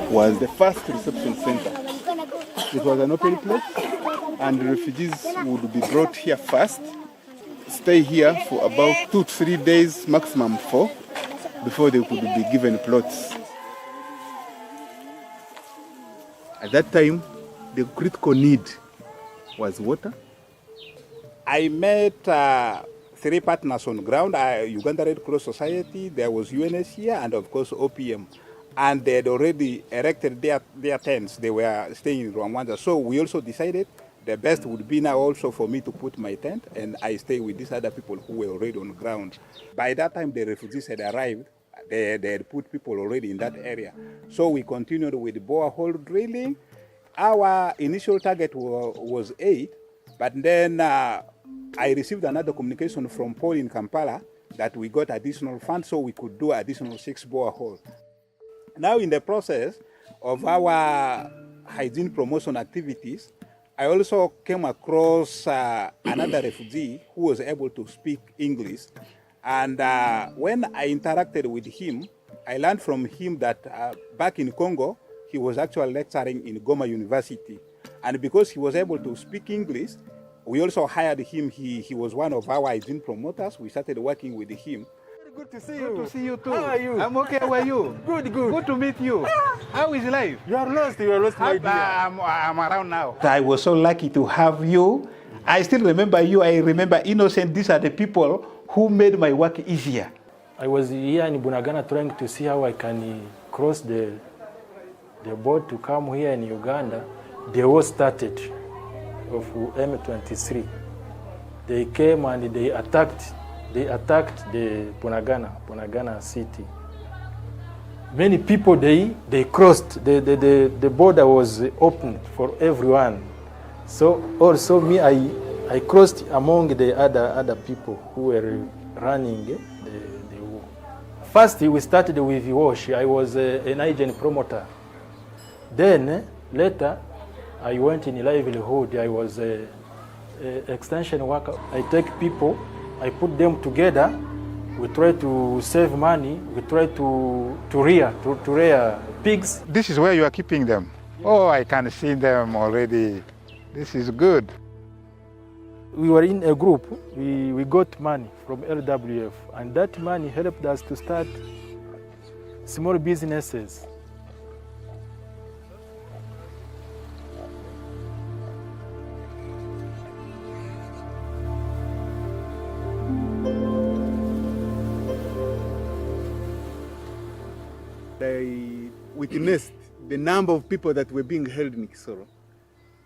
was the first reception center. It was an open place, and the refugees would be brought here first, stay here for about 2 to 3 days, maximum 4, before they could be given plots. At that time, the critical need was water. I met 3 partners on ground, Uganda Red Cross Society, there was UNHCR, and of course OPM. And they had already erected their tents. They were staying in Rwanda. So we also decided the best would be now also for me to put my tent, and I stay with these other people who were already on ground. By that time, the refugees had arrived. They had put people already in that area. So we continued with borehole drilling. Our initial target was 8, but then I received another communication from Paul in Kampala that we got additional funds so we could do additional 6 boreholes. Now, in the process of our hygiene promotion activities, I also came across another refugee who was able to speak English. And when I interacted with him, I learned from him that back in Congo, he was actually lecturing in Goma University. And because he was able to speak English, we also hired him. He was one of our hygiene promoters. We started working with him. Good to see you. Good to see you too. How are you? I'm okay. How are you? Good. Good to meet you. How is life? You are lost, my dear. I'm around now. I was so lucky to have you. I still remember you. I remember Innocent. These are the people who made my work easier. I was here in Bunagana trying to see how I can cross the boat to come here in Uganda. The war started of M23. They came and they attacked the Bunagana city. Many people, they crossed, the border was open for everyone. So also me, I crossed among the other people who were running the war. First, we started with wash. I was an agent promoter. Then, later, I went in livelihood. I was an extension worker. I take people, I put them together. We try to save money. We try to rear pigs. This is where you are keeping them. Oh, I can see them already. This is good. We were in a group. We got money from LWF, and that money helped us to start small businesses. I witnessed the number of people that were being held in Kisoro.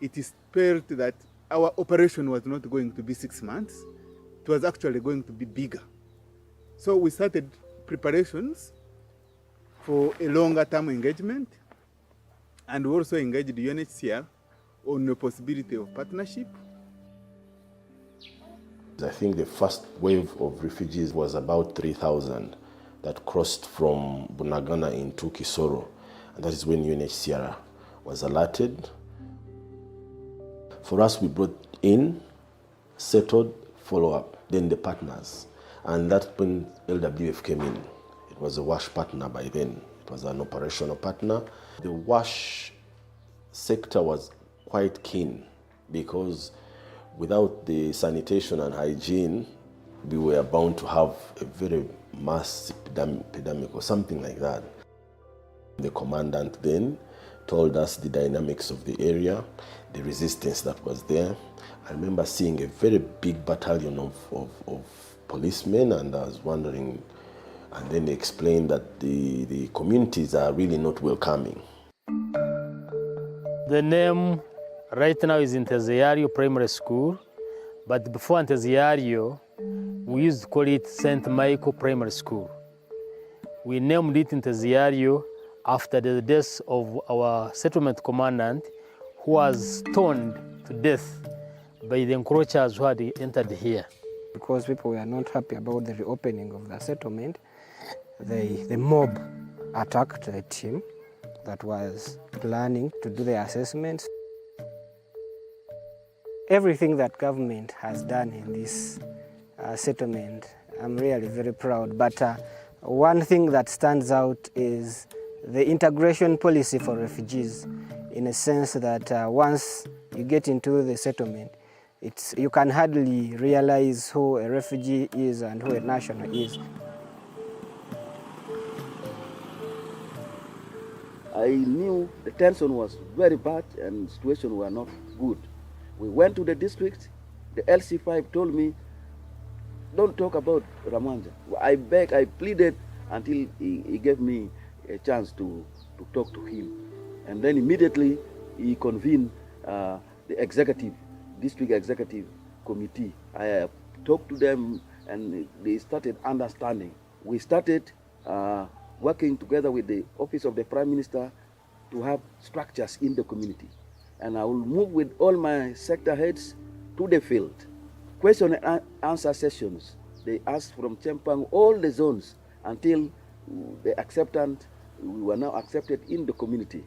It is felt that our operation was not going to be 6 months. It was actually going to be bigger. So we started preparations for a longer term engagement, and we also engaged the UNHCR on the possibility of partnership. I think the first wave of refugees was about 3,000 that crossed from Bunagana into Kisoro. And that is when UNHCR was alerted. For us, we brought in, settled, follow-up, then the partners. And that's when LWF came in. It was a WASH partner by then. It was an operational partner. The WASH sector was quite keen because without the sanitation and hygiene, we were bound to have a very mass epidemic or something like that. The commandant then told us the dynamics of the area, the resistance that was there. I remember seeing a very big battalion of policemen, and I was wondering And then they explained that the communities are really not welcoming. The name right now is Inteziario Primary School, but before Inteziario, we used to call it St. Michael Primary School. We named it Inteziario after the death of our settlement commandant, who was stoned to death by the encroachers who had entered here. Because people were not happy about the reopening of the settlement, the mob attacked the team that was planning to do the assessments. Everything that government has done in this settlement, I'm really very proud. But one thing that stands out is the integration policy for refugees, in a sense that once you get into the settlement, you can hardly realize who a refugee is and who a national is. I knew the tension was very bad and the situation were not good. We went to the district, the LC5 told me, don't talk about Ramanja. I begged, I pleaded until he gave me a chance to talk to him. And then immediately he convened the district executive committee. I talked to them and they started understanding. We started working together with the Office of the Prime Minister to have structures in the community. And I will move with all my sector heads to the field. Question and answer sessions. They asked from Chempang all the zones until we were now accepted in the community.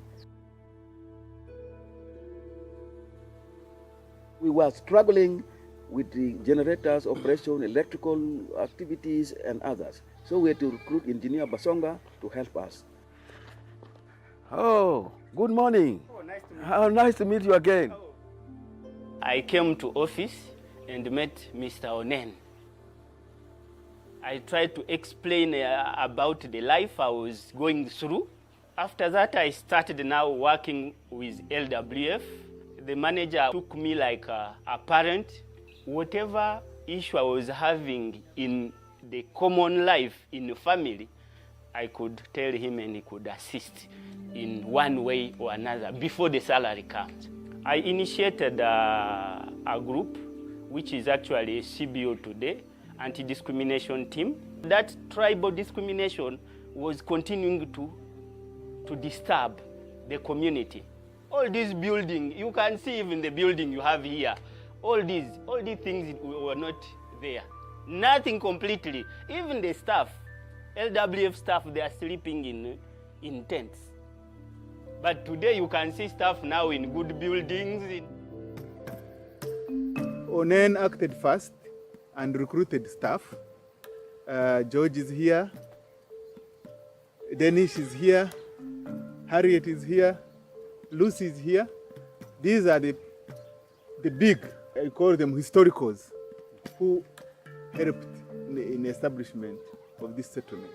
We were struggling with the generators, operation, electrical activities, and others. So we had to recruit Engineer Basonga to help us. Oh, good morning. Oh, nice to meet you again. I came to office and met Mr. Onen. I tried to explain about the life I was going through. After that, I started now working with LWF. The manager took me like a parent. Whatever issue I was having in the common life in the family, I could tell him and he could assist in one way or another before the salary comes. I initiated a group, which is actually a CBO today, anti-discrimination team. That tribal discrimination was continuing to disturb the community. All these buildings, you can see even the building you have here, all these things were not there. Nothing completely. Even the staff, LWF staff, they are sleeping in tents. But today you can see staff now in good buildings. Onen acted fast and recruited staff. George is here, Danish is here, Harriet is here, Lucy is here. These are the big, I call them historicals, who helped in the establishment of this settlement.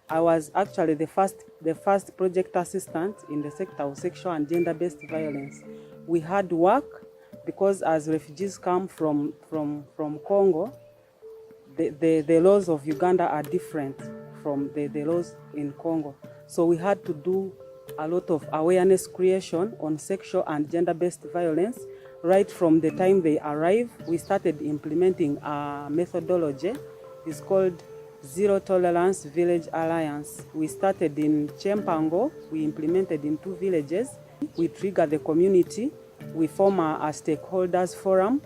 I was actually the first project assistant in the sector of sexual and gender-based violence. We had work because as refugees come from Congo, the laws of Uganda are different from the laws in Congo. So we had to do a lot of awareness creation on sexual and gender-based violence. Right from the time they arrive, we started implementing a methodology. It's called Zero Tolerance Village Alliance. We started in Chempango. We implemented in 2 villages. We trigger the community. We form a stakeholders forum,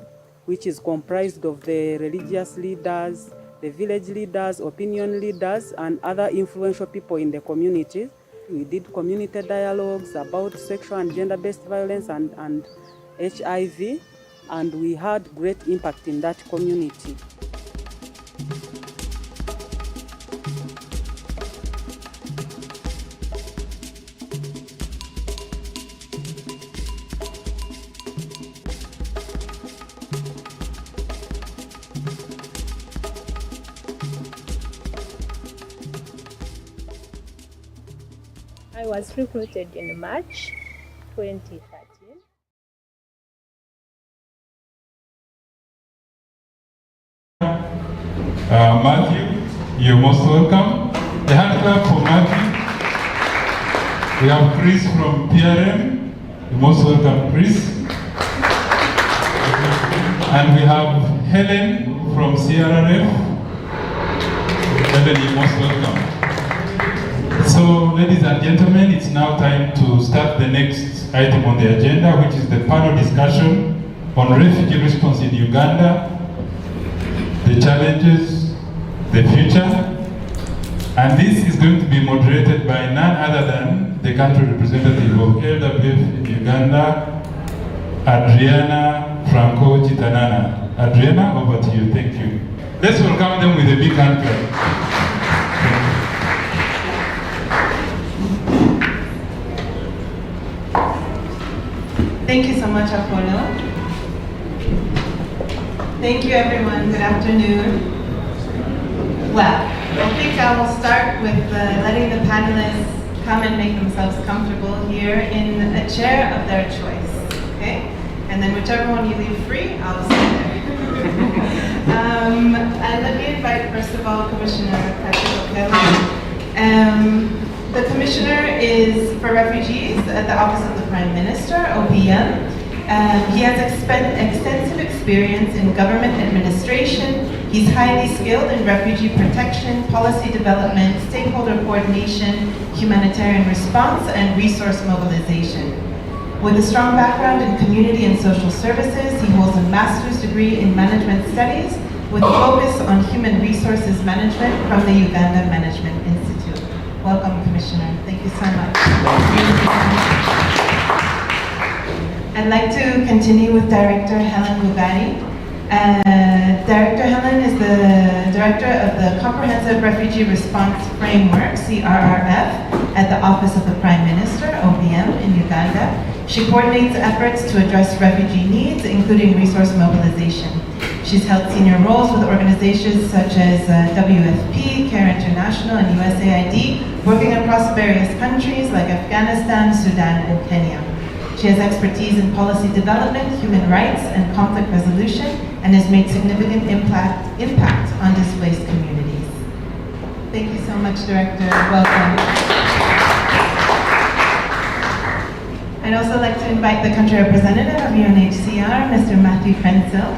which is comprised of the religious leaders, the village leaders, opinion leaders, and other influential people in the community. We did community dialogues about sexual and gender-based violence and HIV, and we had great impact in that community. I was recruited in March 2013. Matthew You're most welcome. A hand clap for Matthew. We have Chris from PRM. You're most welcome, Chris. And we have Helen from CRRF. Helen, you're most welcome. So, ladies and gentlemen, it's now time to start the next item on the agenda, which is the panel discussion on refugee response in Uganda, the challenges, the future. And this is going to be moderated by none other than the country representative of LWF Uganda, Adriana Franco Chitanana. Adriana, over to you. Thank you. Let's welcome them with a big hand clap. Thank you so much, Apollo. Thank you, everyone. Good afternoon. Well, I think I will start with letting the panelists come and make themselves comfortable here in a chair of their choice, okay? And then whichever one you leave free, I'll sit there. And let me invite, first of all, Commissioner Patrick O'Kelly. The Commissioner is for Refugees at the Office of the Prime Minister, OPM. He has extensive experience in government administration. He's highly skilled in refugee protection, policy development, stakeholder coordination, humanitarian response, and resource mobilization. With a strong background in community and social services, he holds a master's degree in management studies with a focus on human resources management from the Uganda Management Institute. Welcome, Commissioner. Thank you so much. I'd like to continue with Director Helen Lugari. Director Helen is the Director of the Comprehensive Refugee Response Framework, CRRF, at the Office of the Prime Minister, OPM, in Uganda. She coordinates efforts to address refugee needs, including resource mobilization. She's held senior roles with organizations such as WFP, CARE International, and USAID, working across various countries like Afghanistan, Sudan, and Kenya. She has expertise in policy development, human rights, and conflict resolution, and has made significant impact on displaced communities. Thank you so much, Director. Welcome. I'd also like to invite the country representative of UNHCR, Mr. Matthew Frenzel.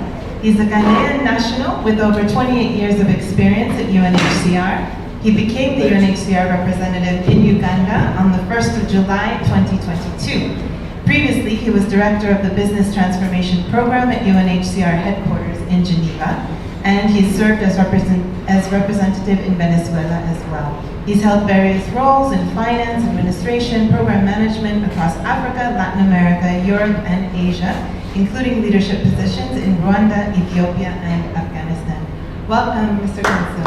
He's a Ghanaian national with over 28 years of experience at UNHCR. He became the UNHCR representative in Uganda on the 1st of July 2022. Previously, he was director of the Business Transformation Program at UNHCR headquarters in Geneva, and he served as representative in Venezuela as well. He's held various roles in finance, administration, program management across Africa, Latin America, Europe, and Asia, including leadership positions in Rwanda, Ethiopia, and Afghanistan. Welcome, Mr. Consul.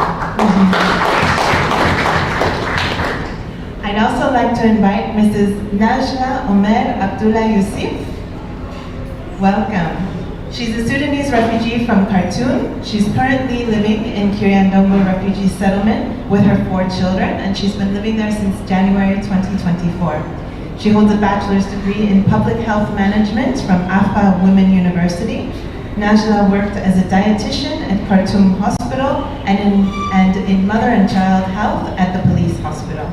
I'd also like to invite Mrs. Najla Omer Abdullah Yusuf. Welcome. She's a Sudanese refugee from Khartoum. She's currently living in Kiryandongo Refugee Settlement with her 4 children, and she's been living there since January 2024. She holds a bachelor's degree in public health management from Afa Women University. Najla worked as a dietitian at Khartoum Hospital and in mother and child health at the police hospital.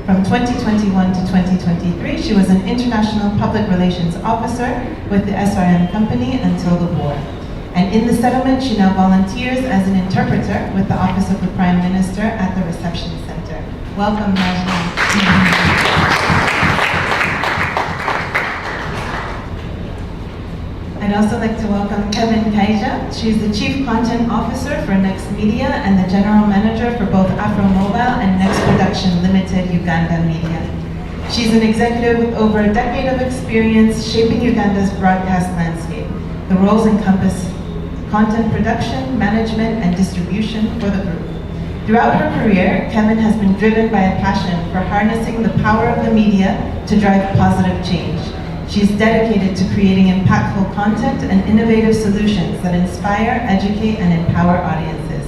From 2021 to 2023, she was an international public relations officer with the SRM company until the war. And in the settlement, she now volunteers as an interpreter with the Office of the Prime Minister at the Reception Center. Welcome, Najla. I'd also like to welcome Kevin Kaija. She's the Chief Content Officer for Next Media and the General Manager for both AfroMobile and Next Production Limited Uganda Media. She's an executive with over a decade of experience shaping Uganda's broadcast landscape. The roles encompass content production, management, and distribution for the group. Throughout her career, Kevin has been driven by a passion for harnessing the power of the media to drive positive change. She's dedicated to creating impactful content and innovative solutions that inspire, educate, and empower audiences.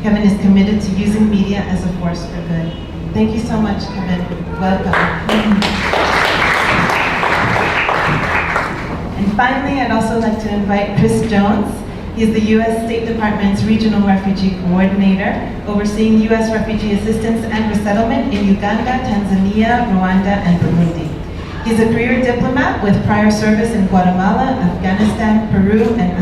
Kevin is committed to using media as a force for good. Thank you so much, Kevin. Welcome. And finally, I'd also like to invite Chris Jones. He is the U.S. State Department's Regional Refugee Coordinator, overseeing U.S. refugee assistance and resettlement in Uganda, Tanzania, Rwanda, and Burundi. He's a career diplomat with prior service in Guatemala, Afghanistan, Peru, and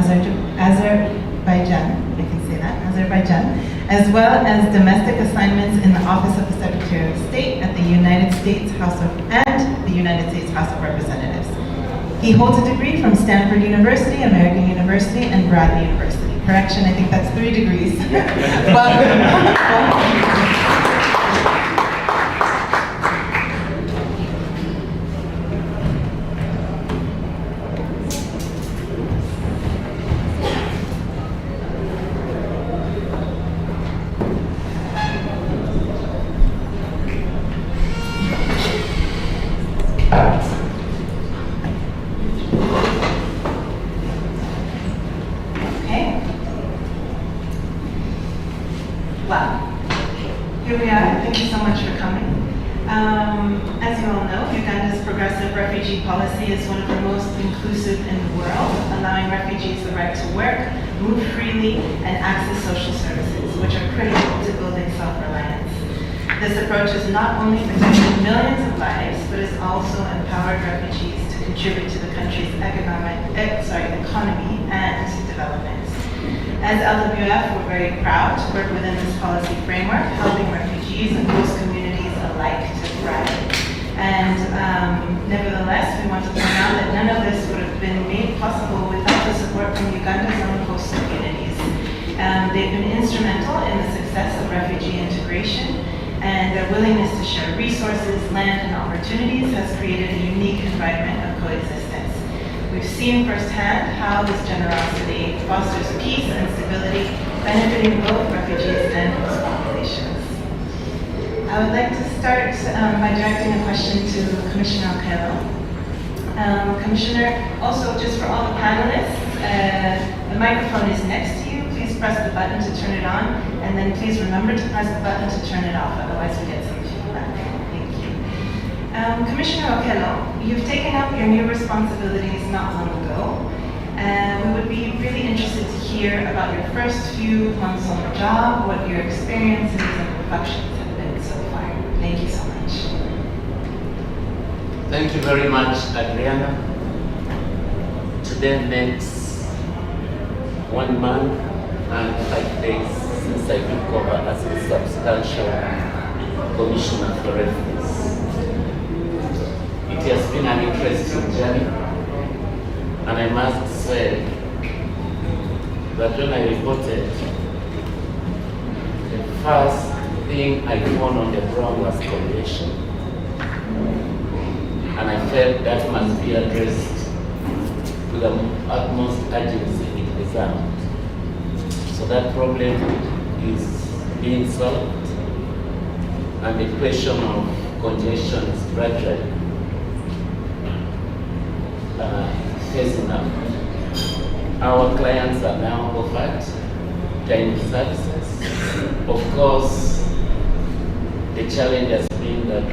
Azerbaijan, I can say that, Azerbaijan, as well as domestic assignments in the Office of the Secretary of State at the United States House of Representatives. He holds a degree from Stanford University, American University, and Bradley University. Correction, I think that's 3 degrees. Welcome. Here we are. Thank you so much for coming. As you all know, Uganda's progressive refugee policy is one of the most inclusive in the world, allowing refugees the right to work, move freely, and access social services, which are critical to building self-reliance. This approach has not only protected millions of lives, but has also empowered refugees to contribute to the country's economy and development. As LWF, we're very proud to work within this policy framework, helping refugees and host communities alike to thrive. And nevertheless, we want to point out that none of this would have been made possible without the support from Uganda's own host communities. They've been instrumental in the success of refugee integration, and their willingness to share resources, land, and opportunities has created a unique environment of coexistence. We've seen firsthand how this generosity fosters peace and stability, benefiting both refugees and host populations. I would like to start by directing a question to Commissioner Okello. Commissioner, also just for all the panelists, the microphone is next to you. Please press the button to turn it on, and then please remember to press the button to turn it off, otherwise we get some feedback. Thank you. Commissioner Okello, you've taken up your new responsibilities not long ago. We would be really interested to hear about your first few months on the job, what your experiences and reflections have been so far. Thank you so much. Thank you very much, Adriana. Today makes 1 month and 5 days since I took over as a substantial commissioner for refugees. It has been an interesting journey, and I must say that when I reported, the first thing I found on the ground was coalition, and I felt that must be addressed with the utmost urgency it deserved. So that problem is being solved, and the question of congestion is gradually phasing out. Our clients are now offered dining services. Of course, the challenge has been that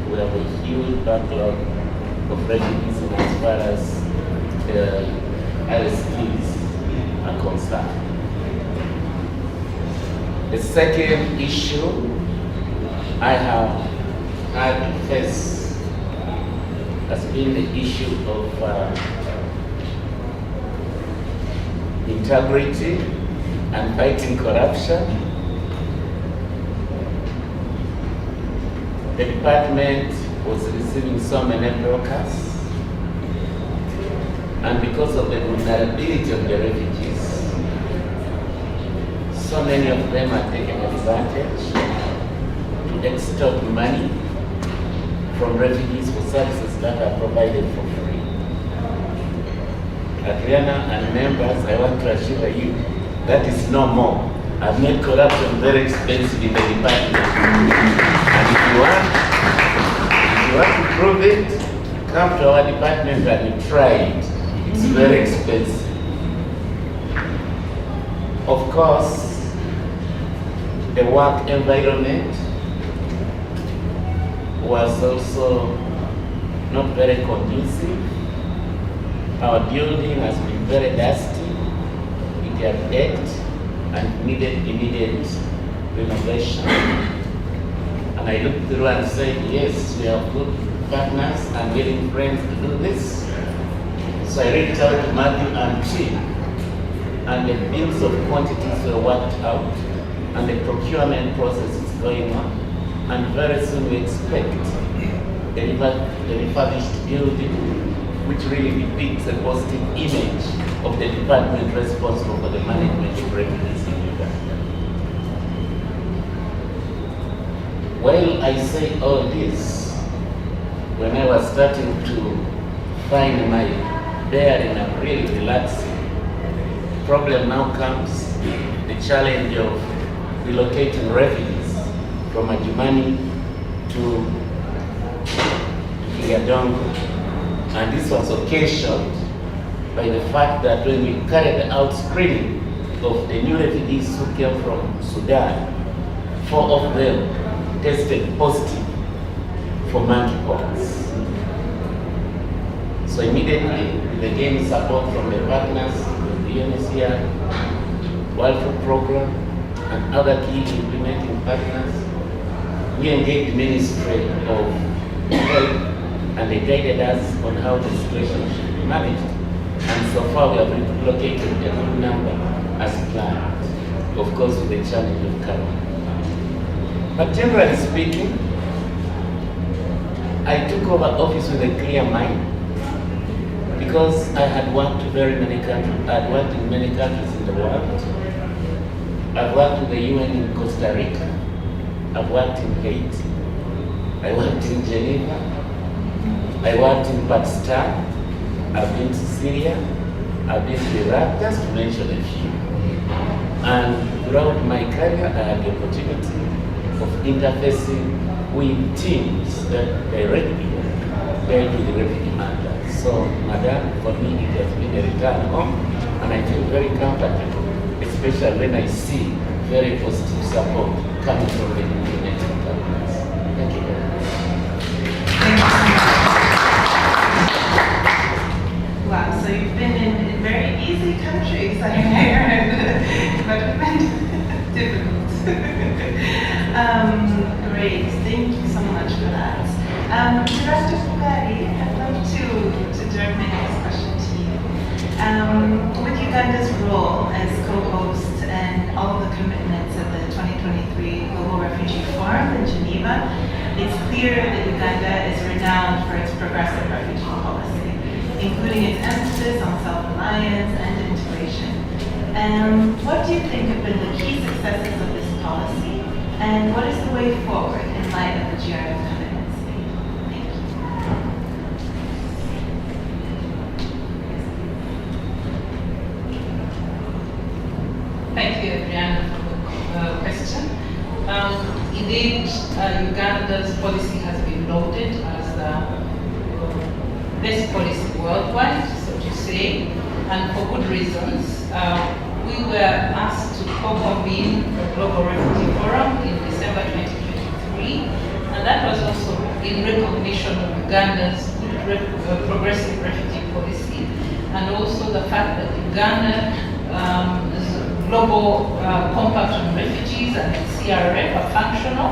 we have a huge backlog of refugees as far as LSPs are concerned. The second issue I have had to face has been the issue of integrity and fighting corruption. The department was receiving so many brokers, and because of the vulnerability of the refugees, so many of them are taking advantage to extort money from refugees for services that are provided for free. Adriana and members, I want to assure you that is no more. I've made corruption very expensive in the department. And if you want to prove it, come to our department and try it. It's very expensive. Of course, the work environment was also not very conducive. Our building has been very dusty. It had ached and needed immediate renovation. And I looked through and said, yes, we have good partners and willing friends to do this. So I reached out to Matthew and Tim, and the bills of quantities were worked out, and the procurement process is going on, and very soon we expect the refurbished building, which really depicts a positive image of the department responsible for the management of refugees in Uganda. While I say all this, when I was starting to find my bearing and really relaxing, problem now comes the challenge of relocating refugees from Adjumani to Uganda. And this was occasioned by the fact that when we carried out screening of the new refugees who came from Sudan, 4 of them tested positive for monkeypox. So immediately, with again support from the partners, the UNHCR, World Food Program, and other key implementing partners, we engaged the Ministry of Health, and they guided us on how the situation should be managed. And so far we have relocated a good number as planned, of course with the challenge of current. But generally speaking, I took over office with a clear mind because I had worked in very many countries. I had worked in many countries in the world. I've worked with the UN in Costa Rica. I've worked in Haiti. I worked in Geneva. I worked in Pakistan. I've been to Syria. I've been to Iraq, just to mention a few. And throughout my career, I had the opportunity of interfacing with teams that directly dealt with the refugee matters. So, Madam, for me, it has been a return home, and I feel very comfortable, especially when I see very positive support coming from the implementing governments. Thank you very much. Wow, so you've been in very easy countries, I heard, but it's been difficult. Great, thank you so much for that. Director Fugari, I'd love to direct my next question to you. With Uganda's role as co-host and all of the commitments of the 2023 Global Refugee Forum in Geneva, it's clear that Uganda is renowned for its progressive refugee policy, including its emphasis on self-reliance and integration. What do you think have been the key successes of this policy, and what is the way forward in light of the GRF commitments? Thank you. Thank you, Adriana, for the question. Indeed, Uganda's policy has been lauded as the best policy worldwide, so to say, and for good reasons. We were asked to co-convene the Global Refugee Forum in December 2023, and that was also in recognition of Uganda's good progressive refugee policy, and also the fact that Uganda's global compact on refugees and CRF are functional,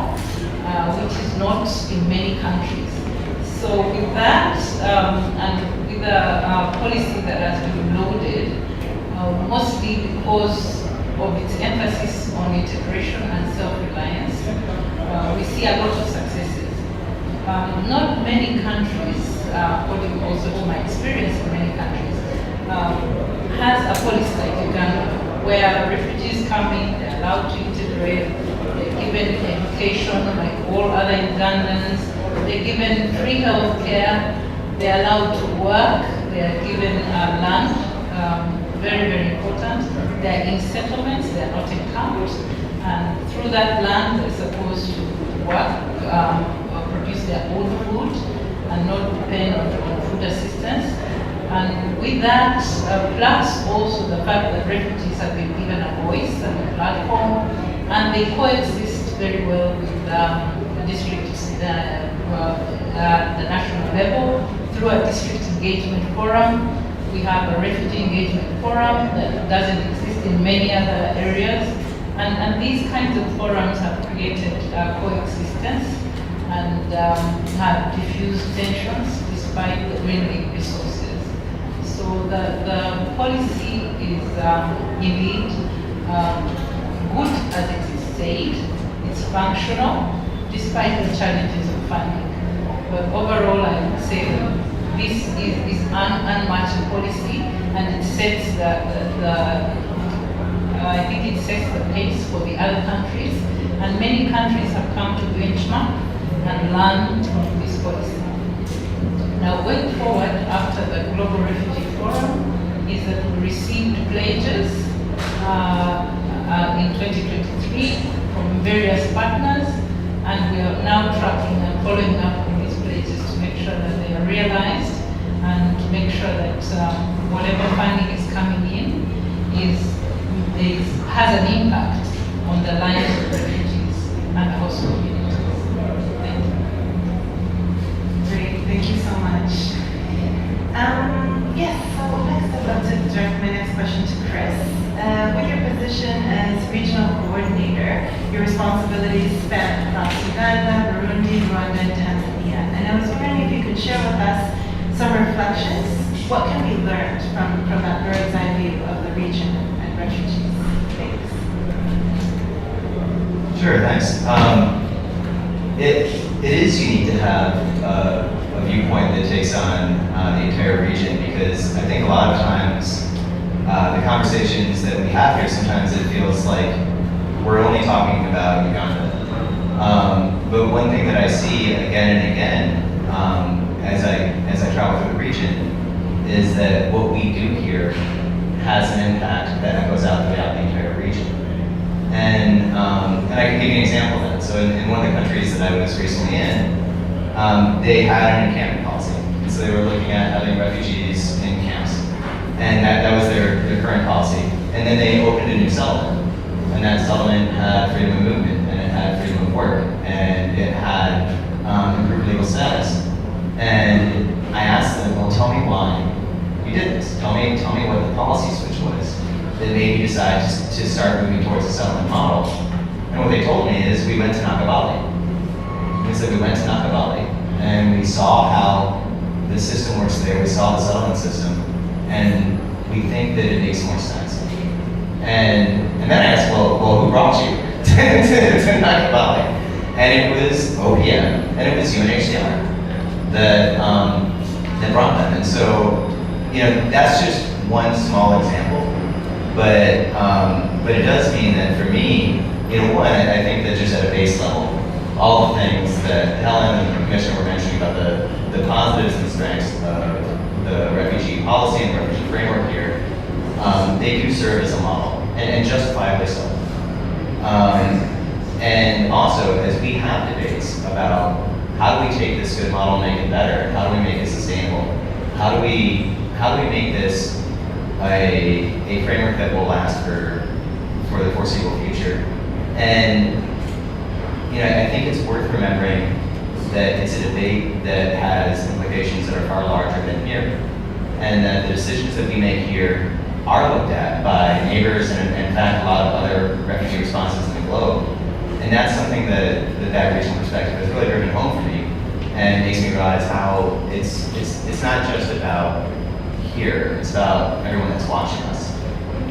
which is not in many countries. So with that, and with the policy that has been loaded, mostly because of its emphasis on integration and self-reliance, we see a lot of successes. Not many countries, according also to my experience in many countries, has a policy like Uganda, where refugees come in, they're allowed to integrate, they're given education like all other Ugandans, they're given free health care, they're allowed to work, they're given land, very, very important. They're in settlements, they're not in camps, and through that land they're supposed to work, produce their own food, and not depend on food assistance. And with that, plus also the fact that refugees have been given a voice and a platform, and they coexist very well with the districts, the national level, through a district engagement forum. We have a refugee engagement forum that doesn't exist in many other areas. And these kinds of forums have created coexistence and have diffused tensions despite the dwindling resources. So the policy is indeed good as it is said. It's functional despite the challenges of funding. But overall, I would say that this is unmatched policy, and it sets I think it sets the pace for the other countries, and many countries have come to benchmark and learn from this policy. Now, going forward after the Global Refugee Forum is that we received pledges in 2023 from various partners, and we are now tracking and following up on these pledges to make sure that they are realized and to make sure that whatever funding is coming in has an impact on the lives of refugees and host communities. Thank you. Great, thank you so much. Yes, so next I'd love to direct my next question to Chris. With your position as regional coordinator, your responsibilities span across Uganda, Burundi, Rwanda, and Tanzania. And I was wondering if you could share with us some reflections. What can we learn from that bird's eye view of the region and refugees? Thanks. Sure, thanks. It is unique to have a viewpoint that takes on the entire region, because I think a lot of times the conversations that we have here, sometimes it feels like we're only talking about Uganda. But one thing that I see again and again as I travel through the region is that what we do here has an impact that echoes out throughout the entire region. And I can give you an example of that. So in one of the countries that I was recently in, they had an encampment policy. And so they were looking at having refugees in camps. And that was their current policy. And then they opened a new settlement. And that settlement had freedom of movement, and it had freedom of work, and it had improved legal status. And I asked them, well, tell me why you did this. Tell me what the policy switch was that made you decide to start moving towards a settlement model. And what they told me is we went to Nakabali. They said we went to Nakabali and we saw how the system works there. We saw the settlement system, and we think that it makes more sense. And then I asked, well, who brought you to Nakabali? And it was OPM and it was UNHCR that brought them. And so, that's just one small example. But it does mean that for me, one, I think that just at a base level, all the things that Helen and the Commissioner were mentioning about the positives and strengths of the refugee policy and the refugee framework here, they do serve as a model, and justifiably so. And also, as we have debates about how do we take this good model and make it better, how do we make it sustainable, how do we make this a framework that will last for the foreseeable future. And I think it's worth remembering that it's a debate that has implications that are far larger than here, and that the decisions that we make here are looked at by neighbors and in fact a lot of other refugee responses in the globe. And that's something that regional perspective has really driven home for me, and makes me realize how it's not just about here, it's about everyone that's watching us.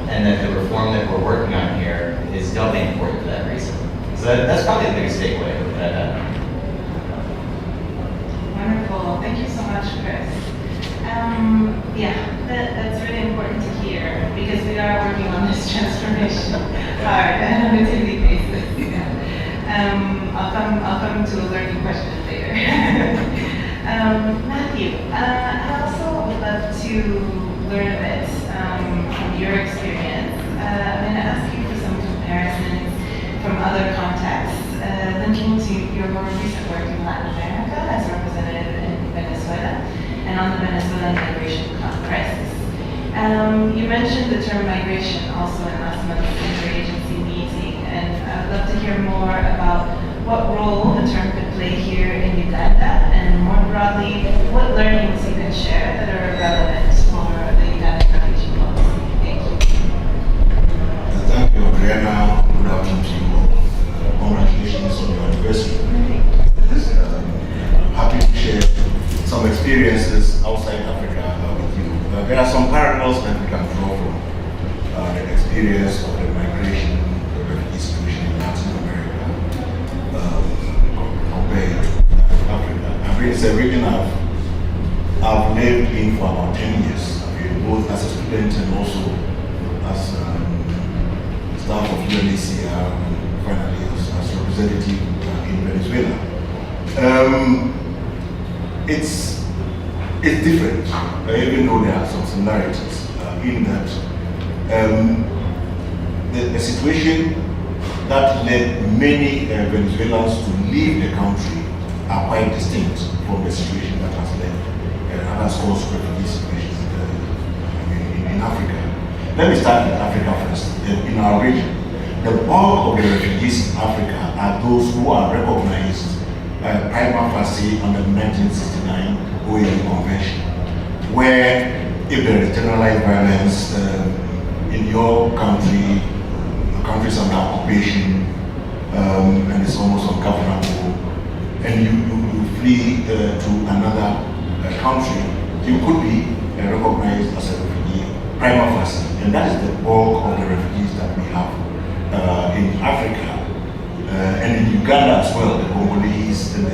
And that the reform that we're working on here is doubly important for that reason. So that's probably the biggest takeaway that I've had. Wonderful, thank you so much, Chris. That's really important to hear, because we are working on this transformation hard on a daily basis. I'll come to a learning question later. Matthew, I also would love to learn a bit from your experience. I'm going to ask you for some comparisons from other contexts, linking to your more recent work in Latin America as representative in Venezuela and on the Venezuelan migration crisis. You mentioned the term migration also in last month's interagency meeting, and I'd love to hear more about what role the term could play here in Uganda, and more broadly, what learnings you can share that are relevant for the Ugandan refugee policy. Thank you. a region I've lived in for about 10 years, both as a student and also as staff of UNHCR and finally as representative in Venezuela. It's different, even though there are some similarities in that the situation that led many Venezuelans to leave the country are quite distinct from the situation that has led others caused refugee situations in Africa. Let me start with Africa first. In our region, the bulk of the refugees in Africa are those who are recognized prima facie under the 1969 OAU Convention, where if there is generalized violence in your country, the country is under occupation, and it's almost ungovernable, and you flee to another country, you could be recognized as a refugee prima facie, and that is the bulk of the refugees that we have in Africa, and in Uganda as well, the Congolese and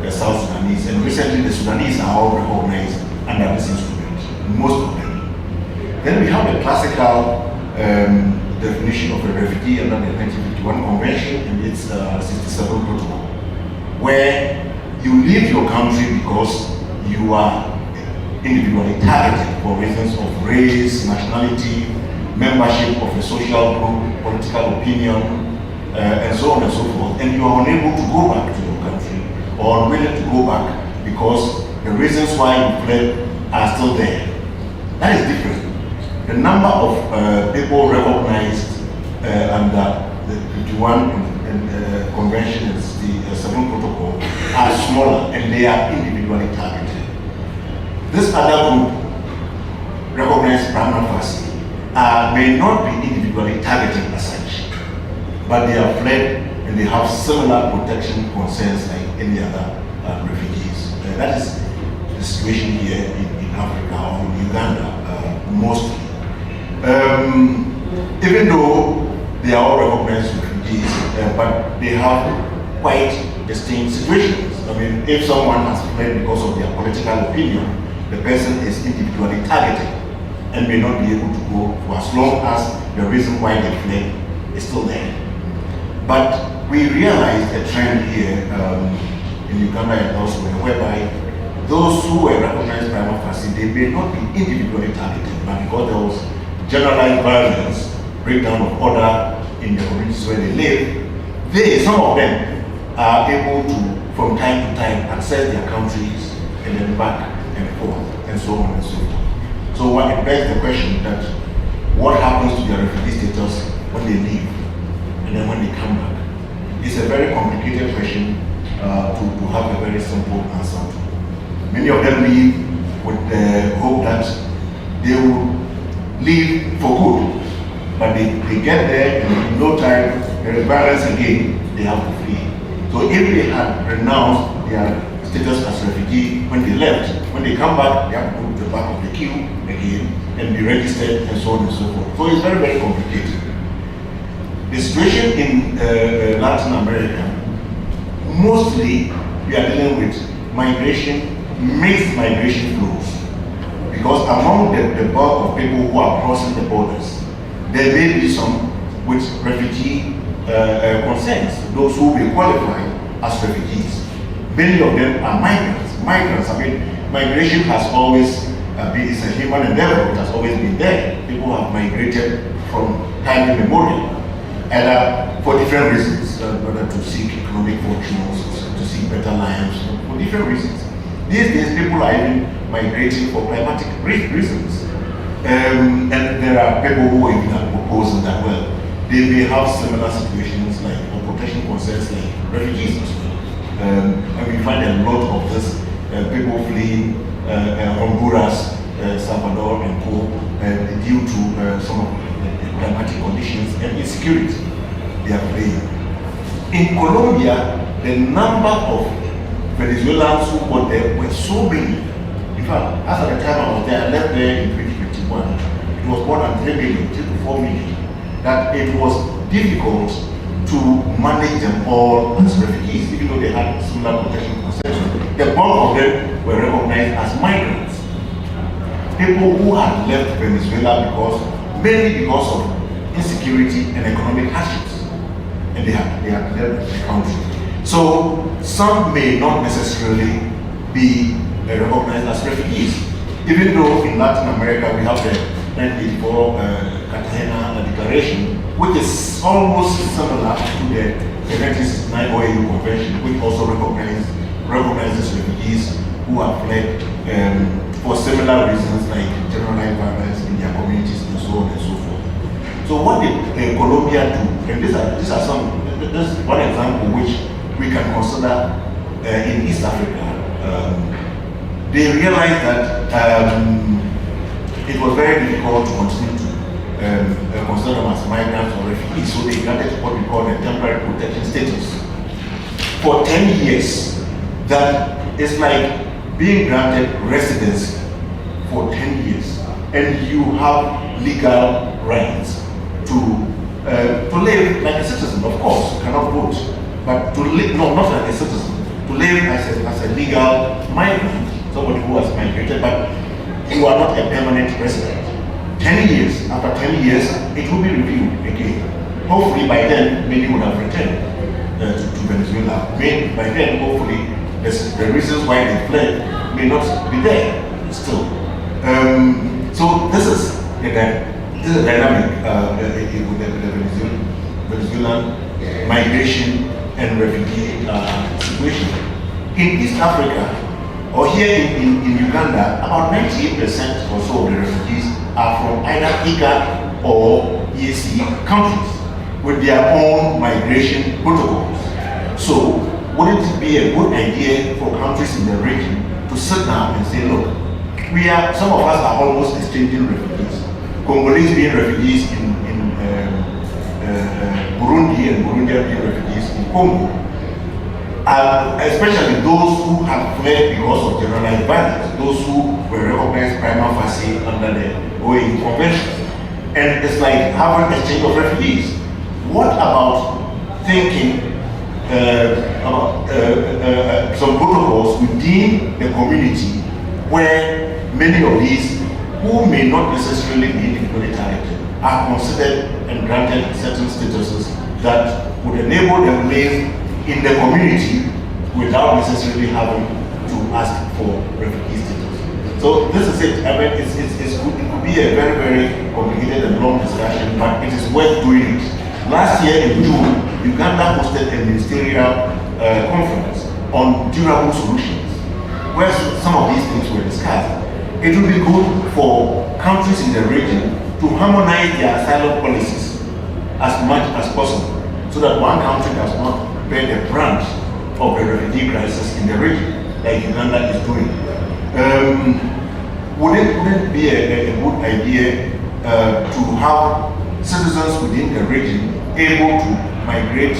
the South Sudanese, and recently the Sudanese are all recognized under this instrument, most of them. Then we have the classical definition of a refugee under the 1951 Convention and its 67 Protocol, where you leave your country because you are individually targeted for reasons of race, nationality, membership of a social group, political opinion, and so on and so forth, and you are unable to go back to your country or unwilling to go back because the reasons why you fled are still there. That is different. The number of people recognized under the 51 Convention and the 7 Protocol are smaller and they are individually targeted. This other group, recognized prima facie, may not be individually targeted as such, but they are fled and they have similar protection concerns like any other refugees. That is the situation here in Africa or in Uganda, mostly. Even though they are all recognized refugees, but they have quite distinct situations. I mean, if someone has fled because of their political opinion, the person is individually targeted and may not be able to go for as long as the reason why they fled is still there. But we realized a trend here in Uganda and elsewhere, whereby those who were recognized prima facie, they may not be individually targeted, but because there was generalized violence, breakdown of order in the communities where they live, some of them are able to, from time to time, access their countries and then back and forth, and so on and so forth. So it begs the question that what happens to their refugee status when they leave and then when they come back? It's a very complicated question to have a very simple answer to. Many of them leave with the hope that they will leave for good, but they get there and in no time there is violence again, they have to flee. So if they had renounced their status as refugee when they left, when they come back, they have to go to the back of the queue again and be registered and so on and so forth. So it's very, very complicated. The situation in Latin America, mostly we are dealing with migration, mixed migration flows. Because among the bulk of people who are crossing the borders, there may be some with refugee concerns, those who will qualify as refugees. Many of them are migrants. I mean, migration has always been, it's a human endeavor, it has always been there. People have migrated from time immemorial, and for different reasons, whether to seek economic fortunes, to seek better lives, for different reasons. These days, people are even migrating for climatic reasons. And there are people who are even proposing that, well, they may have similar situations like protection concerns like refugees as well. And we find a lot of this, people fleeing Honduras, Salvador and Co. Due to some of the climatic conditions and insecurity they are fleeing. In Colombia, the number of Venezuelans who got there were so many. In fact, as at the time I was there, I left there in 2021, it was more than 3 million, 3 to 4 million, that it was difficult to manage them all as refugees, even though they had similar protection conception. The bulk of them were recognized as migrants. People who had left Venezuela mainly because of insecurity and economic hardships, and they had left the country. So some may not necessarily be recognized as refugees, even though in Latin America we have the 1984 Cartagena Declaration, which is almost similar to the 1969 OAU Convention, which also recognizes refugees who have fled for similar reasons like generalized violence in their communities and so on and so forth. So what did Colombia do? And these are some. This is one example which we can consider in East Africa. They realized that it was very difficult to continue to consider them as migrants or refugees, so they granted what we call a temporary protection status for 10 years. That is like being granted residency for 10 years, and you have legal rights to live like a citizen. Of course, you cannot vote, but to live, no, not like a citizen, to live as a legal migrant, somebody who has migrated, but you are not a permanent resident. 10 years, after 10 years, it will be reviewed again. Hopefully by then, many would have returned to Venezuela. By then, hopefully, the reasons why they fled may not be there still. So this is a dynamic with the Venezuelan migration and refugee situation. In East Africa, or here in Uganda, about 98% or so of the refugees are from either IGAD or EAC countries with their own migration protocols. So, wouldn't it be a good idea for countries in the region to sit down and say, look, some of us are almost exchanging refugees. Congolese being refugees in Burundi, and Burundian being refugees in Congo. Especially those who have fled because of generalized violence, those who were recognized prima facie under the OAU Convention. And it's like having an exchange of refugees. What about thinking about some protocols within the community where many of these, who may not necessarily be individually talented, are considered and granted certain statuses that would enable them to live in the community without necessarily having to ask for refugee status. So this is it. I mean, it could be a very, very complicated and long discussion, but it is worth doing it. Last year in June, Uganda hosted a ministerial conference on durable solutions, where some of these things were discussed. It would be good for countries in the region to harmonize their asylum policies as much as possible, so that one country does not bear the brunt of the refugee crisis in the region, like Uganda is doing. Wouldn't it be a good idea to have citizens within the region able to migrate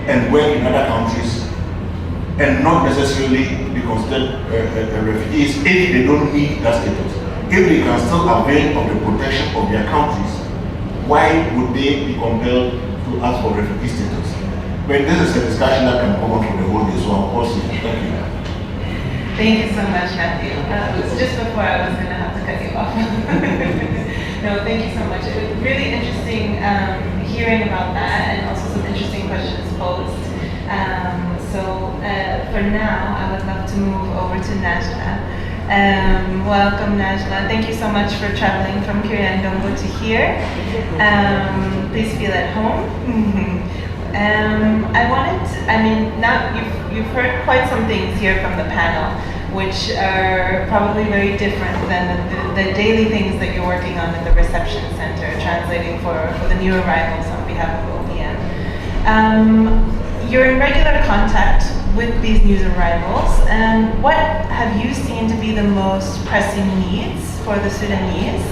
and work in other countries and not necessarily be considered refugees if they don't need that status? If they can still avail of the protection of their countries, why would they be compelled to ask for refugee status? But this is a discussion that can go on for the whole day, so I'll pause here. Thank you. Thank you so much, Matthew. It was just before I was going to have to cut you off. No, thank you so much. It was really interesting hearing about that, and also some interesting questions posed. For now, I would love to move over to Najla. Welcome, Najla. Thank you so much for traveling from Kiryandongo to here. Please feel at home. Now you've heard quite some things here from the panel, which are probably very different than the daily things that you're working on in the reception center, translating for the new arrivals on behalf of OPM. You're in regular contact with these new arrivals. What have you seen to be the most pressing needs for the Sudanese?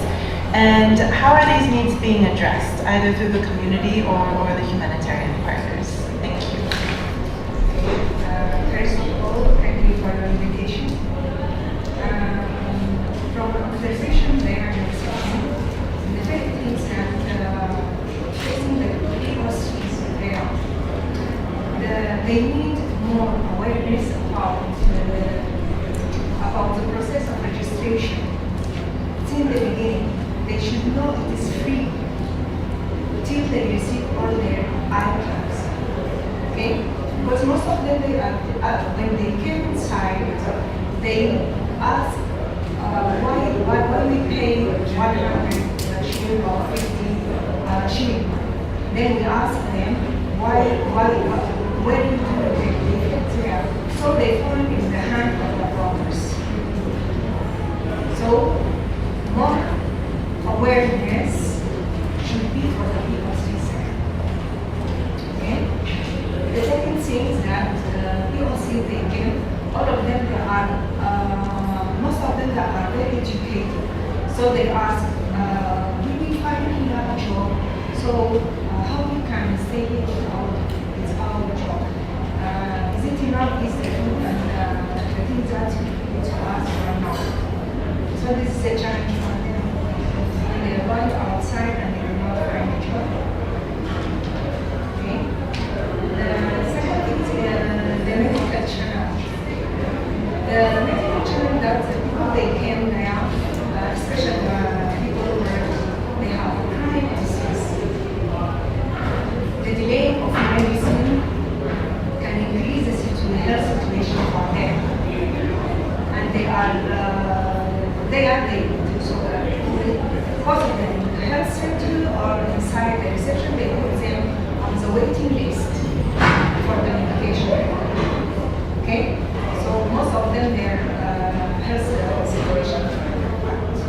And how are these needs being addressed, either through the community or the humanitarian partners? Thank you. First of all, thank you for the invitation. From the conversation there and so on, the fact is that facing the biggest is there. they need more awareness about the process of registration. Since the beginning, they should know it is free till they receive all their items. Okay? Because most of them, when they came inside, they ask why we pay 100 shilling or 50 shilling. Then we ask them where do you do the tickets here? So they fall in the hand of the robbers. So more awareness should be for the people citizen. Okay? The second thing is that people see they can, all of them they are, most of them they are very educated. So they ask, will we find here a job? So how we can stay here without it's our job? Is it enough? Is the food and the things that we need to ask or not? So this is a challenge for them. When they are going outside and they do not find a job. Okay. The second thing is the medical challenge. The medical challenge that the people they came there, especially people who they have chronic disease. The delay of medicine can increase the health situation for them, and they are so both of them in the health center or inside the reception, they put them on the waiting list for the medication. Okay, so most of them their health situation is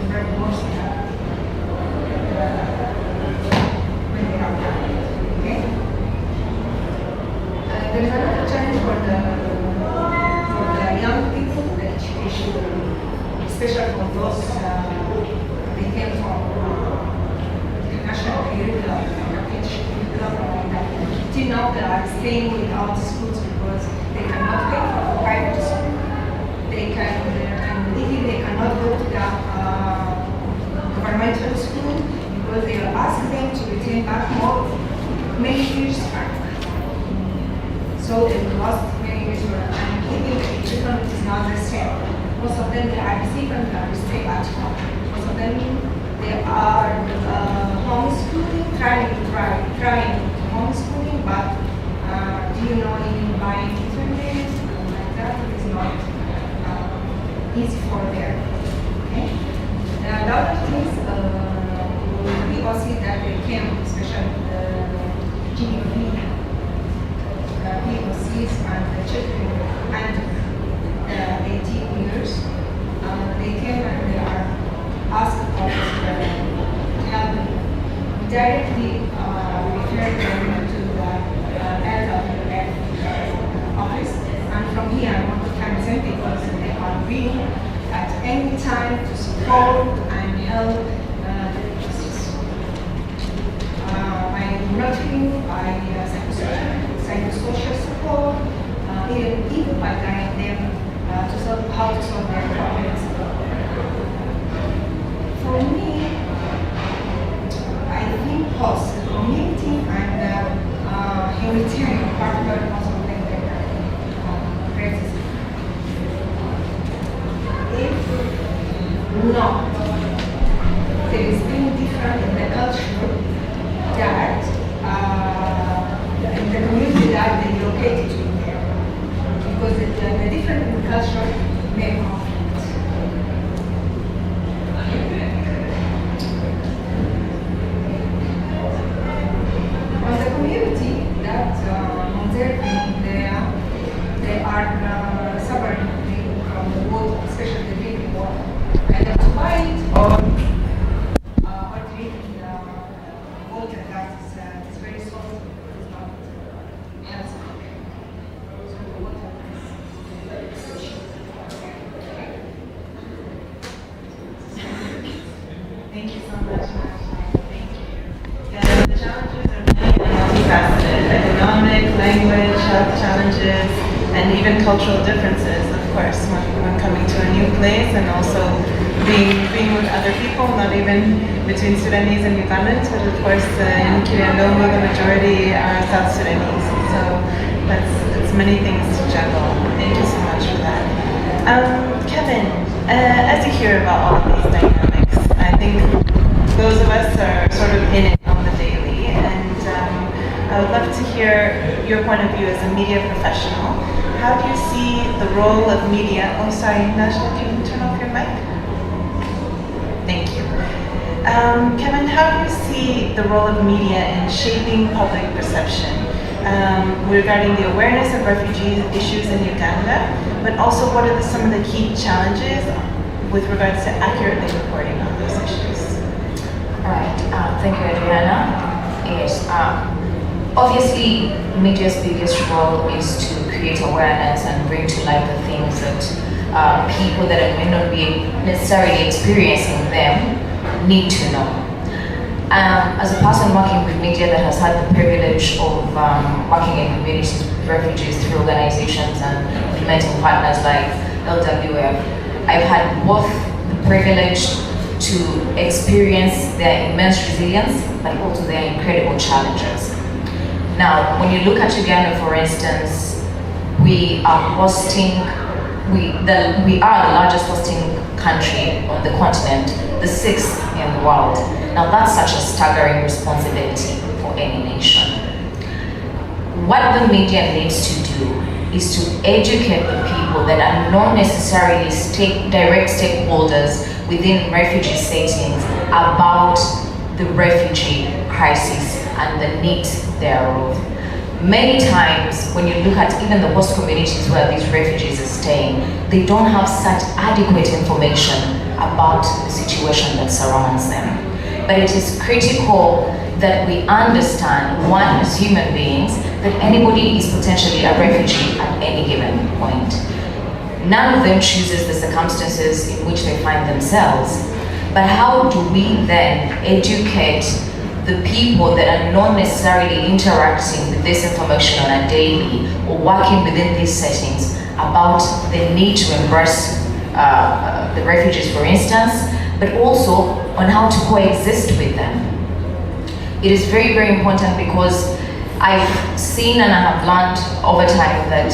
very worse when they are dying. Okay. There is another challenge for the young people, the education, especially for those they came from international curriculum, till now they are staying without schools because they cannot pay for private school. They cannot go to the governmental school because they are asking them to return back many years back. So they lost many years and even the curriculum is not the same. Most of them they are receiving and stay at home. Most of them they are homeschooling, trying homeschooling, but do you know even buying internet like that is not easy for them. Okay? A lot of things we all see that they came, especially the GDP. People see and the children under 18 years, they came and they are asked about help. We directly refer them to the LWF office, and from here I want to thank them because they are willing at any time to support and help the refugees. By nurturing, by psychosocial support, even by guiding them to solve how to solve their problems. For me, I think both the community and the humanitarian partner also play their greatest. If not, there is being different in the culture that in the community that they located in there, because the different in culture may conflict. On the community that on their being there, they are suffering from the water, especially the drinking water, and to buy it or drinking water that is very salty. Thank you so much. The challenges are many and multifaceted: economic, language, health challenges, and even cultural differences, of course, when coming to a new place, and also being with other people, not even between Sudanese and Ugandans, but of course in Kiriandombo the majority are South Sudanese. So that's many things to juggle. Thank you so much for that. Kevin, as you hear about all of these dynamics, I think those of us are sort of in it on the daily, and I would love to hear your point of view as a media professional. How do you see the role of media? Oh, sorry, Najla, can you turn off your mic? Thank you. Kevin, how do you see the role of media in shaping public perception regarding the awareness of refugee issues in Uganda, but also what are some of the key challenges with regards to accurately reporting on those issues? All right, thank you, Adriana. Yes, obviously, media's biggest role is to create awareness and bring to light the things that people that may not be necessarily experiencing them need to know. As a person working with media that has had the privilege of working in communities with refugees through organizations and implementing partners like LWF, I've had both the privilege to experience their immense resilience, but also their incredible challenges. Now, when you look at Uganda, for instance, we are the largest hosting country on the continent, the 6th in the world. Now that's such a staggering responsibility for any nation. What the media needs to do is to educate the people that are not necessarily direct stakeholders within refugee settings about the refugee crisis and the needs thereof. Many times, when you look at even the host communities where these refugees are staying, they don't have such adequate information about the situation that surrounds them. But it is critical that we understand, one, as human beings, that anybody is potentially a refugee at any given point. None of them chooses the circumstances in which they find themselves. But how do we then educate the people that are not necessarily interacting with this information on a daily or working within these settings about the need to embrace the refugees, for instance, but also on how to coexist with them? It is very, very important because I've seen and I have learned over time that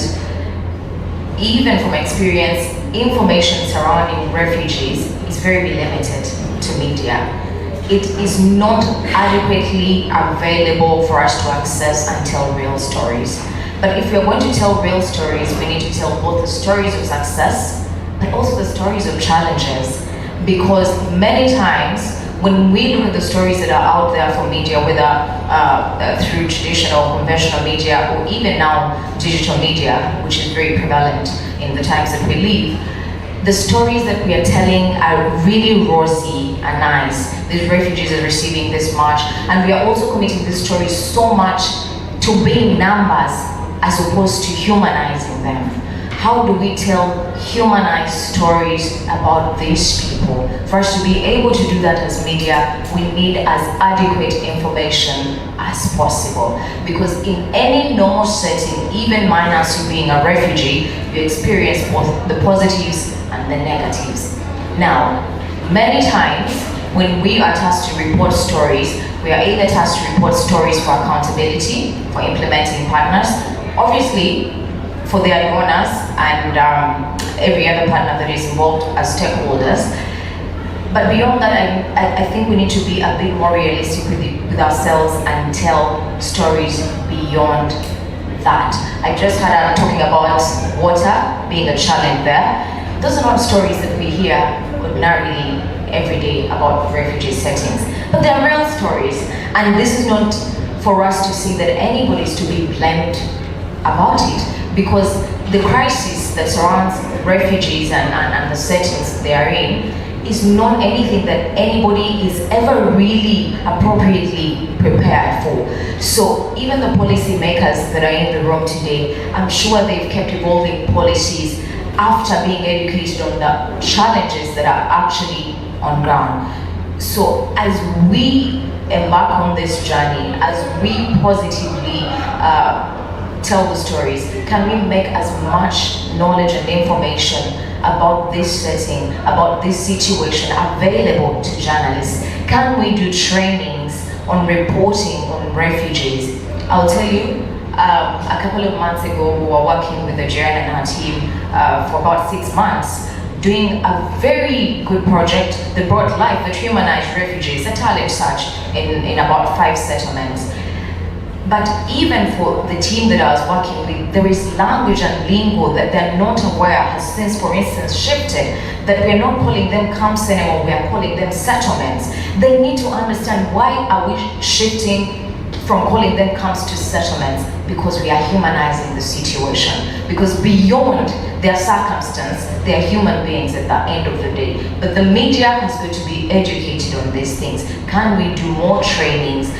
even from experience, information surrounding refugees is very limited to media. It is not adequately available for us to access and tell real stories. But if we're going to tell real stories, we need to tell both the stories of success, but also the stories of challenges. Because many times, when we look at the stories that are out there for media, whether through traditional, conventional media, or even now digital media, which is very prevalent in the times that we live, the stories that we are telling are really rosy and nice. These refugees are receiving this much, and we are also committing these stories so much to being numbers as opposed to humanizing them. How do we tell humanized stories about these people? For us to be able to do that as media, we need as adequate information as possible. Because in any normal setting, even minus you being a refugee, you experience both the positives and the negatives. Now, many times when we are tasked to report stories, we are either tasked to report stories for accountability, for implementing partners, obviously for their donors and every other partner that is involved as stakeholders. But beyond that, I think we need to be a bit more realistic with ourselves and tell stories beyond that. I just had talking about water being a challenge there. Those are not stories that we hear ordinarily every day about refugee settings, but they are real stories. And this is not for us to see that anybody is to be blamed about it, because the crisis that surrounds refugees and the settings they are in is not anything that anybody is ever really appropriately prepared for. So even the policy makers that are in the room today, I'm sure they've kept evolving policies after being educated on the challenges that are actually on ground. So as we embark on this journey, as we positively tell the stories, can we make as much knowledge and information about this setting, about this situation available to journalists? Can we do trainings on reporting on refugees? I'll tell you, A couple of months ago, we were working with the Jiran and our team for about 6 months, doing a very good project that brought life, that humanized refugees, a talent search in about 5 settlements. But even for the team that I was working with, there is language and lingo that they're not aware has since, for instance, shifted, that we're not calling them camps anymore, we are calling them settlements. They need to understand, why are we shifting from calling them camps to settlements? Because we are humanizing the situation. Because beyond their circumstance, they are human beings at the end of the day. But the media has got to be educated on these things. Can we do more trainings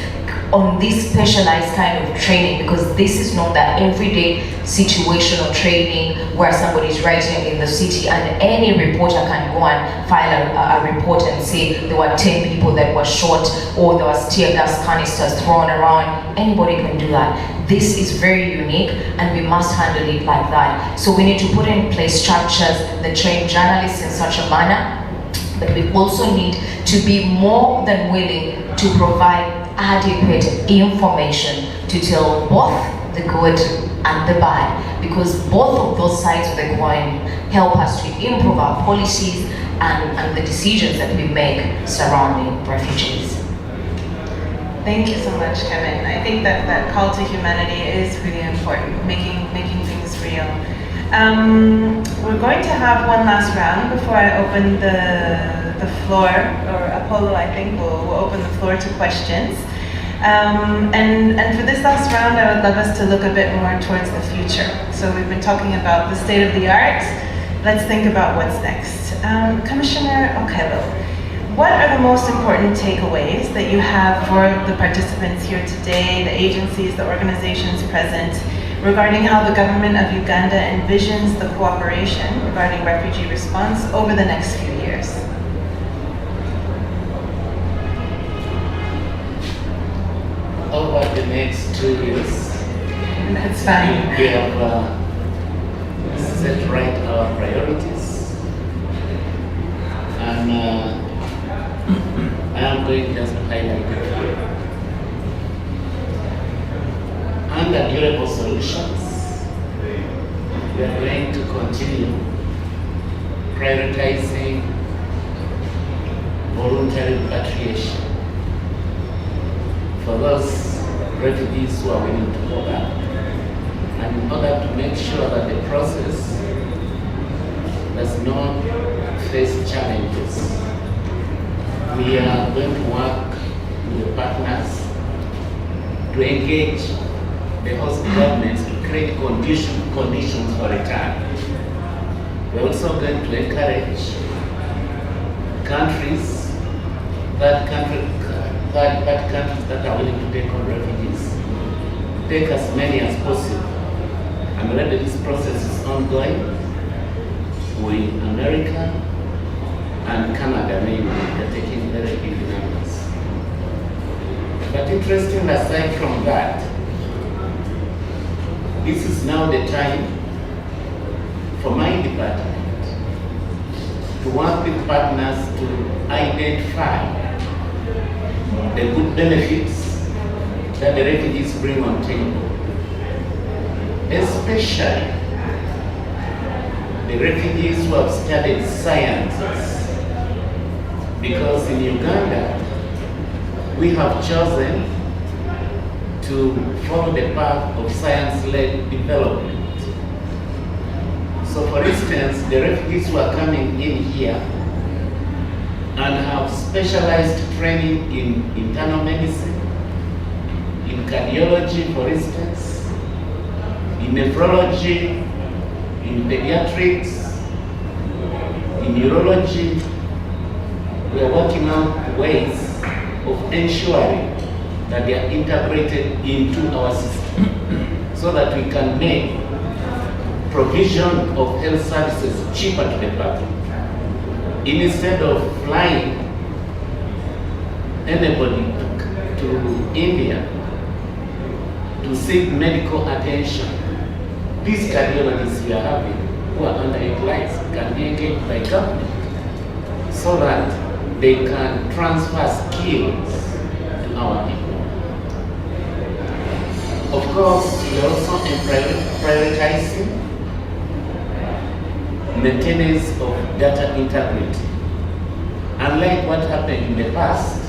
on this specialized kind of training? Because this is not that everyday situational training where somebody is writing in the city and any reporter can go and file a report and say there were 10 people that were shot or there was tear gas canisters thrown around. Anybody can do that. This is very unique and we must handle it like that. So we need to put in place structures that train journalists in such a manner, but we also need to be more than willing to provide adequate information to tell both the good and the bad, because both of those sides of the coin help us to improve our policies and the decisions that we make surrounding refugees. Thank you so much, Kevin. I think that call to humanity is really important, making things real. We're going to have one last round before I open the floor, or Apollo, I think, will open the floor to questions. And for this last round, I would love us to look a bit more towards the future. So we've been talking about the state of the art. Let's think about what's next. Commissioner Okello, what are the most important takeaways that you have for the participants here today, the agencies, the organizations present, regarding how the government of Uganda envisions the cooperation regarding refugee response over the next few years? Over the next 2 years, that's fine. We have set right our priorities, and I am going just to highlight it here. Under durable solutions, we are going to continue prioritizing voluntary repatriation for those refugees who are willing to go back, and in order to make sure that the process does not face challenges, we are going to work with the partners to engage the host governments to create conditions for return. We're also going to encourage countries that are willing to take on refugees, take as many as possible. And already this process is ongoing with America and Canada, mainly. They're taking very big numbers. But interesting, aside from that, this is now the time for my department to work with partners to identify the good benefits that the refugees bring on table, especially the refugees who have studied sciences, because in Uganda we have chosen to follow the path of science-led development. So for instance, the refugees who are coming in here and have specialized training in internal medicine, in cardiology, for instance, in nephrology, in pediatrics, in neurology. We are working out ways of ensuring that they are integrated into our system so that we can make provision of health services cheaper to the public. Instead of flying anybody to India to seek medical attention, these cardiologists we are having who are underutilized can be engaged by government so that they can transfer skills to our people. Of course, we are also prioritizing maintenance of data integrity. Unlike what happened in the past,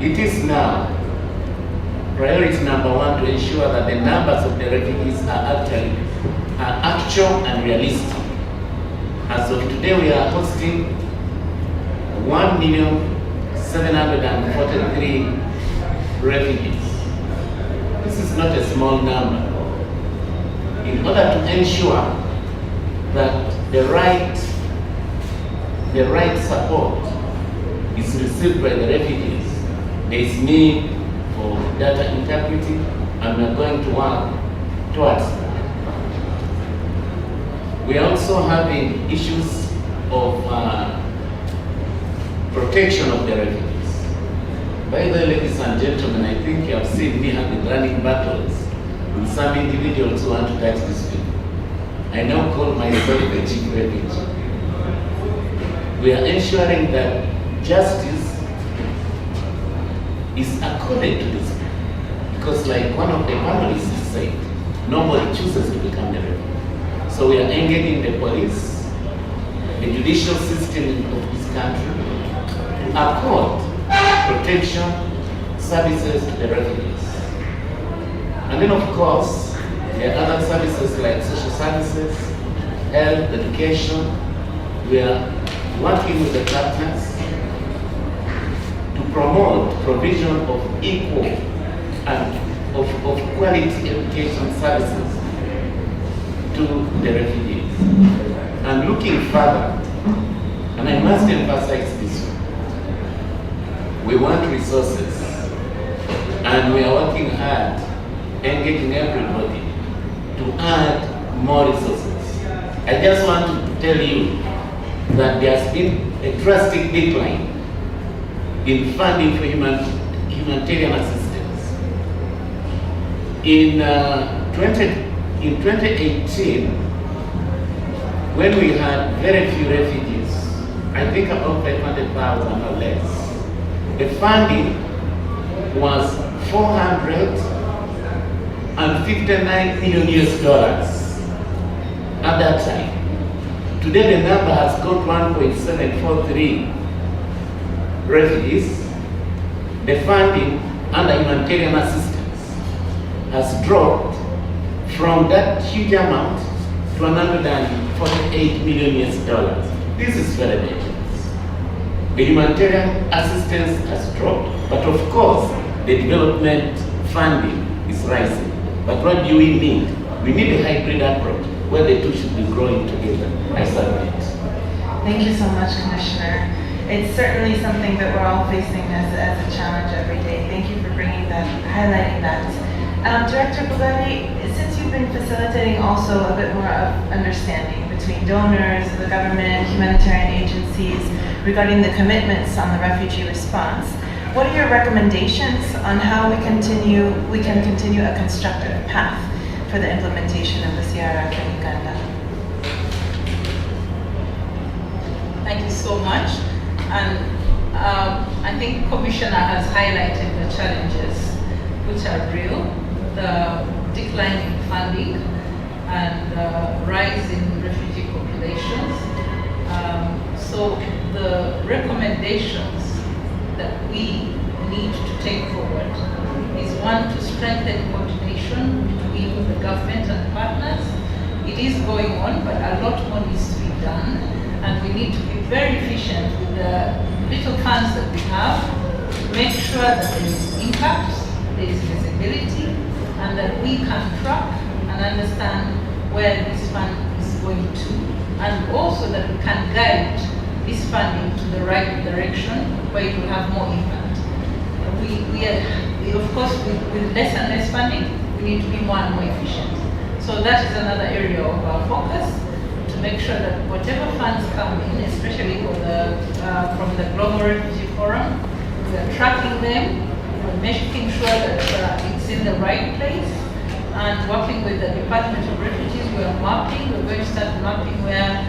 it is now priority number one to ensure that the numbers of the refugees are actual and realistic. As of today, we are hosting 1,743,000 refugees. This is not a small number. In order to ensure that the right support is received by the refugees, there is need for data integrity, and we are going to work towards that. We are also having issues of protection of the refugees. By the way, ladies and gentlemen, I think you have seen me have been running battles with some individuals who want to touch these people. I now call myself the chief refugee. We are ensuring that justice is accorded to this people. Because like one of the panelists said, nobody chooses to become the refugee. So we are engaging the police, the judicial system of this country to accord protection services to the refugees. And then of course, there are other services like social services, health, education. We are working with the partners to promote provision of equal and of quality education services to the refugees. And looking further, and I must emphasize this one, we want resources, and we are working hard, engaging everybody to add more resources. I just want to tell you that there has been a drastic decline in funding for humanitarian assistance. In 2018, when we had very few refugees, I think about 500,000 or less, the funding was $459 million at that time. Today the number has got 1.743 refugees. The funding under humanitarian assistance has dropped from that huge amount to $148 million. This is very dangerous. The humanitarian assistance has dropped, but of course, the development funding is rising. But what do we need? We need a hybrid approach where the two should be growing together. I submit. Thank you so much, Commissioner. It's certainly something that we're all facing as a challenge every day. Thank you for bringing that, highlighting that. Director Bugatti, since you've been facilitating also a bit more of understanding between donors, the government, humanitarian agencies regarding the commitments on the refugee response, what are your recommendations on how we can continue a constructive path for the implementation of the CRF in Uganda? Thank you so much. And I think Commissioner has highlighted the challenges which are real, the decline in funding and rise in refugee populations. So the recommendations that we need to take forward is one, to strengthen coordination between the government and partners. It is going on, but a lot more needs to be done, and we need to be very efficient with the little funds that we have, make sure that there is impact, there is visibility, and that we can track and understand where this fund is going to, and also that we can guide this funding to the right direction where it will have more impact. We of course, with less and less funding, we need to be more and more efficient. So that is another area of our focus, to make sure that whatever funds come in, especially for from the Global Refugee Forum, we are tracking them, we're making sure that it's in the right place, and working with the Department of Refugees, we're going to start mapping where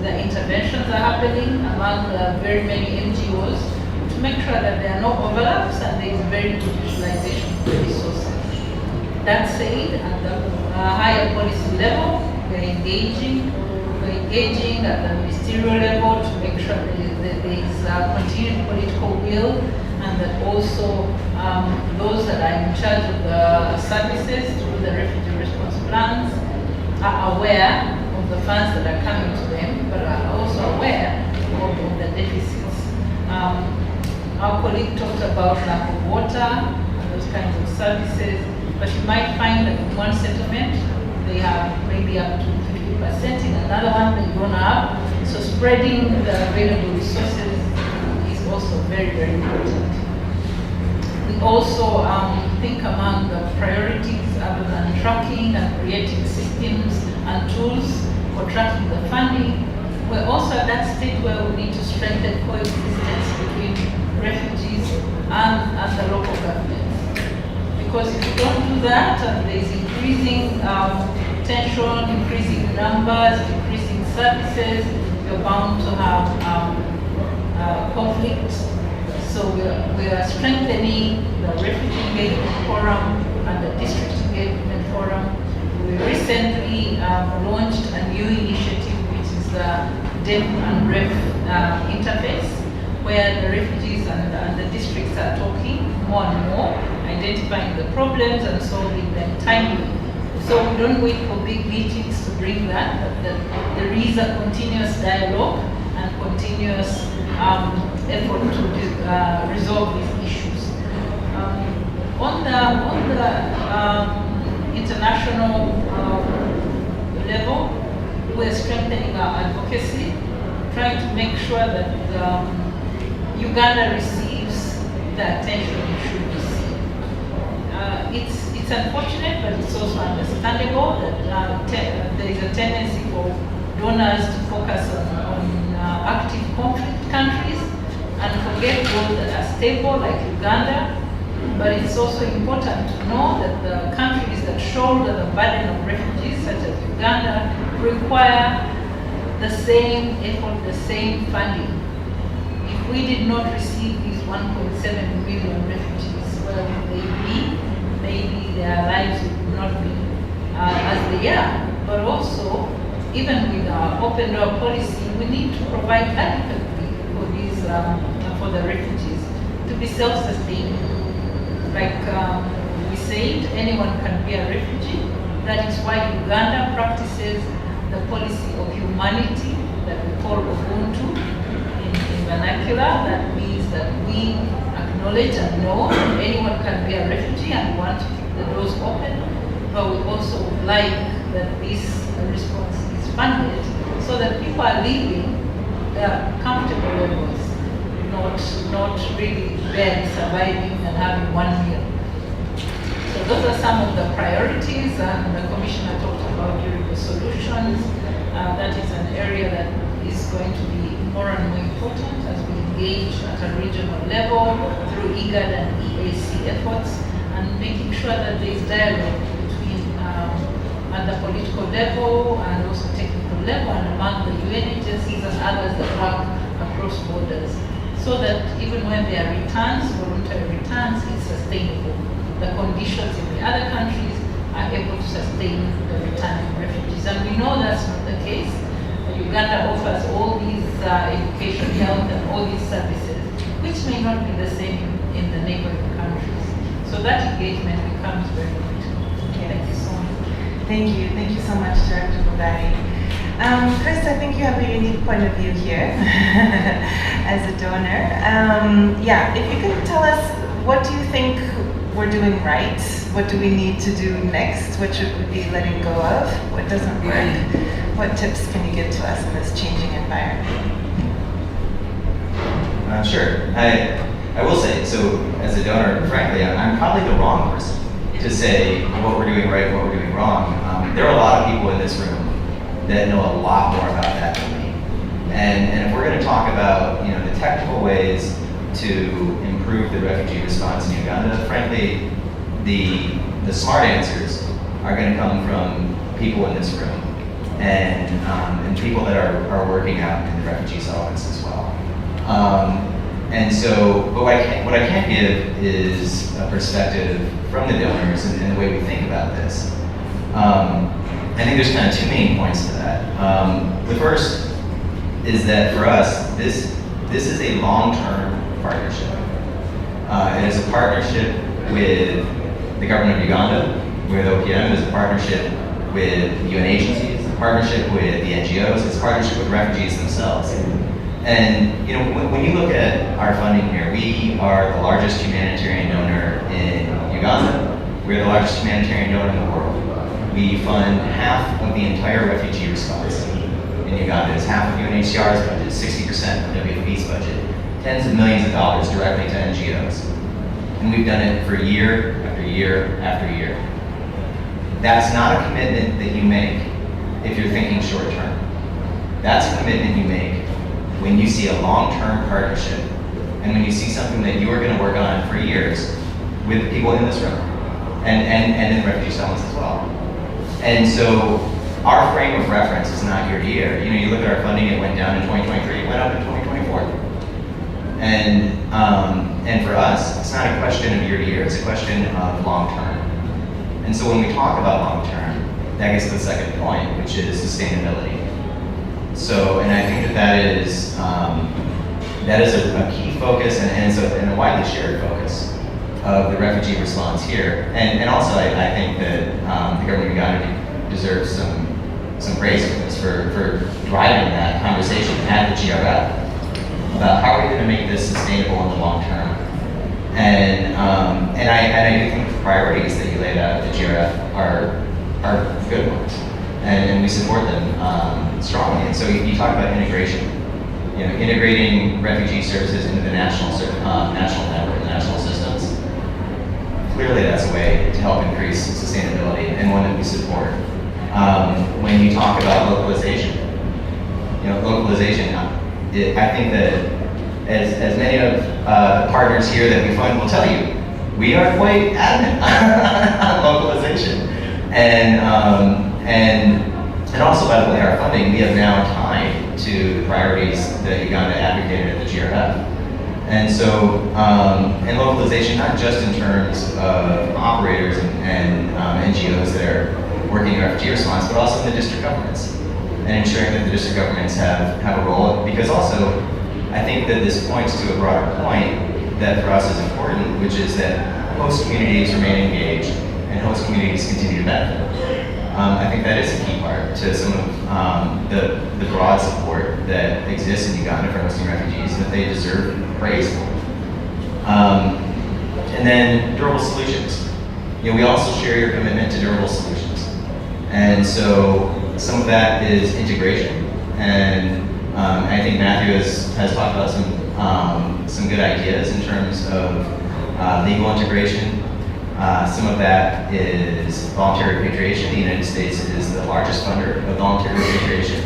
the interventions are happening among the very many NGOs, to make sure that there are no overlaps and there is very good utilization of the resources. That said, at the higher policy level, we're engaging at the ministerial level to make sure that there is continued political will, and that also those that are in charge of the services through the refugee response plans are aware of the funds that are coming to them, but are also aware of the deficits. Our colleague talked about lack of water and those kinds of services, but you might find that in one settlement they have maybe up to 50%, in another one they don't have. So spreading the available resources is also very, very important. We also think among the priorities, other than tracking and creating systems and tools for tracking the funding, we're also at that stage where we need to strengthen coexistence between refugees and the local governments. Because if you don't do that, and there's increasing tension, increasing numbers, increasing services, you're bound to have conflict. So we are strengthening the Refugee Engagement Forum and the District Engagement Forum. We recently launched a new initiative, which is the Deaf and Ref interface, where the refugees and the districts are talking more and more, identifying the problems and solving them timely. So we don't wait for big meetings to bring that, but there is a continuous dialogue and continuous effort to resolve these issues. On the international level, we're strengthening our advocacy, trying to make sure that Uganda receives the attention it should receive. It's unfortunate, but it's also understandable that there is a tendency for donors to focus on active conflict countries and forget those that are stable, like Uganda. But it's also important to know that the countries that shoulder the burden of refugees, such as Uganda, require the same effort, the same funding. If we did not receive these 1.7 million refugees, where would they be? Maybe their lives would not be as they are. But also, even with our open door policy, we need to provide adequately for these for the refugees to be self-sustaining. Like we said, anyone can be a refugee. That is why Uganda practices the policy of humanity that we call Ubuntu in vernacular. That means that we acknowledge and know that anyone can be a refugee and want to keep the doors open, but we also would like that this response is funded so that people are living their comfortable levels, not really barely surviving and having one meal. So those are some of the priorities, and the Commissioner talked about durable solutions. That is an area that is going to be more and more important as we engage at a regional level through IGAD and EAC efforts, and making sure that there is dialogue between at the political level and also technical level and among the UN agencies and others that work across borders, so that even when there are returns, voluntary returns, it's sustainable. The conditions in the other countries are able to sustain the return of refugees. And we know that's not the case. Uganda offers all these education, health, and all these services, which may not be the same in the neighboring countries. So that engagement becomes very critical. Thank you so much. Thank you so much, Director Mugari. Chris, I think you have a unique point of view here as a donor. Yeah, if you could tell us, what do you think we're doing right? What do we need to do next? What should we be letting go of? What doesn't work? What tips can you give to us in this changing environment? Sure. I will say, so as a donor, frankly, I'm probably the wrong person to say what we're doing right, what we're doing wrong. There are a lot of people in this room that know a lot more about that than me. And if we're going to talk about the technical ways to improve the refugee response in Uganda, frankly, the smart answers are going to come from people in this room and people that are working out in the refugee settlements as well. And so, but what I can give is a perspective from the donors and the way we think about this. I think there's kind of two main points to that. The first is that for us, this is a long-term partnership. It is a partnership with the government of Uganda, with OPM. It is a partnership with UN agencies. It's a partnership with the NGOs. It's a partnership with refugees themselves. And you know, when you look at our funding here, we are the largest humanitarian donor in Uganda. We're the largest humanitarian donor in the world. We fund half of the entire refugee response in Uganda. It's half of UNHCR's budget, 60% of WFP's budget, tens of millions of dollars directly to NGOs. And we've done it for year after year after year. That's not a commitment that you make if you're thinking short term. That's a commitment you make when you see a long-term partnership and when you see something that you are going to work on for years with people in this room and in refugee settlements as well. And so our frame of reference is not year to year. You know, you look at our funding, it went down in 2023, it went up in 2024. And for us, it's not a question of year to year, it's a question of long term. And so when we talk about long term, that gets to the second point, which is sustainability. So, and I think that is a key focus and a widely shared focus of the refugee response here. And also I think that the government of Uganda deserves some praise for this, for driving that conversation at the GRF about how are we going to make this sustainable in the long term. And I do think the priorities that you laid out at the GRF are good ones, and we support them strongly. And so you talk about integration, you know, integrating refugee services into the national network, the national systems. Clearly, that's a way to help increase sustainability and one that we support. When you talk about localization, you know, localization. I think that as many of the partners here that we fund will tell you, we are quite adamant on localization. And also, by the way, our funding we have now tied to the priorities that Uganda advocated at the GRF. And so, and localization, not just in terms of operators and NGOs that are working in refugee response, but also in the district governments, and ensuring that the district governments have a role. Because also, I think that this points to a broader point that for us is important, which is that host communities remain engaged and host communities continue to benefit. I think that is a key part to some of the broad support that exists in Uganda for hosting refugees that they deserve praise for. And then durable solutions. You know, we also share your commitment to durable solutions. And so some of that is integration. And I think Matthew has talked about some good ideas in terms of legal integration. Some of that is voluntary repatriation. The United States is the largest funder of voluntary repatriation,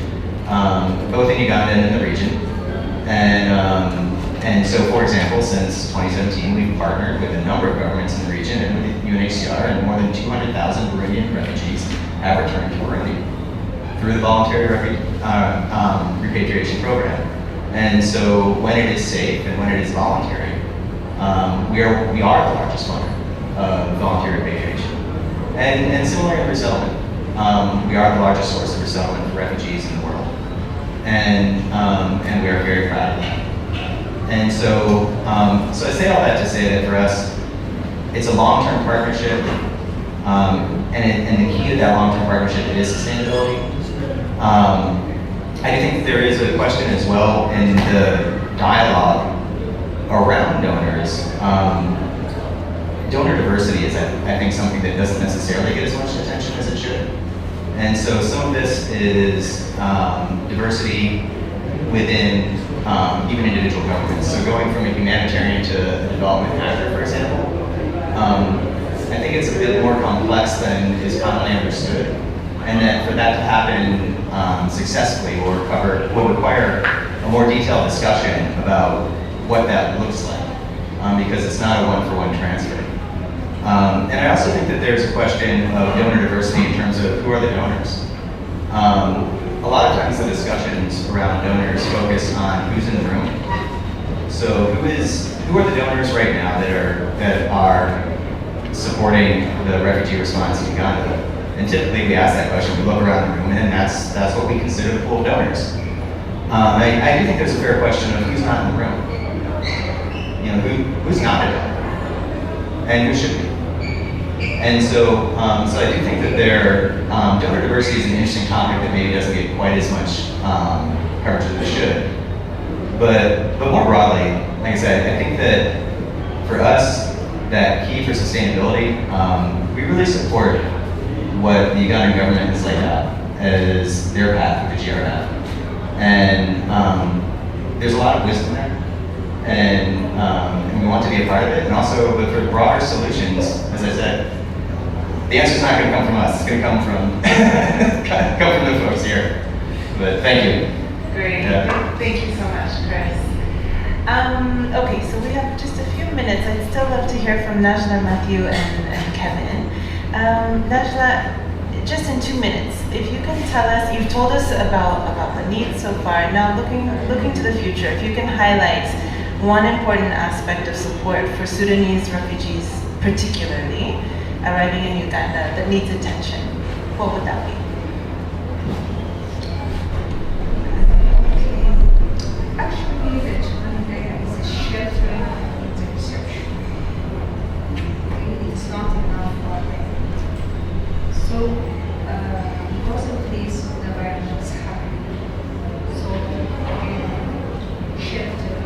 both in Uganda and in the region. And so, for example, since 2017, we've partnered with a number of governments in the region and with UNHCR, and more than 200,000 Burundian refugees have returned to Burundi through the voluntary repatriation program. And so, when it is safe and when it is voluntary, we are the largest funder of voluntary repatriation. And similar in resettlement, we are the largest source of resettlement for refugees in the world. And we are very proud of that. And so, so I say all that to say that for us, it's a long-term partnership, and the key to that long-term partnership is sustainability. I think there is a question as well in the dialogue around donors. Donor diversity is, I think, something that doesn't necessarily get as much attention as it should. And so some of this is diversity within even individual governments. So going from a humanitarian to a development actor, for example, I think it's a bit more complex than is commonly understood. And that for that to happen successfully will require a more detailed discussion about what that looks like, because it's not a one-for-one transfer. And I also think that there's a question of donor diversity in terms of who are the donors. A lot of times the discussions around donors focus on who's in the room, So who are the donors right now that are supporting the refugee response in Uganda? And typically we ask that question, we look around the room, and that's what we consider the pool of donors. I do think there's a fair question of who's not in the room. You know, who's not a donor? And who should be? And so I do think that donor diversity is an interesting topic that maybe doesn't get quite as much coverage as it should. But more broadly, like I said, I think that for us, that key for sustainability, we really support what the Ugandan government has laid out as their path for the GRF. And there's a lot of wisdom there. And we want to be a part of it. And also, but for broader solutions, as I said, the answer's not going to come from us. It's going to come from the folks here. But thank you. Great. Yeah. Thank you so much, Chris. Okay, so we have just a few minutes. I'd still love to hear from Najla, Matthew, and Kevin. Najla, just in 2 minutes, if you can tell us, you've told us about the needs so far. Now, looking to the future, if you can highlight one important aspect of support for Sudanese refugees, particularly arriving in Uganda, that needs attention, what would that be? Actually, the challenge there is a sheltering and the reception. It's not enough for them. So, because of this, the violence is happening. So, shelter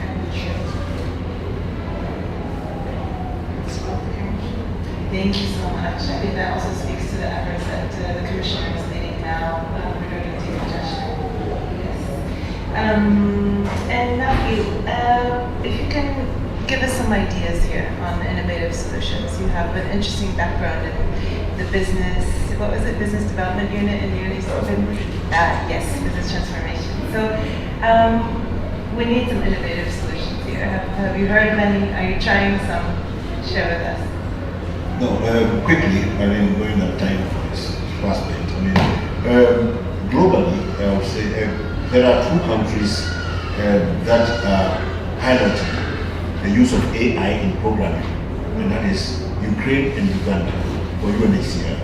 and shelter. It's not the Thank you so much. I think that also speaks to the efforts that the Commissioner is leading now regarding digestion. And Matthew, if you can give us some ideas here on innovative solutions. You have an interesting background in the business, what was it, business development unit in the University? Yes, business transformation. So we need some innovative solutions here. Have you heard of any? Are you trying some? Share with us. No, quickly, I mean, going up time for this prospect. I mean, globally, I would say there are 2 countries that are highlighting the use of AI in programming, and that is Ukraine and Uganda for UNHCR.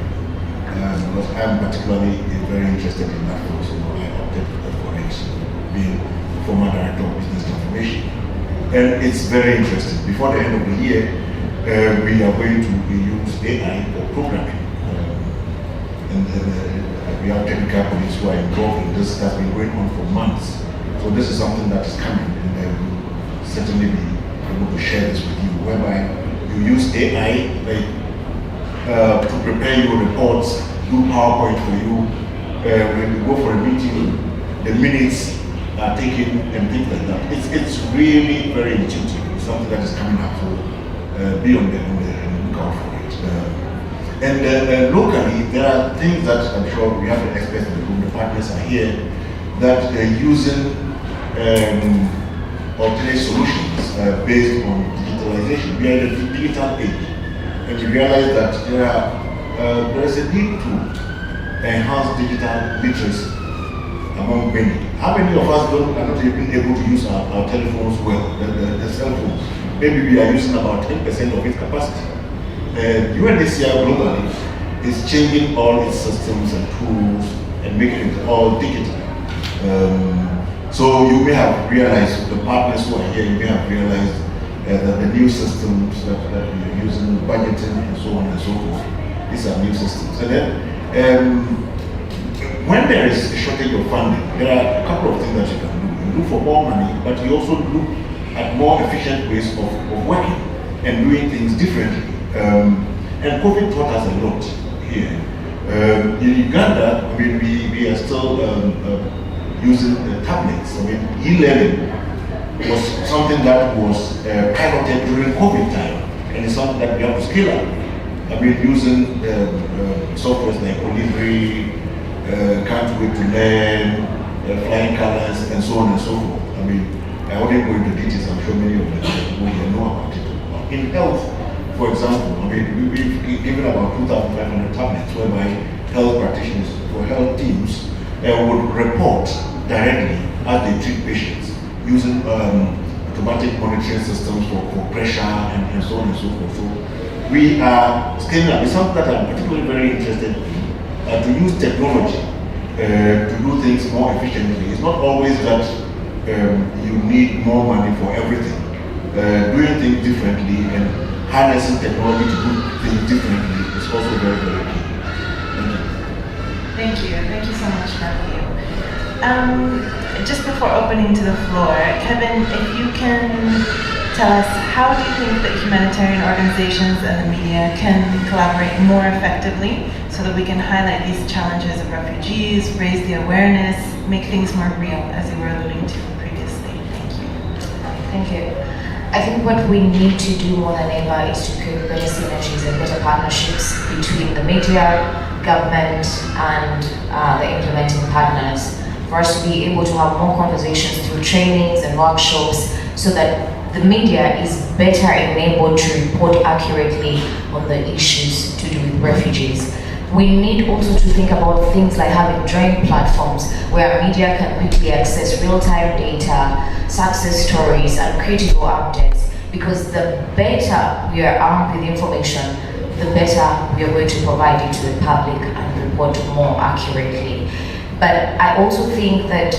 Because I'm particularly very interested in that field, so I opted for it, being former director of business transformation. And it's very interesting. Before the end of the year, we are going to use AI for programming. We have technical colleagues who are involved in this. That's been going on for months. So this is something that is coming, and we'll certainly be able to share this with you, whereby you use AI to prepare your reports, do PowerPoint for you. When you go for a meeting, the minutes are taken and things like that. It's really very intuitive. It's something that is coming up. So be on the lookout for it. And locally, there are things that I'm sure we have the experts in the room, the partners are here, that are using alternate solutions based on digitalization. We are in a digital age, and we realize that there is a need to enhance digital literacy among many. How many of us are not even able to use our telephones well, the cell phones? Maybe we are using about 10% of its capacity. UNHCR globally is changing all its systems and tools and making it all digital. So you may have realized, the partners who are here, you may have realized that the new systems that we are using, budgeting and so on and so forth, these are new systems. And then when there is a shortage of funding, there are a couple of things that you can do. You look for more money, but you also look at more efficient ways of working and doing things differently. And COVID taught us a lot here. In Uganda, I mean, we are still using tablets. I mean, e-learning was something that was piloted during COVID time, and it's something that we have to scale up. I mean, using softwares like Olivery, Can't Wait to Learn, Flying Colors, and so on and so forth. I mean, I won't go into details. I'm sure many of them will know about it. In health, for example, I mean, we've given about 2,500 tablets whereby health practitioners or health teams would report directly as they treat patients using automatic monitoring systems for pressure and so on and so forth. So we are scaling up. It's something that I'm particularly very interested in, to use technology to do things more efficiently. It's not always that you need more money for everything. Doing things differently and harnessing technology to do things differently is also very, very key. Thank you. Thank you so much, Matthew. Just before opening to the floor, Kevin, if you can tell us, how do you think that humanitarian organizations and the media can collaborate more effectively so that we can highlight these challenges of refugees, raise the awareness, make things more real, as you were alluding to previously? Thank you. Thank you. I think what we need to do more than ever is to create better synergies and better partnerships between the media, government, and the implementing partners, for us to be able to have more conversations through trainings and workshops so that the media is better enabled to report accurately on the issues to do with refugees. We need also to think about things like having joint platforms where media can quickly access real-time data, success stories, and critical updates, because the better we are armed with information, the better we are going to provide it to the public and report more accurately. But I also think that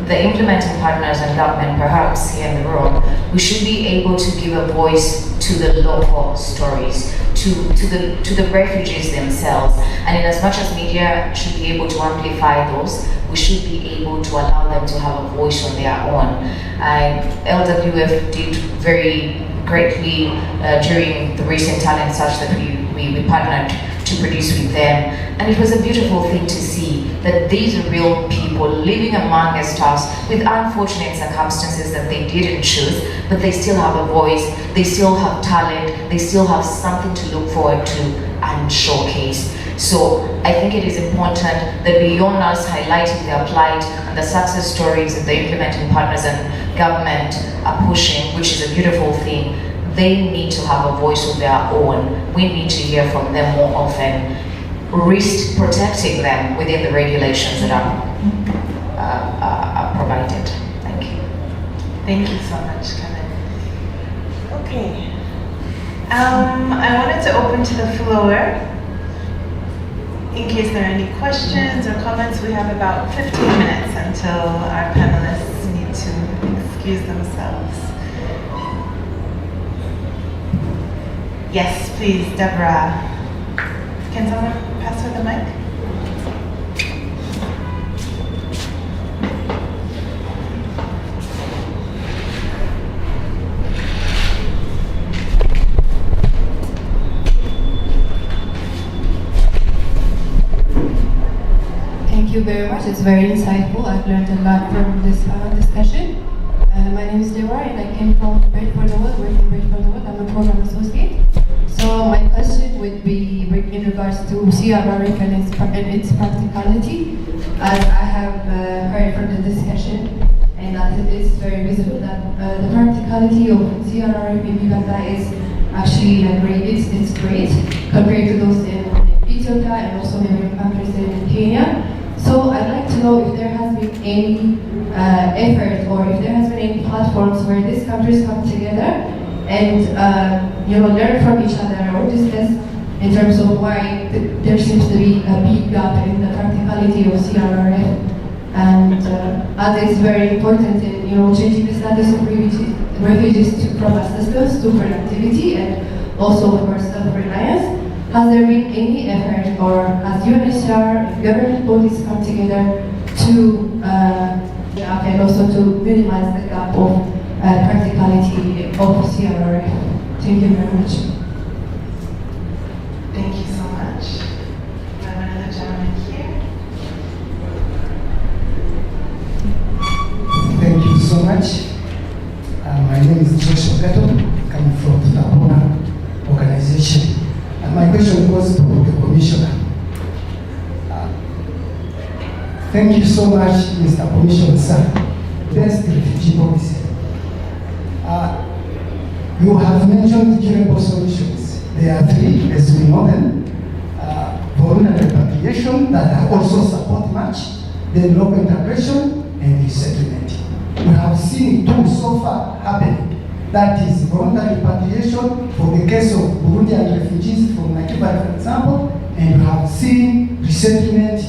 the implementing partners and government, perhaps here in the room, we should be able to give a voice to the local stories, to the refugees themselves. And in as much as media should be able to amplify those, we should be able to allow them to have a voice on their own. LWF did very greatly during the recent talent search that we partnered to produce with them. And it was a beautiful thing to see that these are real people living amongst us with unfortunate circumstances that they didn't choose, but they still have a voice, they still have talent, they still have something to look forward to and showcase. So I think it is important that beyond us highlighting their plight and the success stories that the implementing partners and government are pushing, which is a beautiful thing, they need to have a voice of their own. We need to hear from them more often, risk protecting them within the regulations that are provided. Thank you. Thank you so much, Kevin. Okay. I wanted to open to the floor. In case there are any questions or comments, we have about 15 minutes until our panelists need to excuse themselves. Yes, please, Deborah. Can someone pass her the mic? Thank you very much. It's very insightful. I've learned a lot from this discussion. My name is Deborah and I came from Bread for the World, working in Bread for the World. I'm a program associate. So my question would be in regards to CRRF and its practicality. As I have heard from the discussion, and that it is very visible that the practicality of CRRF in Uganda is actually great. It's great compared to those in Ethiopia and also neighboring countries in Kenya. So I'd like to know if there has been any effort or if there has been any platforms where these countries come together and learn from each other or discuss in terms of why there seems to be a big gap in the practicality of CRRF, and as it's very important in changing the status of refugees from assistance to productivity and also for self-reliance. Has there been any effort, or has UNHCR, government bodies come together to and also to minimize the gap of practicality of CRRF? Thank you very much. Thank you so much. We have another gentleman here. Thank you so much. My name is Joshua Gato, coming from the Tabora organization. And my question goes to the Commissioner. Thank you so much, Mr. Commissioner, sir. Best refugee policy. You have mentioned durable solutions. There are three, as we know them. Voluntary repatriation that also support much, then local integration and resettlement. we have seen two so far happening. That is voluntary repatriation for the case of Burundian refugees from Nigeria, for example, and we have seen resettlement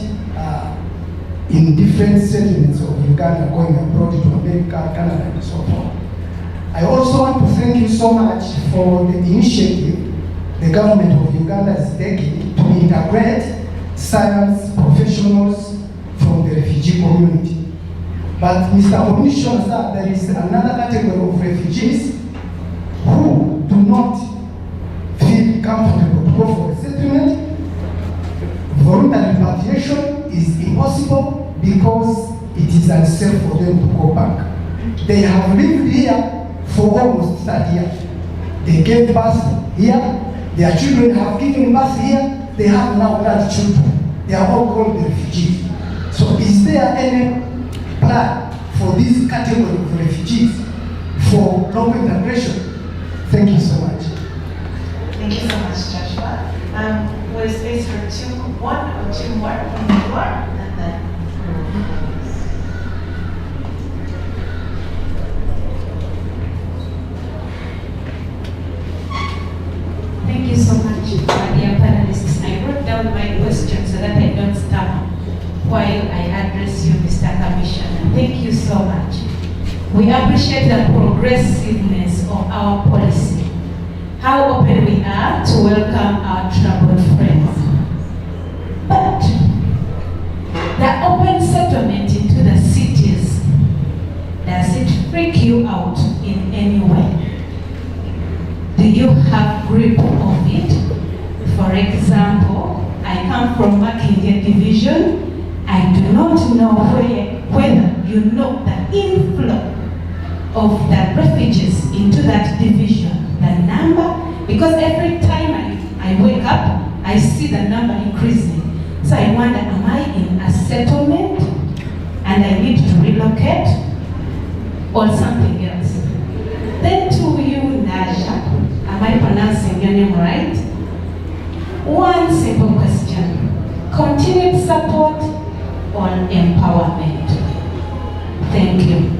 in different settlements of Uganda going abroad to America, Canada, and so forth. I also want to thank you so much for the initiative the government of Uganda is taking to integrate science professionals from the refugee community. But Mr. Commissioner, sir, there is another category of refugees who do not feel comfortable to go for a settlement. Voluntary repatriation is impossible because it is unsafe for them to go back. They have lived here for almost 30 years. They gave birth here, their children have given birth here, they have now grandchildren. They are all called the refugees. So is there any plan for this category of refugees for local integration? Thank you so much. Thank you so much, Joshua. With space for one or two more from the floor, and then. Thank you so much, dear panelists. I wrote down my questions so that I don't stammer while I address you, Mr. Commissioner. Thank you so much. We appreciate the progressiveness of our policy, how open we are to welcome our troubled friends. But the open settlement into the cities, does it freak you out in any way? Do you have grip of it? For example, I come from Makindye division. I do not know whether you know the inflow of the refugees into that division, the number, because every time I wake up, I see the number increasing. So I wonder, am I in a settlement and I need to relocate or something else? Then to you, Naja, am I pronouncing your name right? One simple question. Continued support on empowerment. Thank you.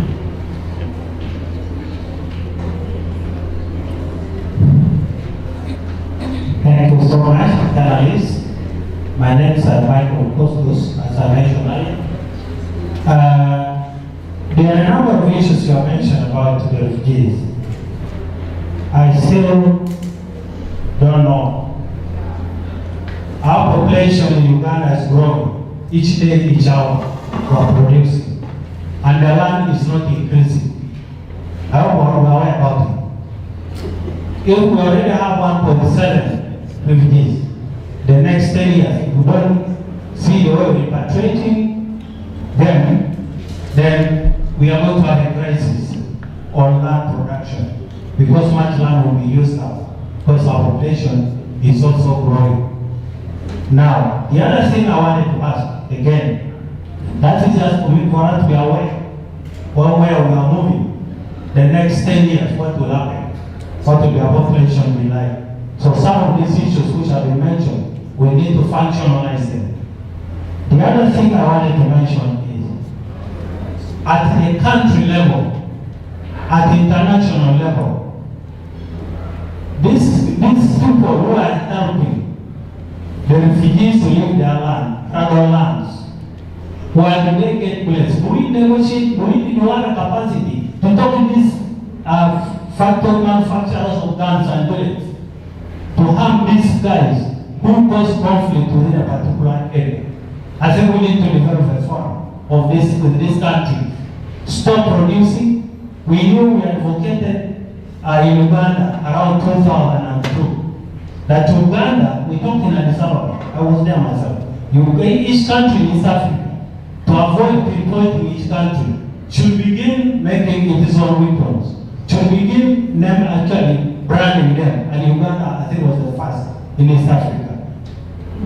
Thank you so much, panelists. My name is Michael Kostos, as I mentioned earlier. There are a number of issues you have mentioned about the refugees. I still don't know. Our population in Uganda is growing. Each day, each hour, we are producing. And the land is not increasing. I hope we are aware about it. If we already have 1.7 refugees, the next 10 years, if we don't see the way repatriating then we are going to have a crisis on land production because much land will be used up because our population is also growing. Now, the other thing I wanted to ask, again, that is just for us to be aware of where we are moving. The next 10 years, what will happen? What will our population be like? So some of these issues which have been mentioned, we need to functionalize them. The other thing I wanted to mention is, at a country level, at the international level, these people who are helping the refugees to leave their land, other lands, where do they get placed? Do we negotiate, do we have a capacity to talk to these factory manufacturers of guns and bullets to harm these guys who cause conflict within a particular area? I think we need to develop a forum of this with this country. Stop producing. We knew we advocated in Uganda around 2002 that Uganda, we talked in Addis Ababa, I was there myself. Each country in East Africa, to avoid pinpointing each country, should begin making its own weapons, should begin actually branding them, and Uganda, I think, was the first in East Africa.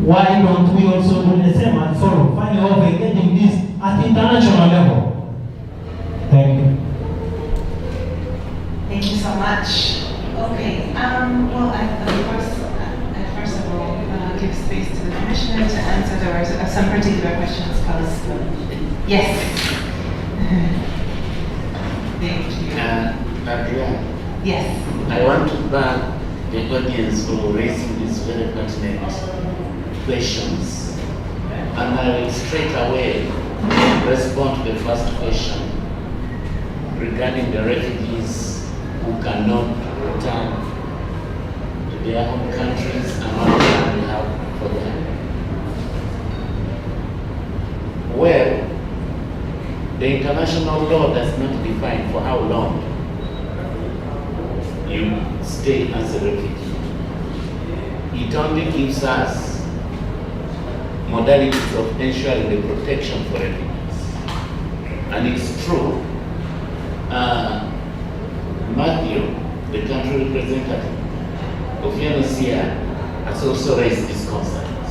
Why don't we also do the same and follow, find a way of engaging this at the international level? Thank you. Thank you so much. Okay, well, I first of all give space to the Commissioner to answer. There were some particular questions posed. Yes. Thank you. Adrian, Yes. I want to thank the audience for raising these very pertinent questions. And I will straight away respond to the first question regarding the refugees who cannot return to their home countries and what can we have for them. Well, the international law does not define for how long you stay as a refugee. It only gives us modalities of ensuring the protection for refugees. And it's true, Matthew, the country representative of UNHCR, has also raised these concerns.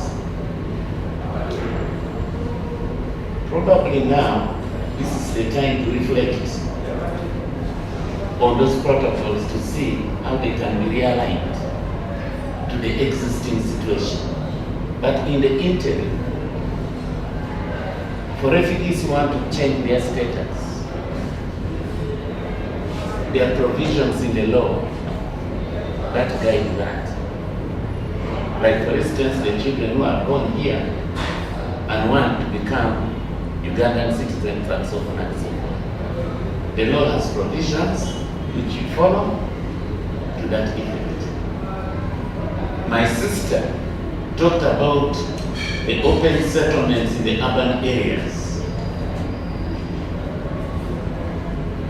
Probably now, this is the time to reflect on those protocols to see how they can be realigned to the existing situation. But in the interim, for refugees who want to change their status, there are provisions in the law that guide that. Like for instance, the children who are born here and want to become Ugandan citizens and so on and so forth. The law has provisions which you follow to that effect. My sister talked about the open settlements in the urban areas.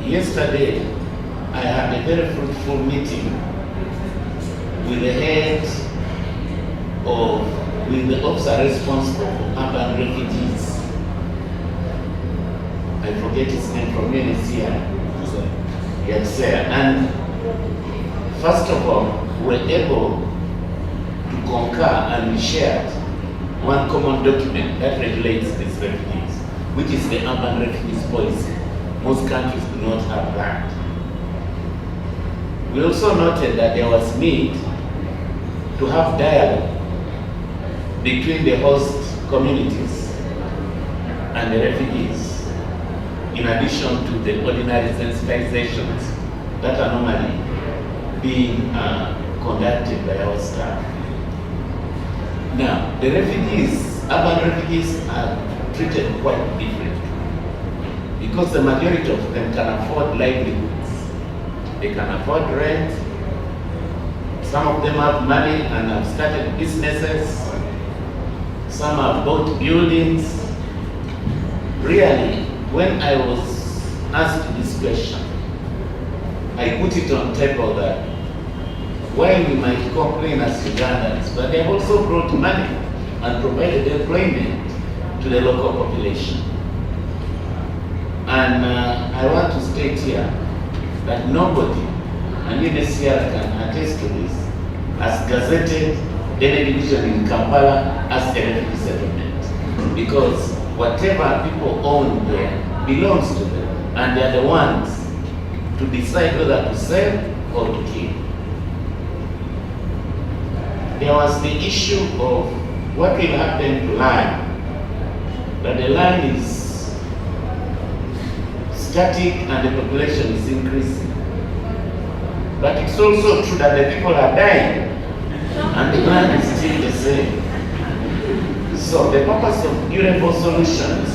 Yesterday, I had a very fruitful meeting with the officer responsible for urban refugees. I forget his name from UNHCR. Yes, sir. And first of all, we were able to concur and we shared one common document that regulates these refugees, which is the urban refugees policy. Most countries do not have that. We also noted that there was need to have dialogue between the host communities and the refugees, in addition to the ordinary sensitizations that are normally being conducted by our staff. Now, the refugees, urban refugees are treated quite differently because the majority of them can afford livelihoods. They can afford rent. Some of them have money and have started businesses. Some have bought buildings. Really, when I was asked this question, I put it on table that while we might complain as Ugandans, but they have also brought money and provided employment to the local population. And I want to state here that nobody, and UNHCR can attest to this, has gazetted any division in Kampala as a refugee settlement. Because whatever people own there belongs to them, and they are the ones to decide whether to sell or to kill. There was the issue of what will happen to land. That the land is static and the population is increasing. But it's also true that the people are dying and the land is still the same. So the purpose of durable solutions,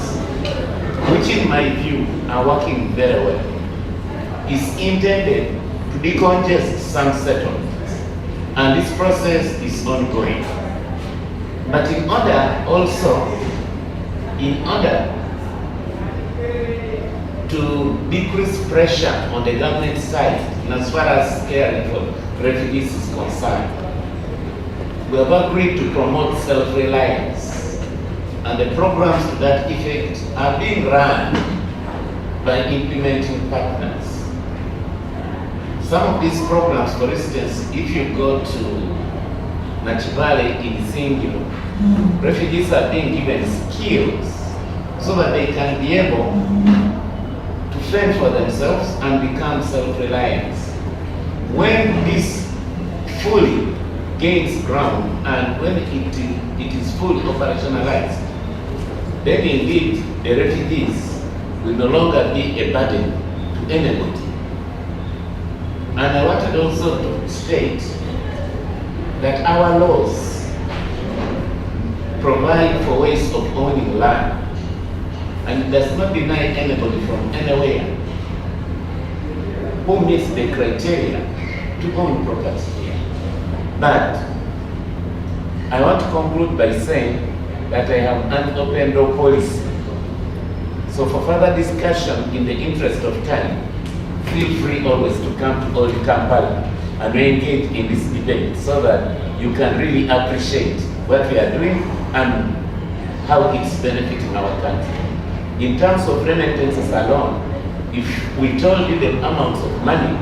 which in my view are working very well, is intended to decongest some settlements. And this process is ongoing. But in order to decrease pressure on the government side, and as far as caring for refugees is concerned, we have agreed to promote self-reliance, and the programs to that effect are being run by implementing partners. Some of these programs, for instance, if you go to Nachibale in Singiro, refugees are being given skills so that they can be able to fend for themselves and become self-reliant. When this fully gains ground and when it is fully operationalized, then indeed the refugees will no longer be a burden to anybody. And I wanted also to state that our laws provide for ways of owning land, and it does not deny anybody from anywhere who meets the criteria to own property here. But I want to conclude by saying that I have an open door policy. So for further discussion, in the interest of time, feel free always to come to Old Kampala and engage in this debate so that you can really appreciate what we are doing and how it's benefiting our country. In terms of remittances alone, if we told you the amounts of money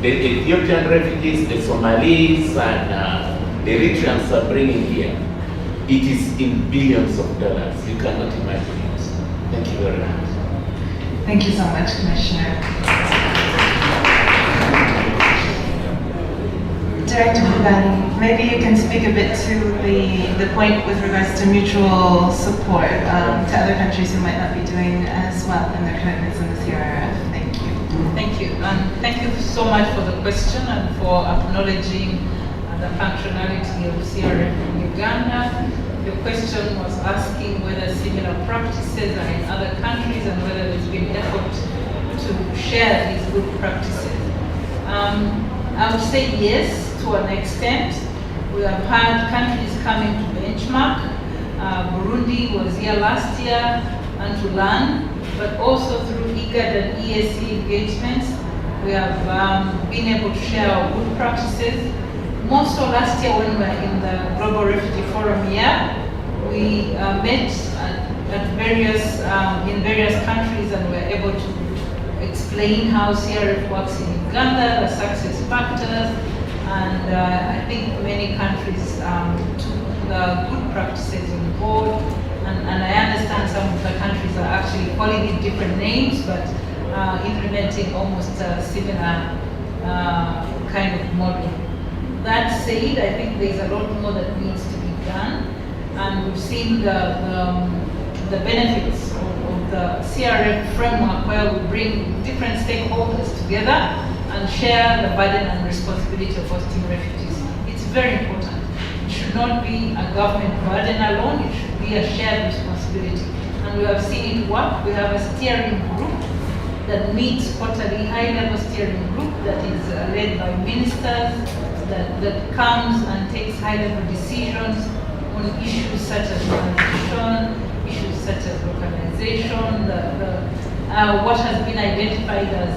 the Ethiopian refugees, the Somalis, and the Eritreans are bringing here, it is in billions of dollars. You cannot imagine it. Thank you very much. Thank you so much, Commissioner. Director Uganda, maybe you can speak a bit to the point with regards to mutual support to other countries who might not be doing as well in their commitments in the CRF. Thank you. Thank you. And thank you so much for the question and for acknowledging the functionality of CRF in Uganda. Your question was asking whether similar practices are in other countries and whether there's been effort to share these good practices. I would say yes, to an extent. We have had countries coming to benchmark. Burundi was here last year and to learn, but also through IGAD and EAC engagements, we have been able to share our good practices. More so last year when we were in the Global Refugee Forum here, we met at various, in various countries and were able to explain how CRF works in Uganda, the success factors, and I think many countries took the good practices on board, and I understand some of the countries are actually calling it different names, but implementing almost a similar kind of model. That said, I think there's a lot more that needs to be done, and we've seen the benefits of the CRF framework where we bring different stakeholders together and share the burden and responsibility of hosting refugees. It's very important. It should not be a government burden alone, it should be a shared responsibility. And we have seen it work. We have a steering group that meets quarterly, high-level steering group that is led by ministers, that comes and takes high-level decisions on issues such as transition, issues such as localization, what has been identified as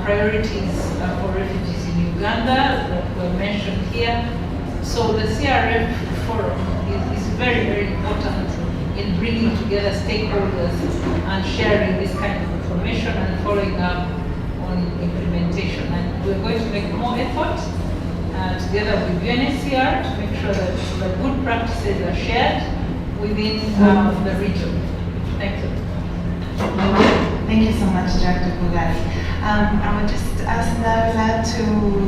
priorities for refugees in Uganda that were mentioned here. So the CRF forum is very, very important in bringing together stakeholders and sharing this kind of information and following up on implementation. And we're going to make more effort together with UNHCR to make sure that the good practices are shared within the region. Thank you. Thank you so much, Director Bugatti. I would just ask Naza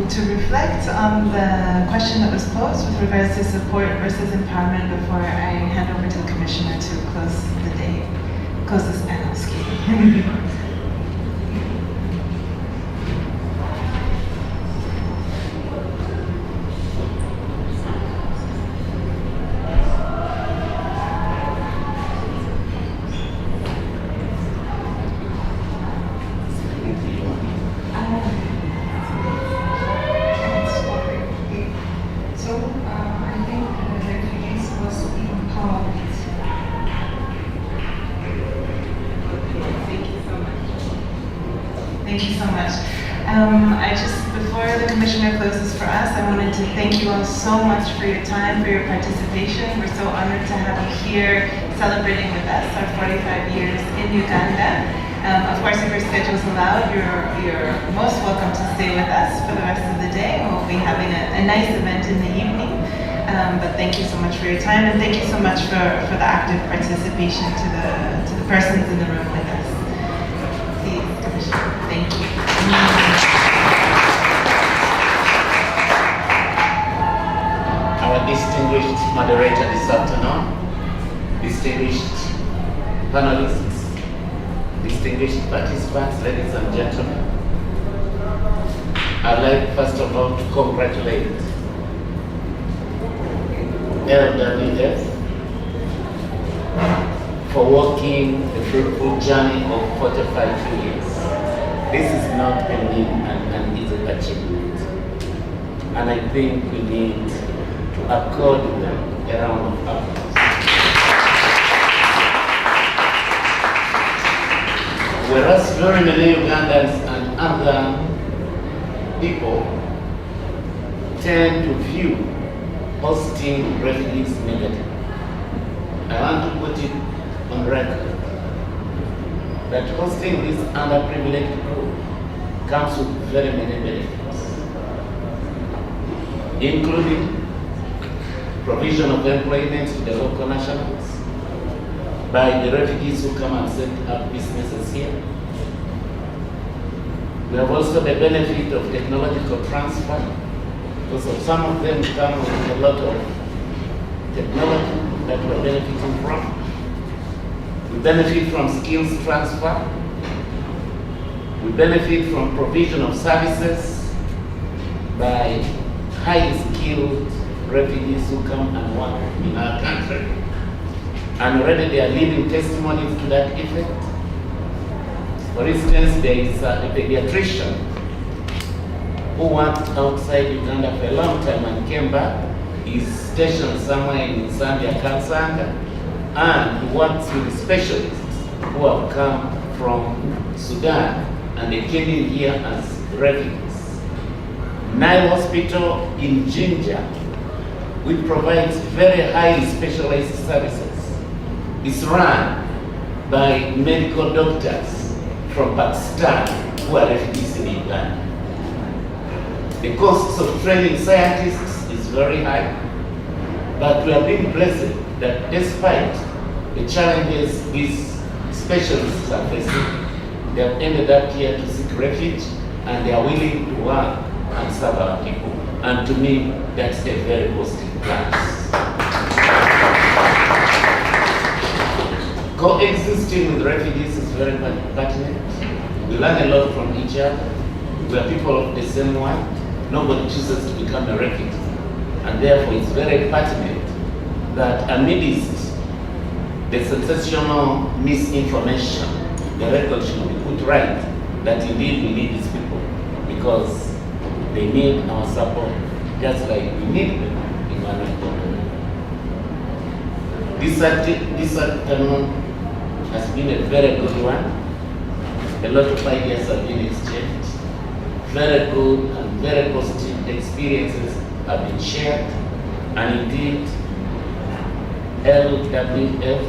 to reflect on the question that was posed with regards to support versus empowerment before I hand over to the Commissioner to close the day, close this panel, excuse me. So much for your time, for your participation. We're so honored to have you here celebrating with us our 45 years in Uganda. Of course, if your schedules allow, you're most welcome to stay with us for the rest of the day. We'll be having a nice event in the evening. But thank you so much for your time, and thank you so much for the active participation to the persons in the room with us. Please, Commissioner, thank you. Our distinguished moderator this afternoon, distinguished panelists, distinguished participants, ladies and gentlemen. I'd like first of all to congratulate LWF for walking the fruitful journey of 45 years. This is not a mean and easy achievement. And I think we need to accord them a round of applause. Whereas very many Ugandans and other people tend to view hosting refugees negatively, I want to put it on record that hosting this underprivileged group comes with very many benefits, including provision of employment to the local nationals by the refugees who come and set up businesses here. We have also the benefit of technological transfer, because some of them come with a lot of technology that we're benefiting from. We benefit from skills transfer. We benefit from provision of services by highly skilled refugees who come and work in our country. And already they are living testimonies to that effect. For instance, there is a pediatrician who worked outside Uganda for a long time and came back. He's stationed somewhere in Zambia, Kansanga, and he works with specialists who have come from Sudan, and they came in here as refugees. Nile Hospital in Jinja, which provides very highly specialized services, is run by medical doctors from Pakistan who are refugees in Uganda. The costs of training scientists is very high, but we have been blessed that despite the challenges these specialists are facing, they have ended up here to seek refuge, and they are willing to work and serve our people. And to me, that's a very positive practice. Coexisting with refugees is very pertinent. We learn a lot from each other. We are people of the same world. Nobody chooses to become a refugee. And therefore, it's very pertinent that amidst the sensational misinformation, the record should be put right that indeed we need these people because they need our support, just like we need them in one economy. This afternoon has been a very good one. A lot of ideas have been exchanged. Very good and very positive experiences have been shared. And indeed, LWF,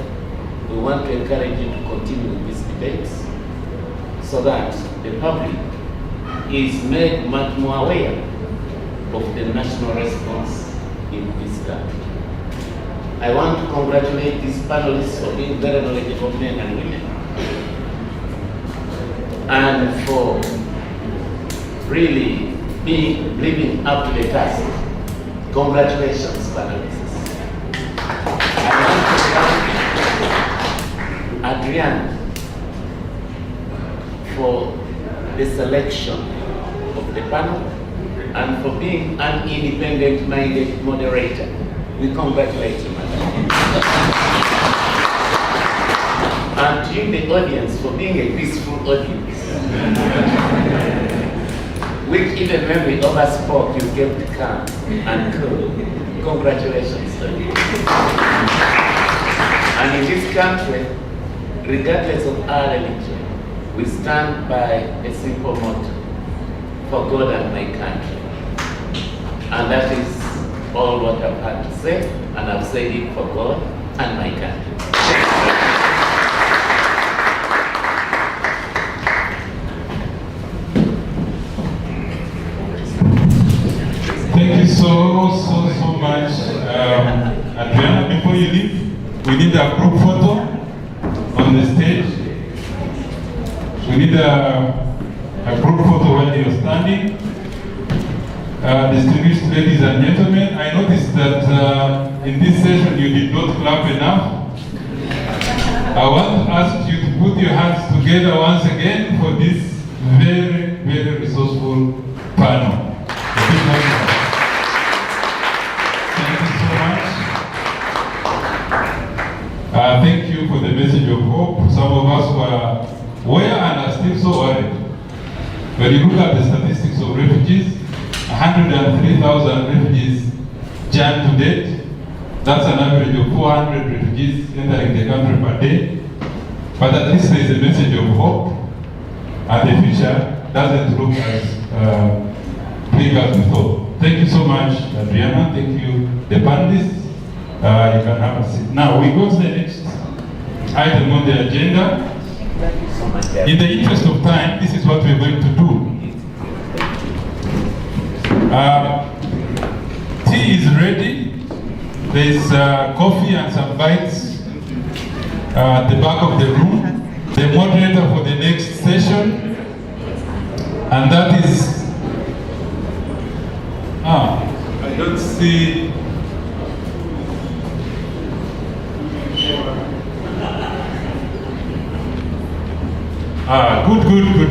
we want to encourage you to continue with these debates so that the public is made much more aware of the national response in this country. I want to congratulate these panelists for being very knowledgeable men and women, and for really living up to the task. Congratulations, panelists. I want to thank Adrian for the selection of the panel and for being an independent-minded moderator. We congratulate you, madam. And to you, the audience, for being a peaceful audience. Which even when we overspoke, you kept calm and cool. Congratulations to you. And in this country, regardless of our religion, we stand by a simple motto: for God and my country. And that is all what I've had to say, and I've said it for God and my country. Thank you so much, Adriana. Before you leave, we need a group photo on the stage. We need a group photo where you're standing. Distinguished ladies and gentlemen, I noticed that in this session you did not clap enough. I want to ask you to put your hands together once again for this very, very resourceful panel. Thank you so much. Thank you for the message of hope. Some of us were and are still so worried. When you look at the statistics of refugees, 103,000 refugees Jan to date. That's an average of 400 refugees entering the country per day. But at least there is a message of hope, and the future doesn't look as bleak as we thought. Thank you so much, Adriana. Thank you, the panelists. You can have a seat. Now we go to the next item on the agenda. In the interest of time, this is what we're going to do. Tea is ready. There's coffee and some bites at the back of the room. The moderator for the next session, and that is, I don't see.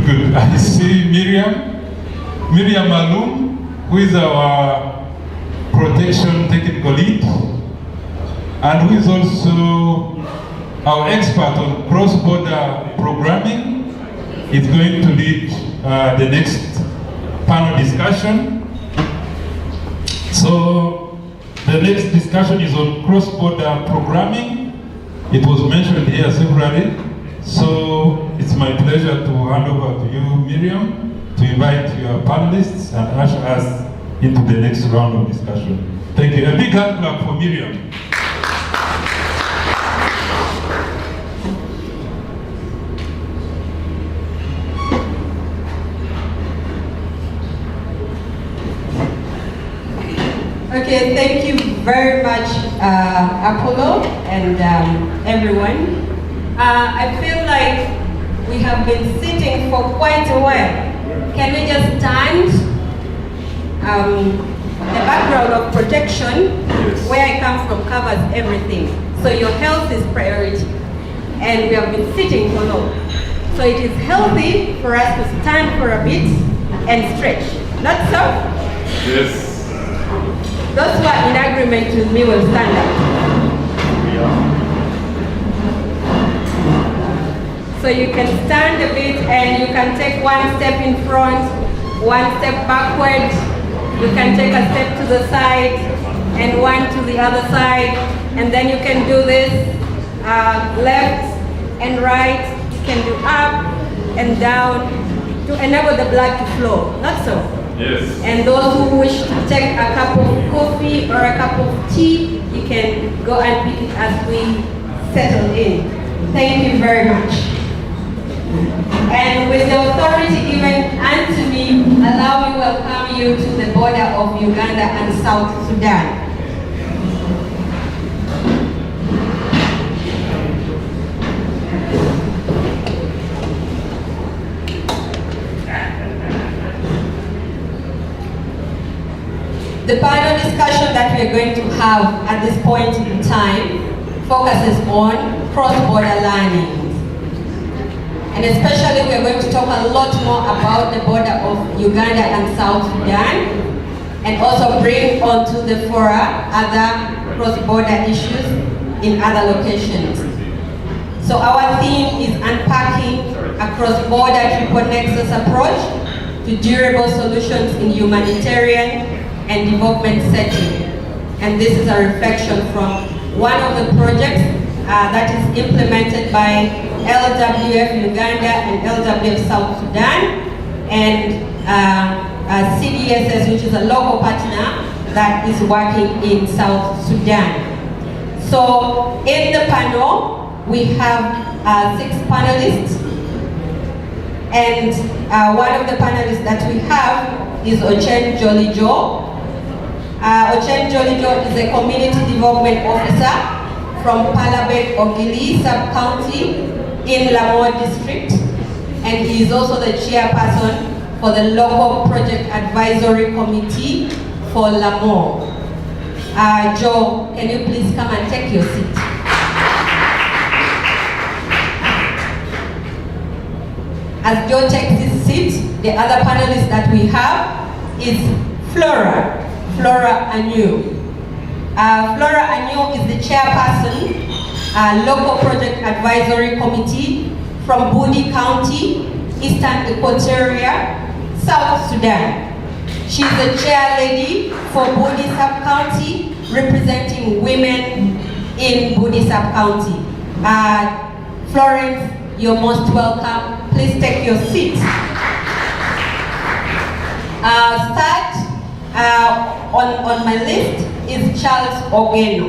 Good. I see Miriam Malum, who is our protection technical lead, and who is also our expert on cross-border programming. Is going to lead the next panel discussion. So the next discussion is on cross-border programming. It was mentioned here severally. So it's my pleasure to hand over to you, Miriam, to invite your panelists and usher us into the next round of discussion. Thank you. A big hand clap for Miriam. Okay, thank you very much, Apollo and everyone. I feel like we have been sitting for quite a while. Can we just stand? The background of protection, where I come from, covers everything. So your health is priority. And we have been sitting for long. So it is healthy for us to stand for a bit and stretch. Not so? Yes. Those who are in agreement with me will stand up. So you can stand a bit and you can take one step in front, one step backward. You can take a step to the side and one to the other side. And then you can do this left and right. You can do up and down to enable the blood to flow. Not so? Yes. And those who wish to take a cup of coffee or a cup of tea, you can go and pick it as we settle in. Thank you very much. And with the authority given unto me, allow me to welcome you to the border of Uganda and South Sudan. The panel discussion that we are going to have at this point in time focuses on cross-border learning. And especially we are going to talk a lot more about the border of Uganda and South Sudan, and also bring onto the fora other cross-border issues in other locations. So our theme is unpacking a cross-border triple nexus approach to durable solutions in humanitarian and development setting. And this is a reflection from one of the projects that is implemented by LWF Uganda and LWF South Sudan, and CDSS, which is a local partner that is working in South Sudan. So in the panel, we have 6 panelists, and one of the panelists that we have is Ochen Jolijo. Ochen Jolijo is a community development officer from Palabek Ogili sub-county in Lamore district, and he is also the chairperson for the local project advisory committee for Lamore. Joe, can you please come and take your seat? As Joe takes his seat, the other panelist that we have is Flora Anyu. Flora Anyu is the chairperson, Local Project Advisory Committee from Budi County, Eastern Equatoria, South Sudan. She's the chair lady for Budi Sub-County, representing women in Budi Sub-County. Florence, you're most welcome. Please take your seat. Third on my list is Charles Ogeno.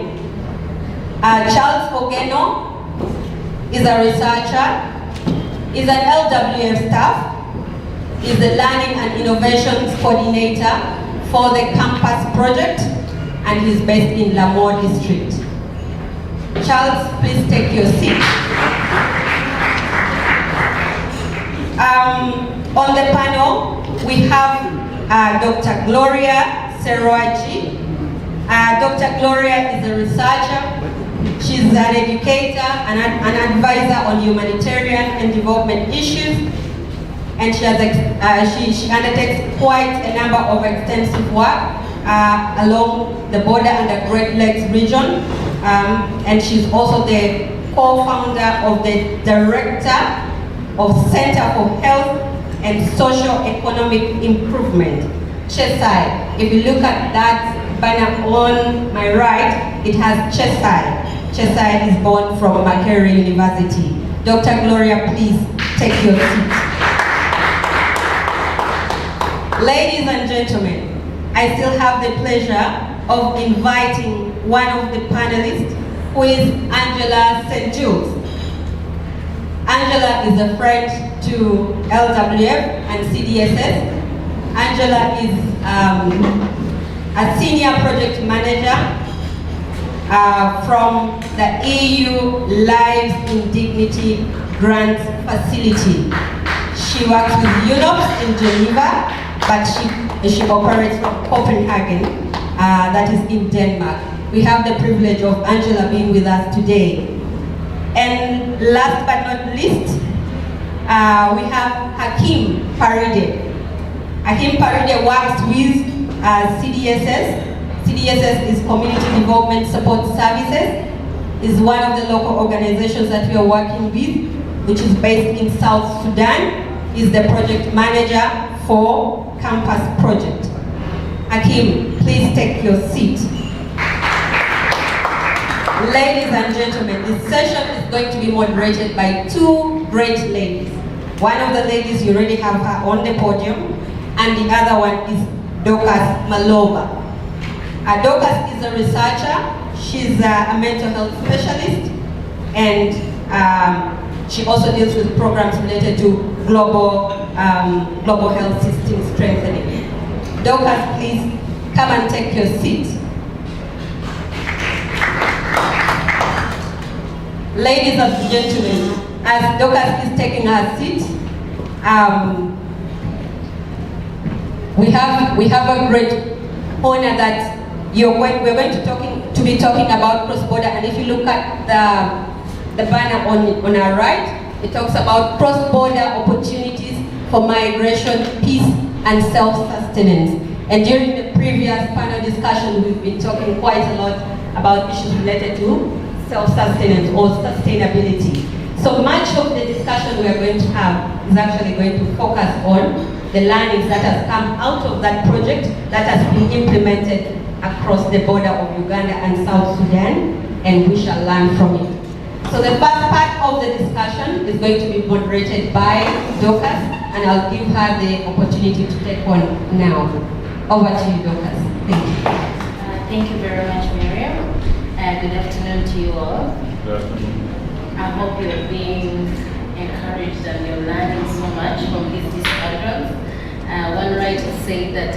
Charles Ogeno is a researcher, is an LWF staff, is the Learning and Innovations Coordinator for the Campus Project, and he's based in Lamore District. Charles, please take your seat. On the panel, we have Dr. Gloria Seroachi. Dr. Gloria is a researcher. She's an educator and an advisor on humanitarian and development issues. And she undertakes quite a number of extensive work along the border and the Great Lakes region. And she's also the co-founder of the Director of Center for Health and Socio-Economic Improvement, Chesai. If you look at that banner on my right, it has Chesai. Chesai is born from Makerere University. Dr. Gloria, please take your seat. Ladies and gentlemen, I still have the pleasure of inviting one of the panelists, who is Angela St. Jules. Angela is a friend to LWF and CDSS. Angela is a senior project manager from the EU Lives in Dignity Grant Facility. She works with UNOPS in Geneva, but she operates from Copenhagen, that is in Denmark. We have the privilege of Angela being with us today. And last but not least, we have Hakim Paride. Hakim Paride works with CDSS. CDSS is Community Development Support Services, is one of the local organizations that we are working with, which is based in South Sudan, is the project manager for Campus Project. Hakim, please take your seat. Ladies and gentlemen, this session is going to be moderated by two great ladies. One of the ladies, you already have her on the podium, and the other one is Dorcas Maloba. Dorcas is a researcher. She's a mental health specialist, and she also deals with programs related to global health system strengthening. Dorcas, please come and take your seat. Ladies and gentlemen, as Dorcas is taking her seat, we have a great honor that we're going to be talking about cross-border. And if you look at the banner on our right, it talks about cross-border opportunities for migration, peace, and self-sustenance. And during the previous panel discussion, we've been talking quite a lot about issues related to self-sustenance or sustainability. So much of the discussion we are going to have is actually going to focus on the learnings that has come out of that project that has been implemented across the border of Uganda and South Sudan, and we shall learn from it. So the first part of the discussion is going to be moderated by Dorcas, and I'll give her the opportunity to take on now. Over to you, Dorcas. Thank you. Thank you very much, Miriam. Good afternoon to you all. Good afternoon. I hope you're being encouraged and you're learning so much from these discussions. One writer said that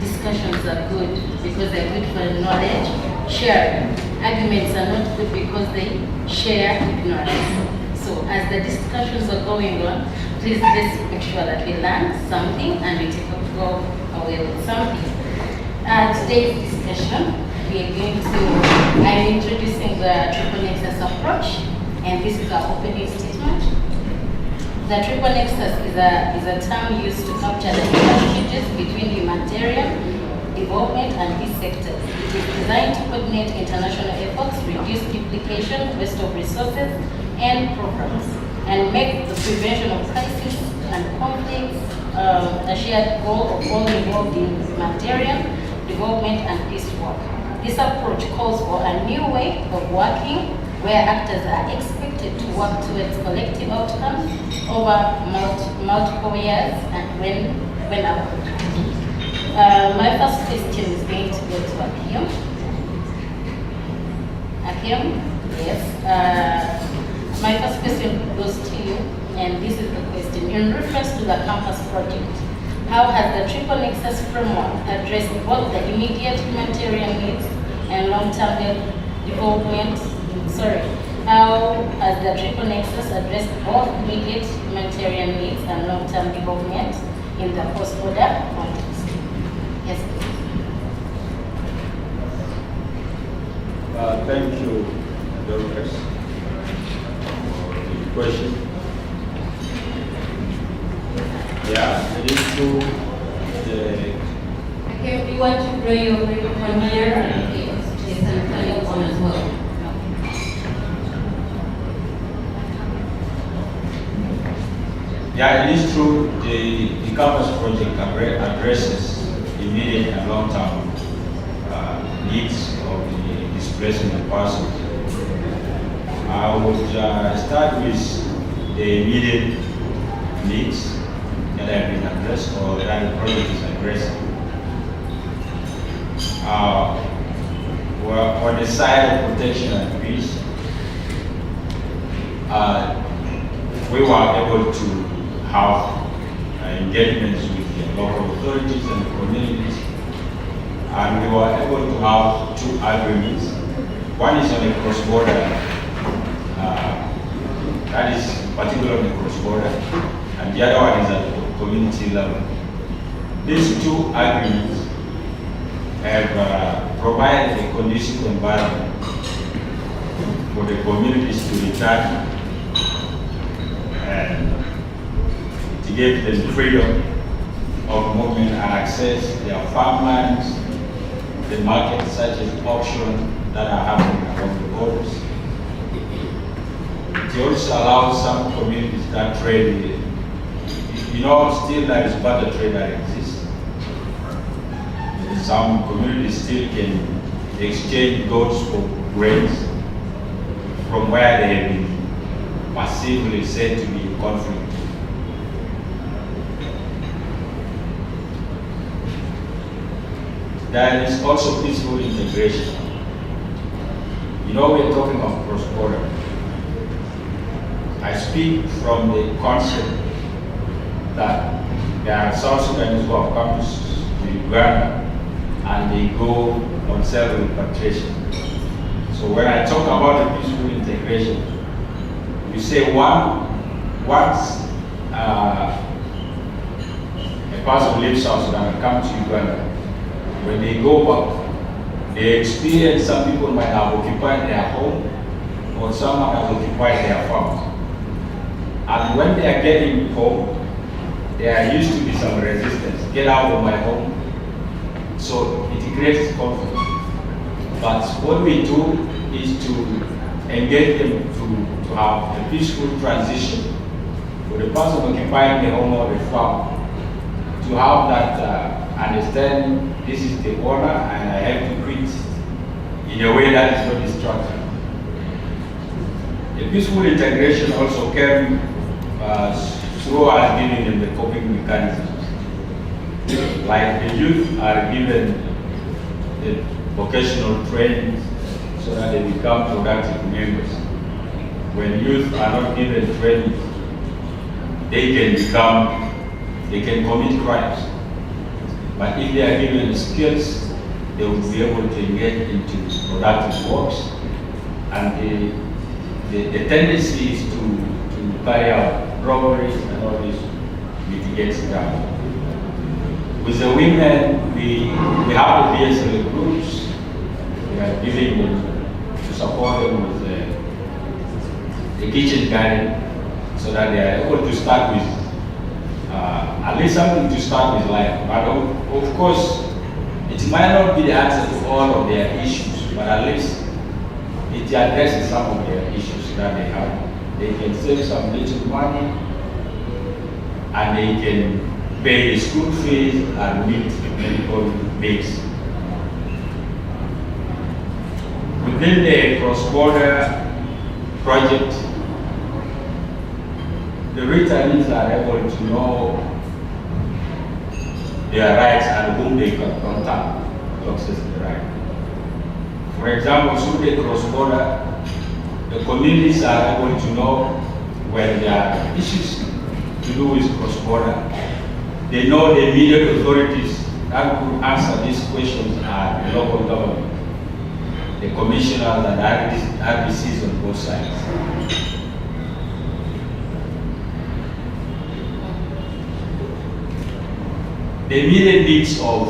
discussions are good because they're good for knowledge sharing. Arguments are not good because they share ignorance. So as the discussions are going on, please just make sure that we learn something and we go away with something. Today's discussion, I'm introducing the triple nexus approach, and this is our opening statement. The triple nexus is a term used to capture the linkages between humanitarian, development, and these sectors. It is designed to coordinate international efforts, reduce duplication, waste of resources and programs, and make the prevention of crisis and conflicts a shared goal of all involved in humanitarian, development, and peace work. This approach calls for a new way of working where actors are expected to work towards collective outcomes over multiple years and when appropriate. My first question is going to go to Akim. Akim, yes. My first question goes to you, and this is the question. In reference to the campus project, how has the triple nexus framework addressed both the immediate humanitarian needs and long-term development? How has the triple nexus addressed both immediate humanitarian needs and long-term development in the post-border context? Yes, please. Thank you, Dorcas, for the question. Yeah, it is true. Okay, if you want to bring your microphone here, yes, and turn it on as well. Yeah, it is true. The campus project addresses immediate and long-term needs of the displacement persons. I would start with the immediate needs that have been addressed or that the project is addressing. Well, on the side of protection and peace, we were able to have engagements with the local authorities and the communities, and we were able to have two agreements. One is on the cross-border, that is particularly cross-border, and the other one is at the community level. These two agreements have provided a conducive environment for the communities to return, and to give them freedom of movement and access their farmlands, the markets such as auction that are happening along the borders. It also allows some communities that trade, you know, still there is barter trade that exists. Some communities still can exchange goods for grains from where they have been massively said to be in conflict. There is also peaceful integration. You know, we're talking of cross-border. I speak from the concept that there are South Sudanese who have come to Uganda and they go on self-repatriation. So when I talk about the peaceful integration, you say once a person leaves South Sudan and comes to Uganda, when they go back, they experience some people might have occupied their home or someone has occupied their farm. And when they are getting home, there used to be some resistance. Get out of my home. So it creates conflict. But what we do is to engage them to have a peaceful transition for the person occupying the home or the farm to have that understanding, this is the owner and I have to quit in a way that is not destructive. The peaceful integration also came through us giving them the coping mechanisms. Like the youth are given the vocational training so that they become productive members. When youth are not given training, they can commit crimes. But if they are given skills, they will be able to engage into productive works. And the tendency is to carry out robberies and all this mitigates that. With the women, we have the BSL groups. We are giving them to support them with the kitchen garden so that they are able to start with at least something to start with life. But of course, it might not be the answer to all of their issues, but at least it addresses some of their issues that they have. They can save some little money, and they can pay the school fees and meet medical needs. Within the cross-border project, the returnees are able to know their rights and whom they can contact to access the right. For example, through the cross-border, the communities are able to know when there are issues to do with cross-border. They know the immediate authorities that could answer these questions are the local government, the commissioners and RDCs on both sides. The immediate needs of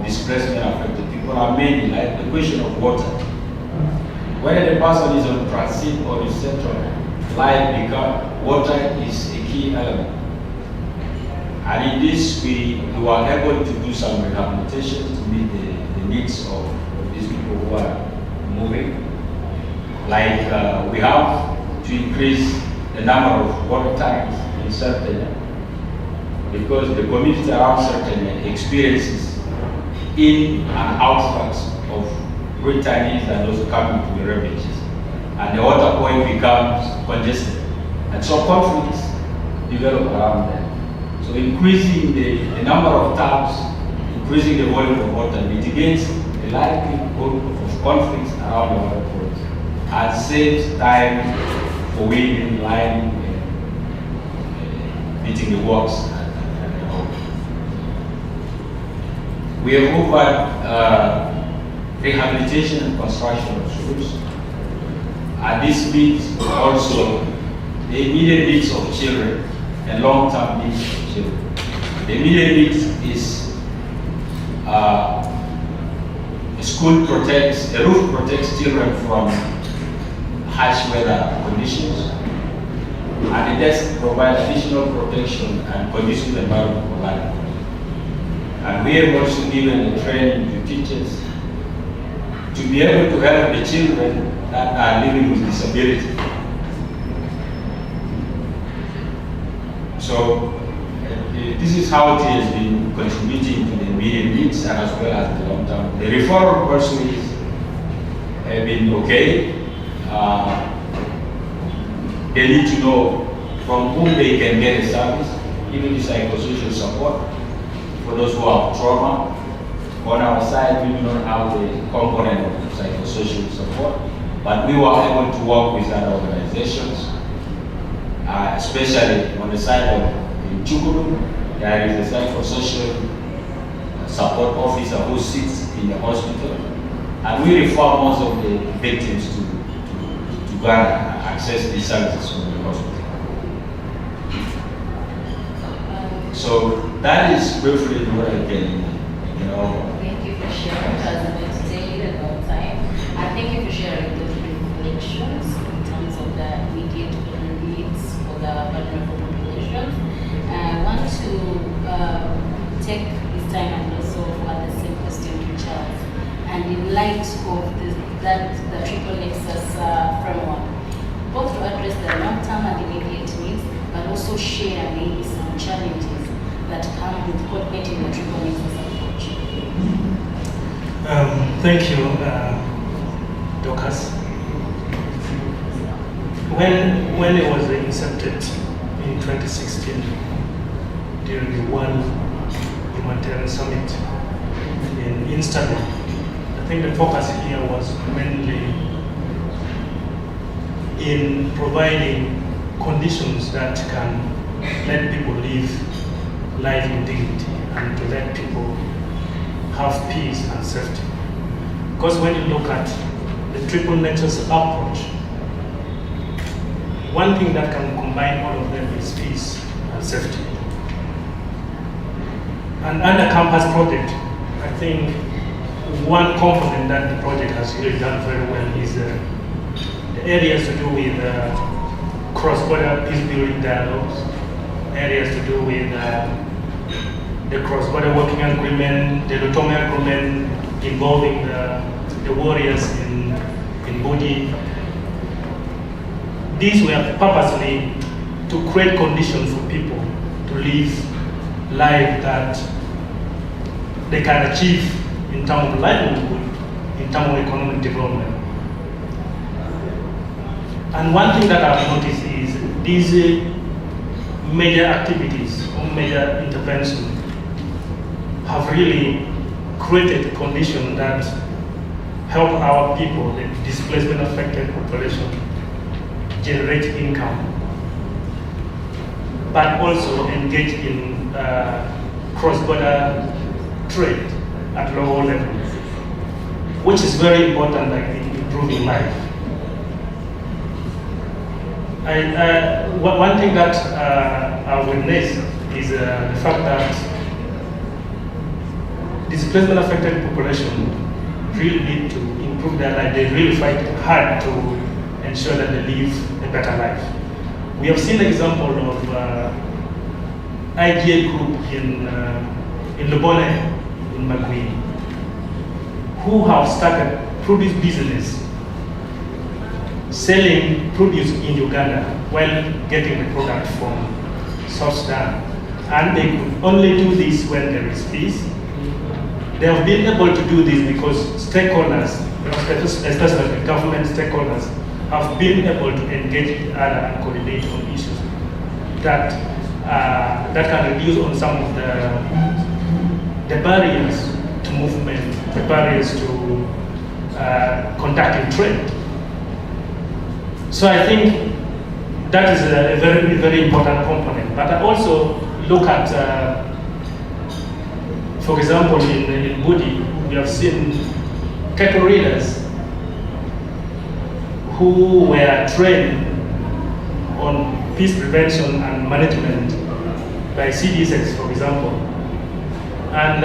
displacement affected people are mainly like the question of water. Whether the person is on transit or resettle, water is a key element. And in this, we were able to do some rehabilitation to meet the needs of these people who are moving. Like we have to increase the number of water tanks in certain, because the community around certain experiences in and outflux of returnees and those coming to the refugees. And the water point becomes congested. And so conflicts develop around them. So increasing the number of taps, increasing the volume of water mitigates the likelihood of conflicts around the water points and saves time for weeding, lining, meeting the works. We have offered rehabilitation and construction of schools. And this means also the immediate needs of children and long-term needs of children. The immediate needs is a roof protects children from harsh weather conditions, and the desk provides additional protection and conducive environment for life. And we have also given a training to teachers to be able to help the children that are living with disability. So this is how it has been contributing to the immediate needs and as well as the long term. The referral pursuits have been okay. They need to know from whom they can get a service, even the psychosocial support for those who have trauma. On our side, we do not have the component of psychosocial support, but we were able to work with other organizations, especially on the side of Chukuru. There is a psychosocial support officer who sits in the hospital, and we refer most of the victims to Uganda and access these services from the hospital. So that is briefly what I can, Thank you for sharing. It was meant to take a long time. And thank you for sharing those reflections in terms of the immediate needs for the vulnerable populations. I want to take this time and also add the same question to Charles. And in light of the triple nexus framework, both to address the long-term and immediate needs, but also share maybe some challenges that come with coordinating the triple nexus approach. Thank you, Dorcas. When it was incepted in 2016 during the World Humanitarian Summit in Istanbul, I think the focus here was mainly in providing conditions that can let people live life in dignity and to let people have peace and safety. Because when you look at the triple nexus approach, one thing that can combine all of them is peace and safety. And under campus project, I think one component that the project has really done very well is the areas to do with cross-border peace-building dialogues, areas to do with the cross-border working agreement, the Lutheran agreement involving the warriors in Budi. These were purposely to create conditions for people to live life that they can achieve in terms of livelihood, in terms of economic development. And one thing that I've noticed is these major activities or major interventions have really created conditions that help our people, the displacement affected population, generate income, but also engage in cross-border trade at lower levels, which is very important, like in improving life. One thing that I witnessed is the fact that displacement affected population really need to improve their life. They really fight hard to ensure that they live a better life. We have seen the example of IGA group in Lubone, in Magui, who have started produce business, selling produce in Uganda while getting the product from South Sudan. And they could only do this when there is peace. They have been able to do this because stakeholders, especially the government stakeholders, have been able to engage with other and coordinate on issues that that can reduce on some of the barriers to movement, the barriers to conducting trade. So I think that is a very, very important component. But I also look at, for example, in Budi, we have seen cattle readers who were trained on peace prevention and management by CDSX, for example. And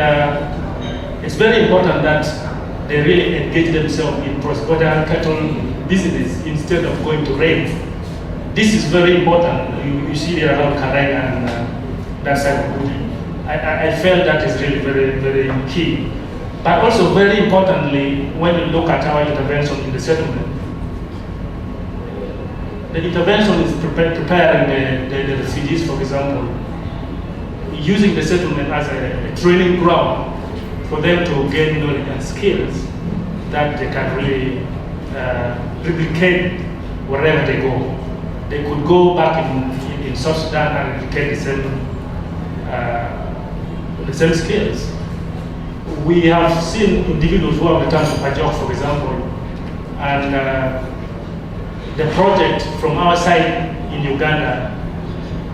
it's very important that they really engage themselves in cross-border cattle business instead of going to raid. This is very important. You see there around Karang and that side of Budi. I felt that is really very, very key. But also very importantly, when you look at our intervention in the settlement, the intervention is preparing the refugees, for example, using the settlement as a training ground for them to gain knowledge and skills that they can really replicate wherever they go. They could go back in South Sudan and replicate the same skills. We have seen individuals who have returned to Pajok, for example, and the project from our side in Uganda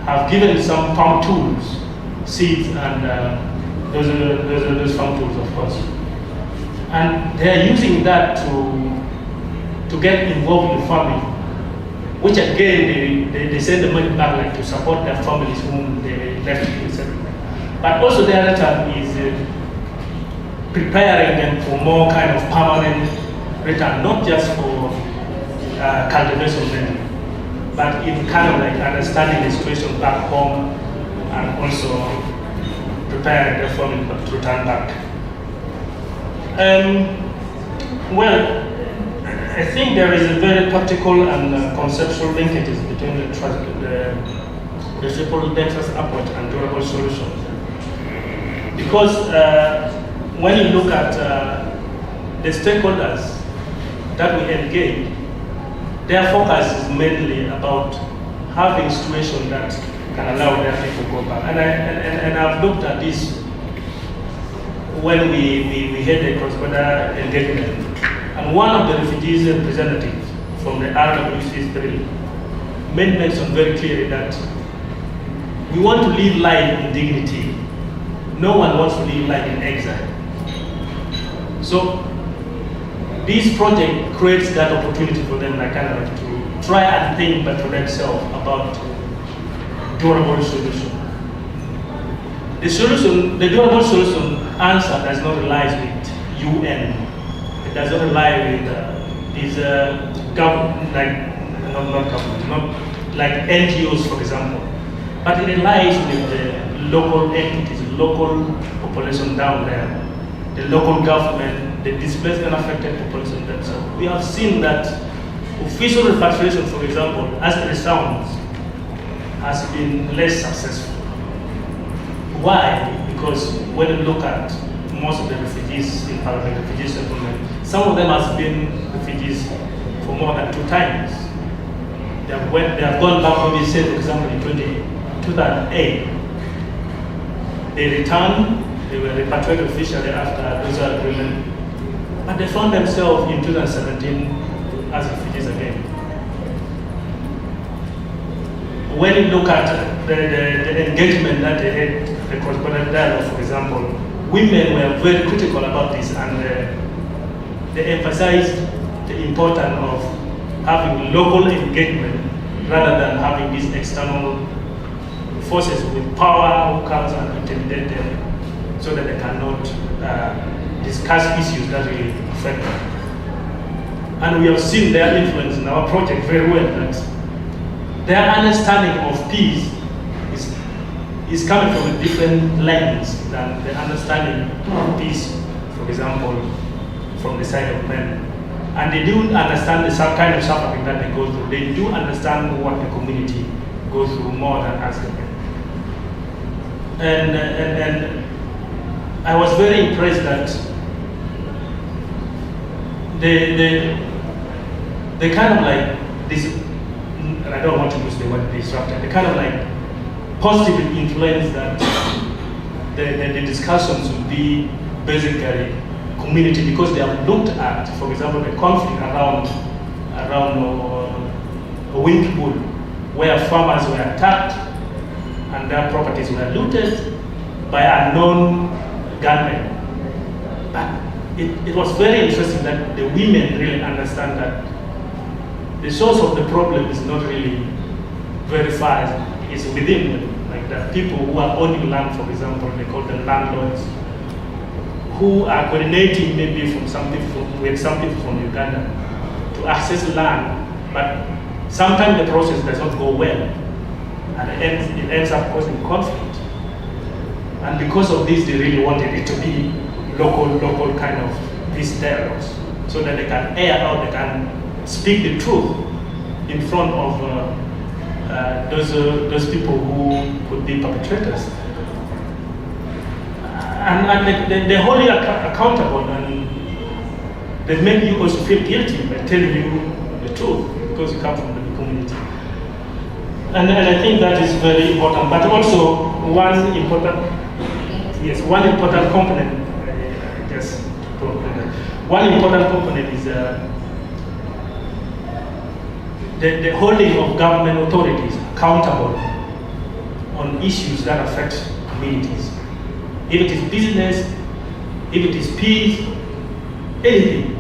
have given some farm tools, seeds, and those farm tools, of course. And they are using that to get involved in farming, which again, they send the money back like, to support their families whom they left in the settlement. But also the other term is preparing them for more kind of permanent return, not just for cultivation then, but in kind of like understanding the situation back home and also preparing their family to return back. Well, I think there is a very practical and conceptual linkages between the triple nexus approach and durable solutions. Because when you look at the stakeholders that we engage, their focus is mainly about having situations that can allow their people to go back. And I've looked at this when we had a cross-border engagement. And one of the refugees representatives from the LWF made mention very clearly that we want to live life in dignity. No one wants to live life in exile. So this project creates that opportunity for them, like kind of to try and think but for themselves about durable solution. The solution, the durable solution answer does not rely with UN. It does not rely with is not like NGOs, for example, but it lies with the local entities, local population down there, the local government, the displaced and affected population themselves. We have seen that official repatriation, for example, as it sounds, has been less successful. Why? Because when you look at most of the refugees in the refugee settlement, some of them have been refugees for more than 2 times. They have gone back, maybe say, for example, in 2008. They returned, they were repatriated officially after those agreement, but they found themselves in 2017 as refugees again. When you look at the engagement that they had, the correspondent dialogue, for example, women were very critical about this, and they emphasized the importance of having local engagement rather than having these external forces with power who comes and intimidate them so that they cannot discuss issues that really affect them. And we have seen their influence in our project very well, that their understanding of peace is coming from a different lens than the understanding of peace, for example, from the side of men. And they do understand the kind of suffering that they go through. They do understand what the community goes through more than us. And I was very impressed that they kind of like this, and I don't want to use the word disrupted, they kind of like positively influence that the discussions would be basically community, because they have looked at, for example, the conflict around a wind pool where farmers were attacked and their properties were looted by unknown gunmen. But it was very interesting that the women really understand that the source of the problem is not really very far, it's within them. Like the people who are owning land, for example, they call them landlords, who are coordinating maybe with some people from Uganda to access land, but sometimes the process does not go well, and it ends up causing conflict. And because of this, they really wanted it to be local kind of these dialogues, so that they can air out, they can speak the truth in front of those people who could be perpetrators. And they hold you accountable, and they make you also feel guilty by telling you the truth because you come from the community. And I think that is very important. But also one important component. One important component is the holding of government authorities accountable on issues that affect communities. If it is business, if it is peace, anything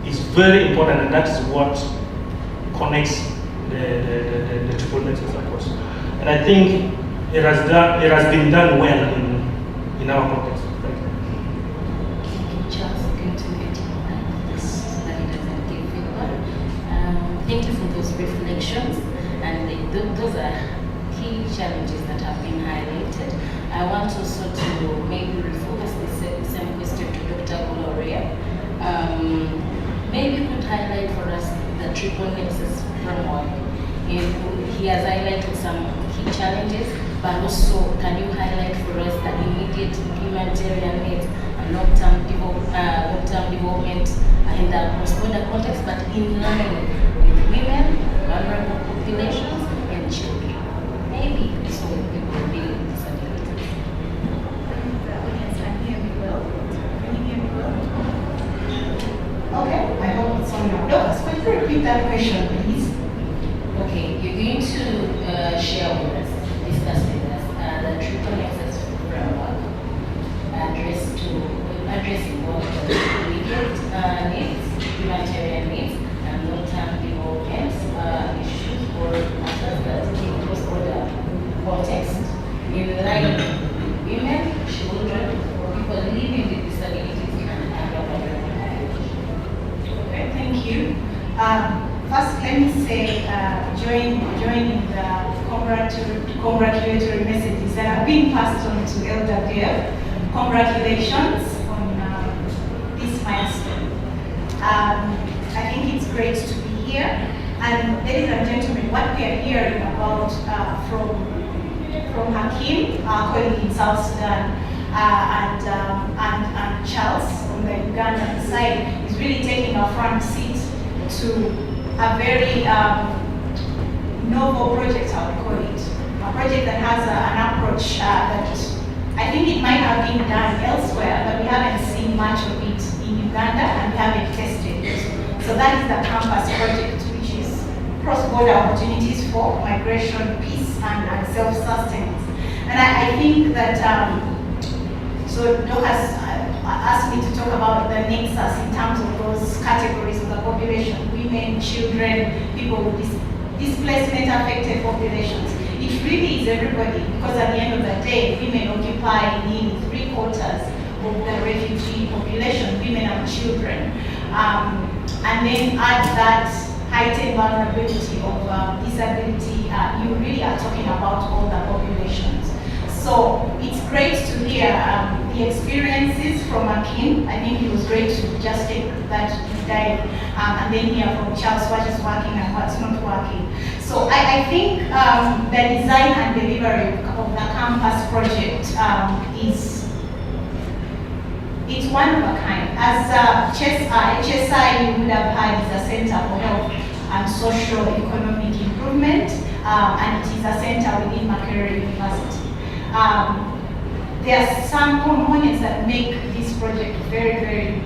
is very important, and that is what connects the triple nexus approach. And I think it has been done well in our context. Thank you for those reflections, and those are key challenges that have been highlighted. I want also to maybe refocus the same question to Dr. Gloria. Maybe you could highlight for us the triple nexus framework. He has highlighted some key challenges, but also can you highlight for us the immediate humanitarian needs and long-term development in the cross-border context, but in line with women, vulnerable populations, and children. Maybe so we will be disabilities. Can you hear me well? Can you hear me well? Okay, I hope it's on your notes. Could you repeat that question, please? Okay, you're going to share with us, discuss with us the triple nexus framework addressing both immediate needs, humanitarian needs, and long-term development issues or matters that in cross-border context in line with women, children, or people living with disabilities and vulnerable populations. Okay, thank you. First, let me say, joining the congratulatory messages that have been passed on to LWF. Congratulations on this milestone. I think it's great to be here. And ladies and gentlemen, what we are hearing about from Hakim, our colleague in South Sudan, and Charles on the Ugandan side is really taking a front seat to a very novel project, I would call it. A project that has an approach that I think it might have been done elsewhere, but we haven't seen much of it in Uganda and we haven't tested it. So that is the Campus project, which is cross-border opportunities for migration, peace, and self-sustenance. And I think that, so Doc has asked me to talk about the nexus in terms of those categories of the population: women, children, people with displacement-affected populations. It really is everybody, because at the end of the day, women occupy nearly 3/4 of the refugee population, women and children. And then add that heightened vulnerability of disability, you really are talking about all the populations. So it's great to hear the experiences from Akin. I think it was great to just take that dive and then hear from Charles what is working and what's not working. So I think the design and delivery of the campus project it's one of a kind. As HSI you would have heard is a center for health and social economic improvement, and it is a center within Makerere University. There are some components that make this project very, very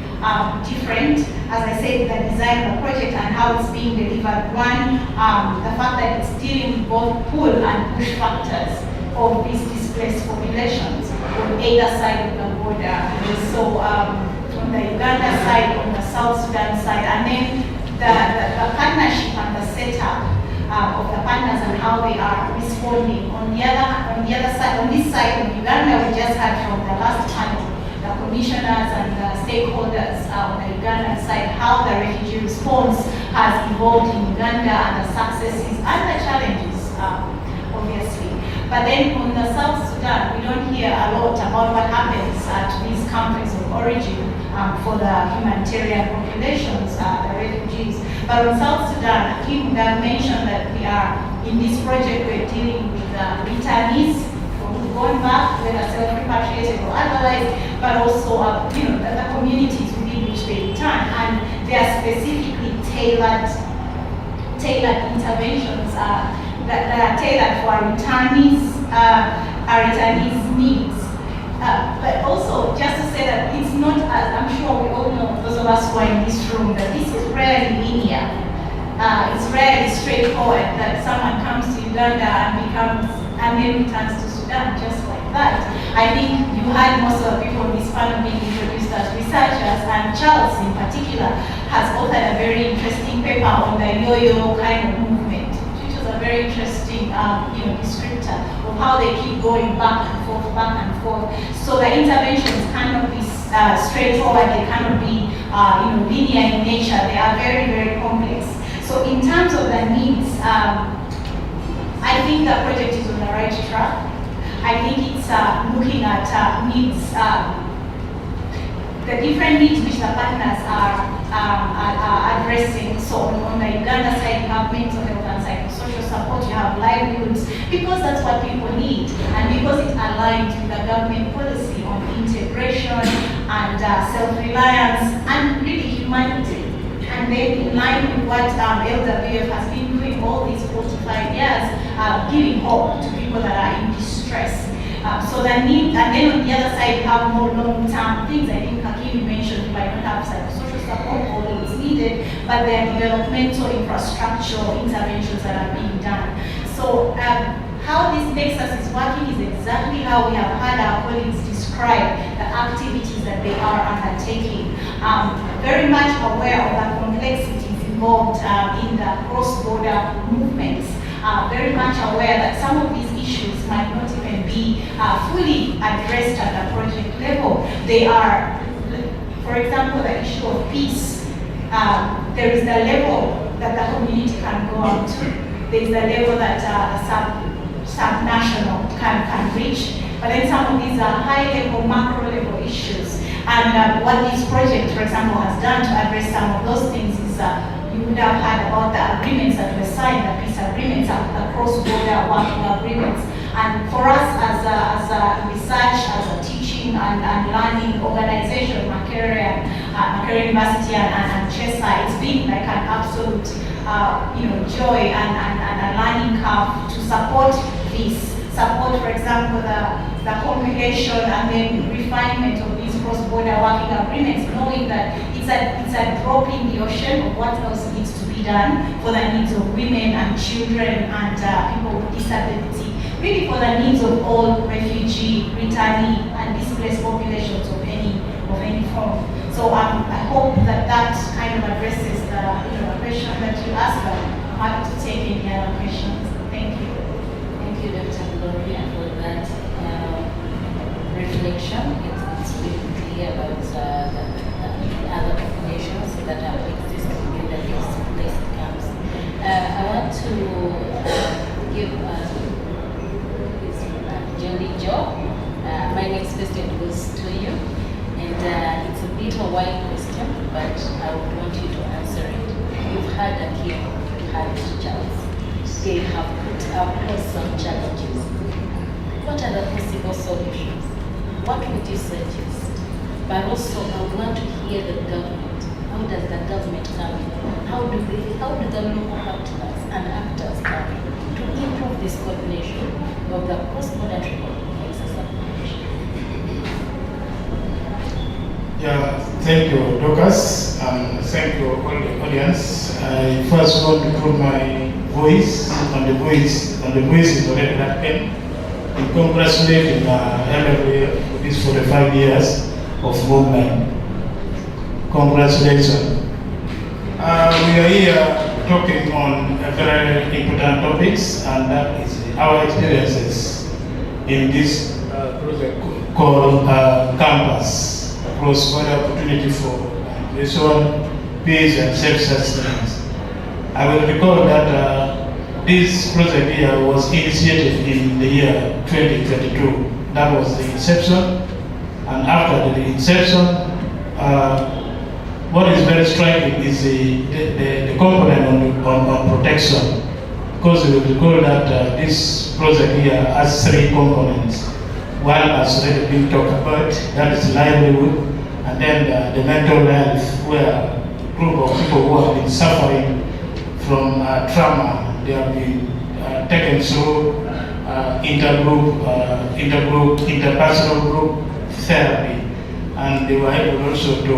different. As I said, the design of the project and how it's being delivered. One, the fact that it's dealing with both pull and push factors of these displaced populations on either side of the border. So on the Uganda side, on the South Sudan side, and then the partnership and the setup of the partners and how they are responding. On the other side, on this side of Uganda, we just heard from the last panel, the commissioners and the stakeholders on the Ugandan side, how the refugee response has evolved in Uganda and the successes and the challenges, obviously. But then on the South Sudan, we don't hear a lot about what happens to these countries of origin for the humanitarian populations, the refugees. But on South Sudan, Kim mentioned that we are, in this project, we're dealing with returnees who've gone back, whether self-repatriated or otherwise, but also the communities within which they return. And they are specifically tailored interventions that are tailored for our returnees' needs. But also, just to say that it's not, as I'm sure we all know, those of us who are in this room, that this is rarely linear. It's rarely straightforward that someone comes to Uganda and then returns to Sudan just like that. I think you had most of the people in this panel being introduced as researchers, and Charles in particular has authored a very interesting paper on the yo-yo kind of movement, which was a very interesting descriptor of how they keep going back and forth. So the interventions cannot be straightforward, they cannot be linear in nature, they are very, very complex. So in terms of the needs, I think the project is on the right track. I think it's looking at needs, the different needs which the partners are addressing. So on the Uganda side, you have mental health and psychosocial support, you have livelihoods, because that's what people need, and because it aligns with the government policy on integration and self-reliance and really humanity. And then in line with what LWF has been doing all these 45 years, giving hope to people that are in distress. So the need, and then on the other side, you have more long-term things. I think Hakim mentioned you might not have psychosocial support, although it's needed, but there are developmental infrastructural interventions that are being done. So how this nexus is working is exactly how we have had our colleagues describe the activities that they are undertaking. Very much aware of the complexities involved in the cross-border movements. Very much aware that some of these issues might not even be fully addressed at the project level. They are, for example, the issue of peace. There is the level can go out to. There's the level that sub-national can reach. But then some of these are high-level, macro-level issues. And what this project, for example, has done to address some of those things is you would have heard about the agreements that were signed, the peace agreements, the cross-border working agreements. And for us as a research, as a teaching and learning organization, Makerere University and CHESA, it's been like an absolute joy and a learning curve to support this. Support, for example, the compilation and then refinement of these cross-border working agreements, knowing that it's a drop in the ocean of what else needs to be done for the needs of women and children and people with disability, really for the needs of all refugee, returnee, and displaced populations of any form. So I hope that kind of addresses the question that you asked. I'm happy to take any other questions. Thank you. Thank you, Dr. Gloria, for that reflection. It's really clear about the other populations that have existed in the displaced camps. I want to give Johnny Joe. My next question goes to you, and it's a bit of a wide question, but I would want you to answer it. You've had a kid, you've had Charles. They have put across some challenges. What are the possible solutions? What would you suggest? But also, I want to hear the government. How does the government come in? How do the local partners and actors come in to improve this coordination of the cross-border exercise? Yeah, thank you, Dorcas, and thank you all the audience. I first want to put my voice on the voice is already that pen, and congratulate LWF for these 45 years of movement. Congratulations. We are here talking on a very important topics, and that is our experiences in this project called Campus. Cross-border opportunity for migration, peace and self-sustenance. I will recall that this project here was initiated in the year 2022. That was the inception. And after the inception, what is very striking is the component on protection. Because we will recall that this project here has 3 components. One has already been talked about, that is livelihood, and then the mental health, where a group of people who have been suffering from trauma, they have been taken through interpersonal group therapy, and they were able also to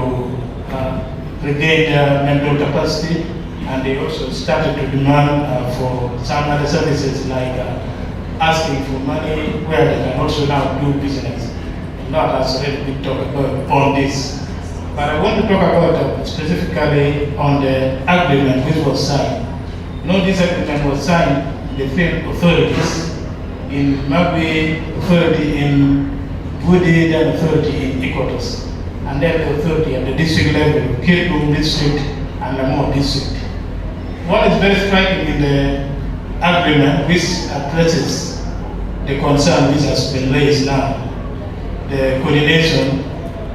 regain their mental capacity, and they also started to demand for some other services like asking for money, where they can also now do business. Not has already been talked about on this. But I want to talk about specifically on the agreement which was signed. You know, this agreement was signed the field authorities in Magwe, authority in Woody, then authority in Equatos, and then the authority at the district level, Kirkuk district and Lamore district. What is very striking in the agreement which addresses the concern which has been raised now, the coordination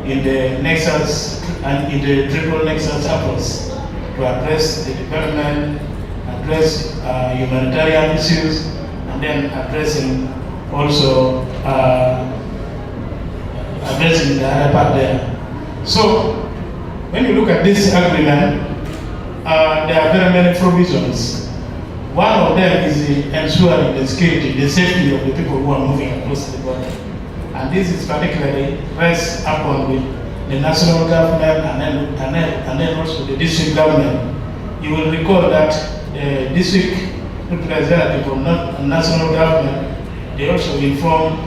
in the nexus and in the triple nexus approach to address the development, address humanitarian issues, and then addressing also addressing the other part there. So when you look at this agreement, there are very many provisions. One of them is ensuring the security, the safety of the people who are moving across the border. And this is particularly rests upon with the national government and then also the district government. You will recall that the district representative of national government, they also inform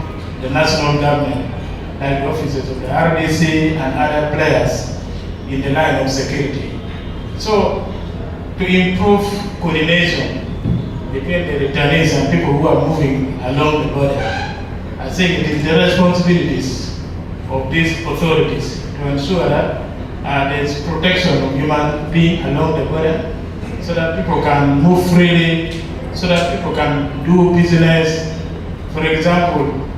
the national government, like the officers of the RDC and other players in the line of security. So to improve coordination between the returnees and people who are moving along the border, I think it is the responsibilities of these authorities to ensure that there is protection of human beings along the border, so that people can move freely, so that people can do business. For example,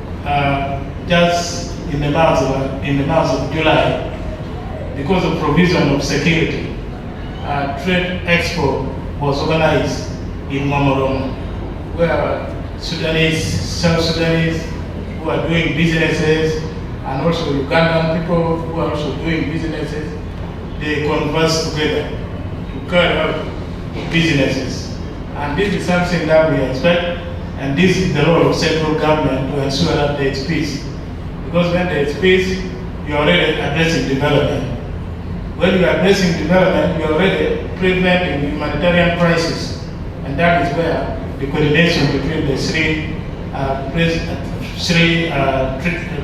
just in the month of July, because of provision of security, trade expo was organized in Mamorong, where Sudanese, South Sudanese who are doing businesses, and also Ugandan people who are also doing businesses, they converse together to carry out businesses. And this is something that we expect, and this is the role of central government to ensure that there is peace. Because when there is peace, you are already addressing development. When you are addressing development, you are already preventing humanitarian crisis. And that is where the coordination between the three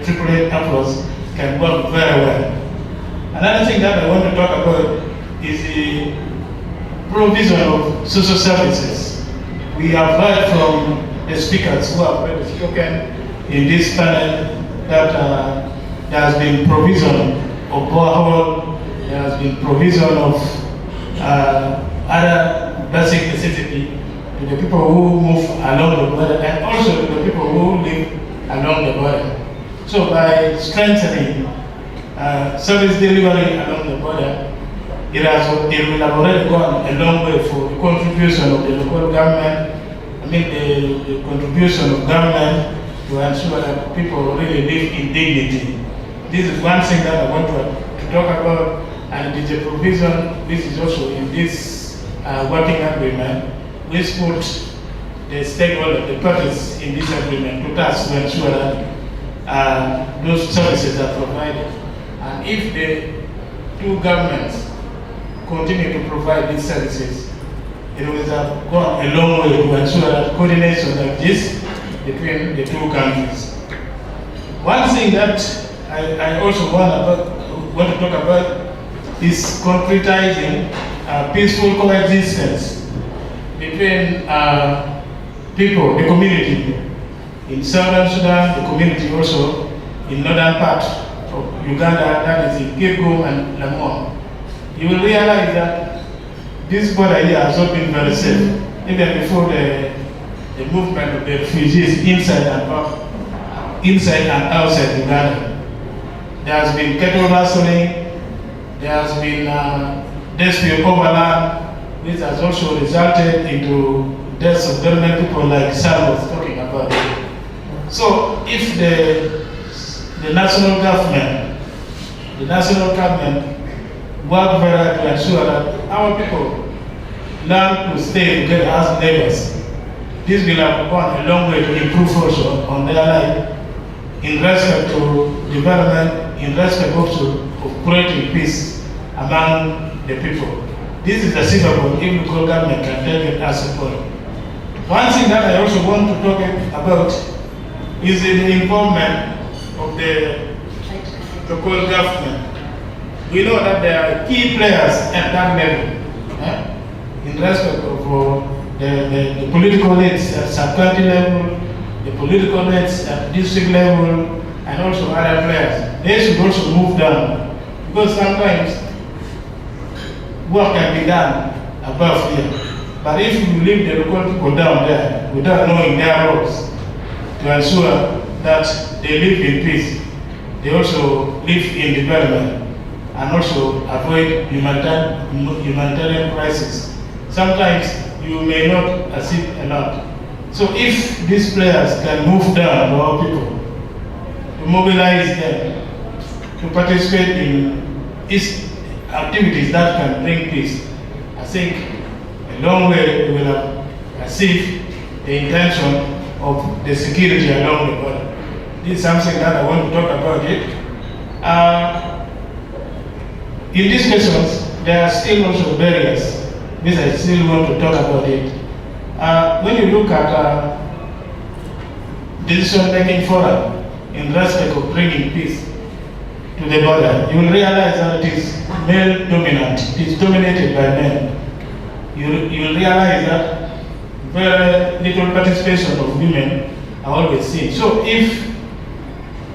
AAA approaches can work very well. Another thing that I want to talk about is the provision of social services. We have heard from the speakers who have already spoken in this panel that there has been provision of borehole, there has been provision of other basic necessity to the people who move along the border and also to the people who live along the border. So by strengthening service delivery along the border, it will have already gone a long way for the contribution of the local government, the contribution of government to ensure that people really live in dignity. This is one thing that I want to talk about, and it is a provision which is also in this working agreement, which put the stakeholders, the parties in this agreement, to task to ensure that those services are provided. And if the two governments continue to provide these services, it will have gone a long way to ensure that coordination exists between the two countries. One thing that I also want to talk about is concretizing peaceful coexistence between people, the community in Southern Sudan, the community also in northern part of Uganda, that is in Kirgum and Lamon. You will realize that this border here has not been very safe, even before the movement of the refugees inside and outside Uganda. There has been cattle rustling, there has been dispute over land, which has also resulted into deaths of very many people, like Sam was talking about. So if the national government work very hard to ensure that our people learn to stay together as neighbors, this will have gone a long way to improve also on their life in respect to development, in respect also of creating peace among the people. This is achievable if the local government can take it as a point. One thing that I also want to talk about is the involvement of the local government. We know that there are key players at that level, in respect of the political leads at sub-county level, the political leads at district level, and also other players. They should also move down, because sometimes work can be done above here. But if you leave the local people down there without knowing their roles to ensure that they live in peace, they also live in development, and also avoid humanitarian crisis. Sometimes you may not achieve a lot. So if these players can move down to our people, to mobilize them, to participate in activities that can bring peace, I think a long way we will have achieved the intention of the security along the border. This is something that I want to talk about it. In these questions, there are still also barriers, which I still want to talk about it. When you look at decision-making forum in respect of bringing peace to the border, you will realize that it is male-dominant. It is dominated by men. You will realize that very little participation of women are always seen. So if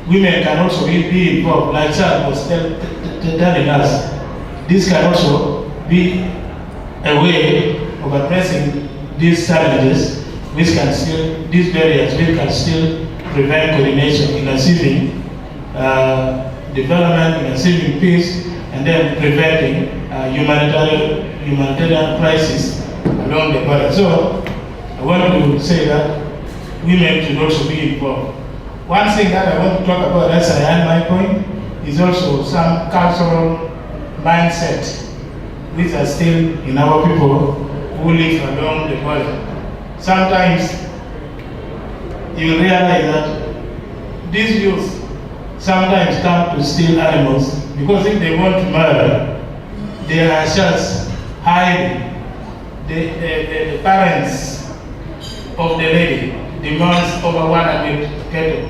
women can also be involved, like Sam was telling us, this can also be a way of addressing these challenges, these barriers which can still prevent coordination in achieving development, in achieving peace, and then preventing humanitarian crisis along the border. So I want to say that women should also be involved. One thing that I want to talk about as I end my point is also some cultural mindset which are still in our people who live along the border. Sometimes you realize that these youth sometimes come to steal animals because if they want to murder, they are just hiding. The parents of the lady demands over 100 cattle.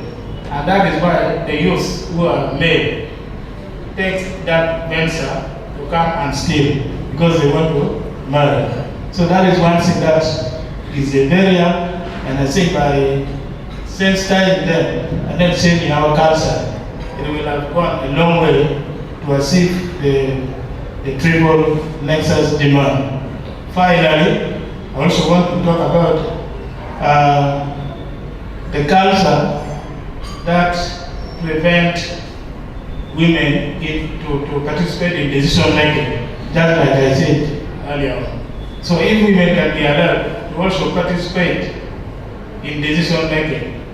And that is why the youth who are male take that venture to come and steal because they want to murder. So that is one thing that is a barrier, and I think by sensitizing them and then changing our culture, it will have gone a long way to achieve the triple nexus demand. Finally, I also want to talk about the culture that prevent women to participate in decision making, just like I said earlier on. So if women can be allowed to also participate in decision making,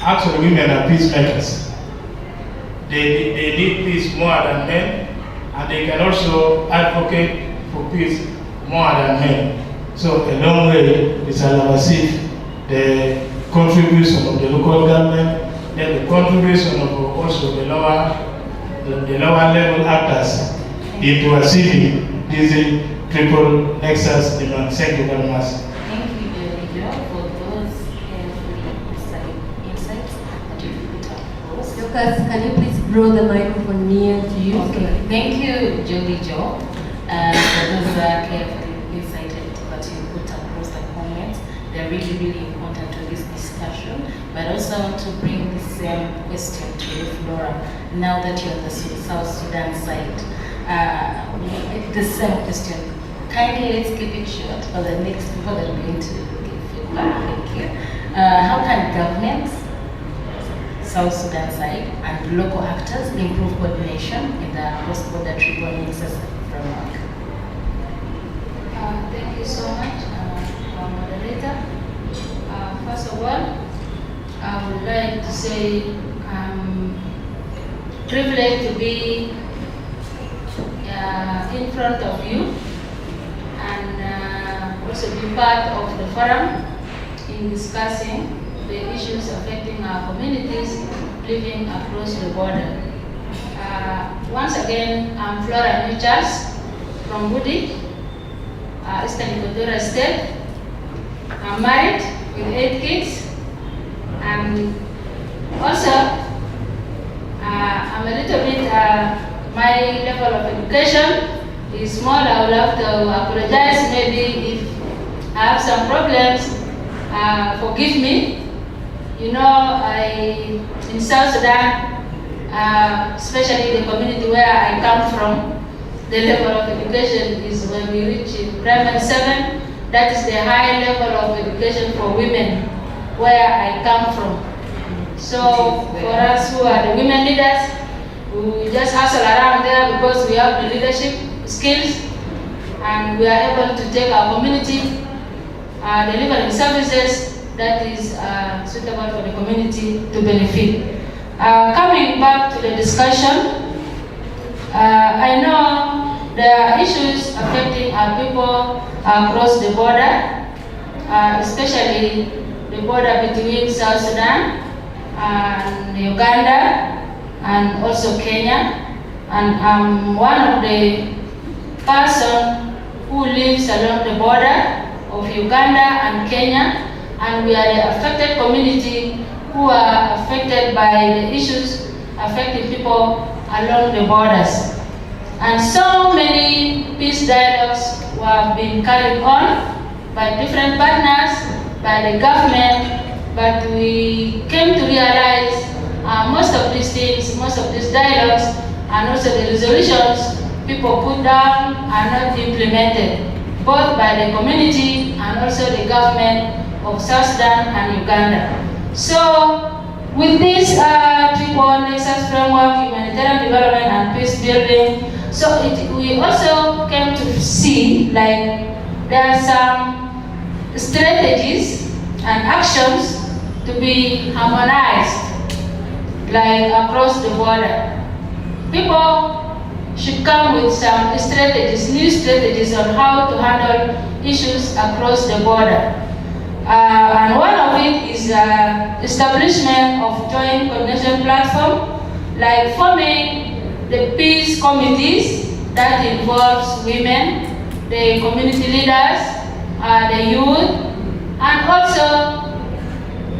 actually women are peacemakers. They need peace more than men, and they can also advocate for peace more than men. So a long way is achieve the contribution of the local government, then the contribution of also the lower level actors into achieving this triple nexus demand. Thank you very much. Thank you, Joe, for those insights that you put across. Lucas, can you please draw the microphone near to you? Okay. Thank you, Joe, for those carefully insighted that you put across the comments. They're really, really important to this discussion, but also to bring this question to you, Flora. Now that you're on the South Sudan side, the same question. Kindly let's keep it short for the next people that are going to give feedback. Thank you. How can governments, South Sudan side, and local actors improve coordination in the cross-border triple nexus framework? Thank you so much, our moderator. First of all, I would like to say I'm privileged to be in front of you and also be part of the forum in discussing the issues affecting our communities living across the border. Once again, I'm Flora Charles from Woody, Eastern Equatorial State. I'm married with 8 kids, and also I'm a little bit, my level of education is small. I would have to apologize maybe if I have some problems. Forgive me. You know, in South Sudan, especially the community where I come from, the level of education is when we reach primary 7. That is the high level of education for women where I come from. So for us who are the women leaders, we just hustle around there because we have the leadership skills and we are able to take our community delivering services that is suitable for the community to benefit. Coming back to the discussion, I know there are issues affecting our people across the border, especially the border between South Sudan and Uganda and also Kenya. And I'm one of the person who lives along the border of Uganda and Kenya, and we are the affected community who are affected by the issues affecting people along the borders. And so many peace dialogues have been carried on by different partners, by the government, but we came to realize most of these things, most of these dialogues, and also the resolutions people put down are not implemented. both by the community and also the government of South Sudan and Uganda. So, with this triple nexus framework, humanitarian development and peace building, so we also came to see like there are some strategies and actions to be harmonized, like across the border. People should come with some strategies, new strategies on how to handle issues across the border. And one of it is establishment of joint coordination platform, like forming the peace committees that involves women, the community leaders, the youth, and also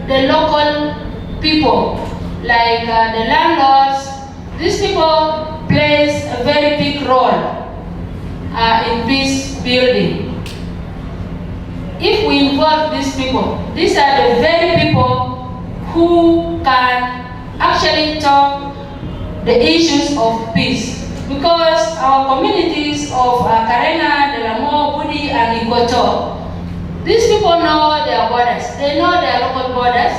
the local people, like the landlords. These people plays a very big role in peace building. If we involve these people, these are the very people who can actually talk the issues of peace. Because our communities of Karenga, Delamo, Budi, and Ikoto, these people know their borders. They know their local borders.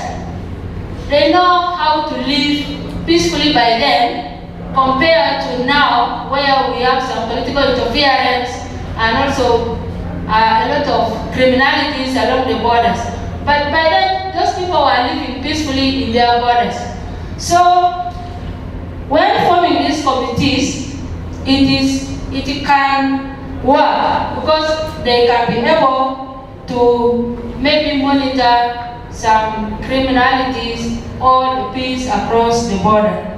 They know how to live peacefully by them, compared to now, where we have some political interference and also a lot of criminalities along the borders. But by then, those people were living peacefully in their borders. So, when forming these committees, it can work because they can be able to maybe monitor some criminalities or the peace across the border.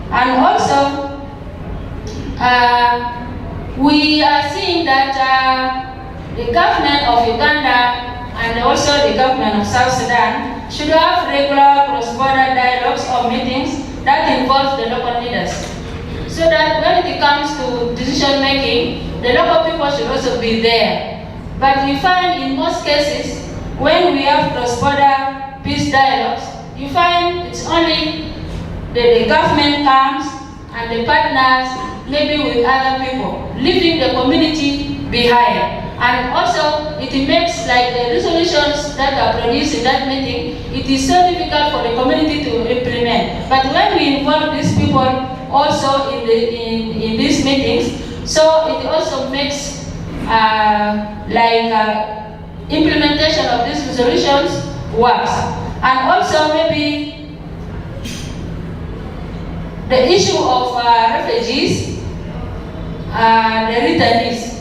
And also, we are seeing that the government of Uganda and also the government of South Sudan should have regular cross-border dialogues or meetings that involve the local leaders. So that when it comes to decision making, the local people should also be there. But we find in most cases, when we have cross-border peace dialogues, you find it's only the government comes and the partners, maybe with other people, leaving the community behind. And also, it makes like the resolutions that are produced in that meeting, it is so difficult for the community to implement. But when we involve these people also in these meetings, so it also makes implementation of these resolutions works. And also maybe the issue of refugees, the returnees.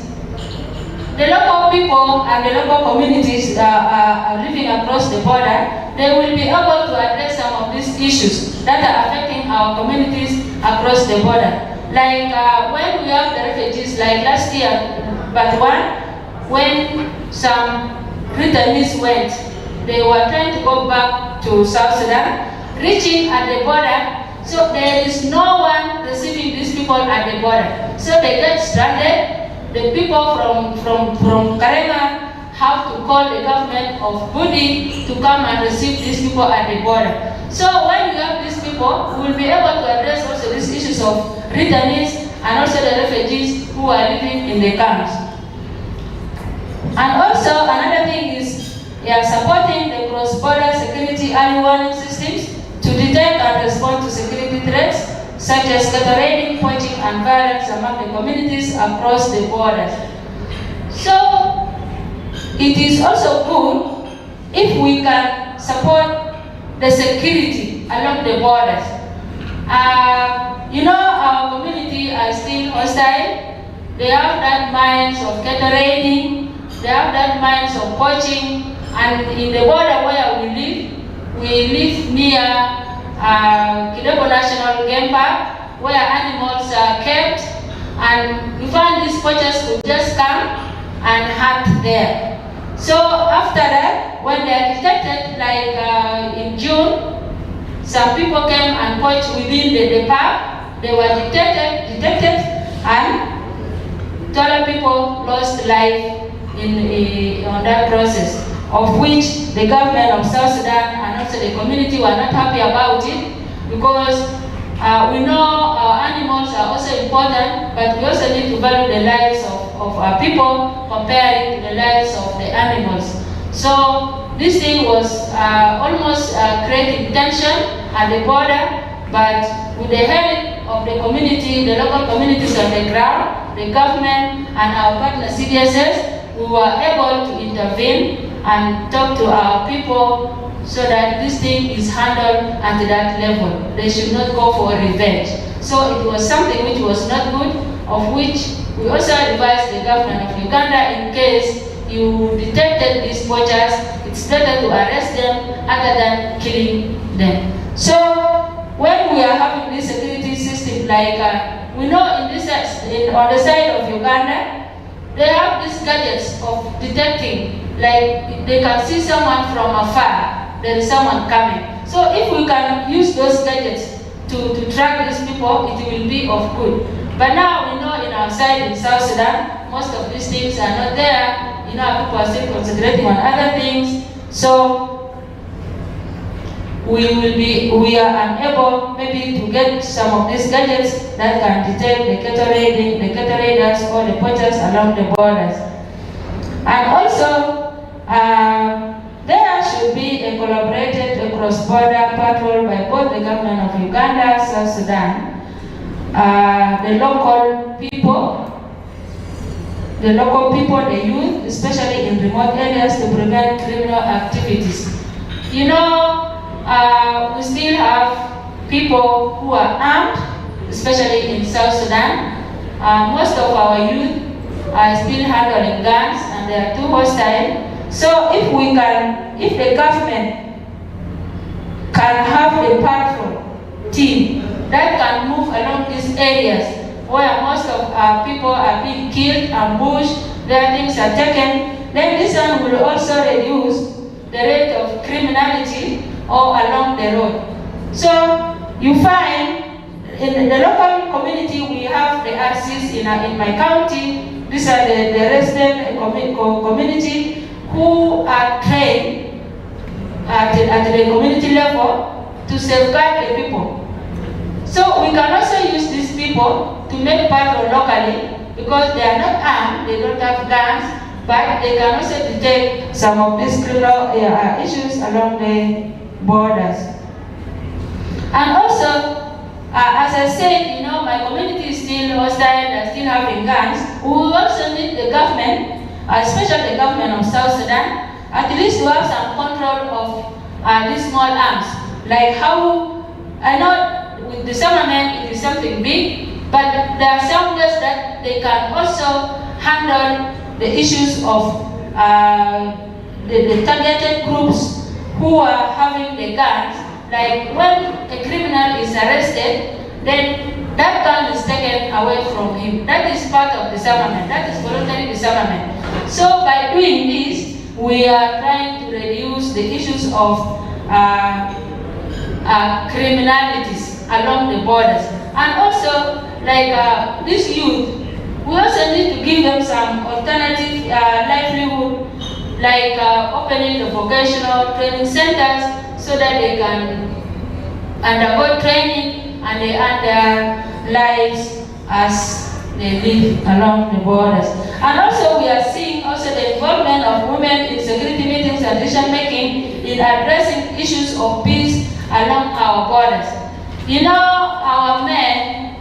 The local people and the local communities are living across the border, they will be able to address some of these issues that are affecting our communities across the border. Like when we have the refugees, like last year, but when some returnees went, they were trying to go back to South Sudan, reaching at the border. So there is no one receiving these people at the border. So they get stranded. The people from Karenga have to call the government of Budi to come and receive these people at the border. So when we have these people, we will be able to address also these issues of returnees and also the refugees who are living in the camps. And also another thing is supporting the cross-border security early warning systems to detect and respond to security threats such as cattle raiding, poaching, and violence among the communities across the borders. So, it is also good if we can support the security along the borders. Our community are still hostile. They have that minds of cattle raiding, they have that minds of poaching, and in the border where we live near Kidebo National Game Park, where animals are kept, and we find these poachers could just come and hunt there. So after that, when they are detected, like in June, some people came and poached within the park. They were detected, and 12 people lost life on that process, of which the government of South Sudan and also the community were not happy about it, because we know our animals are also important, but we also need to value the lives of of our people comparing to the lives of the animals. So this thing was almost creating tension at the border, but with the help of the community, the local communities on the ground, the government, and our partner CDSS, we were able to intervene and talk to our people so that this thing is handled at that level. They should not go for revenge. So it was something which was not good, of which we also advised the government of Uganda, in case you detected these poachers, it's better to arrest them other than killing them. So when we are having this security system, like we know on the side of Uganda, they have these gadgets of detecting, like they can see someone from afar, there is someone coming. So if we can use those gadgets to track these people, it will be of good. But now we know in our side in South Sudan, most of these things are not there. You know, people are still concentrating on other things. So we are unable maybe to get some of these gadgets that can detect the cattle raiders or the poachers along the borders. And also, there should be a collaborated cross-border patrol by both the government of Uganda, South Sudan, the local people, the youth, especially in remote areas, to prevent criminal activities. You know, we still have people who are armed, especially in South Sudan. Most of our youth are still handling guns, and they are too hostile. So if the government can have a patrol team that can move along these areas where most of our people are being killed, ambushed, their things are taken, then this one will also reduce the rate of criminality all along the road. So you find in the local community, we have the RCs in my county. These are the resident community who are trained at the community level to safeguard the people. So we can also use these people to make patrol locally, because they are not armed, they don't have guns, but they can also detect some of these criminal issues along the borders. And also, as I said, you know, my community is still hostile, they're still having guns. We will also need the government, especially the government of South Sudan, at least to have some control of these small arms. Like how, I know with disarmament it is something big, but there are some ways that they can also handle the issues of the targeted groups who are having the guns. Like when a criminal is arrested, then that gun is taken away from him. That is part of disarmament. That is voluntary disarmament. So by doing this, we are trying to reduce the issues of criminalities along the borders. And also, like this youth, we also need to give them some alternative livelihood, like opening the vocational training centers so that they can undergo training and they earn their lives as they live along the borders. And also we are seeing also the involvement of women in security meetings and decision making in addressing issues of peace along our borders. You know, our men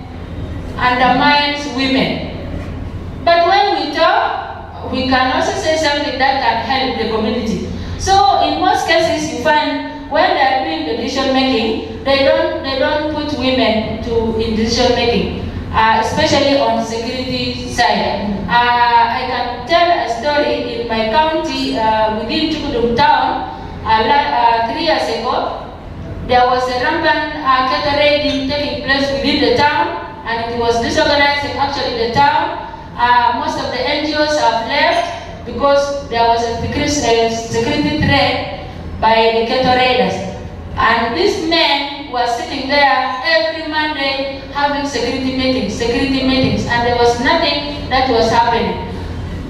undermines women. But when we talk, we can also say something that can help the community. So in most cases you find when they are doing the decision making, they don't put women in decision making, especially on the security side. I can tell a story in my county, within Chukudum town, 3 years ago. There was a rampant cattle raiding taking place within the town, and it was disorganizing actually the town. Most of the NGOs have left because there was a security threat by the cattle raiders. And these men were sitting there every Monday having security meetings, and there was nothing that was happening.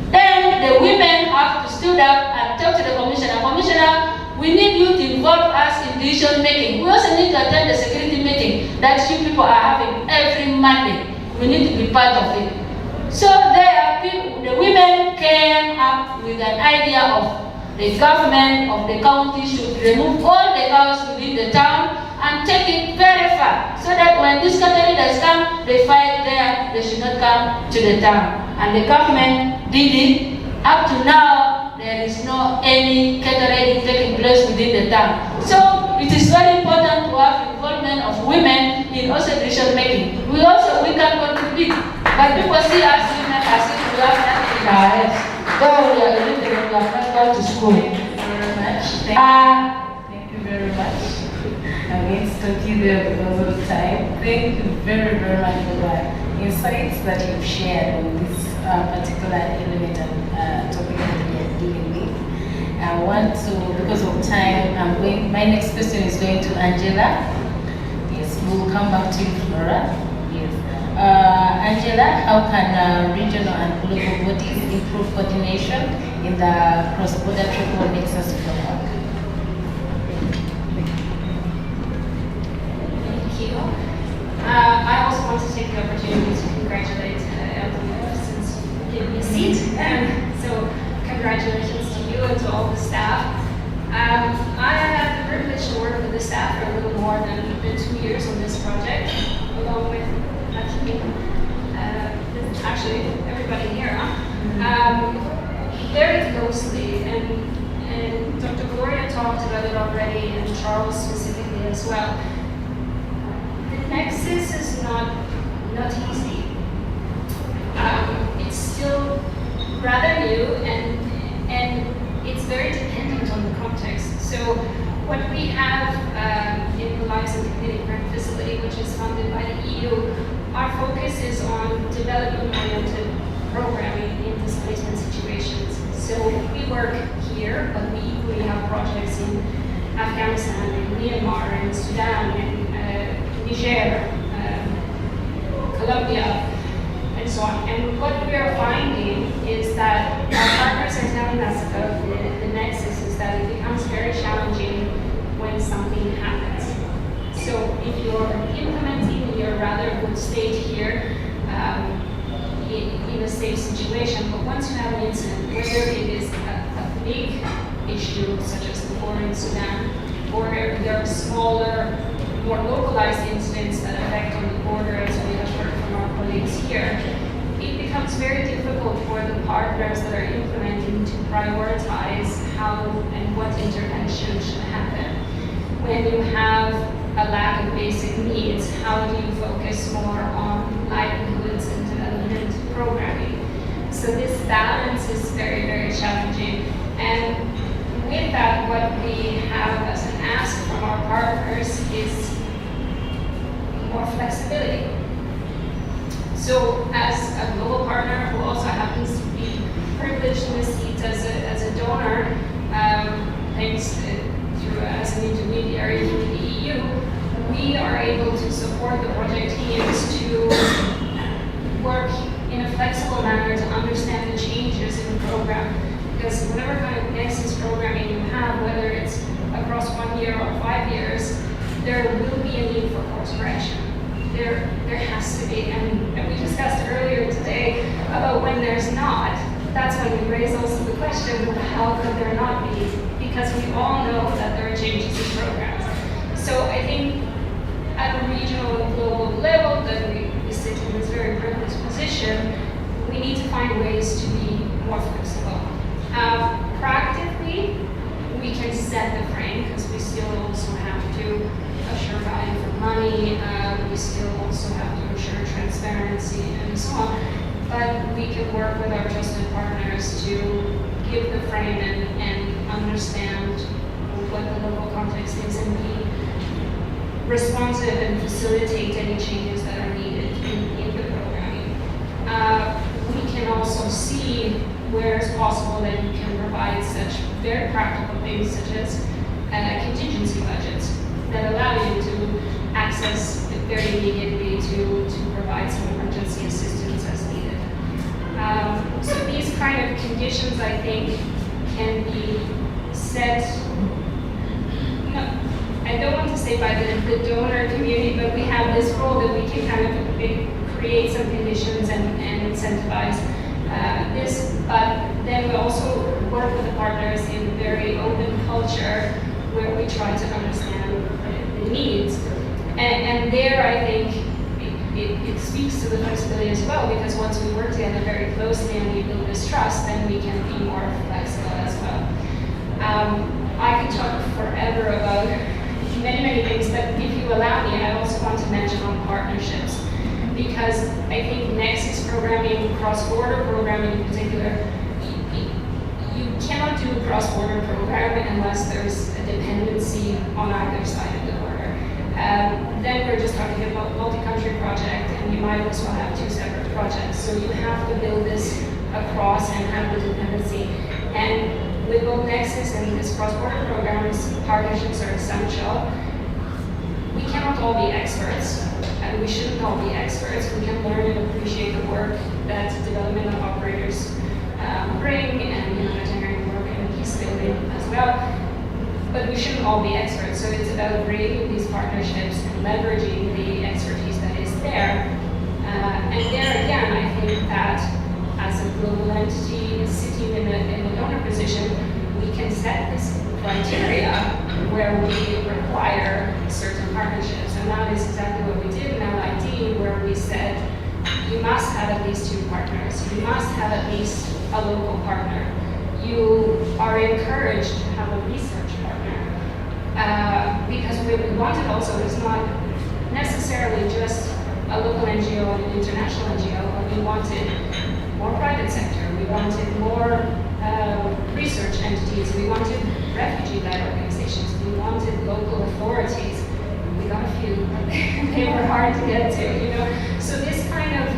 Then the women have to stood up and talk to the commissioner. Commissioner, we need you to involve us in decision making. We also need to attend the security meeting that you people are having every Monday. We need to be part of it. So there are people, the women came up with an idea of the government of the county should remove all the cows within the town and take it very far, so that when these cattle leaders come, they fight there, they should not come to the town. And the government did it. Up to now, there is no any cattle raiding taking place within the town. So it is very important to have involvement of women in also decision making. We can contribute, but people see us women as if we have nothing in our heads. Though we are illiterate, we have not gone to school. Thank you very much. Thank you very much. I'm going to stop you there because of time. Thank you very, very much for the insights that you've shared on this particular element and topic that we are dealing with. I want to, because of time, my next question is going to Angela. Yes, we'll come back to you, Flora. Yes. Angela, how can regional and global bodies improve coordination in the cross-border triple nexus framework? I also want to take the opportunity to congratulate LWF since you gave me a seat. So congratulations to you and to all the staff. I had the privilege to work with the staff for a little more than 2 years on this project, along with actually everybody here. Very closely, and Dr. Gloria talked about it already, and Charles specifically as well. Nexus is not easy. It's still rather new, and it's very dependent on the context. So what we have in the Lives and Community Grant Facility, which is funded by the EU, our focus is on development-oriented programming in displacement situations. So we work here, but we equally have projects in Afghanistan, in Myanmar, in Sudan, in Niger, Colombia, and so on. And what we are finding is that our partners are telling us about the nexus is that it becomes very challenging when something happens. So if you're implementing in your rather good state here, in a safe situation, but once you have an incident, whether it is a big issue such as the war in Sudan, or there are smaller, more localized incidents that affect on the border, as we have heard from our colleagues here, it becomes very difficult for the partners that are implementing to prioritize how and what intervention should happen. When you have a lack of basic needs, how do you focus more on livelihoods and development programming? So this balance is very, very challenging. And with that, what we have as an ask from our partners is more flexibility. So as a global partner who also happens to be privileged in the seat as a donor, thanks through as an intermediary through the EU, we are able to support the project teams to work in a flexible manner to understand the changes in the program. Because whatever kind of nexus programming you have, whether it's across 1 year or 5 years, there will be a need for course correction. There has to be, and we discussed earlier today about when there's not. That's when we raise also the question of how could there not be? Because we all know that there are changes in programs. So I think at a regional and global level that we sit in this very privileged position, we need to find ways to be more flexible. Practically, we can set the frame because we still also have to assure value for money, we still also have to ensure transparency and so on. But we can work with our trusted partners to give the frame and understand what the local context is and be responsive and facilitate any changes that are needed in the programming. We can also see where it's possible that you can provide such very practical things such as contingency budgets that allow you to access very immediately to provide some emergency assistance as needed. So these kind of conditions, I think, can be set, I don't want to say by the donor community, but we have this role that we can kind of create some conditions and incentivize But then we also work with the partners in a very open culture where we try to understand the needs. And there I think it speaks to the flexibility as well, because once we work together very closely and we build this trust, then we can be more flexible as well. I could talk forever about many things, but if you allow me, I also want to mention on partnerships, because I think nexus programming, cross-border programming in particular, you cannot do a cross-border program unless there's a dependency on either side of the border. Then we're just talking about multi-country project, and you might as well have two separate projects. So you have to build this across and have the dependency. And with both Nexus and this cross-border programs, partnerships are essential. We cannot all be experts, and we shouldn't all be experts. We can learn and appreciate the work that development operators bring, and humanitarian work and peace building as well. But we shouldn't all be experts, so it's about creating these partnerships and leveraging the expertise that is there. And there again, I think that as a global entity sitting in a donor position, we can set this criteria where we require certain partnerships. And that is exactly what we did in LID, where we said, you must have at least two partners. You must have at least a local partner. You are encouraged to have a research partner. Because what we wanted also is not necessarily just a local NGO and an international NGO, but we wanted more private sector, we wanted more research entities, we wanted refugee-led organizations, we wanted local authorities. We got a few, but they were hard to get to, you know. So this kind of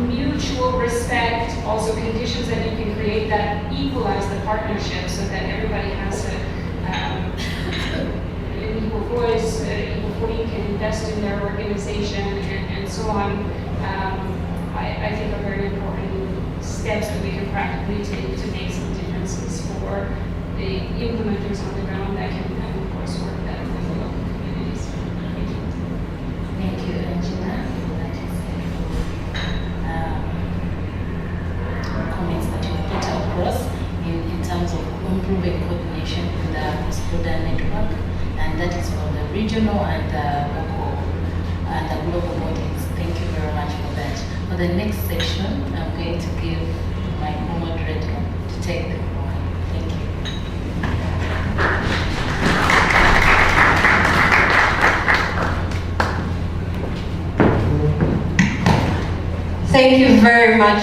mutual respect, also conditions that you can create that equalize the partnership so that everybody has an equal voice, equal footing, can invest in their organization, and so on. I think are very important steps that we can practically take to make some differences for the implementers on the ground that can, of course, work better with the local communities. Thank you. Thank you, Angela. Comments that you put across in terms of improving coordination in the cross-border network, and that is for the regional and the local and the global bodies. Thank you very much for that. For the next section, I'm going to give my co-moderator to take the floor. Thank you. Thank you very much,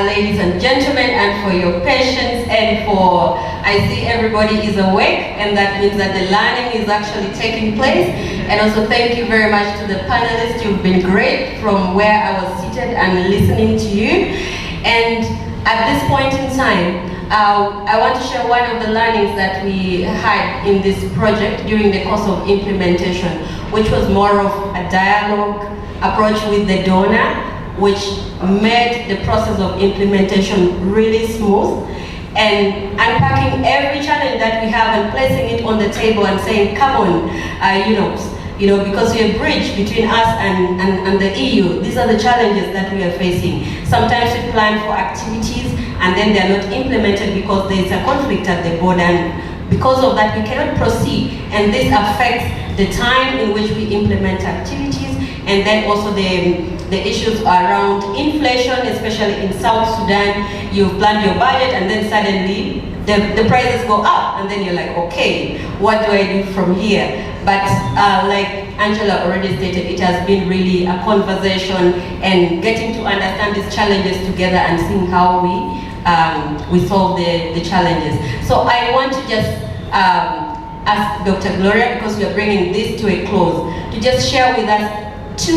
ladies and gentlemen, and for your patience, and for, I see everybody is awake, and that means that the learning is actually taking place. And also thank you very much to the panelists. You've been great from where I was seated and listening to you. And at this point in time, I want to share one of the learnings that we had in this project during the course of implementation, which was more of a dialogue approach with the donor, which made the process of implementation really smooth, and unpacking every challenge that we have and placing it on the table and saying, come on, because we're a bridge between us and the EU. These are the challenges that we are facing. Sometimes we plan for activities and then they're not implemented because there's a conflict at the border, and because of that we cannot proceed, and this affects the time in which we implement activities, and then also the issues around inflation, especially in South Sudan. You've planned your budget and then suddenly the prices go up, and then you're like, okay, what do I do from here? But like Angela already stated, it has been really a conversation and getting to understand these challenges together and seeing how we solve the challenges. So I want to just ask Dr. Gloria, because we are bringing this to a close, to just share with us two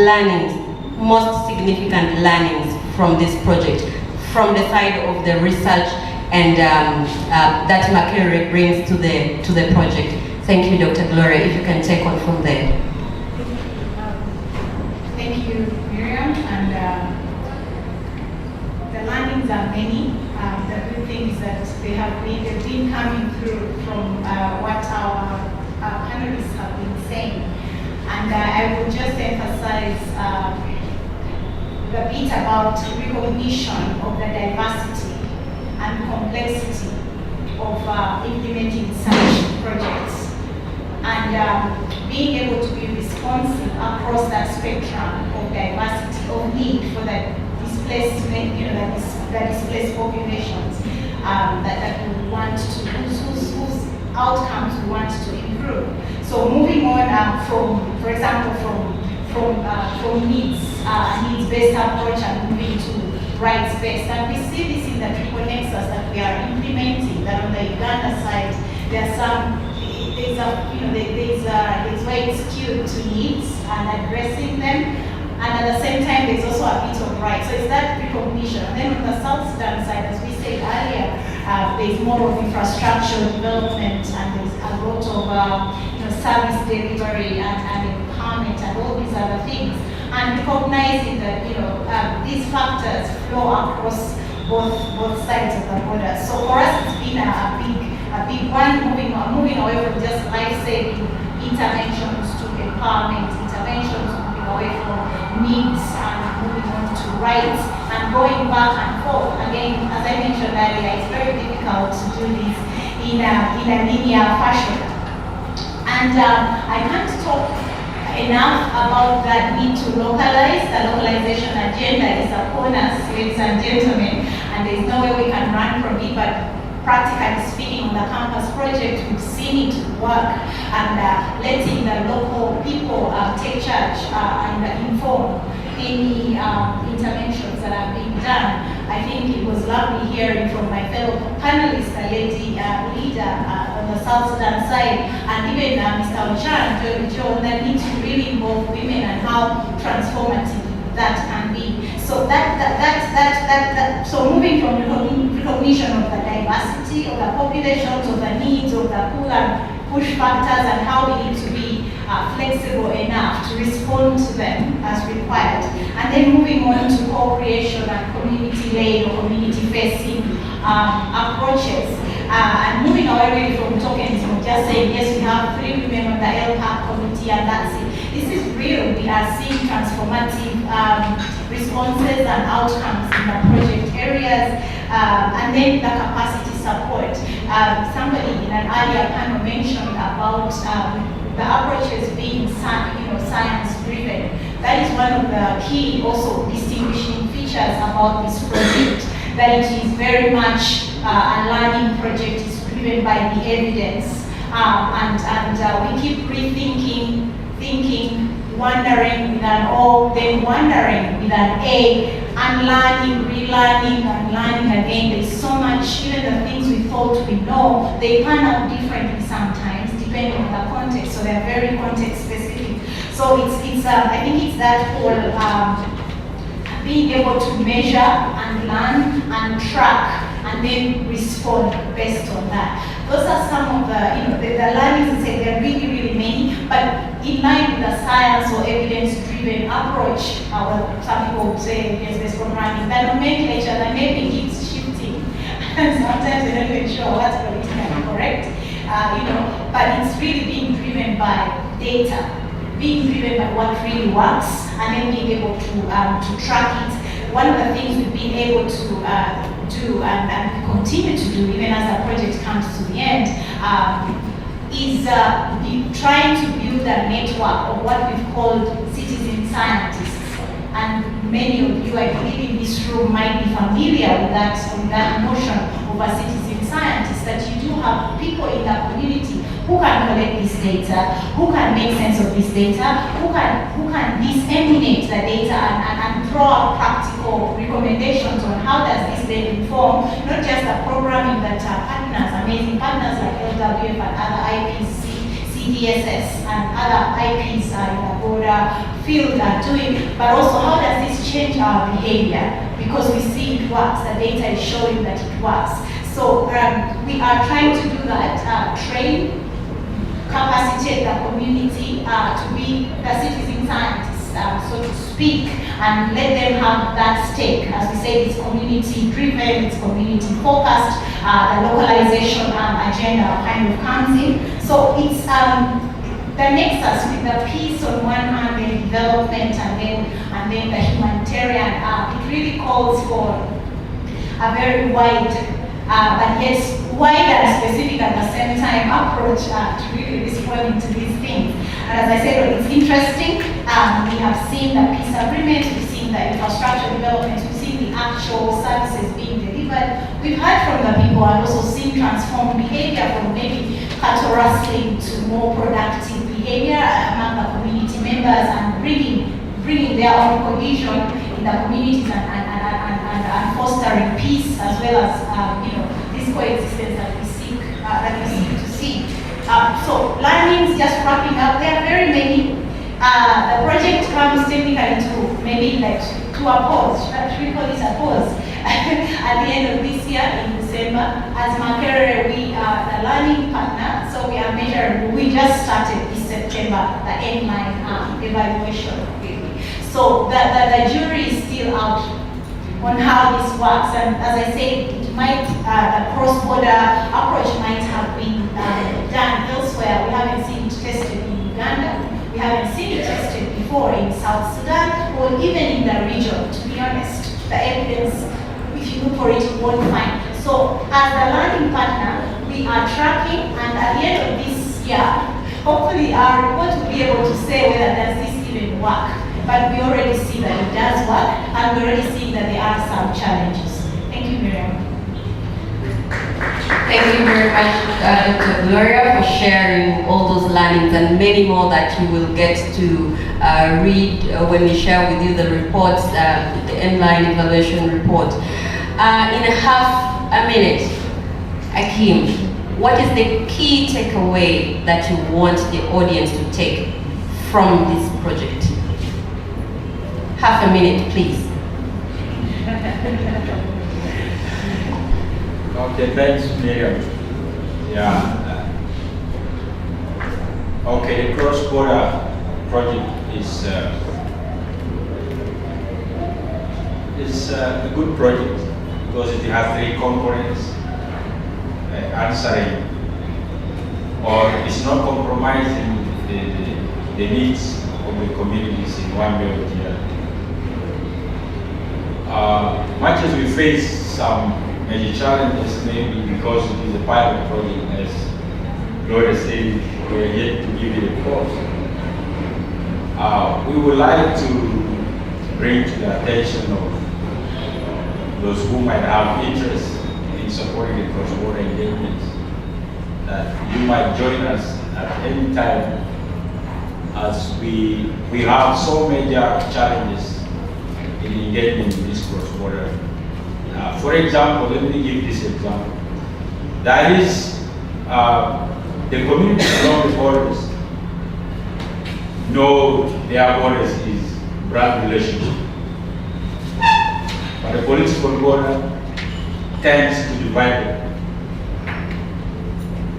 learnings, most significant learnings from this project, from the side of the research and that Makere brings to the project. Thank you, Dr. Gloria. If you can take on from there. Thank you, Miriam. And the learnings are many. The good thing is that they've been coming through from what our panelists have been saying. And I will just emphasize the bit about recognition of the diversity and complexity of implementing such projects, and being able to be responsive across that spectrum of diversity of need for the displacement, the displaced populations that we want to, whose outcomes we want to improve. So moving on from, for example, from needs-based approach and moving to rights-based, and we see this in the triple nexus that we are implementing. That on the Uganda side, there's where it's skewed to needs and addressing them, and at the same time there's also a bit of right. So it's that recognition. And then on the South Sudan side, as we said earlier, there's more of infrastructure development, and there's a lot of service delivery and empowerment and all these other things, and recognizing that these factors flow across both sides of the border. So for us, it's been a big one, moving away from just life-saving interventions to empowerment interventions, moving away from needs and moving on to rights, and going back and forth. Again, as I mentioned earlier, it's very difficult to do this in a linear fashion. And I can't talk enough about that need to localize. The localization agenda is upon us, ladies and gentlemen, and there's no way we can run from it. But practically speaking, on the campus project, we've seen it work, and letting the local people take charge and inform any interventions that are being done. I think it was lovely hearing from my fellow panelists, the lady leader on the South Sudan side, and even Mr. Ochan, Joe, that need to really involve women and how transformative that can be. So so moving from recognition of the diversity of the populations, of the needs, of the pull and push factors, and how we need to be flexible enough to respond to them as required. And then moving on to co-creation and community-led or community-facing approaches. And moving away really from tokenism, just saying, yes, we have 3 women on the LPAC committee and that's it. This is real. We are seeing transformative responses and outcomes in the project areas. And then the capacity support. Somebody in an earlier panel mentioned about the approaches being science-driven. That is one of the key also distinguishing features about this project, that it is very much a learning project. It's driven by the evidence, and we keep rethinking, thinking, wondering with an O, then wondering with an A, unlearning, relearning, and learning again. There's so much, even the things we thought we know, they pan out differently sometimes, depending on the context. So they're very context specific. So it's I think it's that whole being able to measure and learn and track and then respond based on that. Those are some of the learnings, there are really, really many, but in line with the science or evidence-driven approach, some people would say evidence-based programming, the nomenclature, the naming keeps shifting. And sometimes we're not even sure what's politically correct, but it's really being driven by data, being driven by what really works, and then being able to track it. One of the things we've been able to do and continue to do, even as the project comes to the end, is trying to build a network of what we've called citizen scientists. And many of you, I believe, in this room might be familiar with that notion of a citizen scientist, that you do have people in the community who can collect this data, who can make sense of this data, who can disseminate the data and draw practical recommendations on how does this then inform not just the programming that partners, amazing partners like LWF and other IPs, CDSS and other IPs in the broader field are doing, but also how does this change our behavior? Because we see it works, the data is showing that it works. So we are trying to do that, train, capacitate the community to be the citizen scientists, so to speak, and let them have that stake. As we say, it's community driven, it's community focused, the localization agenda kind of comes in. So it's the nexus with the peace on one hand, the development, and then the humanitarian, it really calls for a very wide, but yet wide and specific at the same time approach to really responding to these things. And as I said, it's interesting. We have seen the peace agreement, we've seen the infrastructure development, we've seen the actual services being delivered. We've heard from the people and also seen transformed behavior from maybe cattle rustling to more productive behavior among the community members and bringing their own cohesion in the communities and fostering peace as well as this coexistence that we seek to see. So learnings, just wrapping up, there are very many. The project comes technically to maybe like to a pause. Should we call it a pause? At the end of this year in December, as Makere, we are the learning partner, so we are measuring. We just started this September the end-line evaluation. Really. So the jury is still out on how this works, and as I said, it might the cross-border approach might have been done elsewhere. We haven't seen it tested in Uganda. We haven't seen it tested before in South Sudan or even in the region. To be honest, the evidence, if you look for it, you won't find. So as the learning partner, we are tracking, and at the end of this year, hopefully our report will be able to say whether does this even work. But we already see that it does work, and we already see that there are some challenges. Thank you, Miriam. Thank you very much, Dr. Gloria, for sharing all those learnings and many more that you will get to read when we share with you the reports, the end-line evaluation report. In half a minute, Akim, what is the key takeaway that you want the audience to take from this project? Half a minute, please. Okay, thanks, Miriam. Yeah. Okay, the cross-border project is a good project because it has three components: answering, or it's not compromising the needs of the communities in one way or the other. Much as we face some major challenges, maybe because it is a pilot project, as Gloria said, we are yet to give it a course. We would like to bring to the attention of those who might have interest in supporting the cross-border engagements that you might join us at any time, as we have so major challenges in engaging in this cross-border. For example, let me give this example. That is, the communities along the borders know their borders is blood relationship. But the political border tends to divide them.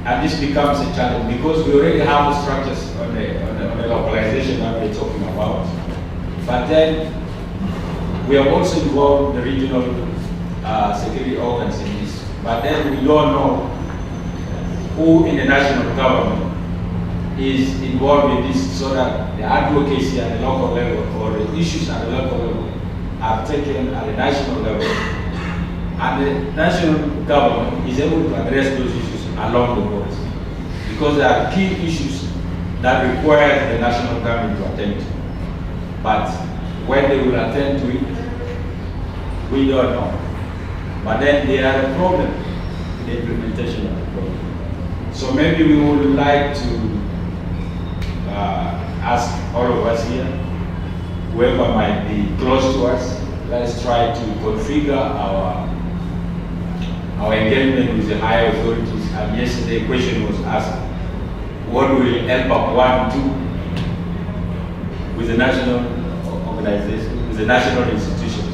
And this becomes a challenge because we already have the structures on the localization that we're talking about. But then we have also involved the regional security organs in this. But then we don't know who in the national government is involved in this, so that the advocacy at the local level or the issues at the local level are taken at the national level. And the national government is able to address those issues along the borders. Because there are key issues that require the national government to attend to. But when they will attend to it, we don't know. But then they are a problem in the implementation of the program. So maybe we would like to ask all of us here, whoever might be close to us, let's try to configure our engagement with the higher authorities. And yesterday a question was asked, what will LWF want to do with the national organization, with the national institutions?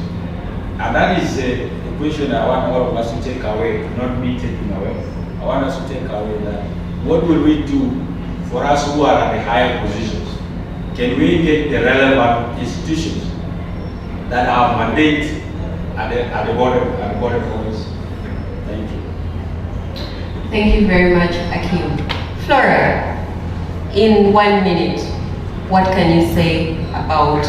And that is a question I want all of us to take away, not me taking away. I want us to take away that what will we do for us who are at the higher positions? Can we get the relevant institutions that have mandate at the border points? Thank you. Thank you very much, Akim. Flora, in 1 minute, what can you say about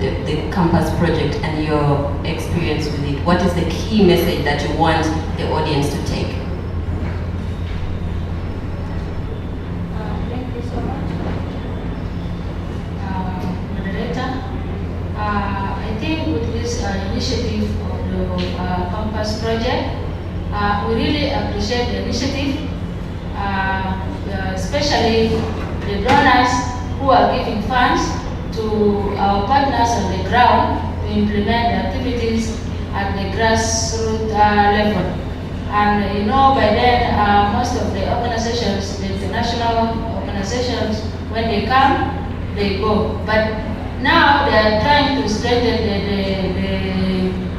the campus project and your experience with it? What is the key message that you want the audience to take? Thank you so much, moderator. I think with this initiative of the campus project, we really appreciate the initiative, especially the donors who are giving funds to our partners on the ground to implement the activities at the grassroots level. And you know, by then, most of the organizations, the international organizations, when they come, they go. But now they are trying to strengthen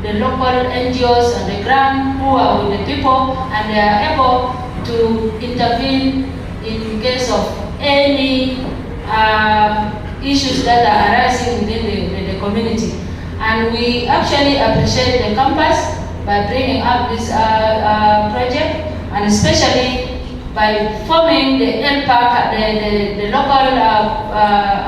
the local NGOs on the ground who are with the people, and they are able to intervene in case of any issues that are arising within the community. And we actually appreciate the campus by bringing up this project, and especially by forming the LPAC, the local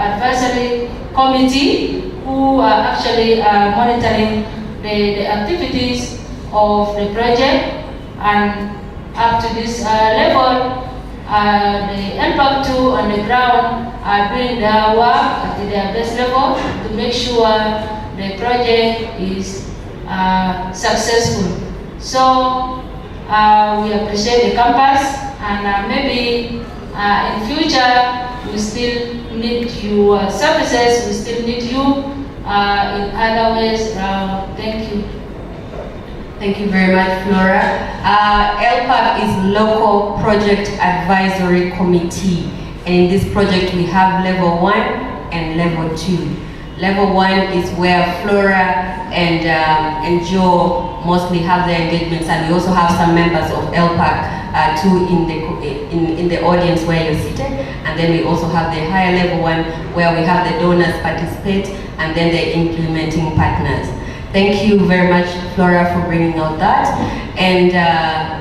advisory committee, who are actually monitoring the activities of the project. And up to this level, the LPAC 2 on the ground are doing their work at their best level to make sure the project is successful. So we appreciate the campus, and maybe in future we still need your services, we still need you in other ways. Thank you. Thank you very much, Flora. LPAC is Local Project Advisory Committee, and in this project we have level 1 and level 2. Level 1 is where Flora and Joe mostly have their engagements, and we also have some members of LPAC 2 in the audience where you're seated. And then we also have the higher level 1 where we have the donors participate, and then the implementing partners. Thank you very much, Flora, for bringing out that. And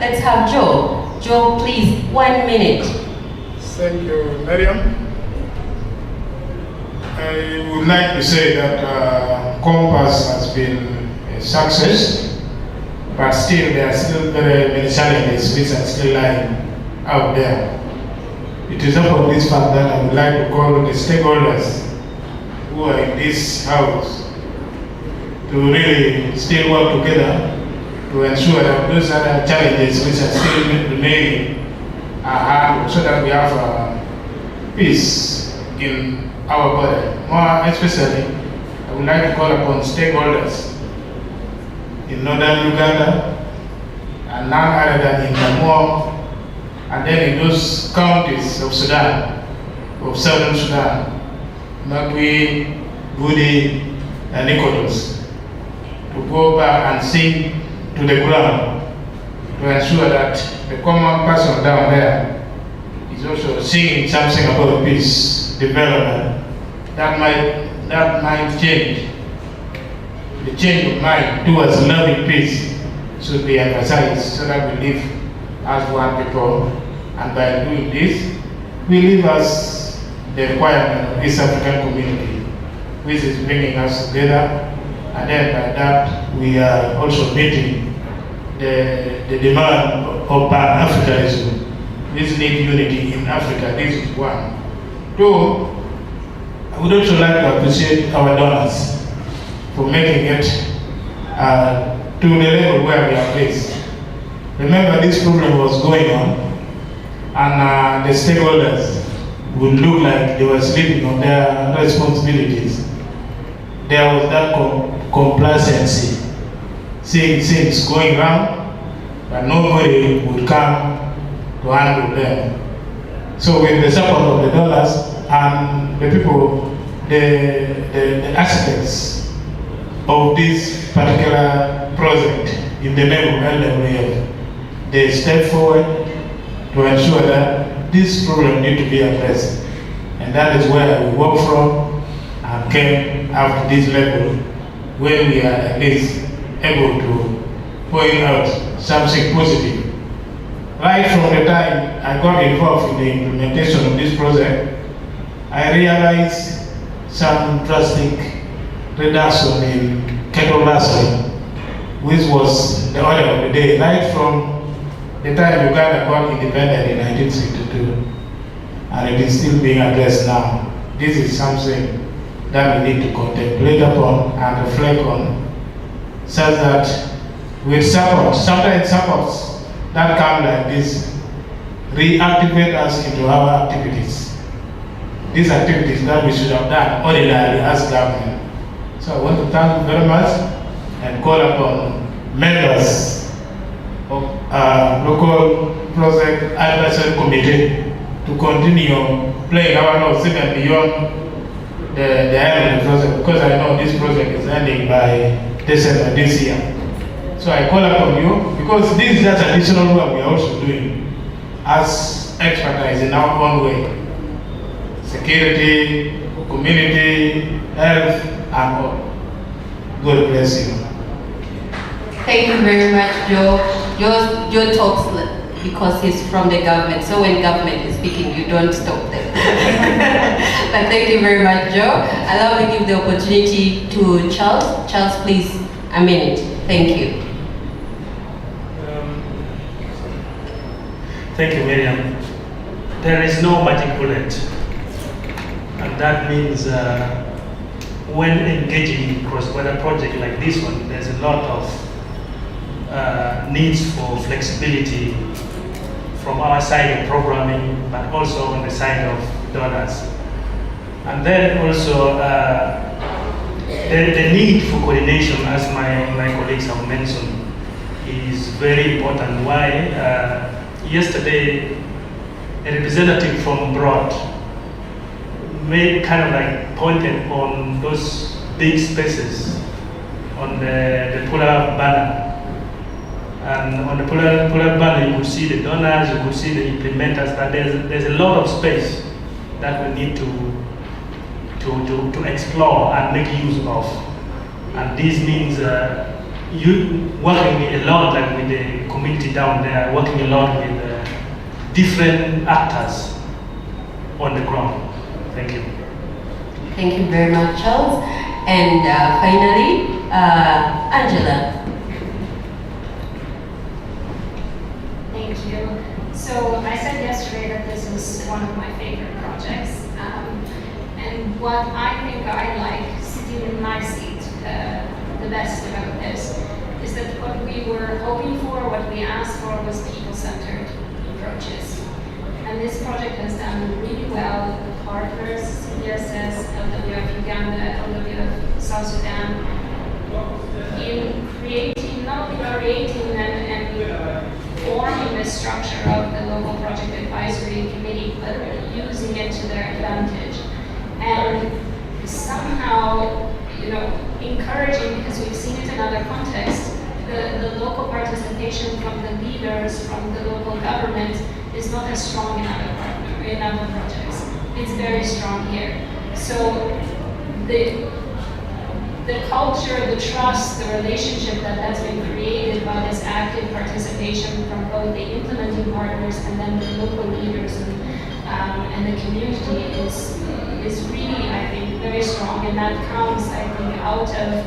let's have Joe. Joe, please, 1 minute. Thank you, Miriam. I would like to say that Compass has been a success, but still there are still very many challenges which are still lying out there. It is upon this fact that I would like to call the stakeholders who are in this house to really still work together to ensure that those other challenges which are still remaining are handled, so that we have peace in our body. More especially, I would like to call upon stakeholders in northern Uganda, and none other than in Namor, and then in those counties of Sudan, of southern Sudan, Magui, Gudi, and Nikodos, to go back and sing to the ground to ensure that the common person down there is also singing something about peace, development. That might change. The change of mind towards loving peace should be emphasized, so that we live as one people. And by doing this, we live as the requirement of this African community, which is bringing us together. And then by that, we are also meeting the demand of Pan-Africanism. This need unity in Africa. This is one. Two, I would also like to appreciate our donors for making it to the level where we are placed. Remember, this problem was going on, and the stakeholders would look like they were sleeping on their responsibilities. There was that complacency, seeing things going wrong, but nobody would come to handle them. So with the support of the donors and the people, the architects of this particular project in the name of LWF, they stepped forward to ensure that this problem needs to be addressed. And that is where we work from and came up to this level, where we are at least able to point out something positive. right from the time I got involved in the implementation of this project, I realized some drastic reduction in cattle rustling, which was the order of the day, right from the time Uganda got independent in 1962, and it is still being addressed now. This is something that we need to contemplate upon and reflect on, such that with support, sometimes supports that come like this, reactivate us into our activities. These activities that we should have done ordinarily as government. So I want to thank you very much and call upon members of local project advisory committee to continue playing our role even beyond the end of the project, because I know this project is ending by December this year. So I call upon you, because this is just additional work we are also doing as expertise in our own way. Security, community, health, and all. God bless you. Thank you very much, Joe. Joe talks because he's from the government, so when government is speaking, you don't stop them. But thank you very much, Joe. Allow me to give the opportunity to Charles. Charles, please, a minute. Thank you. Thank you, Miriam. There is no magic bullet, and that means when engaging in cross-border project like this one, there's a lot of needs for flexibility from our side of programming, but also on the side of donors. And then also the need for coordination, as my colleagues have mentioned, is very important. Why? Yesterday, a representative from abroad made kind of like pointed on those big spaces on the polar banner. And on the polar banner, you could see the donors, you could see the implementers, but there's a lot of space that we need to explore and make use of. And this means you working a lot like with the community down there, working a lot with different actors on the ground. Thank you. Thank you very much, Charles. And finally, Angela. Thank you. So I said yesterday that this is one of my favorite projects. And what I think I like sitting in my seat the best about this is that what we were hoping for, what we asked for, was people-centered approaches. And this project has done really well with the partners, CDSS, LWF Uganda, LWF South Sudan, in creating, not only creating and forming the structure of the local project advisory committee, but using it to their advantage. And somehow, encouraging, because we've seen it in other contexts, the local participation from the leaders, from the local government, is not as strong in other projects. It's very strong here. So the culture, the trust, the relationship that has been created by this active participation from both the implementing partners and then the local leaders and the community is really, I think, very strong, and that comes, I think, out of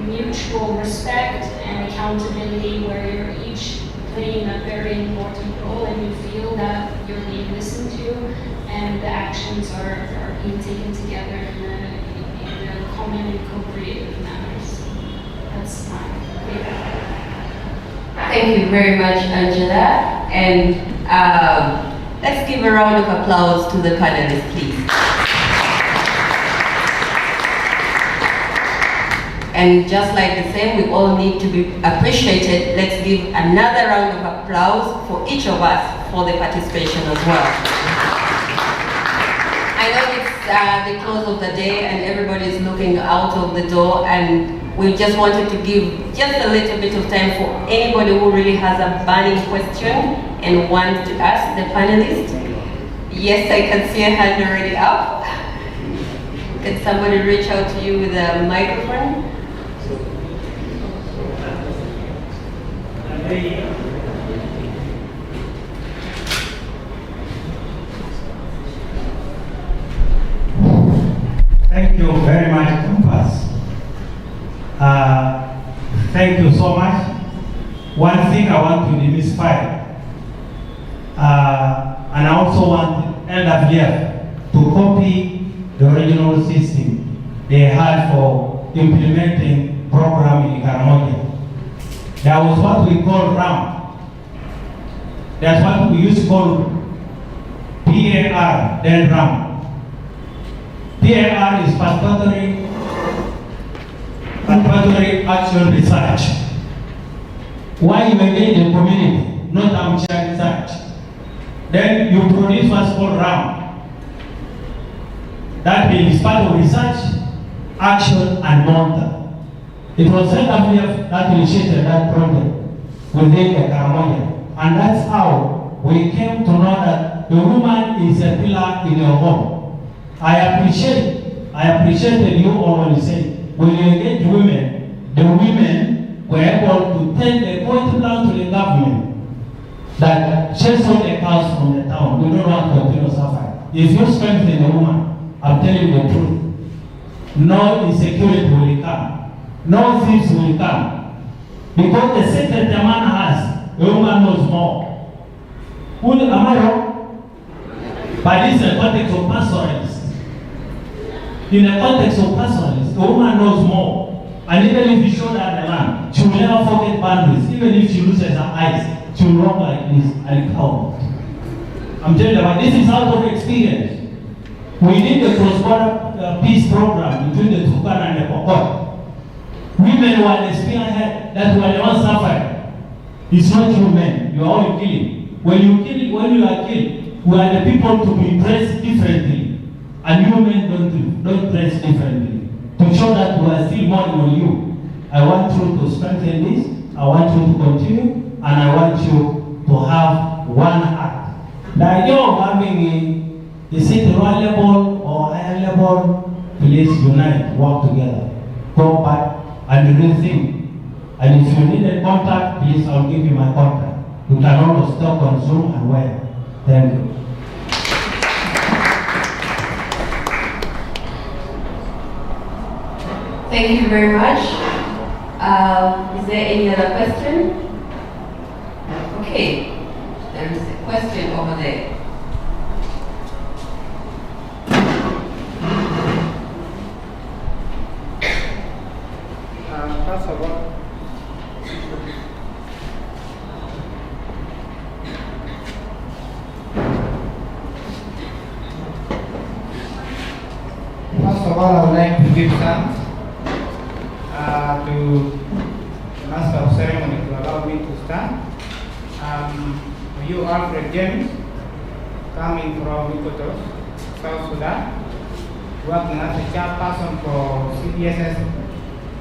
mutual respect and accountability, where you're each playing a very important role and you feel that you're being listened to and the actions are being taken together in a common and co-creative manners. That's my favorite. Thank you very much, Angela. And let's give a round of applause to the panelists, please. And just like the same, we all need to be appreciated. Let's give another round of applause for each of us for the participation as well. I know it's the close of the day and everybody is looking out of the door, and we just wanted to give just a little bit of time for anybody who really has a burning question and wants to ask the panelists. Yes, I can see a hand already up. Can somebody reach out to you with a microphone? also want LWF to copy the original system they had for implementing program in Karamoja. There was what we call RAM. That's what we used to call PAR, then RAM. PAR is participatory action research. Why you engage the community, not armchair research. Then you produce what's called RAM. That means part of research, action, and monitor. It was LWF that initiated that project within the Karamoja. And that's how we came to know that the woman is a pillar in your home. I appreciated you all when you said, when you engage women, the women were able to take a point down to the government that chase all the cows from the town. We don't want to continue suffering. If you strengthen a woman, I'm telling you the truth, no insecurity will come. No thieves will come. Because the secret a man has, the woman knows more. Am I wrong? But this is a context of pastoralists. In the context of pastoralists, the woman knows more. And even if you show her the land, she will never forget boundaries. Even if she loses her eyes, she will walk like this and count. I'm telling you, this is out of experience. We need a cross-border peace program between the Turkana and the Pokot. Women were the spearhead that were the ones suffering. It's not you men, you are all killing. When you are killed, we are the people to be dressed differently. And you men don't dress differently. To show that we are still mourning on you. I want you to strengthen this, I want you to continue, and I want you to have one heart. The idea of having a city lower level or higher level, please unite, work together. Go back and rethink. And if you need a contact, please, I'll give you my contact. You can always talk on Zoom and where. Thank you. Thank you very much. Is there any other question? Okay, there is a question over there. First of all, I would like to give thanks to the Master of Ceremony to allow me to stand. You, Alfred James, coming from Ikotos, South Sudan, working as a chairperson for CBSS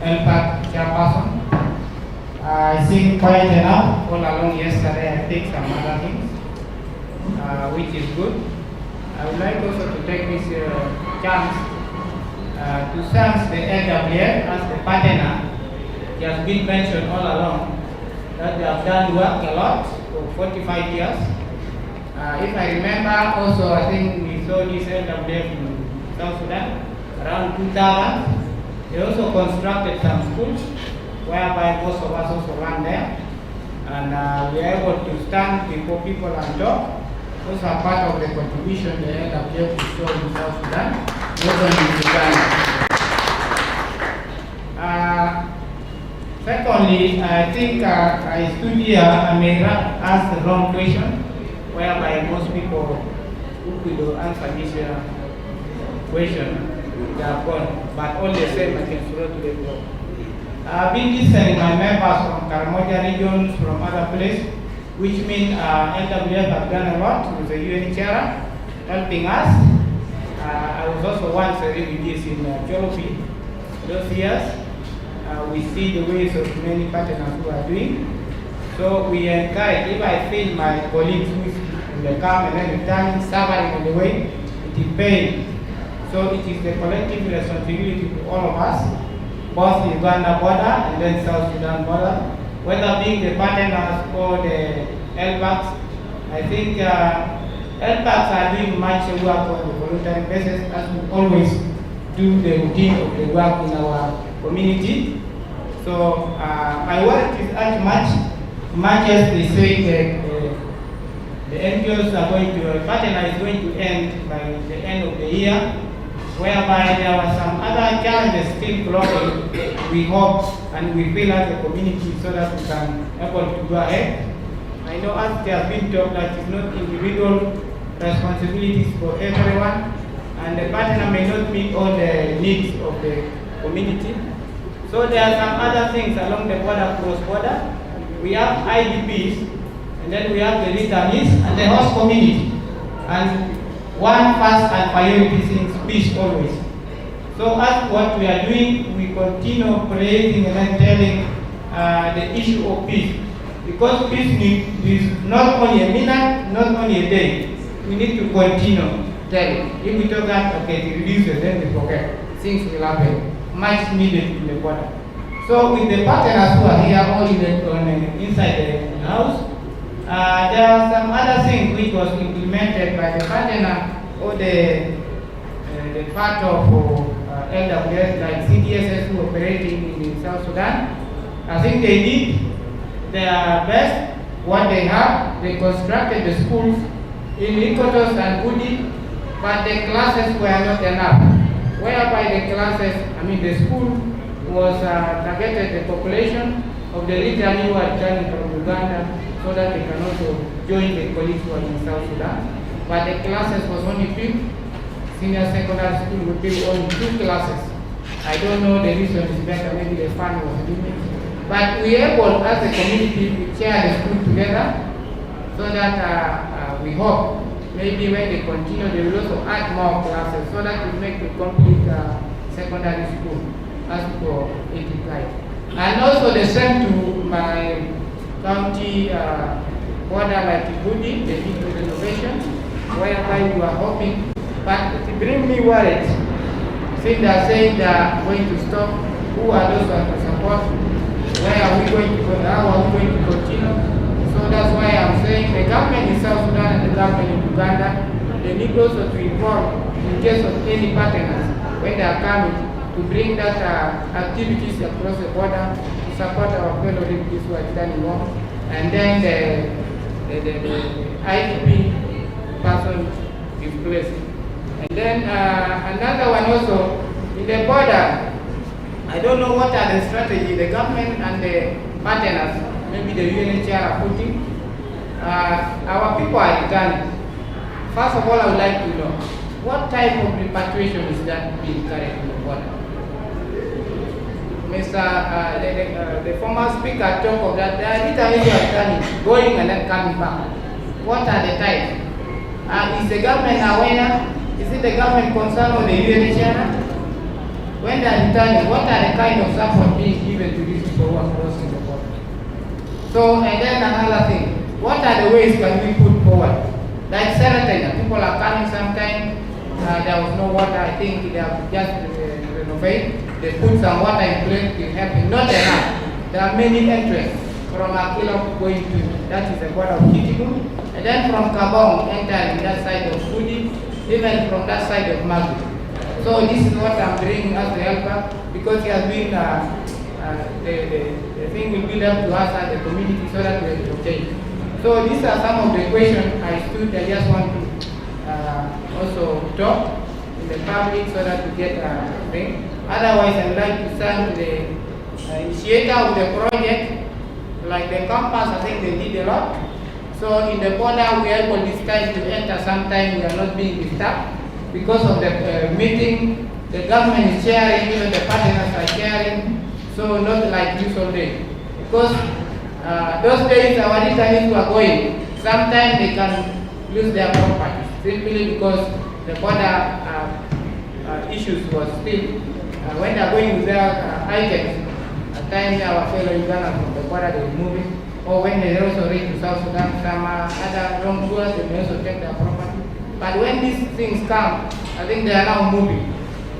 LPAC chairperson. I think quite enough all along yesterday. I think some other things, which is good. I would like also to take this chance to thank the LWF as the partner. It has been mentioned all along that they have done work a lot for 45 years. If I remember also, I think we saw this LWF in South Sudan around 2000. They also constructed some schools whereby most of us also ran there. And we are able to stand before people and talk. Those are part of the contribution the LWF is showing in South Sudan, not only in Uganda. Secondly, I think I stood here, I may ask the wrong question, whereby most people who could answer this question, they are gone. But all the same, I can throw to the floor. I've been listening my members from Karamoja regions, from other places, which means LWF have done a lot with the UNHCR helping us. I was also once a refugee in Jolofi those years. We see the ways of many partners who are doing. So we encourage, if I feel my colleagues who will come and then return suffering on the way, it is pain. So it is the collective responsibility to all of us, both the Uganda border and then South Sudan border, whether being the partners or the LPACs. I think LPACs are doing much work on the voluntary basis, as we always do the routine of the work in our community. So my work is as much as they say the NGOs are going to, partner is going to end by the end of the year, whereby there were some other challenges still growing. We hope and we feel as a community so that we can able to go ahead. I know as there has been talked that it's not individual responsibilities for everyone, and the partner may not meet all the needs of the community. So there are some other things along the border, cross-border. We have IDPs, and then we have the returnees and the host community. And one first and priority thing is peace always. So as what we are doing, we continue creating and then telling the issue of peace. Because peace is not only a minute, not only a day. We need to continue telling. If we talk that, okay, it reduces, then we forget. Things will happen. Much needed in the border. So with the partners who are here all inside the house, there are some other things which was implemented by the partner or the part of LWF, like CDSS who operating in South Sudan. I think they did their best, what they have. They constructed the schools in Ikotos and Budi, but the classes were not enough. Whereby the classes, the school was targeted the population of the returnee who are returning from Uganda so that they can also join the colleagues who are in South Sudan. But the classes was only 2. Senior secondary school would be only 2 classes. I don't know the reason is better, maybe the fund was limited. But we are able as a community to share the school together so that we hope maybe when they continue, they will also add more classes so that we make the complete secondary school as for 85. And also the same to my county border like Budi, they did the renovation, whereby we are hoping. But it brings me worried. Since they are saying they are going to stop, who are those who are to support? Where are we going to go? How are we going to continue? So that's why I'm saying the government in South Sudan and the government in Uganda, they need also to involve in case of any partners when they are coming to bring that activities across the border to support our fellow refugees who are standing home, and then the IDP person displaced. And then another one also in the border. I don't know what are the strategy the government and the partners, maybe the UNHCR are putting. Our people are returning. First of all, I would like to know what type of repatriation is that being carried in the border. The former speaker talked of that. There are returnees who are returning, going and then coming back. What are the types? Is the government aware? Is it the government concerned or the UNHCR? When they are returning, what are the kind of support being given to these people who are crossing the border? So, and then another thing, what are the ways can we put forward? Like Seratena, people are coming sometime, there was no water, I think they have just renovated. They put some water in place, it helping, not enough. There are many entrances from Akilo going to, that is the border of Kitimu, and then from Kabong entering that side of Fudi, even from that side of Magu. So this is what I'm bringing as the helper, because it has been, the thing will be left to us as a community so that we will change. So these are some of the questions I just want to also talk in the public so that we get a thing. Otherwise, I would like to thank the initiator of the project, like the campus, I think they did a lot. So in the border, we are able this time to enter, sometimes we are not being disturbed. Because of the meeting, the government is sharing, even the partners are sharing, so not like usual day. Because those days our returnees were going, sometimes they can lose their property, simply because the border issues was still, when they are going with their items, at times our fellow Ugandans from the border they were moving, or when they also reach to South Sudan, some other wrongdoers, they may also take their property. But when these things come, I think they are now moving.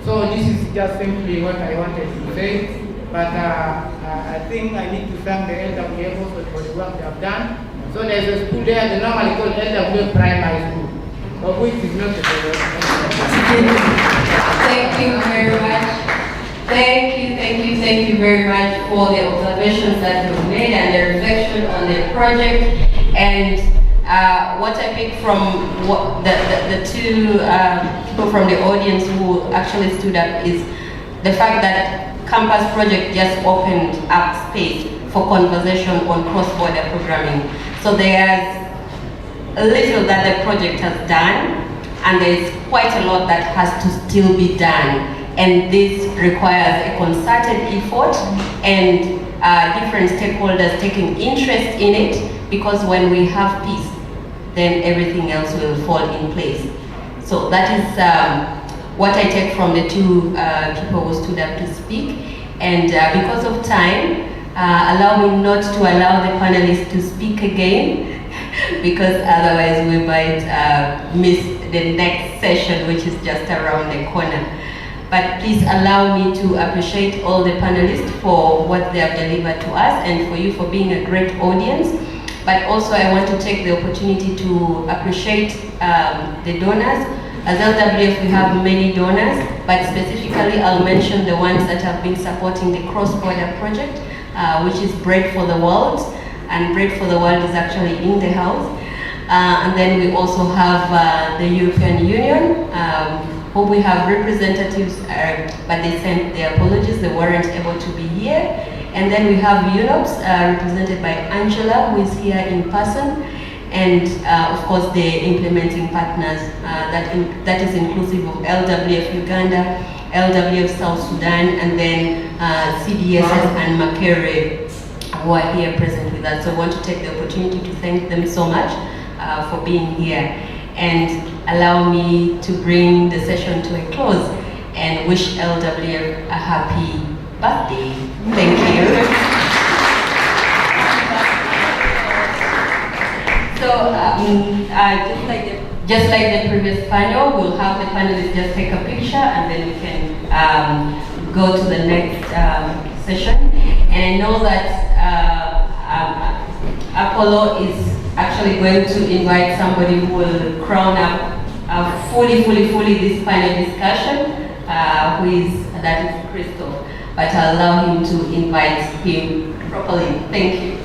So this is just simply what I wanted to say. But I think I need to thank the LWF also for the work they have done. So there's a school there, they normally called LWF Primary School, of which is not the Thank you very much. Thank you very much for the observations that you've made and the reflection on the project. And what I picked from the two people from the audience who actually stood up is the fact that Campus Project just opened up space for conversation on cross-border programming. So there's a little that the project has done, and there's quite a lot that has to still be done. And this requires a concerted effort and different stakeholders taking interest in it, because when we have peace, then everything else will fall in place. So that is what I take from the two people who stood up to speak. And because of time, allow me not to allow the panelists to speak again, because otherwise we might miss the next session, which is just around the corner. But please allow me to appreciate all the panelists for what they have delivered to us, and for you for being a great audience. But also I want to take the opportunity to appreciate the donors. As LWF, we have many donors, but specifically I'll mention the ones that have been supporting the cross-border project, which is Bread for the World, and Bread for the World is actually in the house. And then we also have the European Union, who we have representatives, but they sent their apologies, they weren't able to be here. And then we have UNOPS, represented by Angela, who is here in person. And of course the implementing partners, that is inclusive of LWF Uganda, LWF South Sudan, and then CDSS and Makere, who are here present with us. So I want to take the opportunity to thank them so much for being here. And allow me to bring the session to a close and wish LWF a happy birthday. Thank you. So just like the previous panel, we'll have the panelists just take a picture, and then we can go to the next session. And I know that Apollo is actually going to invite somebody who will crown up fully this panel discussion, that is Crystal. But I'll allow him to invite him properly. Thank you.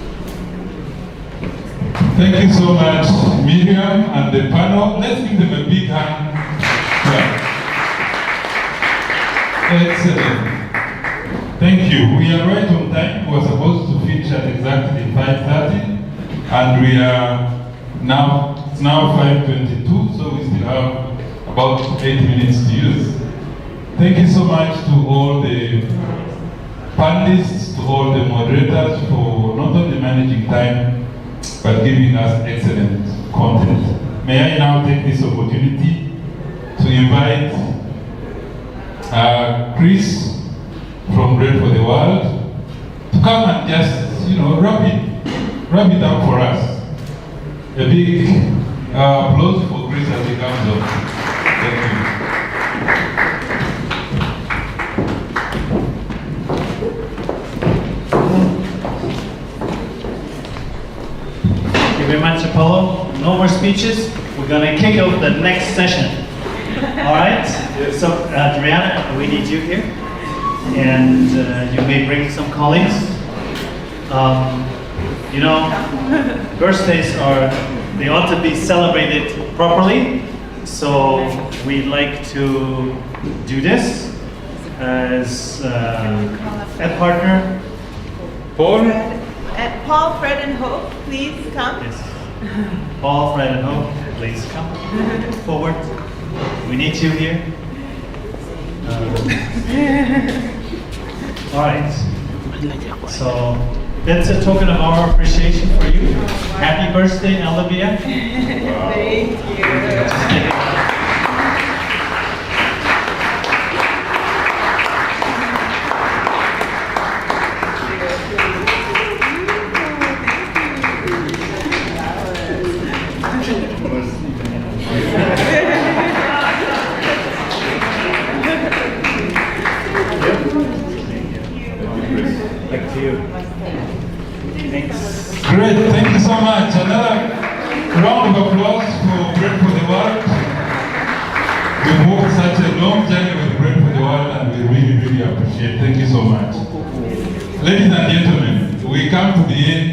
Thank you so much, Miriam and the panel. Let's give them a big hand. Yeah. Excellent. Thank you. We are right on time. We were supposed to finish at exactly 5:30, and we are now, it's now 5:22, so we still have about 8 minutes to use. Thank you so much to all the panelists, to all the moderators for not only managing time, but giving us excellent content. May I now take this opportunity to invite Chris from Bread for the World to come and just, wrap it up for us. A big applause for Chris as he comes up. Thank you. Thank you very much, Apollo. No more speeches. We're going to kick off the next session. All right? So, Adriana, we need you here. And you may bring some colleagues. Birthdays they ought to be celebrated properly. So we'd like to do this as a partner. Paul? Paul, Fred, and Hope, please come. Yes. Paul, Fred, and Hope, please come forward. We need you here. All right. So that's a token of our appreciation for you. Happy birthday, LWF. Thank you. Great, thank you so much. Another round of applause for Bread for the World. We've walked such a long journey with Bread for the World, and we really appreciate it. Thank you so much. Ladies and gentlemen, we come to the end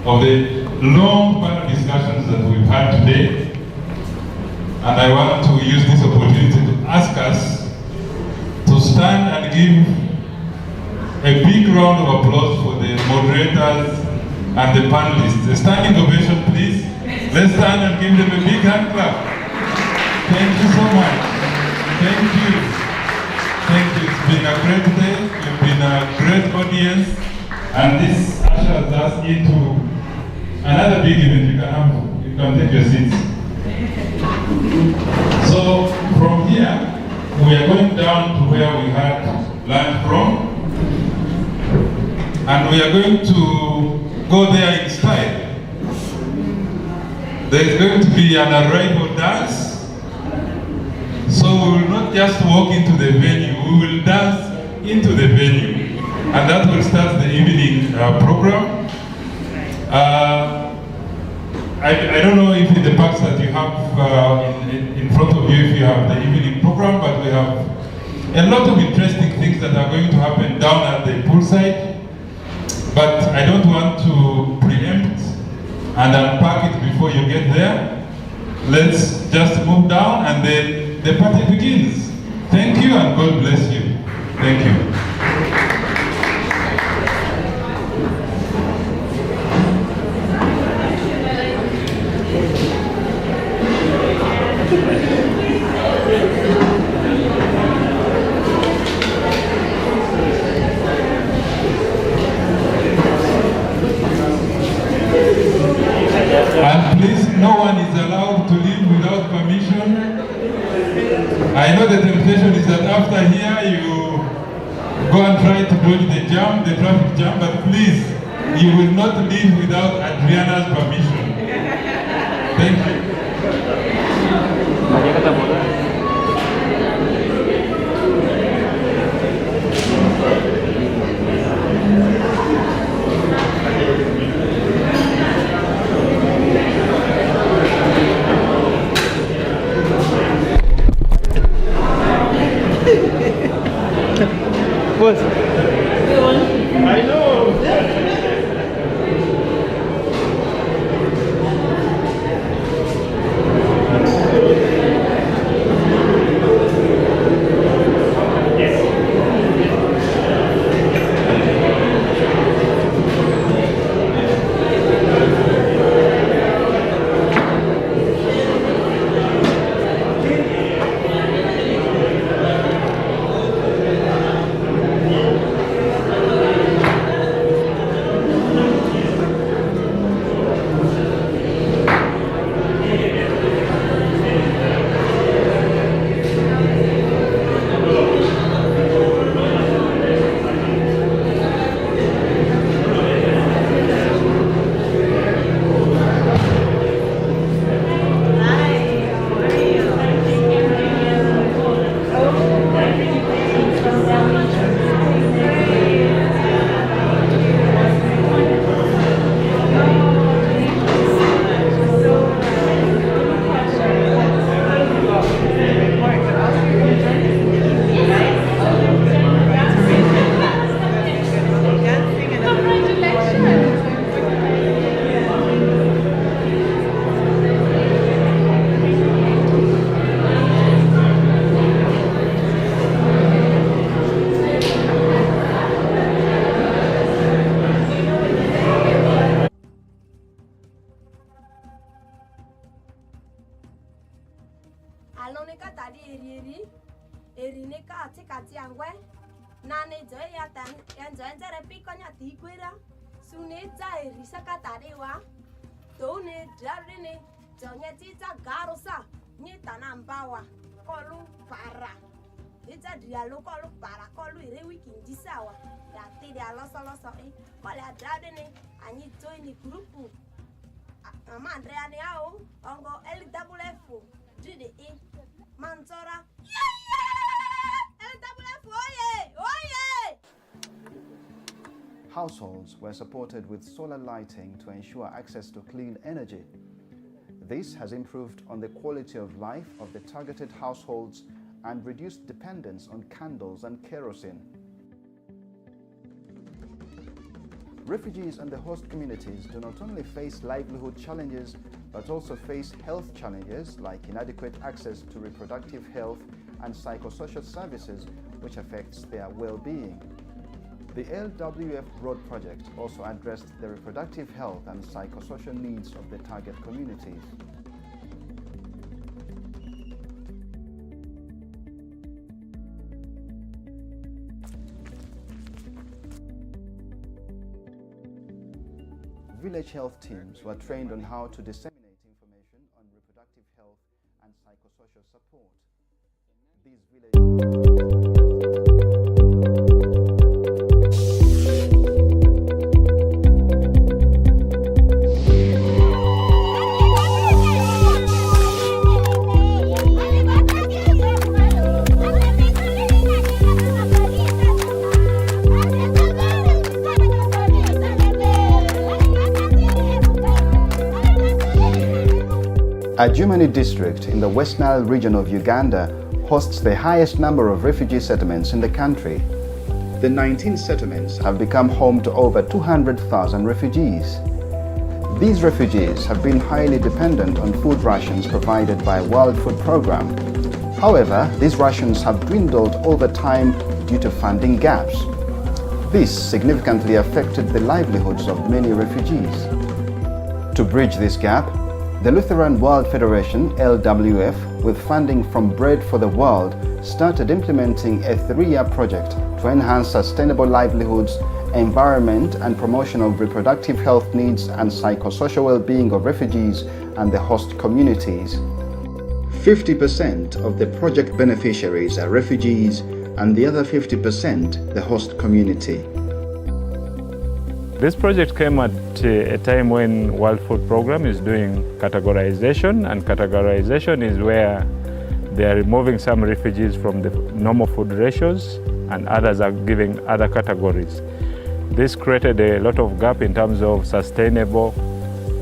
of the long panel discussions today, and I want to use this opportunity to ask us to stand and give a big round of applause for the moderators and the panelists. A standing ovation, please. Let's stand and give them a big hand clap. Thank you so much. Thank you. Thank you. It's been a great day. You've been a great audience. And this ushers us into another big event. You can take your seats. So from here, we are going down to where we had lunch from. And we are going to go there in style. There's going to be an arrival dance. So we will not just walk into the venue, we will dance into the venue. And that will start the evening program. I don't know if in the packs that you have in front of you, if you have the evening program, but we have a lot of interesting things that are going to happen down at the poolside. But I don't want to preempt and unpack it before you get there. Let's just move down and then the party begins. Thank you and God bless you. Thank you. And please, no one is allowed to leave without permission. I know the temptation is that after here you go and try to dodge the jam, the traffic jam, but please, you will not leave without Adriana's permission. Thank you. What? I know. Households were supported with solar lighting to ensure access to clean energy. This has improved on the quality of life of the targeted households and reduced dependence on candles and kerosene. Refugees and the host communities do not only face livelihood challenges, but also face health challenges like inadequate access to reproductive health and psychosocial services, which affects their well-being. The LWF Road project also addressed the reproductive health and psychosocial needs of the target communities. Village health teams were trained on how to disseminate information on reproductive health and psychosocial support. These Adjumani district in the West Nile region of Uganda hosts the highest number of refugee settlements in the country. The 19 settlements have become home to over 200,000 refugees. These refugees have been highly dependent on food rations provided by World Food Programme. However, these rations have dwindled over time due to funding gaps. This significantly affected the livelihoods of many refugees. To bridge this gap, the Lutheran World Federation, LWF, with funding from Bread for the World, started implementing a 3-year project to enhance sustainable livelihoods, environment and promotion of reproductive health needs and psychosocial well-being of refugees and the host communities. 50% of the project beneficiaries are refugees and the other 50% the host community. This project came at a time when World Food Programme is doing categorization, and categorization is where they are removing some refugees from the normal food ratios and others are giving other categories. This created a lot of gap in terms of sustainable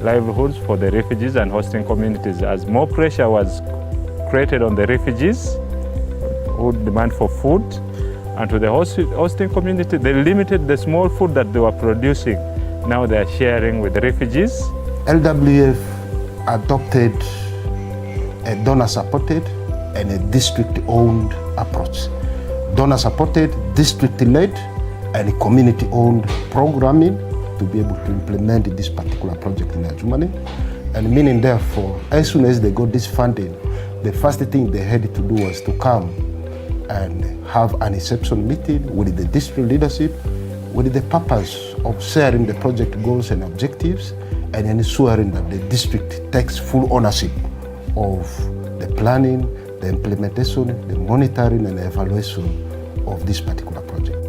livelihoods for the refugees and hosting communities, as more pressure was created on the refugees who demand for food. And to the hosting community, they limited the small food that they were producing. Now they are sharing with the refugees. LWF adopted a donor-supported and a district-owned approach. Donor-supported, district-led, and community-owned programming to be able to implement this particular project in Adjumani. And meaning therefore, as soon as they got this funding, the first thing they had to do was to come and have an inception meeting with the district leadership with the purpose of sharing the project goals and objectives and ensuring that the district takes full ownership of the planning, the implementation, the monitoring and the evaluation of this particular project.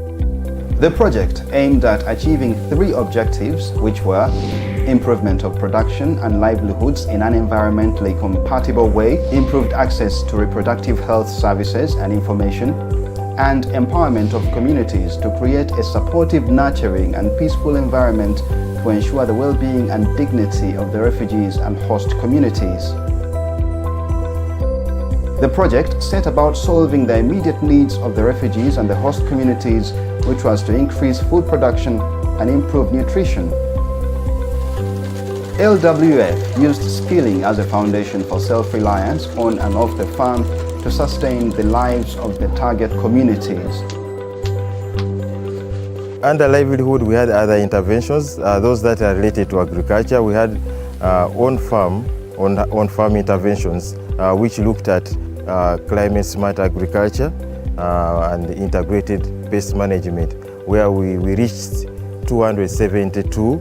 The project aimed at achieving 3 objectives, which were improvement of production and livelihoods in an environmentally compatible way, improved access to reproductive health services and information, and empowerment of communities to create a supportive, nurturing and peaceful environment to ensure the well-being and dignity of the refugees and host communities. The project set about solving the immediate needs of the refugees and the host communities, which was to increase food production and improve nutrition. LWF used skilling as a foundation for self-reliance on and off the farm to sustain the lives of the target communities. Under livelihood, we had other interventions, those that are related to agriculture. We had on-farm interventions, which looked at climate-smart agriculture and integrated pest management, where we reached 272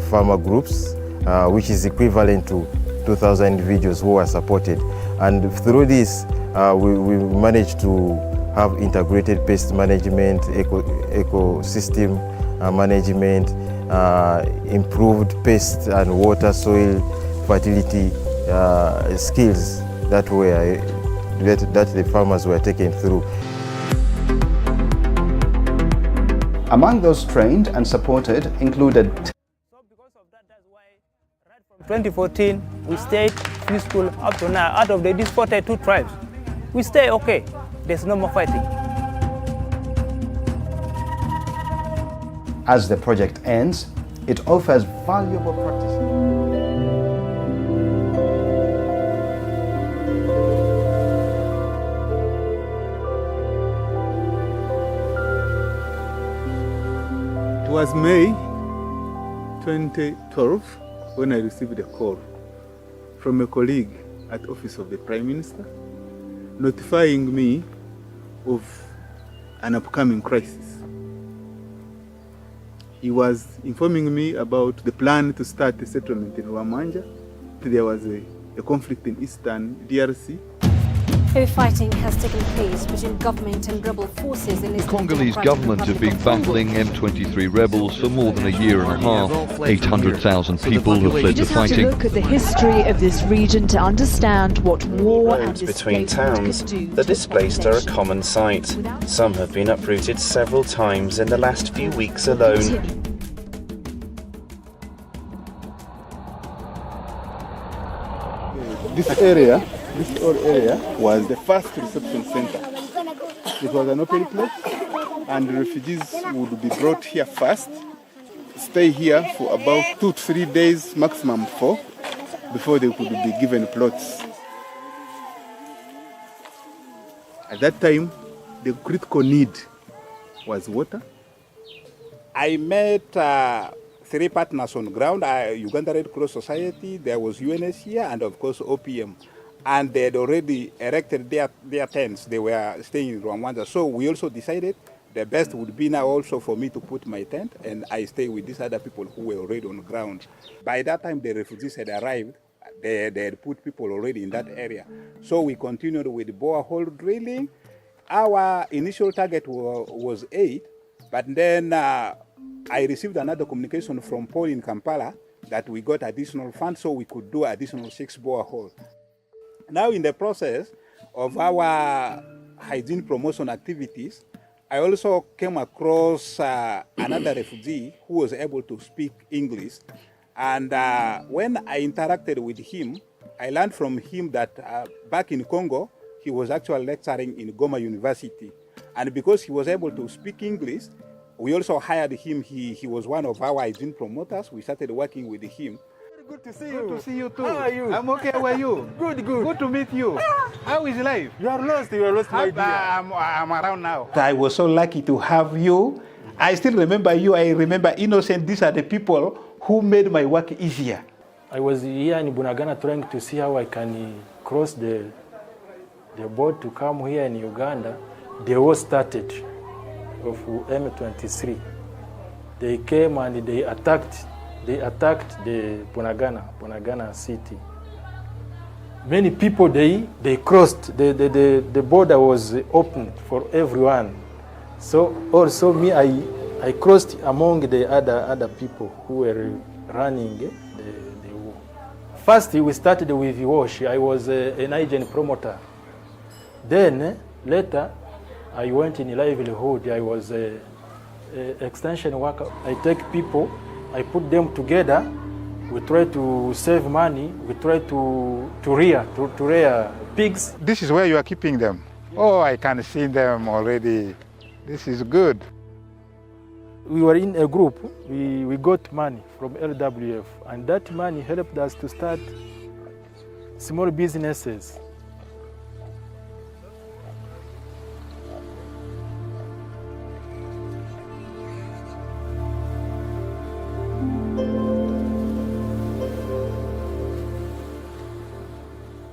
farmer groups, which is equivalent to 2,000 individuals who were supported. And through this, we managed to have integrated pest management, ecosystem management, improved pest and water, soil fertility skills that the farmers were taken through. Among those trained and supported included 2014, we stayed peaceful up to now. Out of these 42 tribes, we stay okay. There's no more fighting. As the project ends, It offers valuable practices. It was May 2012 when I received a call from a colleague at the Office of the Prime Minister notifying me of an upcoming crisis. He was informing me about the plan to start a settlement in Rwamanja. There was a conflict in eastern DRC. Heavy fighting has taken place between government and rebel forces in the Congolese government have been battling M23 rebels for more than a year and a half. 800,000 people have fled the fighting. You just have to look at the history of this region to understand what war and between towns, the displaced are a common sight. Some have been uprooted several times in the last few weeks alone. This area was the first reception center. It was an open place, and the refugees would be brought here first, stay here for about 2 to 3 days, maximum 4, before they could be given plots. At that time, the critical need was water. I met 3 partners on ground, Uganda Red Cross Society, there was UNHCR, and of course OPM. And they had already erected their tents. They were staying in Rwanda. So we also decided the best would be now also for me to put my tent, and I stay with these other people who were already on ground. By that time, the refugees had arrived. They had put people already in that area. So we continued with borehole drilling. Our initial target was 8, but then I received another communication from Paul in Kampala that we got additional funds so we could do additional 6 boreholes. Now in the process of our hygiene promotion activities, I also came across another refugee who was able to speak English. And when I interacted with him, I learned from him that back in Congo, he was actually lecturing in Goma University. And because he was able to speak English, we also hired him. He was one of our hygiene promoters. We started working with him. Good to see you. Good to see you too. How are you? I'm okay. How are you? Good. Good to meet you. How is life? You are lost, my dear. I'm around now. I was so lucky to have you. I still remember you. I remember Innocent. These are the people who made my work easier. I was here in Bunagana trying to see how I can cross the boat to come here in Uganda. The war started of M23. They came and they attacked the Bunagana city. Many people, they crossed, the border was open for everyone. So also me, I crossed among the other people who were running the war. First, we started with WASH. I was an agent promoter. Then, later, I went in livelihood. I was an extension worker. I take people, I put them together. We try to save money. We try to rear pigs. This is where you are keeping them. Oh, I can see them already. This is good. We were in a group. We got money from LWF, and that money helped us to start small businesses.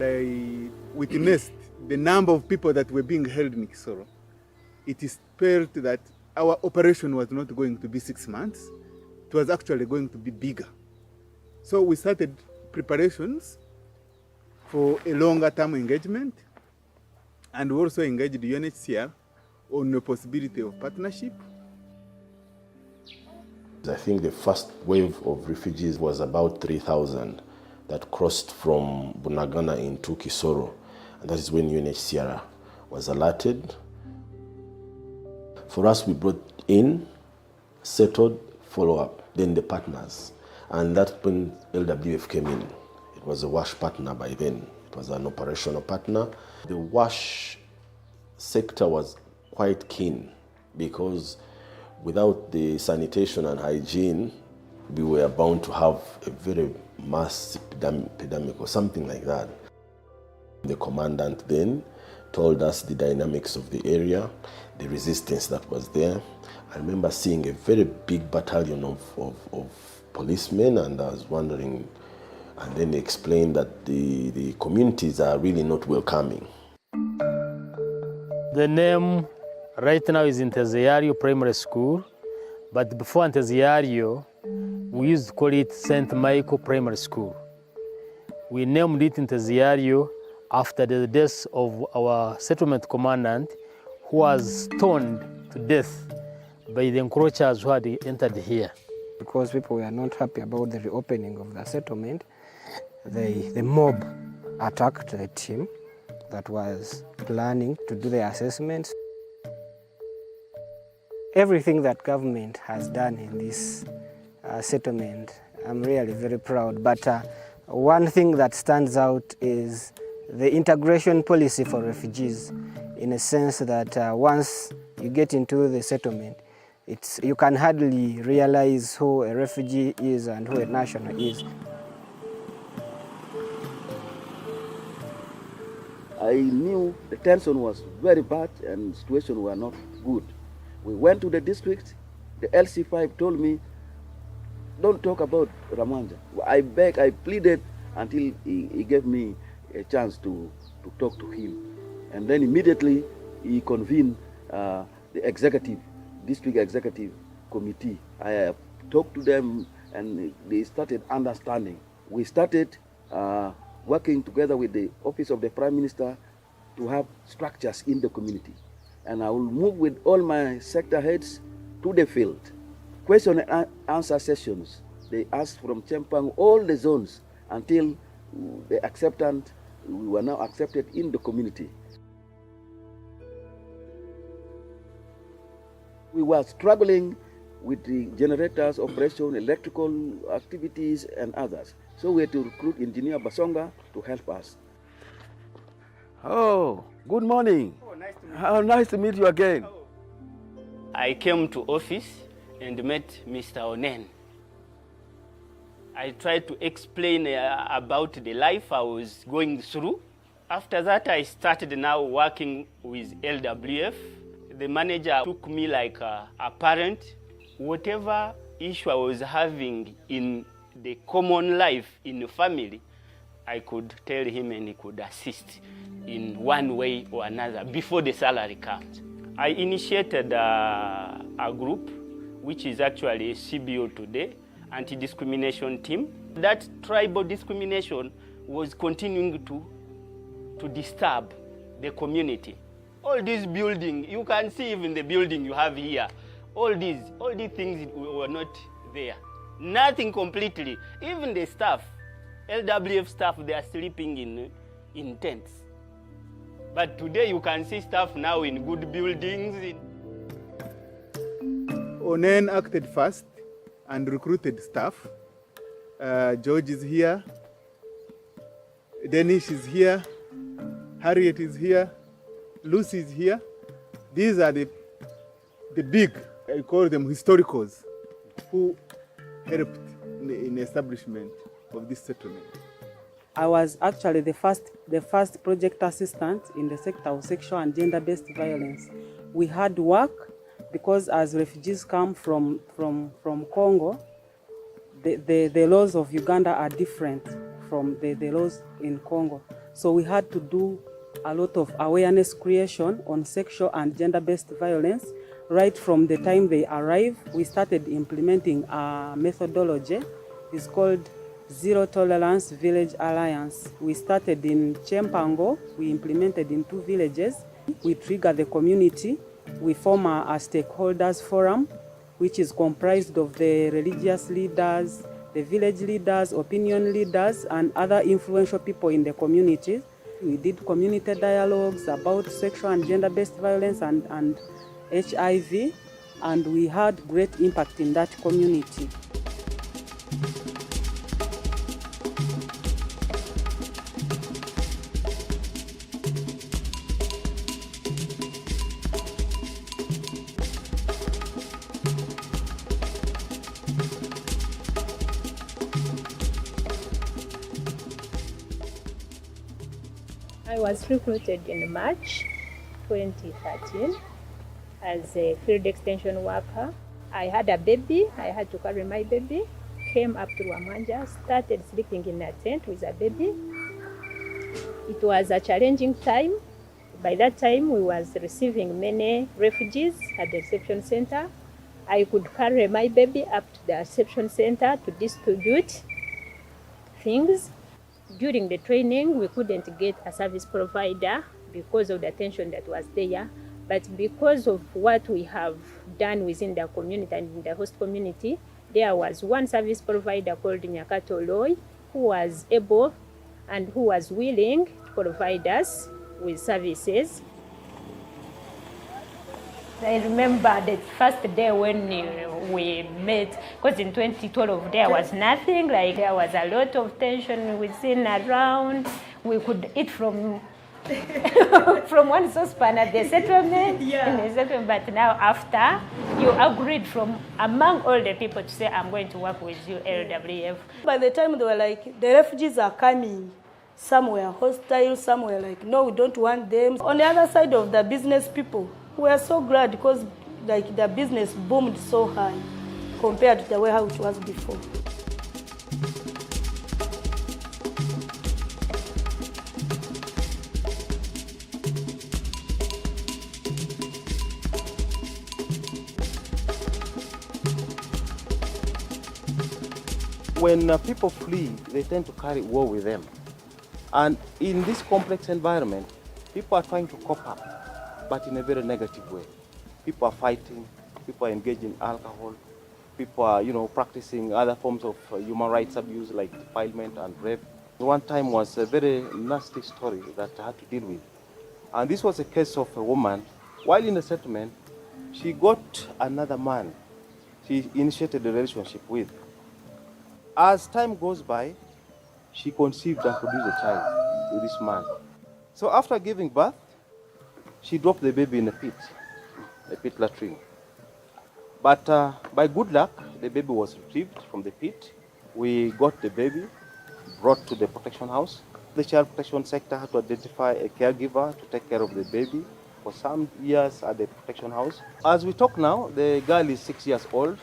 I witnessed the number of people that were being held in Kisoro. It is felt that our operation was not going to be 6 months. It was actually going to be bigger. So we started preparations for a longer term engagement, and we also engaged the UNHCR on the possibility of partnership. I think the first wave of refugees was about 3,000 that crossed from Bunagana into Kisoro, and that is when UNHCR was alerted. For us, we brought in, settled, follow-up, then the partners, and that's when LWF came in. It was a WASH partner by then. It was an operational partner. The WASH sector was quite keen because without the sanitation and hygiene, we were bound to have a very mass epidemic or something like that. The commandant then told us the dynamics of the area, the resistance that was there. I remember seeing a very big battalion of policemen, and I was wondering, and then they explained that the communities are really not welcoming. The name right now is Inteziario Primary School, but before Inteziario, we used to call it St. Michael Primary School. We named it Inteziario after the death of our settlement commandant, who was stoned to death by the encroachers who had entered here. Because people were not happy about the reopening of the settlement, the mob attacked the team that was planning to do the assessments. Everything that government has done in this settlement, I'm really very proud. But one thing that stands out is the integration policy for refugees, in a sense that once you get into the settlement, you can hardly realize who a refugee is and who a national is. I knew the tension was very bad and the situation were not good. We went to the district. The LC5 told me, don't talk about Ramanja. I begged, I pleaded until he gave me a chance to talk to him. And then immediately he convened the district executive committee. I talked to them and they started understanding. We started working together with the Office of the Prime Minister to have structures in the community. And I will move with all my sector heads to the field. Question and answer sessions. They asked from Chempang all the zones until the acceptance, we were now accepted in the community. We were struggling with the generators, operation, electrical activities, and others. So we had to recruit Engineer Basonga to help us. Oh, good morning. Oh, nice to meet you. How nice to meet you again. I came to office and met Mr. Onen. I tried to explain about the life I was going through. After that, I started now working with LWF. The manager took me like a parent. Whatever issue I was having in the common life in the family, I could tell him and he could assist in one way or another before the salary comes. I initiated a group, which is actually a CBO today, anti-discrimination team. That tribal discrimination was continuing to disturb the community. All these buildings, you can see even the building you have here, all these things were not there. Nothing completely. Even the staff, LWF staff, they are sleeping in tents. But today you can see staff now in good buildings. Onen acted fast and recruited staff. George is here, Danish is here, Harriet is here, Lucy is here. These are the big, I call them historicals, who helped in the establishment of this settlement. I was actually the first project assistant in the sector of sexual and gender-based violence. We had work because as refugees come from Congo, the laws of Uganda are different from the laws in Congo. So we had to do a lot of awareness creation on sexual and gender-based violence. Right from the time they arrive, we started implementing a methodology. It's called Zero Tolerance Village Alliance. We started in Chempango. We implemented in 2 villages. We trigger the community. We form a stakeholders forum, which is comprised of the religious leaders, the village leaders, opinion leaders, and other influential people in the community. We did community dialogues about sexual and gender-based violence and HIV, and we had great impact in that community. I was recruited in March 2013 as a field extension worker. I had a baby, I had to carry my baby, came up to Rwamanja, started sleeping in a tent with a baby. It was a challenging time. By that time, we was receiving many refugees at the reception center. I could carry my baby up to the reception center to distribute things. During the training, we couldn't get a service provider because of the tension that was there. But because of what we have done within the community and in the host community, there was one service provider called Nyakato Loy who was able and who was willing to provide us with services. I remember the first day when we met, because in 2012 there was nothing, like there was a lot of tension within around. We could eat from from one saucepan at the settlement, in the settlement, but now after you agreed from among all the people to say, I'm going to work with you, LWF. By the time they were like, the refugees are coming, some were hostile, some were like, no, we don't want them. On the other side of the business people, we are so glad because like the business boomed so high compared to the way how it was before. When people flee, they tend to carry war with them. And in this complex environment, people are trying to cope up, but in a very negative way. People are fighting, people are engaged in alcohol, people are, practicing other forms of human rights abuse like defilement and rape. One time was a very nasty story that I had to deal with. And this was a case of a woman, while in a settlement, she got another man she initiated a relationship with. As time goes by, she conceived and produced a child with this man. So after giving birth, she dropped the baby in a pit latrine. But by good luck, the baby was retrieved from the pit. We got the baby, brought to the protection house. The child protection sector had to identify a caregiver to take care of the baby for some years at the protection house. As we talk now, the girl is 6 years old.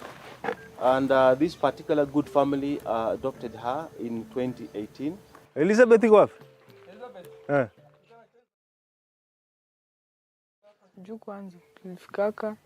And this particular good family adopted her in 2018. Elizabeth iko wapi? Elizabeth. Juu kwanza tulifikaka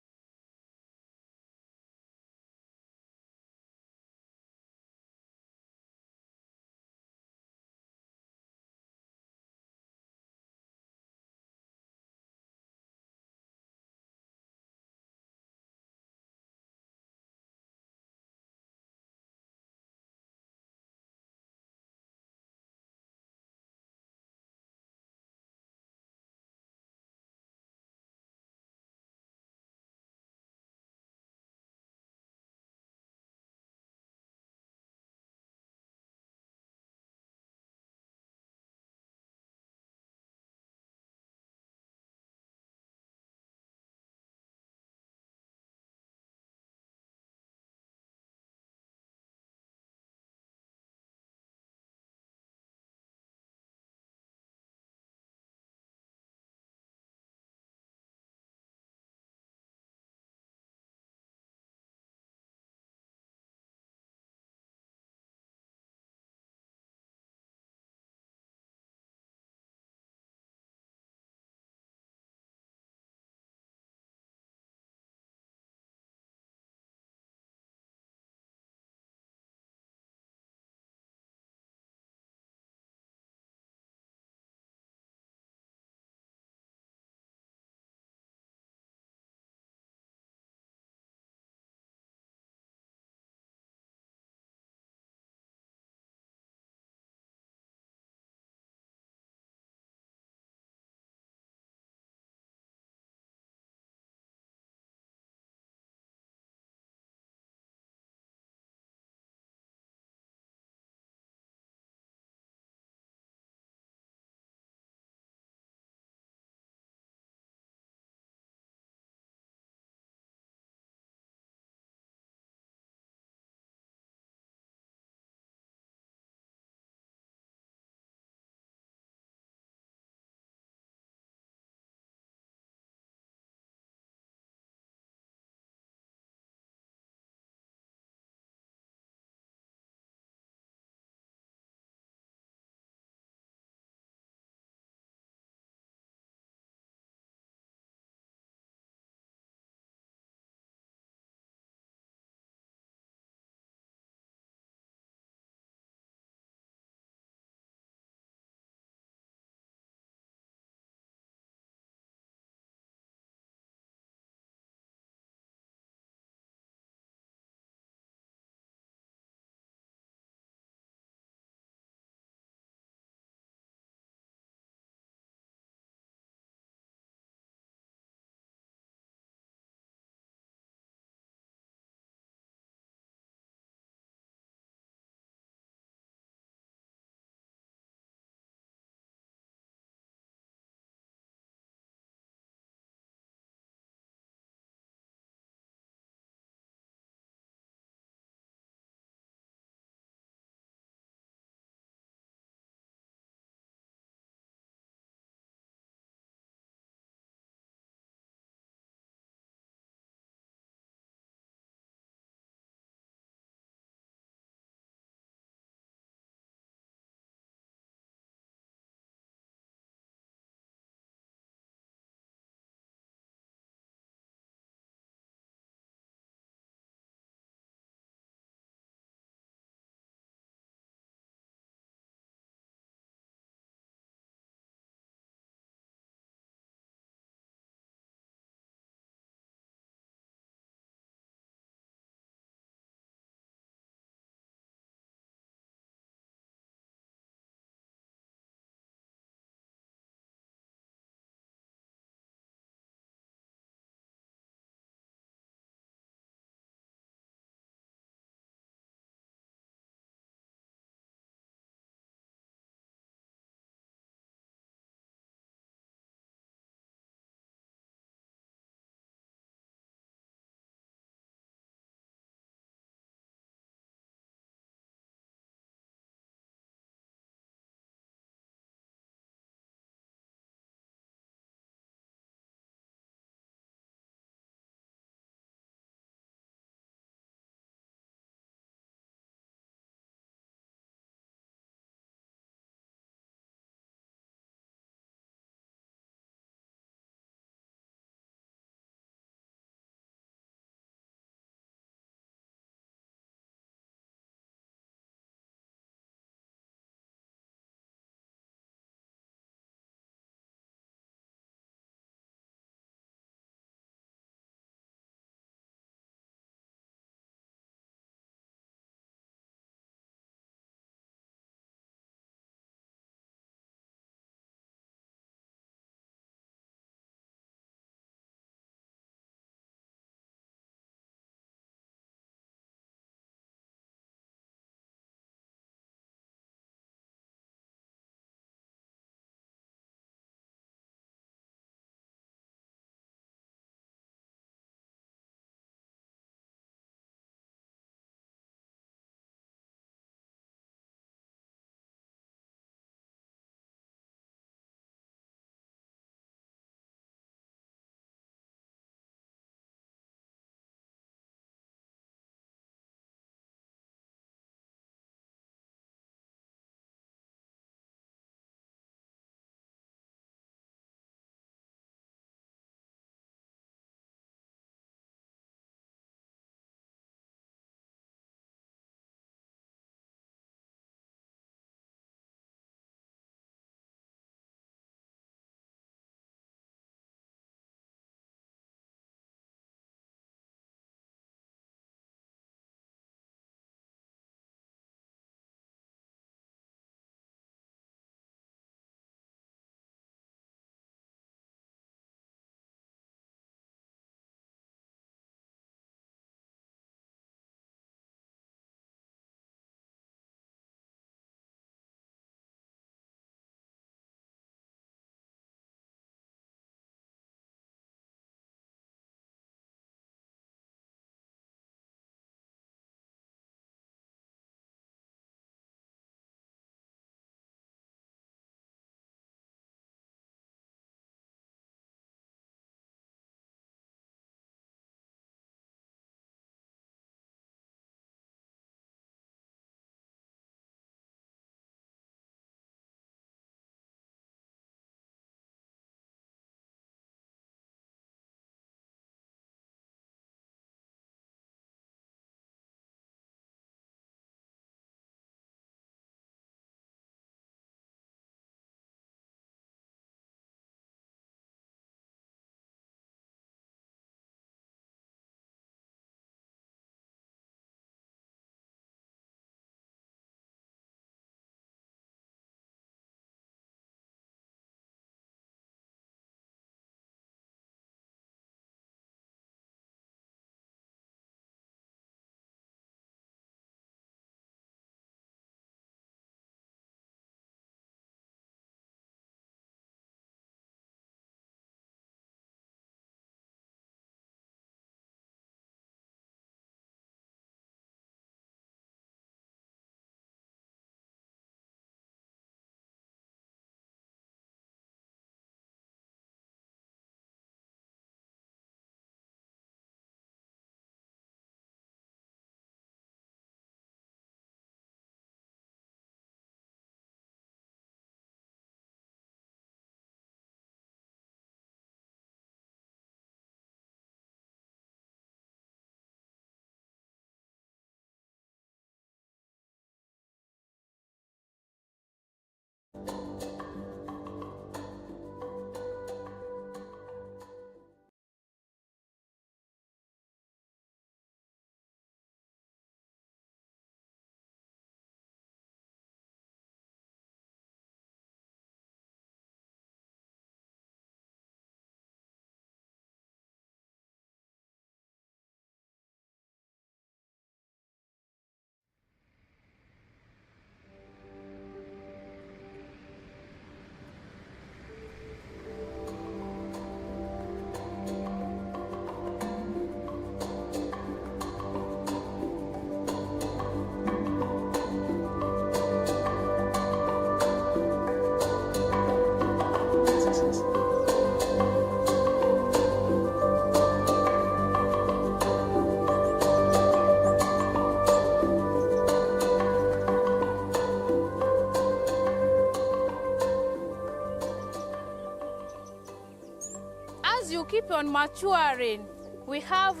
as you keep on maturing, we have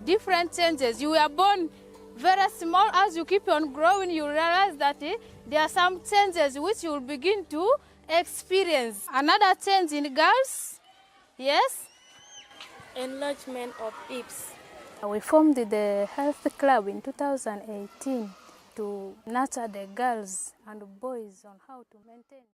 different changes. You were born very small. As you keep on growing, you realize that there are some changes which you will begin to experience. Another change in girls, yes? Enlargement of hips. We formed the health club in 2018 to nurture the girls and boys on how to maintain.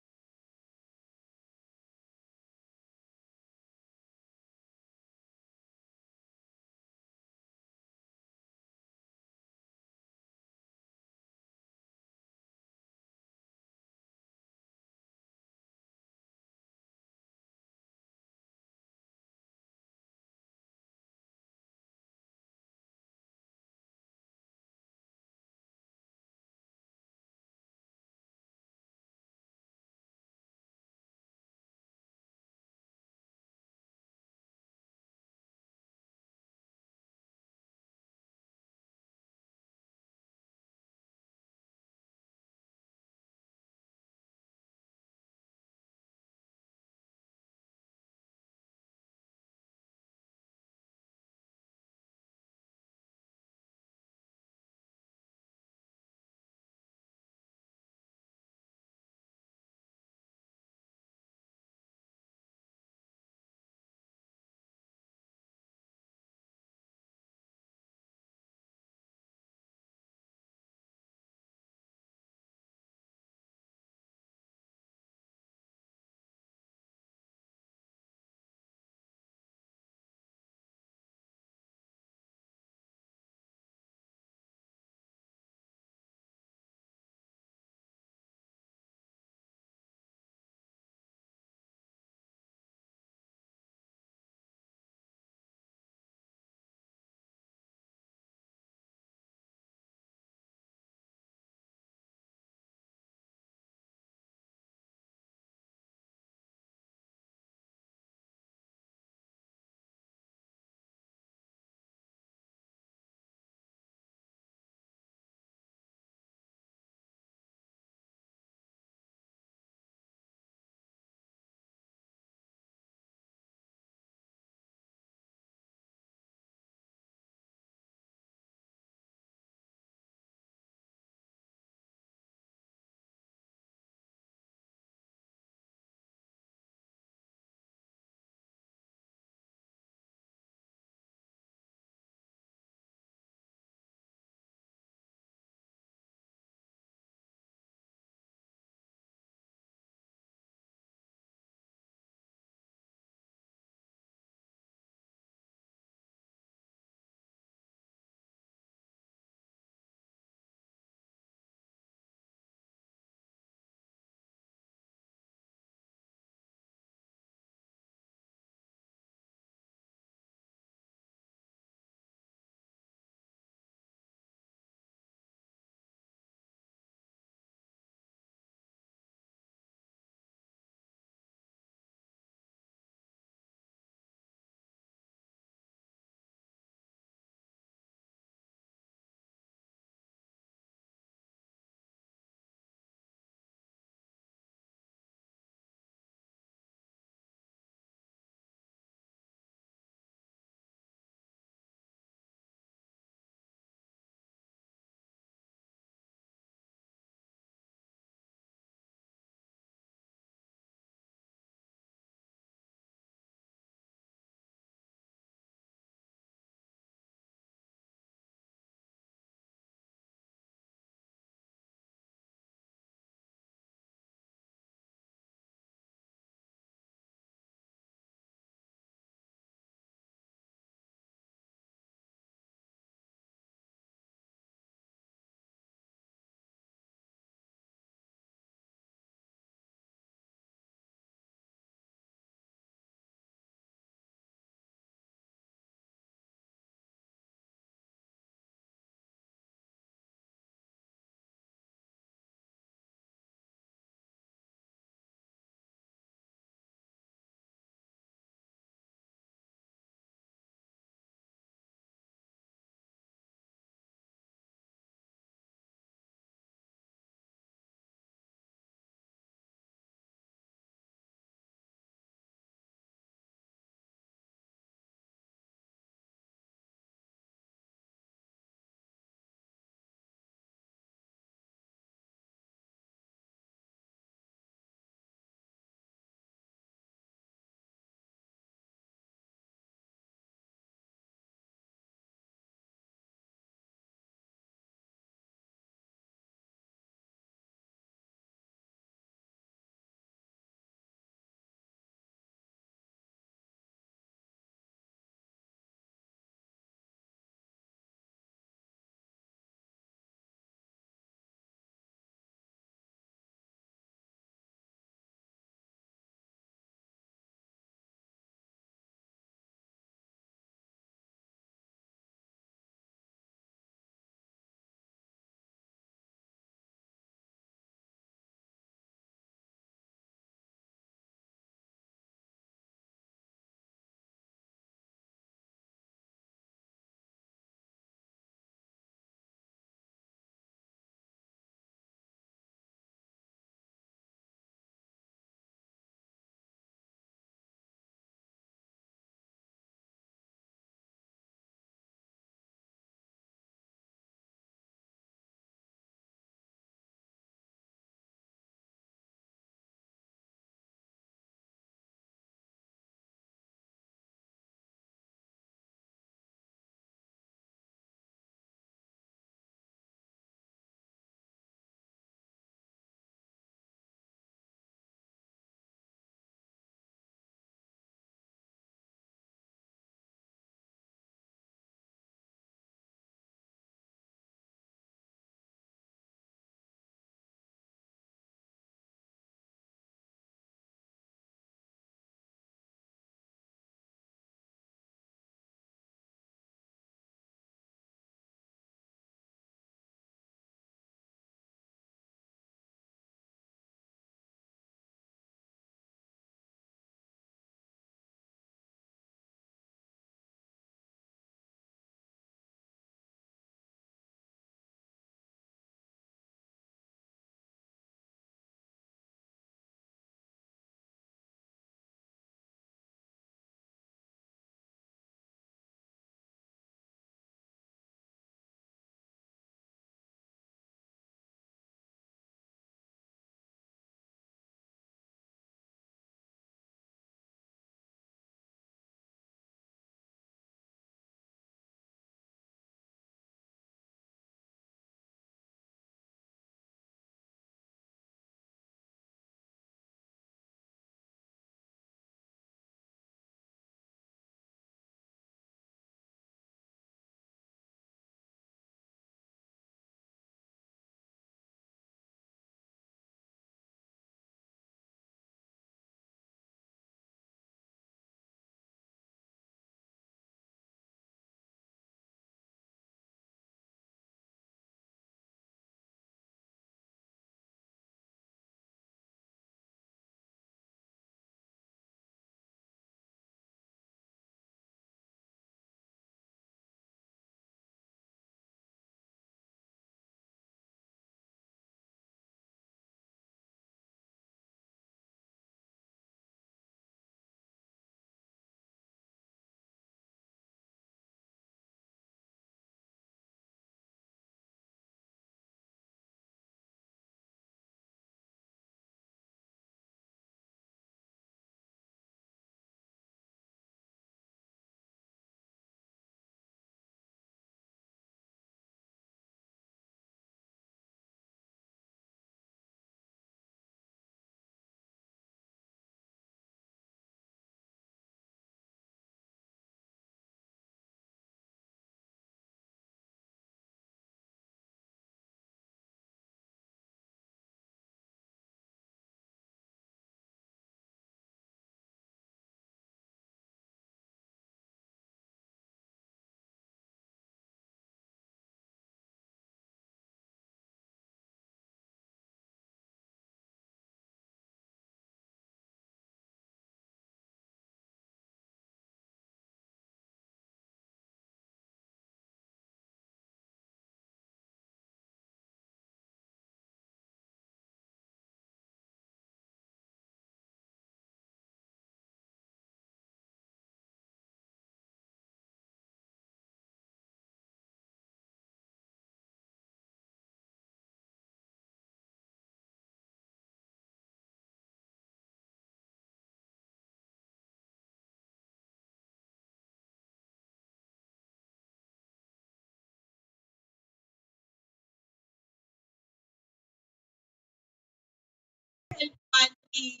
is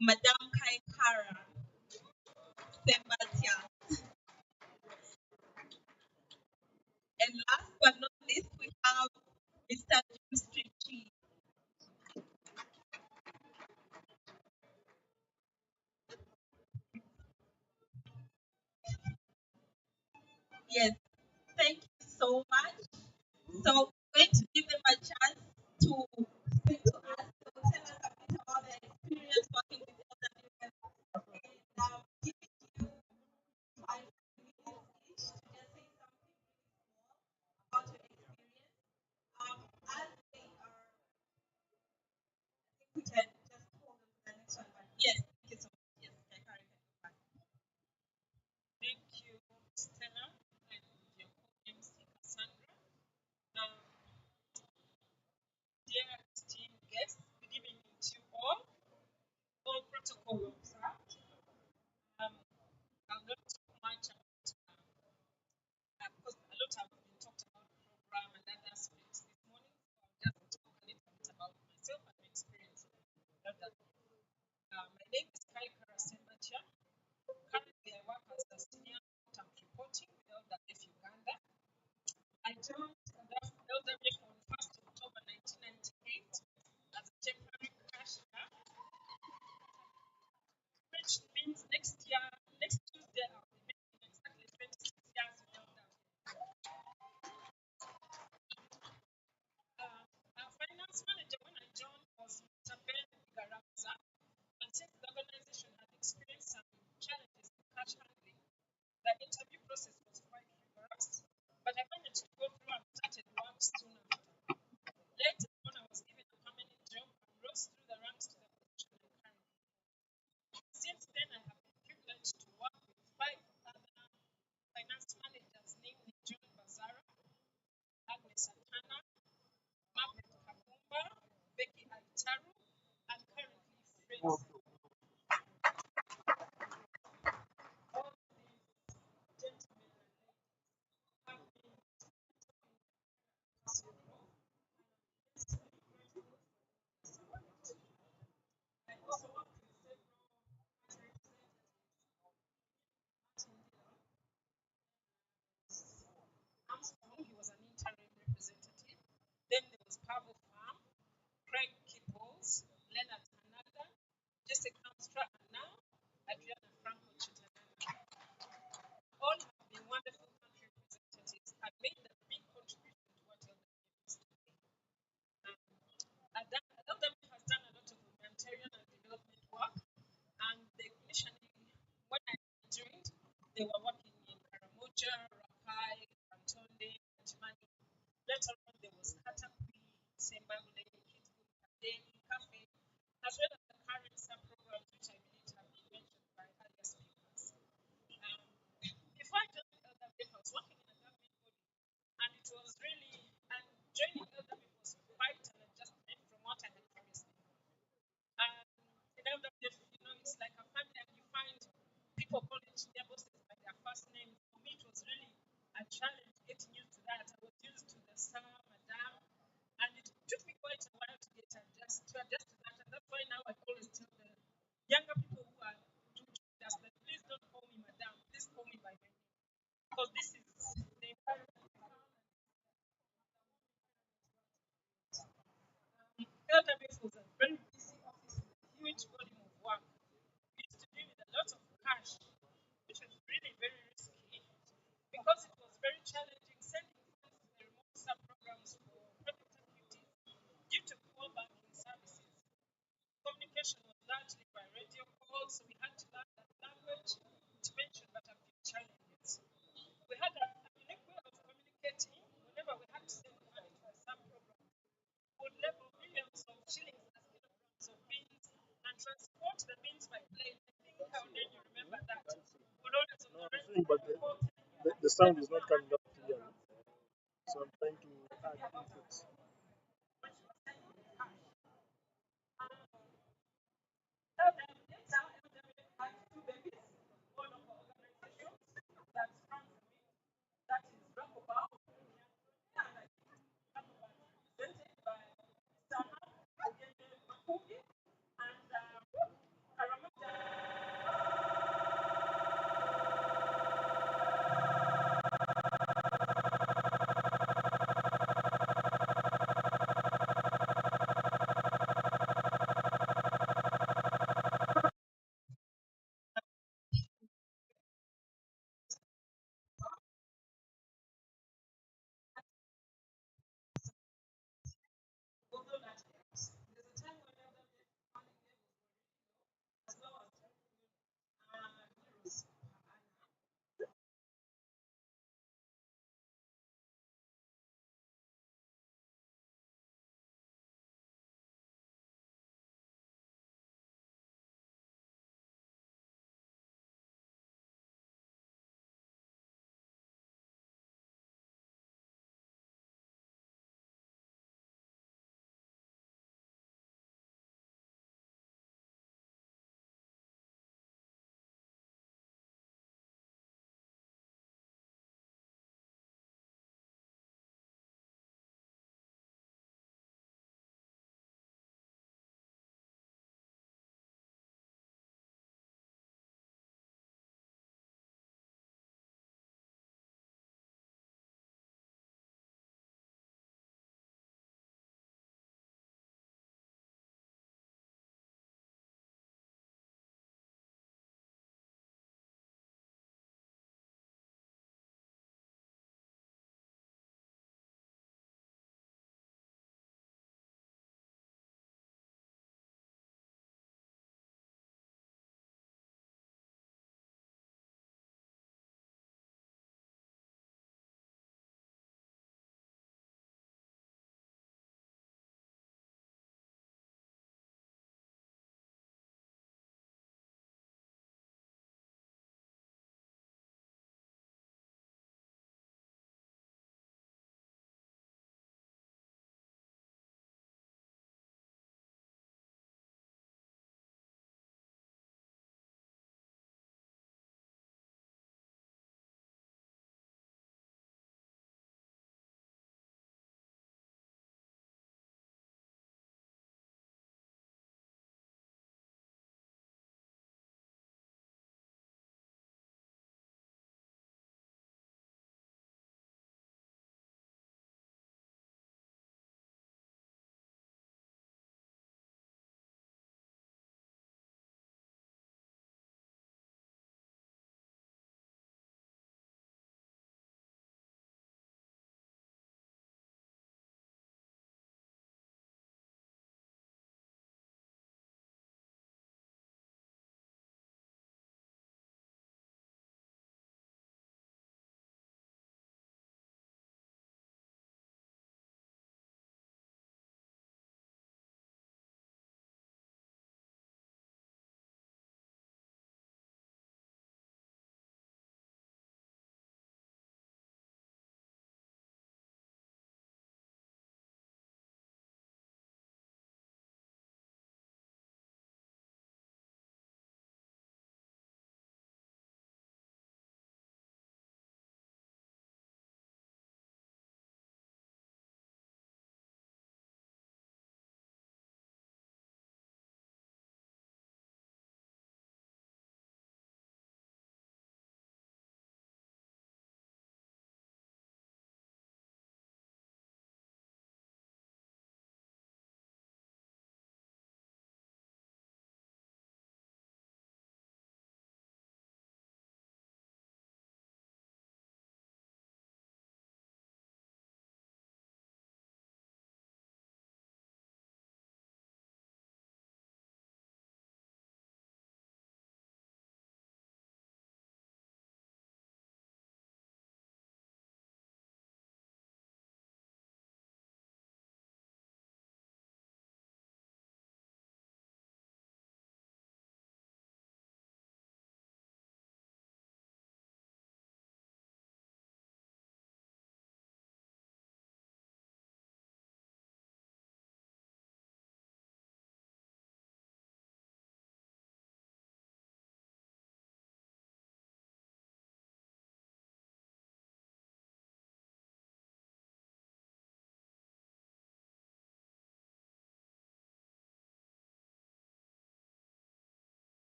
Madame Kaikara Sembatia. And last but not least, we have Mr. James Trichi. Yes, thank you so much. So we're going to give them a chance to speak to us, to tell us a bit about their experience working with LWF, and giving you 5 minutes each to just say something about your experience. As they are, I think we can just hold on to the next one. But yes, thank you so much. Yes, I can go back. Thank you, Stella, and your co-MC Cassandra. Dear esteemed guests, good evening to you all. All protocol observed. I'll not talk much about, because a lot have been talked about the program and other aspects this morning. So I'll just talk a little bit about myself and my experience. My name is Kai Karasembatia. Currently, I work as a senior contact reporting with LWF Uganda. I joined LWF on 1st October 1998 as a temporary cashier, which means next Tuesday, I'll be making exactly 26 years with LWF. Our finance manager when I joined was Mr. Ben Garaza, and since the organization had experienced some challenges in cash handling, the interview process was quite rigorous, but I managed to go through and started work soon after. Later on, I was given a permanent job and rose through the ranks to the position I currently hold. Since then, I have been privileged to work with 5 other finance managers, namely John Bazara, Agnes Atana, Margaret Kakumba, Becky Alitaru, and currently Fred. All these gentlemen and ladies have been I also work with several Armstrong, he was an interim representative. Then there was Pavel Farm, Craig Kibbles, Leonard Hanada, Jessica Armstrong, and now Adriana Franco Chitanana. All have been wonderful country representatives and made a big contribution to what LWF is today. LWF has done a lot of humanitarian and development work, and initially, when I joined, they were working in Karamoja, Rapai, Antonde, Adjumani. Later on, there was Katakwi, Sembabule, Kitgum, Kadeni, Cafe, as well as the current sub-programs which I believe have been mentioned by earlier speakers. Before I joined LWF, I was working in a government body, and it was really, and joining LWF was quite an adjustment from what I had previously known. In LWF, it's like a family, and you find people calling their bosses by their first name. For me, it was really a challenge getting used to that. I was used to the sir, madam, and it took me quite a while to adjust to that. And that's why now I always tell the younger people who are doing that, please don't call me madam, please call me by my name. Because this is the environment. LWF was a very busy office with a huge volume of work. We used to deal with a lot of cash, which was really very risky because it was very challenging sending funds to the remote sub-programs for project activities due to poor banking services. Communication was largely by radio calls, so we had to learn that language to mention but a few challenges. We had a unique way of communicating whenever we had to send money to a sub-program. We would label millions of shillings as kilograms of beans and transport the beans by plane. I think how did you remember that? But the sound is not coming up clearly. So I'm trying to add inputs.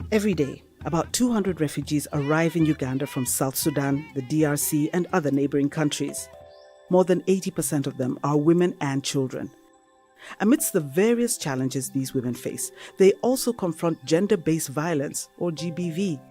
Every day, about 200 refugees arrive in Uganda from South Sudan, the DRC, and other neighboring countries. More than 80% of them are women and children. Amidst the various challenges these women face, they also confront gender-based violence, or GBV.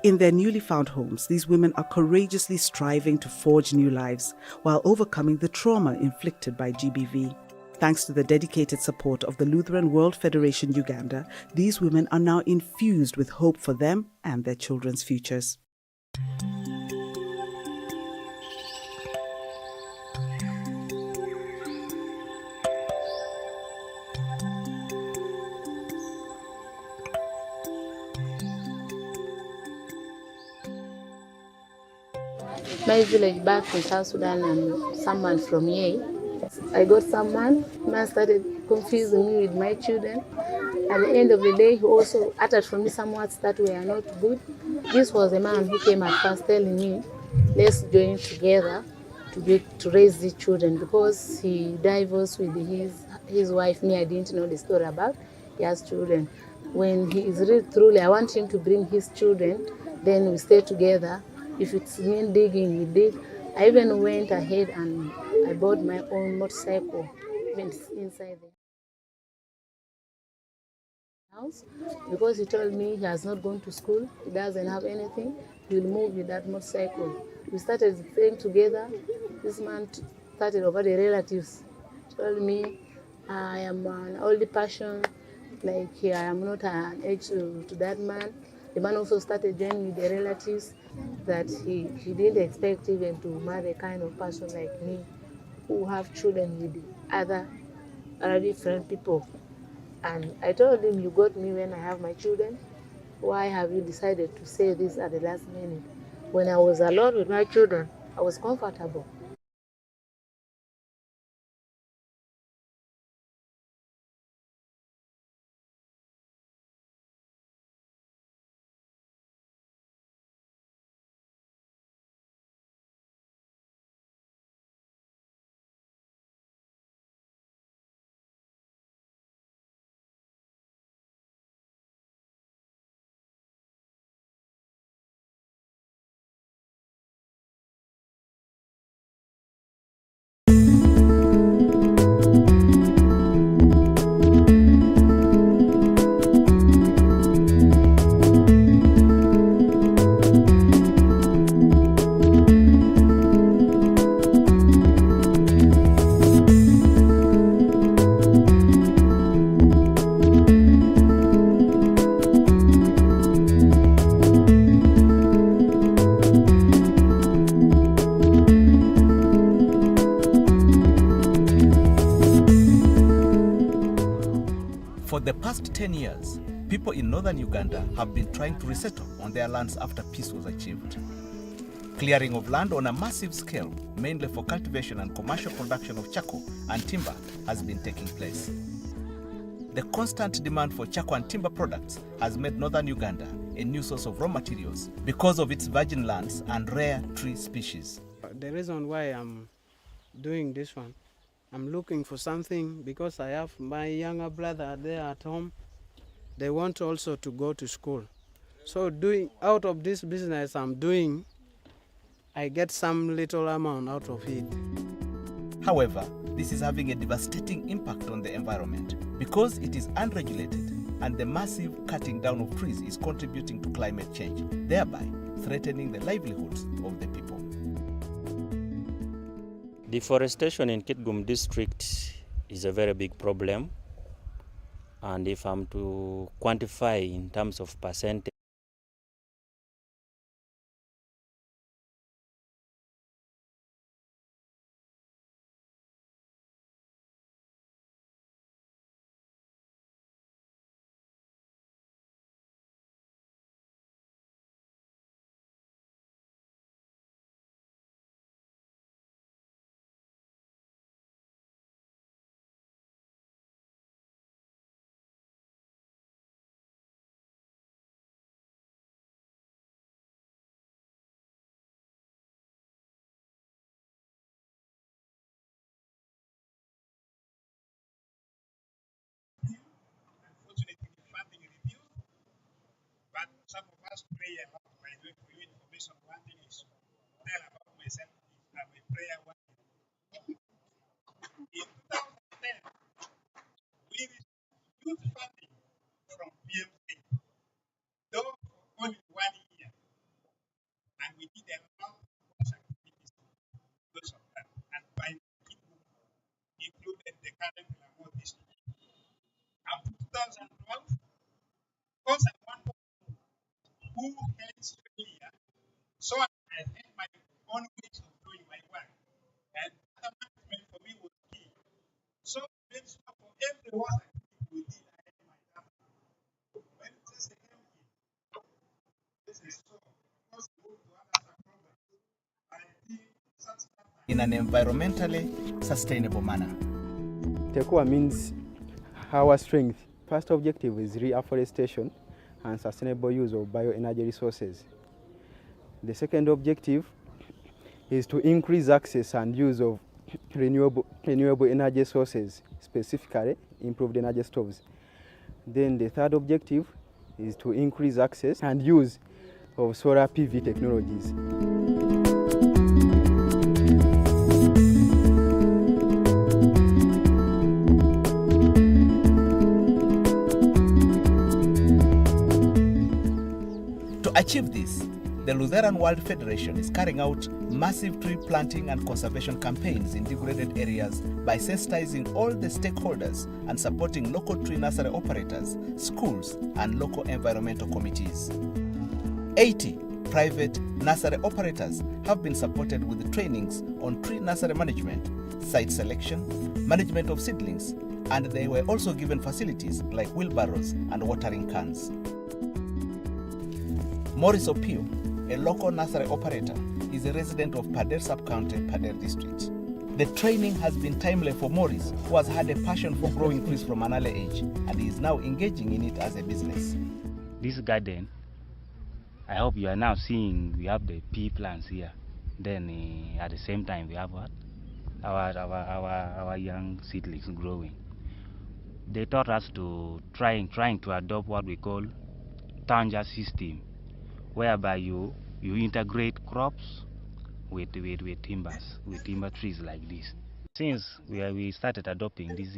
In their newly found homes, these women are courageously striving to forge new lives while overcoming the trauma inflicted by GBV. Thanks to the dedicated support of the Lutheran World Federation Uganda, these women are now infused with hope for them and their children's futures. My village back in South Sudan, I'm someone from here. I got someone, man started confusing me with my children. At the end of the day, he also uttered from me some words that were not good. This was a man who came at first telling me, let's join together to raise these children, because he divorced with his wife. Me, I didn't know the story about. He has children. When he is really truly, I want him to bring his children, then we stay together. If it's mean digging, we dig. I even went ahead and I bought my own motorcycle, even inside the house, because he told me he has not gone to school, he doesn't have anything, he will move with that motorcycle. We started staying together. This man started over the relatives. He told me I am an old person, like I am not an age to that man. The man also started joining with the relatives, that he didn't expect even to marry a kind of person like me, who have children with other different people. And I told him, you got me when I have my children. Why have you decided to say this at the last minute? When I was alone with my children, I was comfortable. For the past 10 years, people in northern Uganda have been trying to resettle on their lands after peace was achieved. Clearing of land on a massive scale, mainly for cultivation and commercial production of charcoal and timber, has been taking place. The constant demand for charcoal and timber products has made northern Uganda a new source of raw materials because of its virgin lands and rare tree species. The reason why I'm doing this one, I'm looking for something because I have my younger brother there at home. They want also to go to school. So out of this business I'm doing, I get some little amount out of it. However, this is having a devastating impact on the environment because it is unregulated, and the massive cutting down of trees is contributing to climate change, thereby threatening the livelihoods of the people. Deforestation in Kitgum district is a very big problem, and if I'm to quantify in terms of percentage, some of us pray a lot. By the way, for your information, one thing is tell about myself is I'm a prayer warrior. In 2010, we received youth funding from PMA, though for only 1 year, and we did a lot of activities because of that. And by people included the current Lamu district. Up to 2012, because I want who hates failure, so I had my own ways of doing my work. And that management for me was key. So make sure for every work activity we did, I had my data. When this came in, this is so. Of course, we moved to other programs. I did such in an environmentally sustainable manner. TEQUA means our strength. First objective is reforestation and sustainable use of bioenergy resources. The second objective is to increase access and use of renewable energy sources, specifically improved energy stoves. Then the third objective is to increase access and use of solar PV technologies. To achieve this, the Lutheran World Federation is carrying out massive tree planting and conservation campaigns in degraded areas by sensitizing all the stakeholders and supporting local tree nursery operators, schools, and local environmental committees. 80 private nursery operators have been supported with trainings on tree nursery management, site selection, management of seedlings, and they were also given facilities like wheelbarrows and watering cans. Maurice Opio, a local nursery operator, is a resident of Pader Sub-County, Pader District. The training has been timely for Maurice, who has had a passion for growing trees from an early age, and he is now engaging in it as a business. This garden, I hope you are now seeing we have the pea plants here. Then at the same time we have what? Our young seedlings growing. They taught us to trying to adopt what we call tanja system, whereby you integrate crops with timber trees like this. Since we started adopting this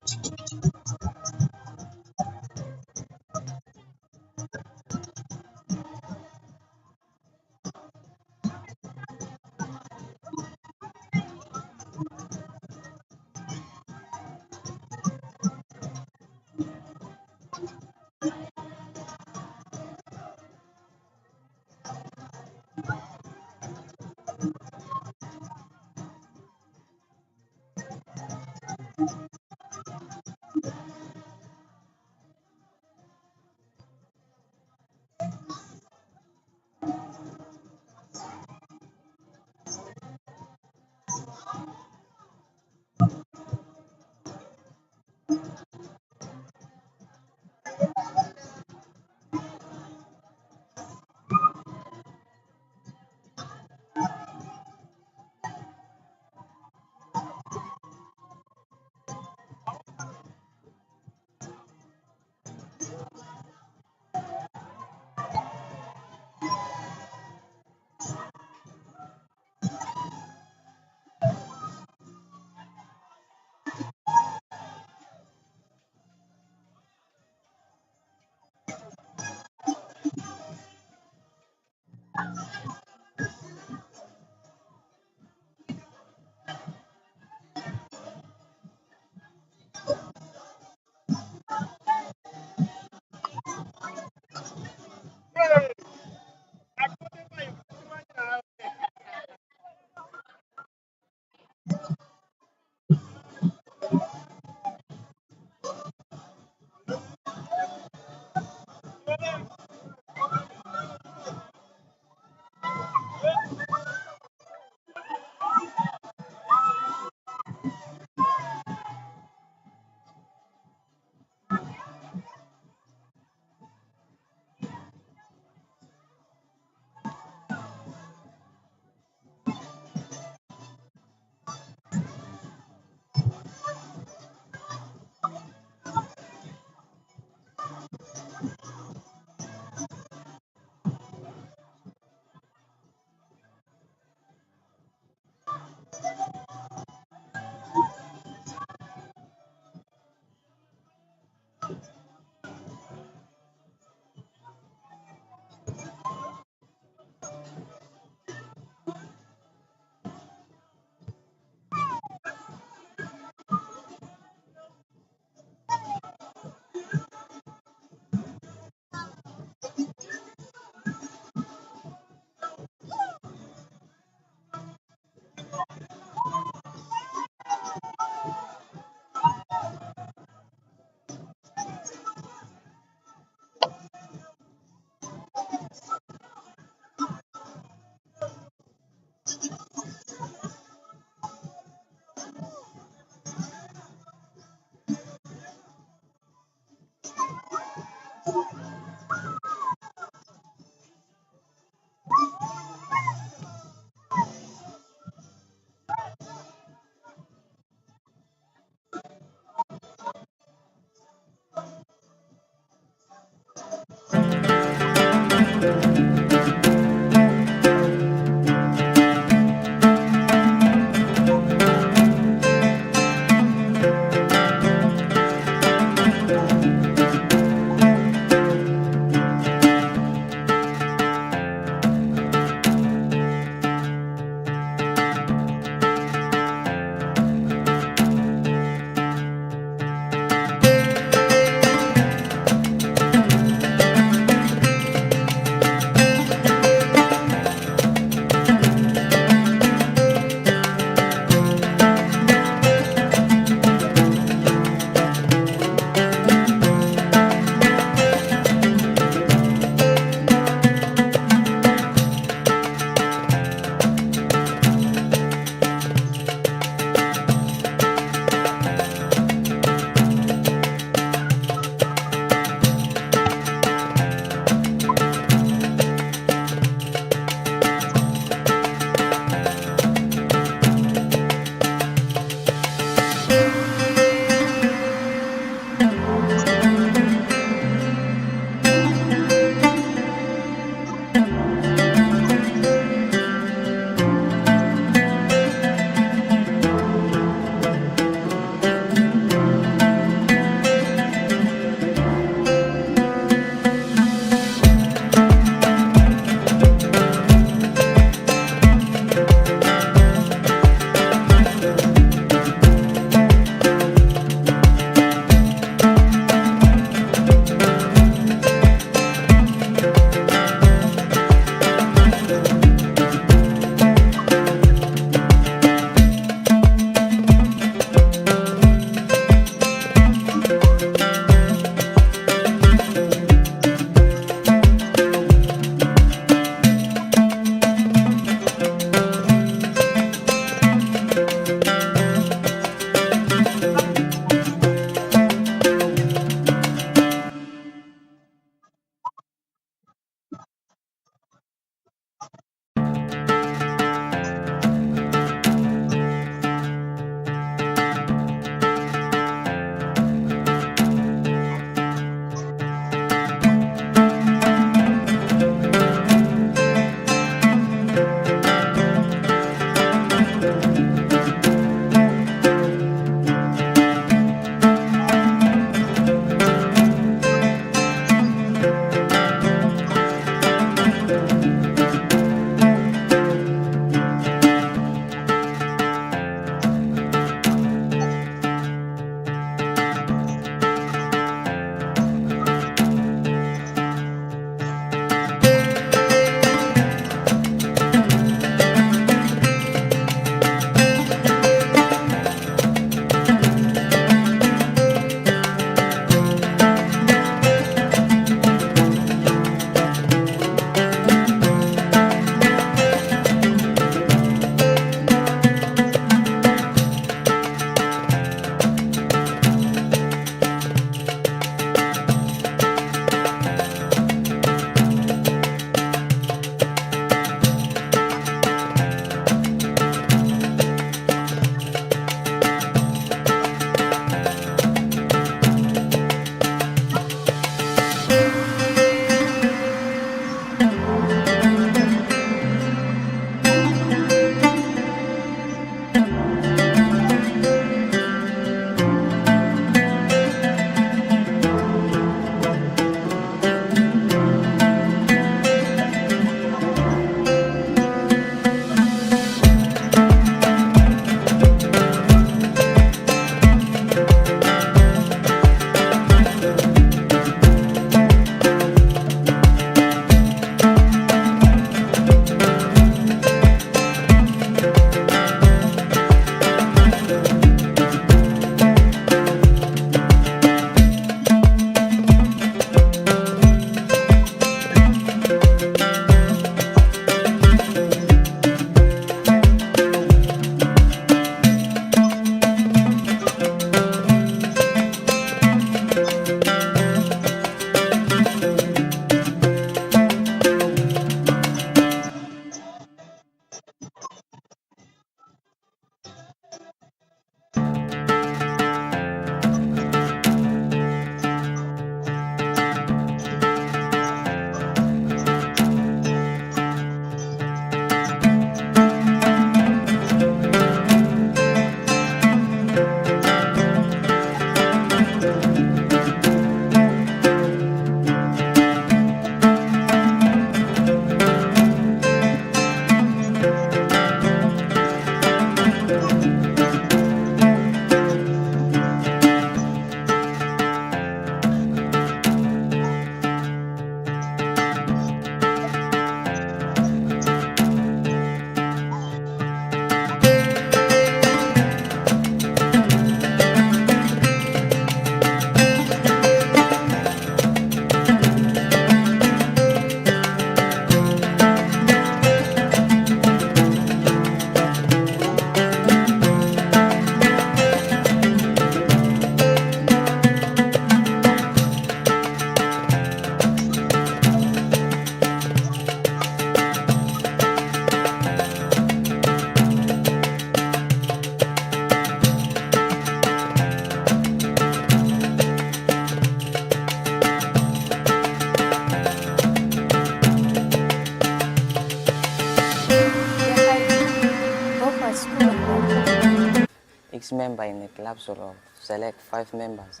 6 members in a club, sort of select 5 members.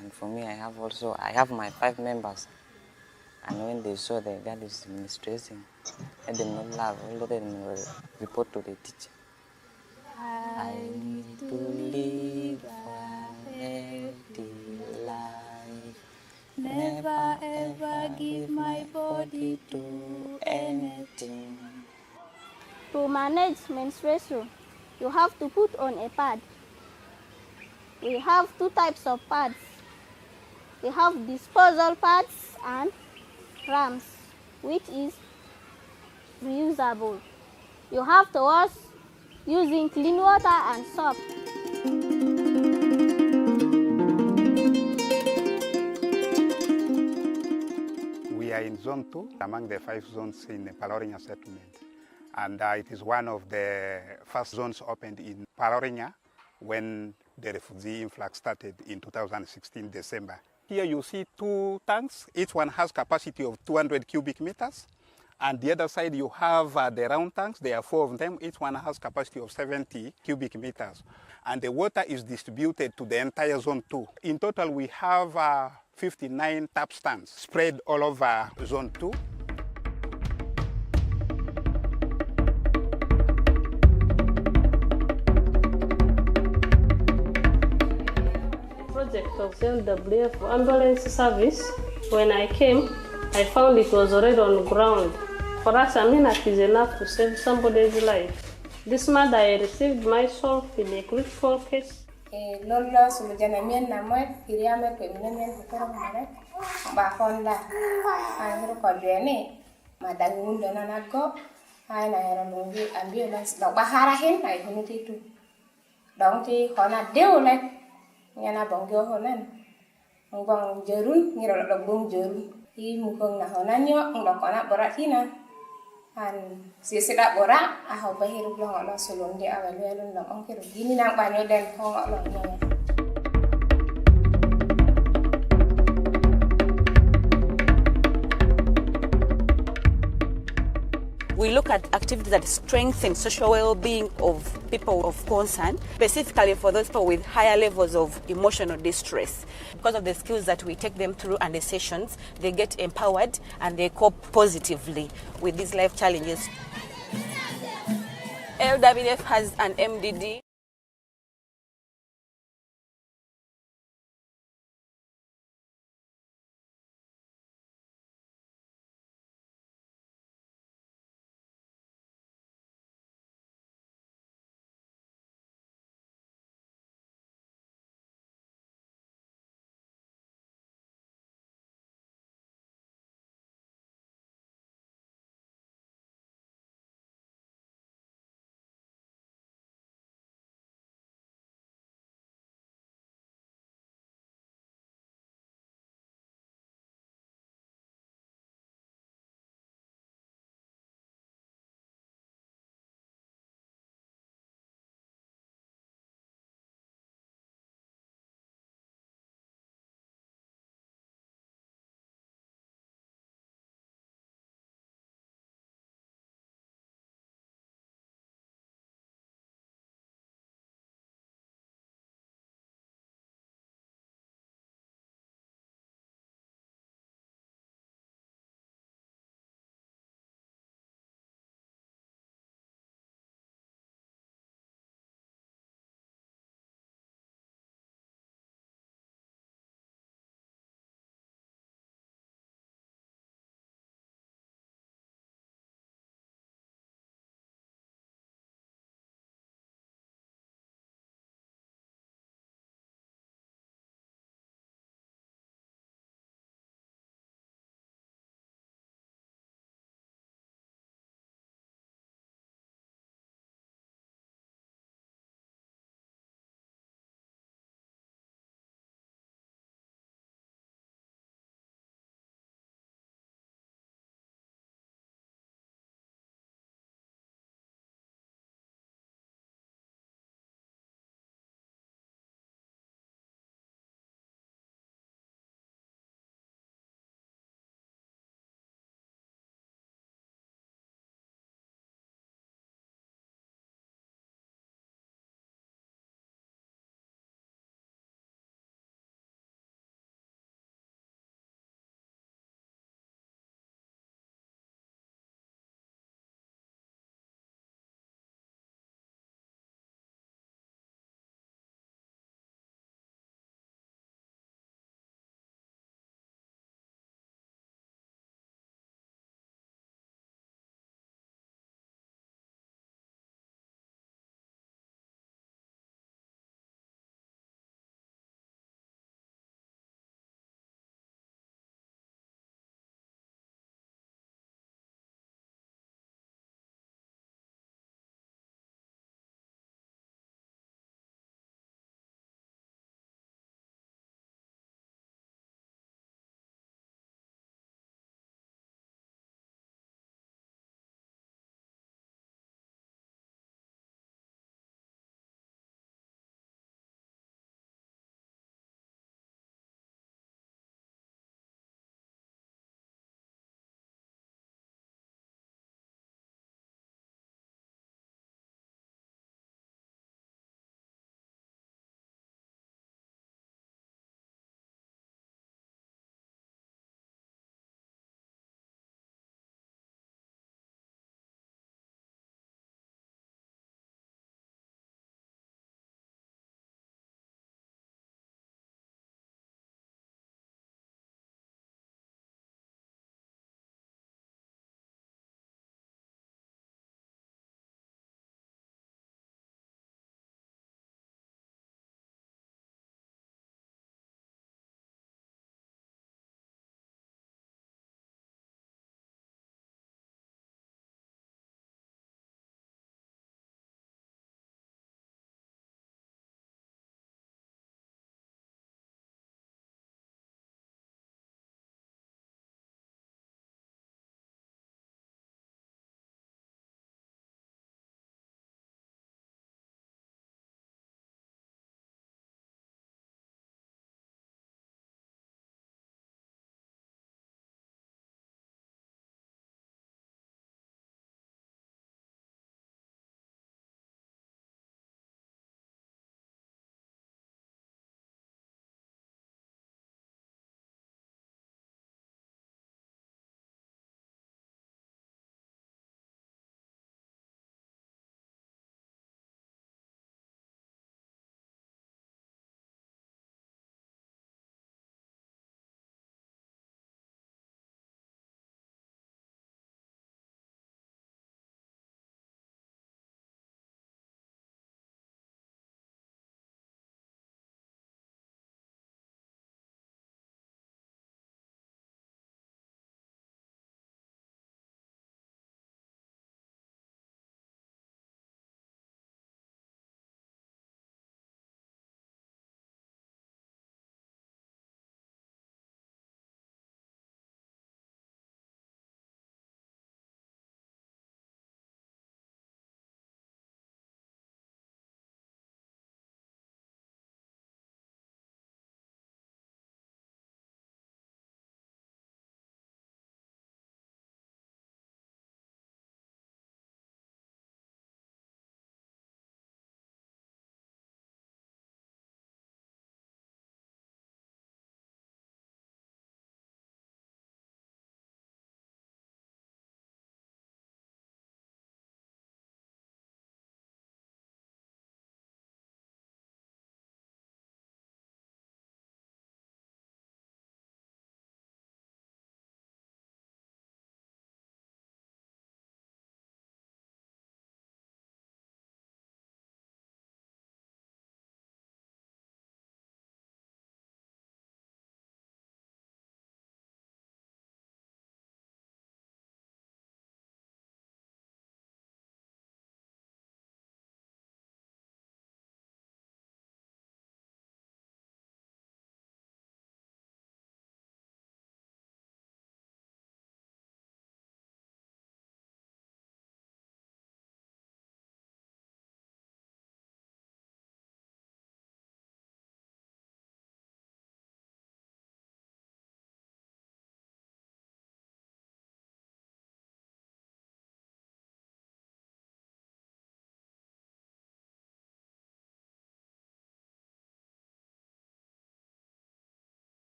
And for me, I have my 5 members. And when they saw the girl is menstruating, let them not laugh, let them report to the teacher. I need to live a healthy life. Never ever give my body to anything. To manage menstruation, you have to put on a pad. We have 2 types of pads. We have disposal pads and rams, which is reusable. You have to wash using clean water and soap. We are in Zone 2, among the 5 zones in the Palorinya settlement. And it is one of the first zones opened in Palorinya when the refugee influx started in 2016, December. Here you see 2 tanks. Each one has capacity of 200 cubic meters. And the other side you have the round tanks. There are 4 of them. Each one has capacity of 70 cubic meters. And the water is distributed to the entire Zone 2. In total, we have 59 tap stands spread all over Zone 2. Project of LWF ambulance service. When I came, I found it was already on ground. For us, a minute is enough to save somebody's life. This month I received myself in a critical case. Lola sulujanamian namat kiriame peminamian kukurang maret bahonda angro kodene madangun donanago ai na era lungi ambulance dok baharahin ai hunuti tu dong ti khona deulet ngana bonggo honan bong jerun ngiro dok bong jerun I mukong na honanyo ngdok kona boratina an sisida bora aho bahiru long lo sulun di awal lu long ongkir gini nang banyo den kong lo nyonya. We look at activities that strengthen social well-being of people of concern, specifically for those people with higher levels of emotional distress. Because of the skills that we take them through and the sessions, they get empowered and they cope positively with these life challenges. LWF has an MDD.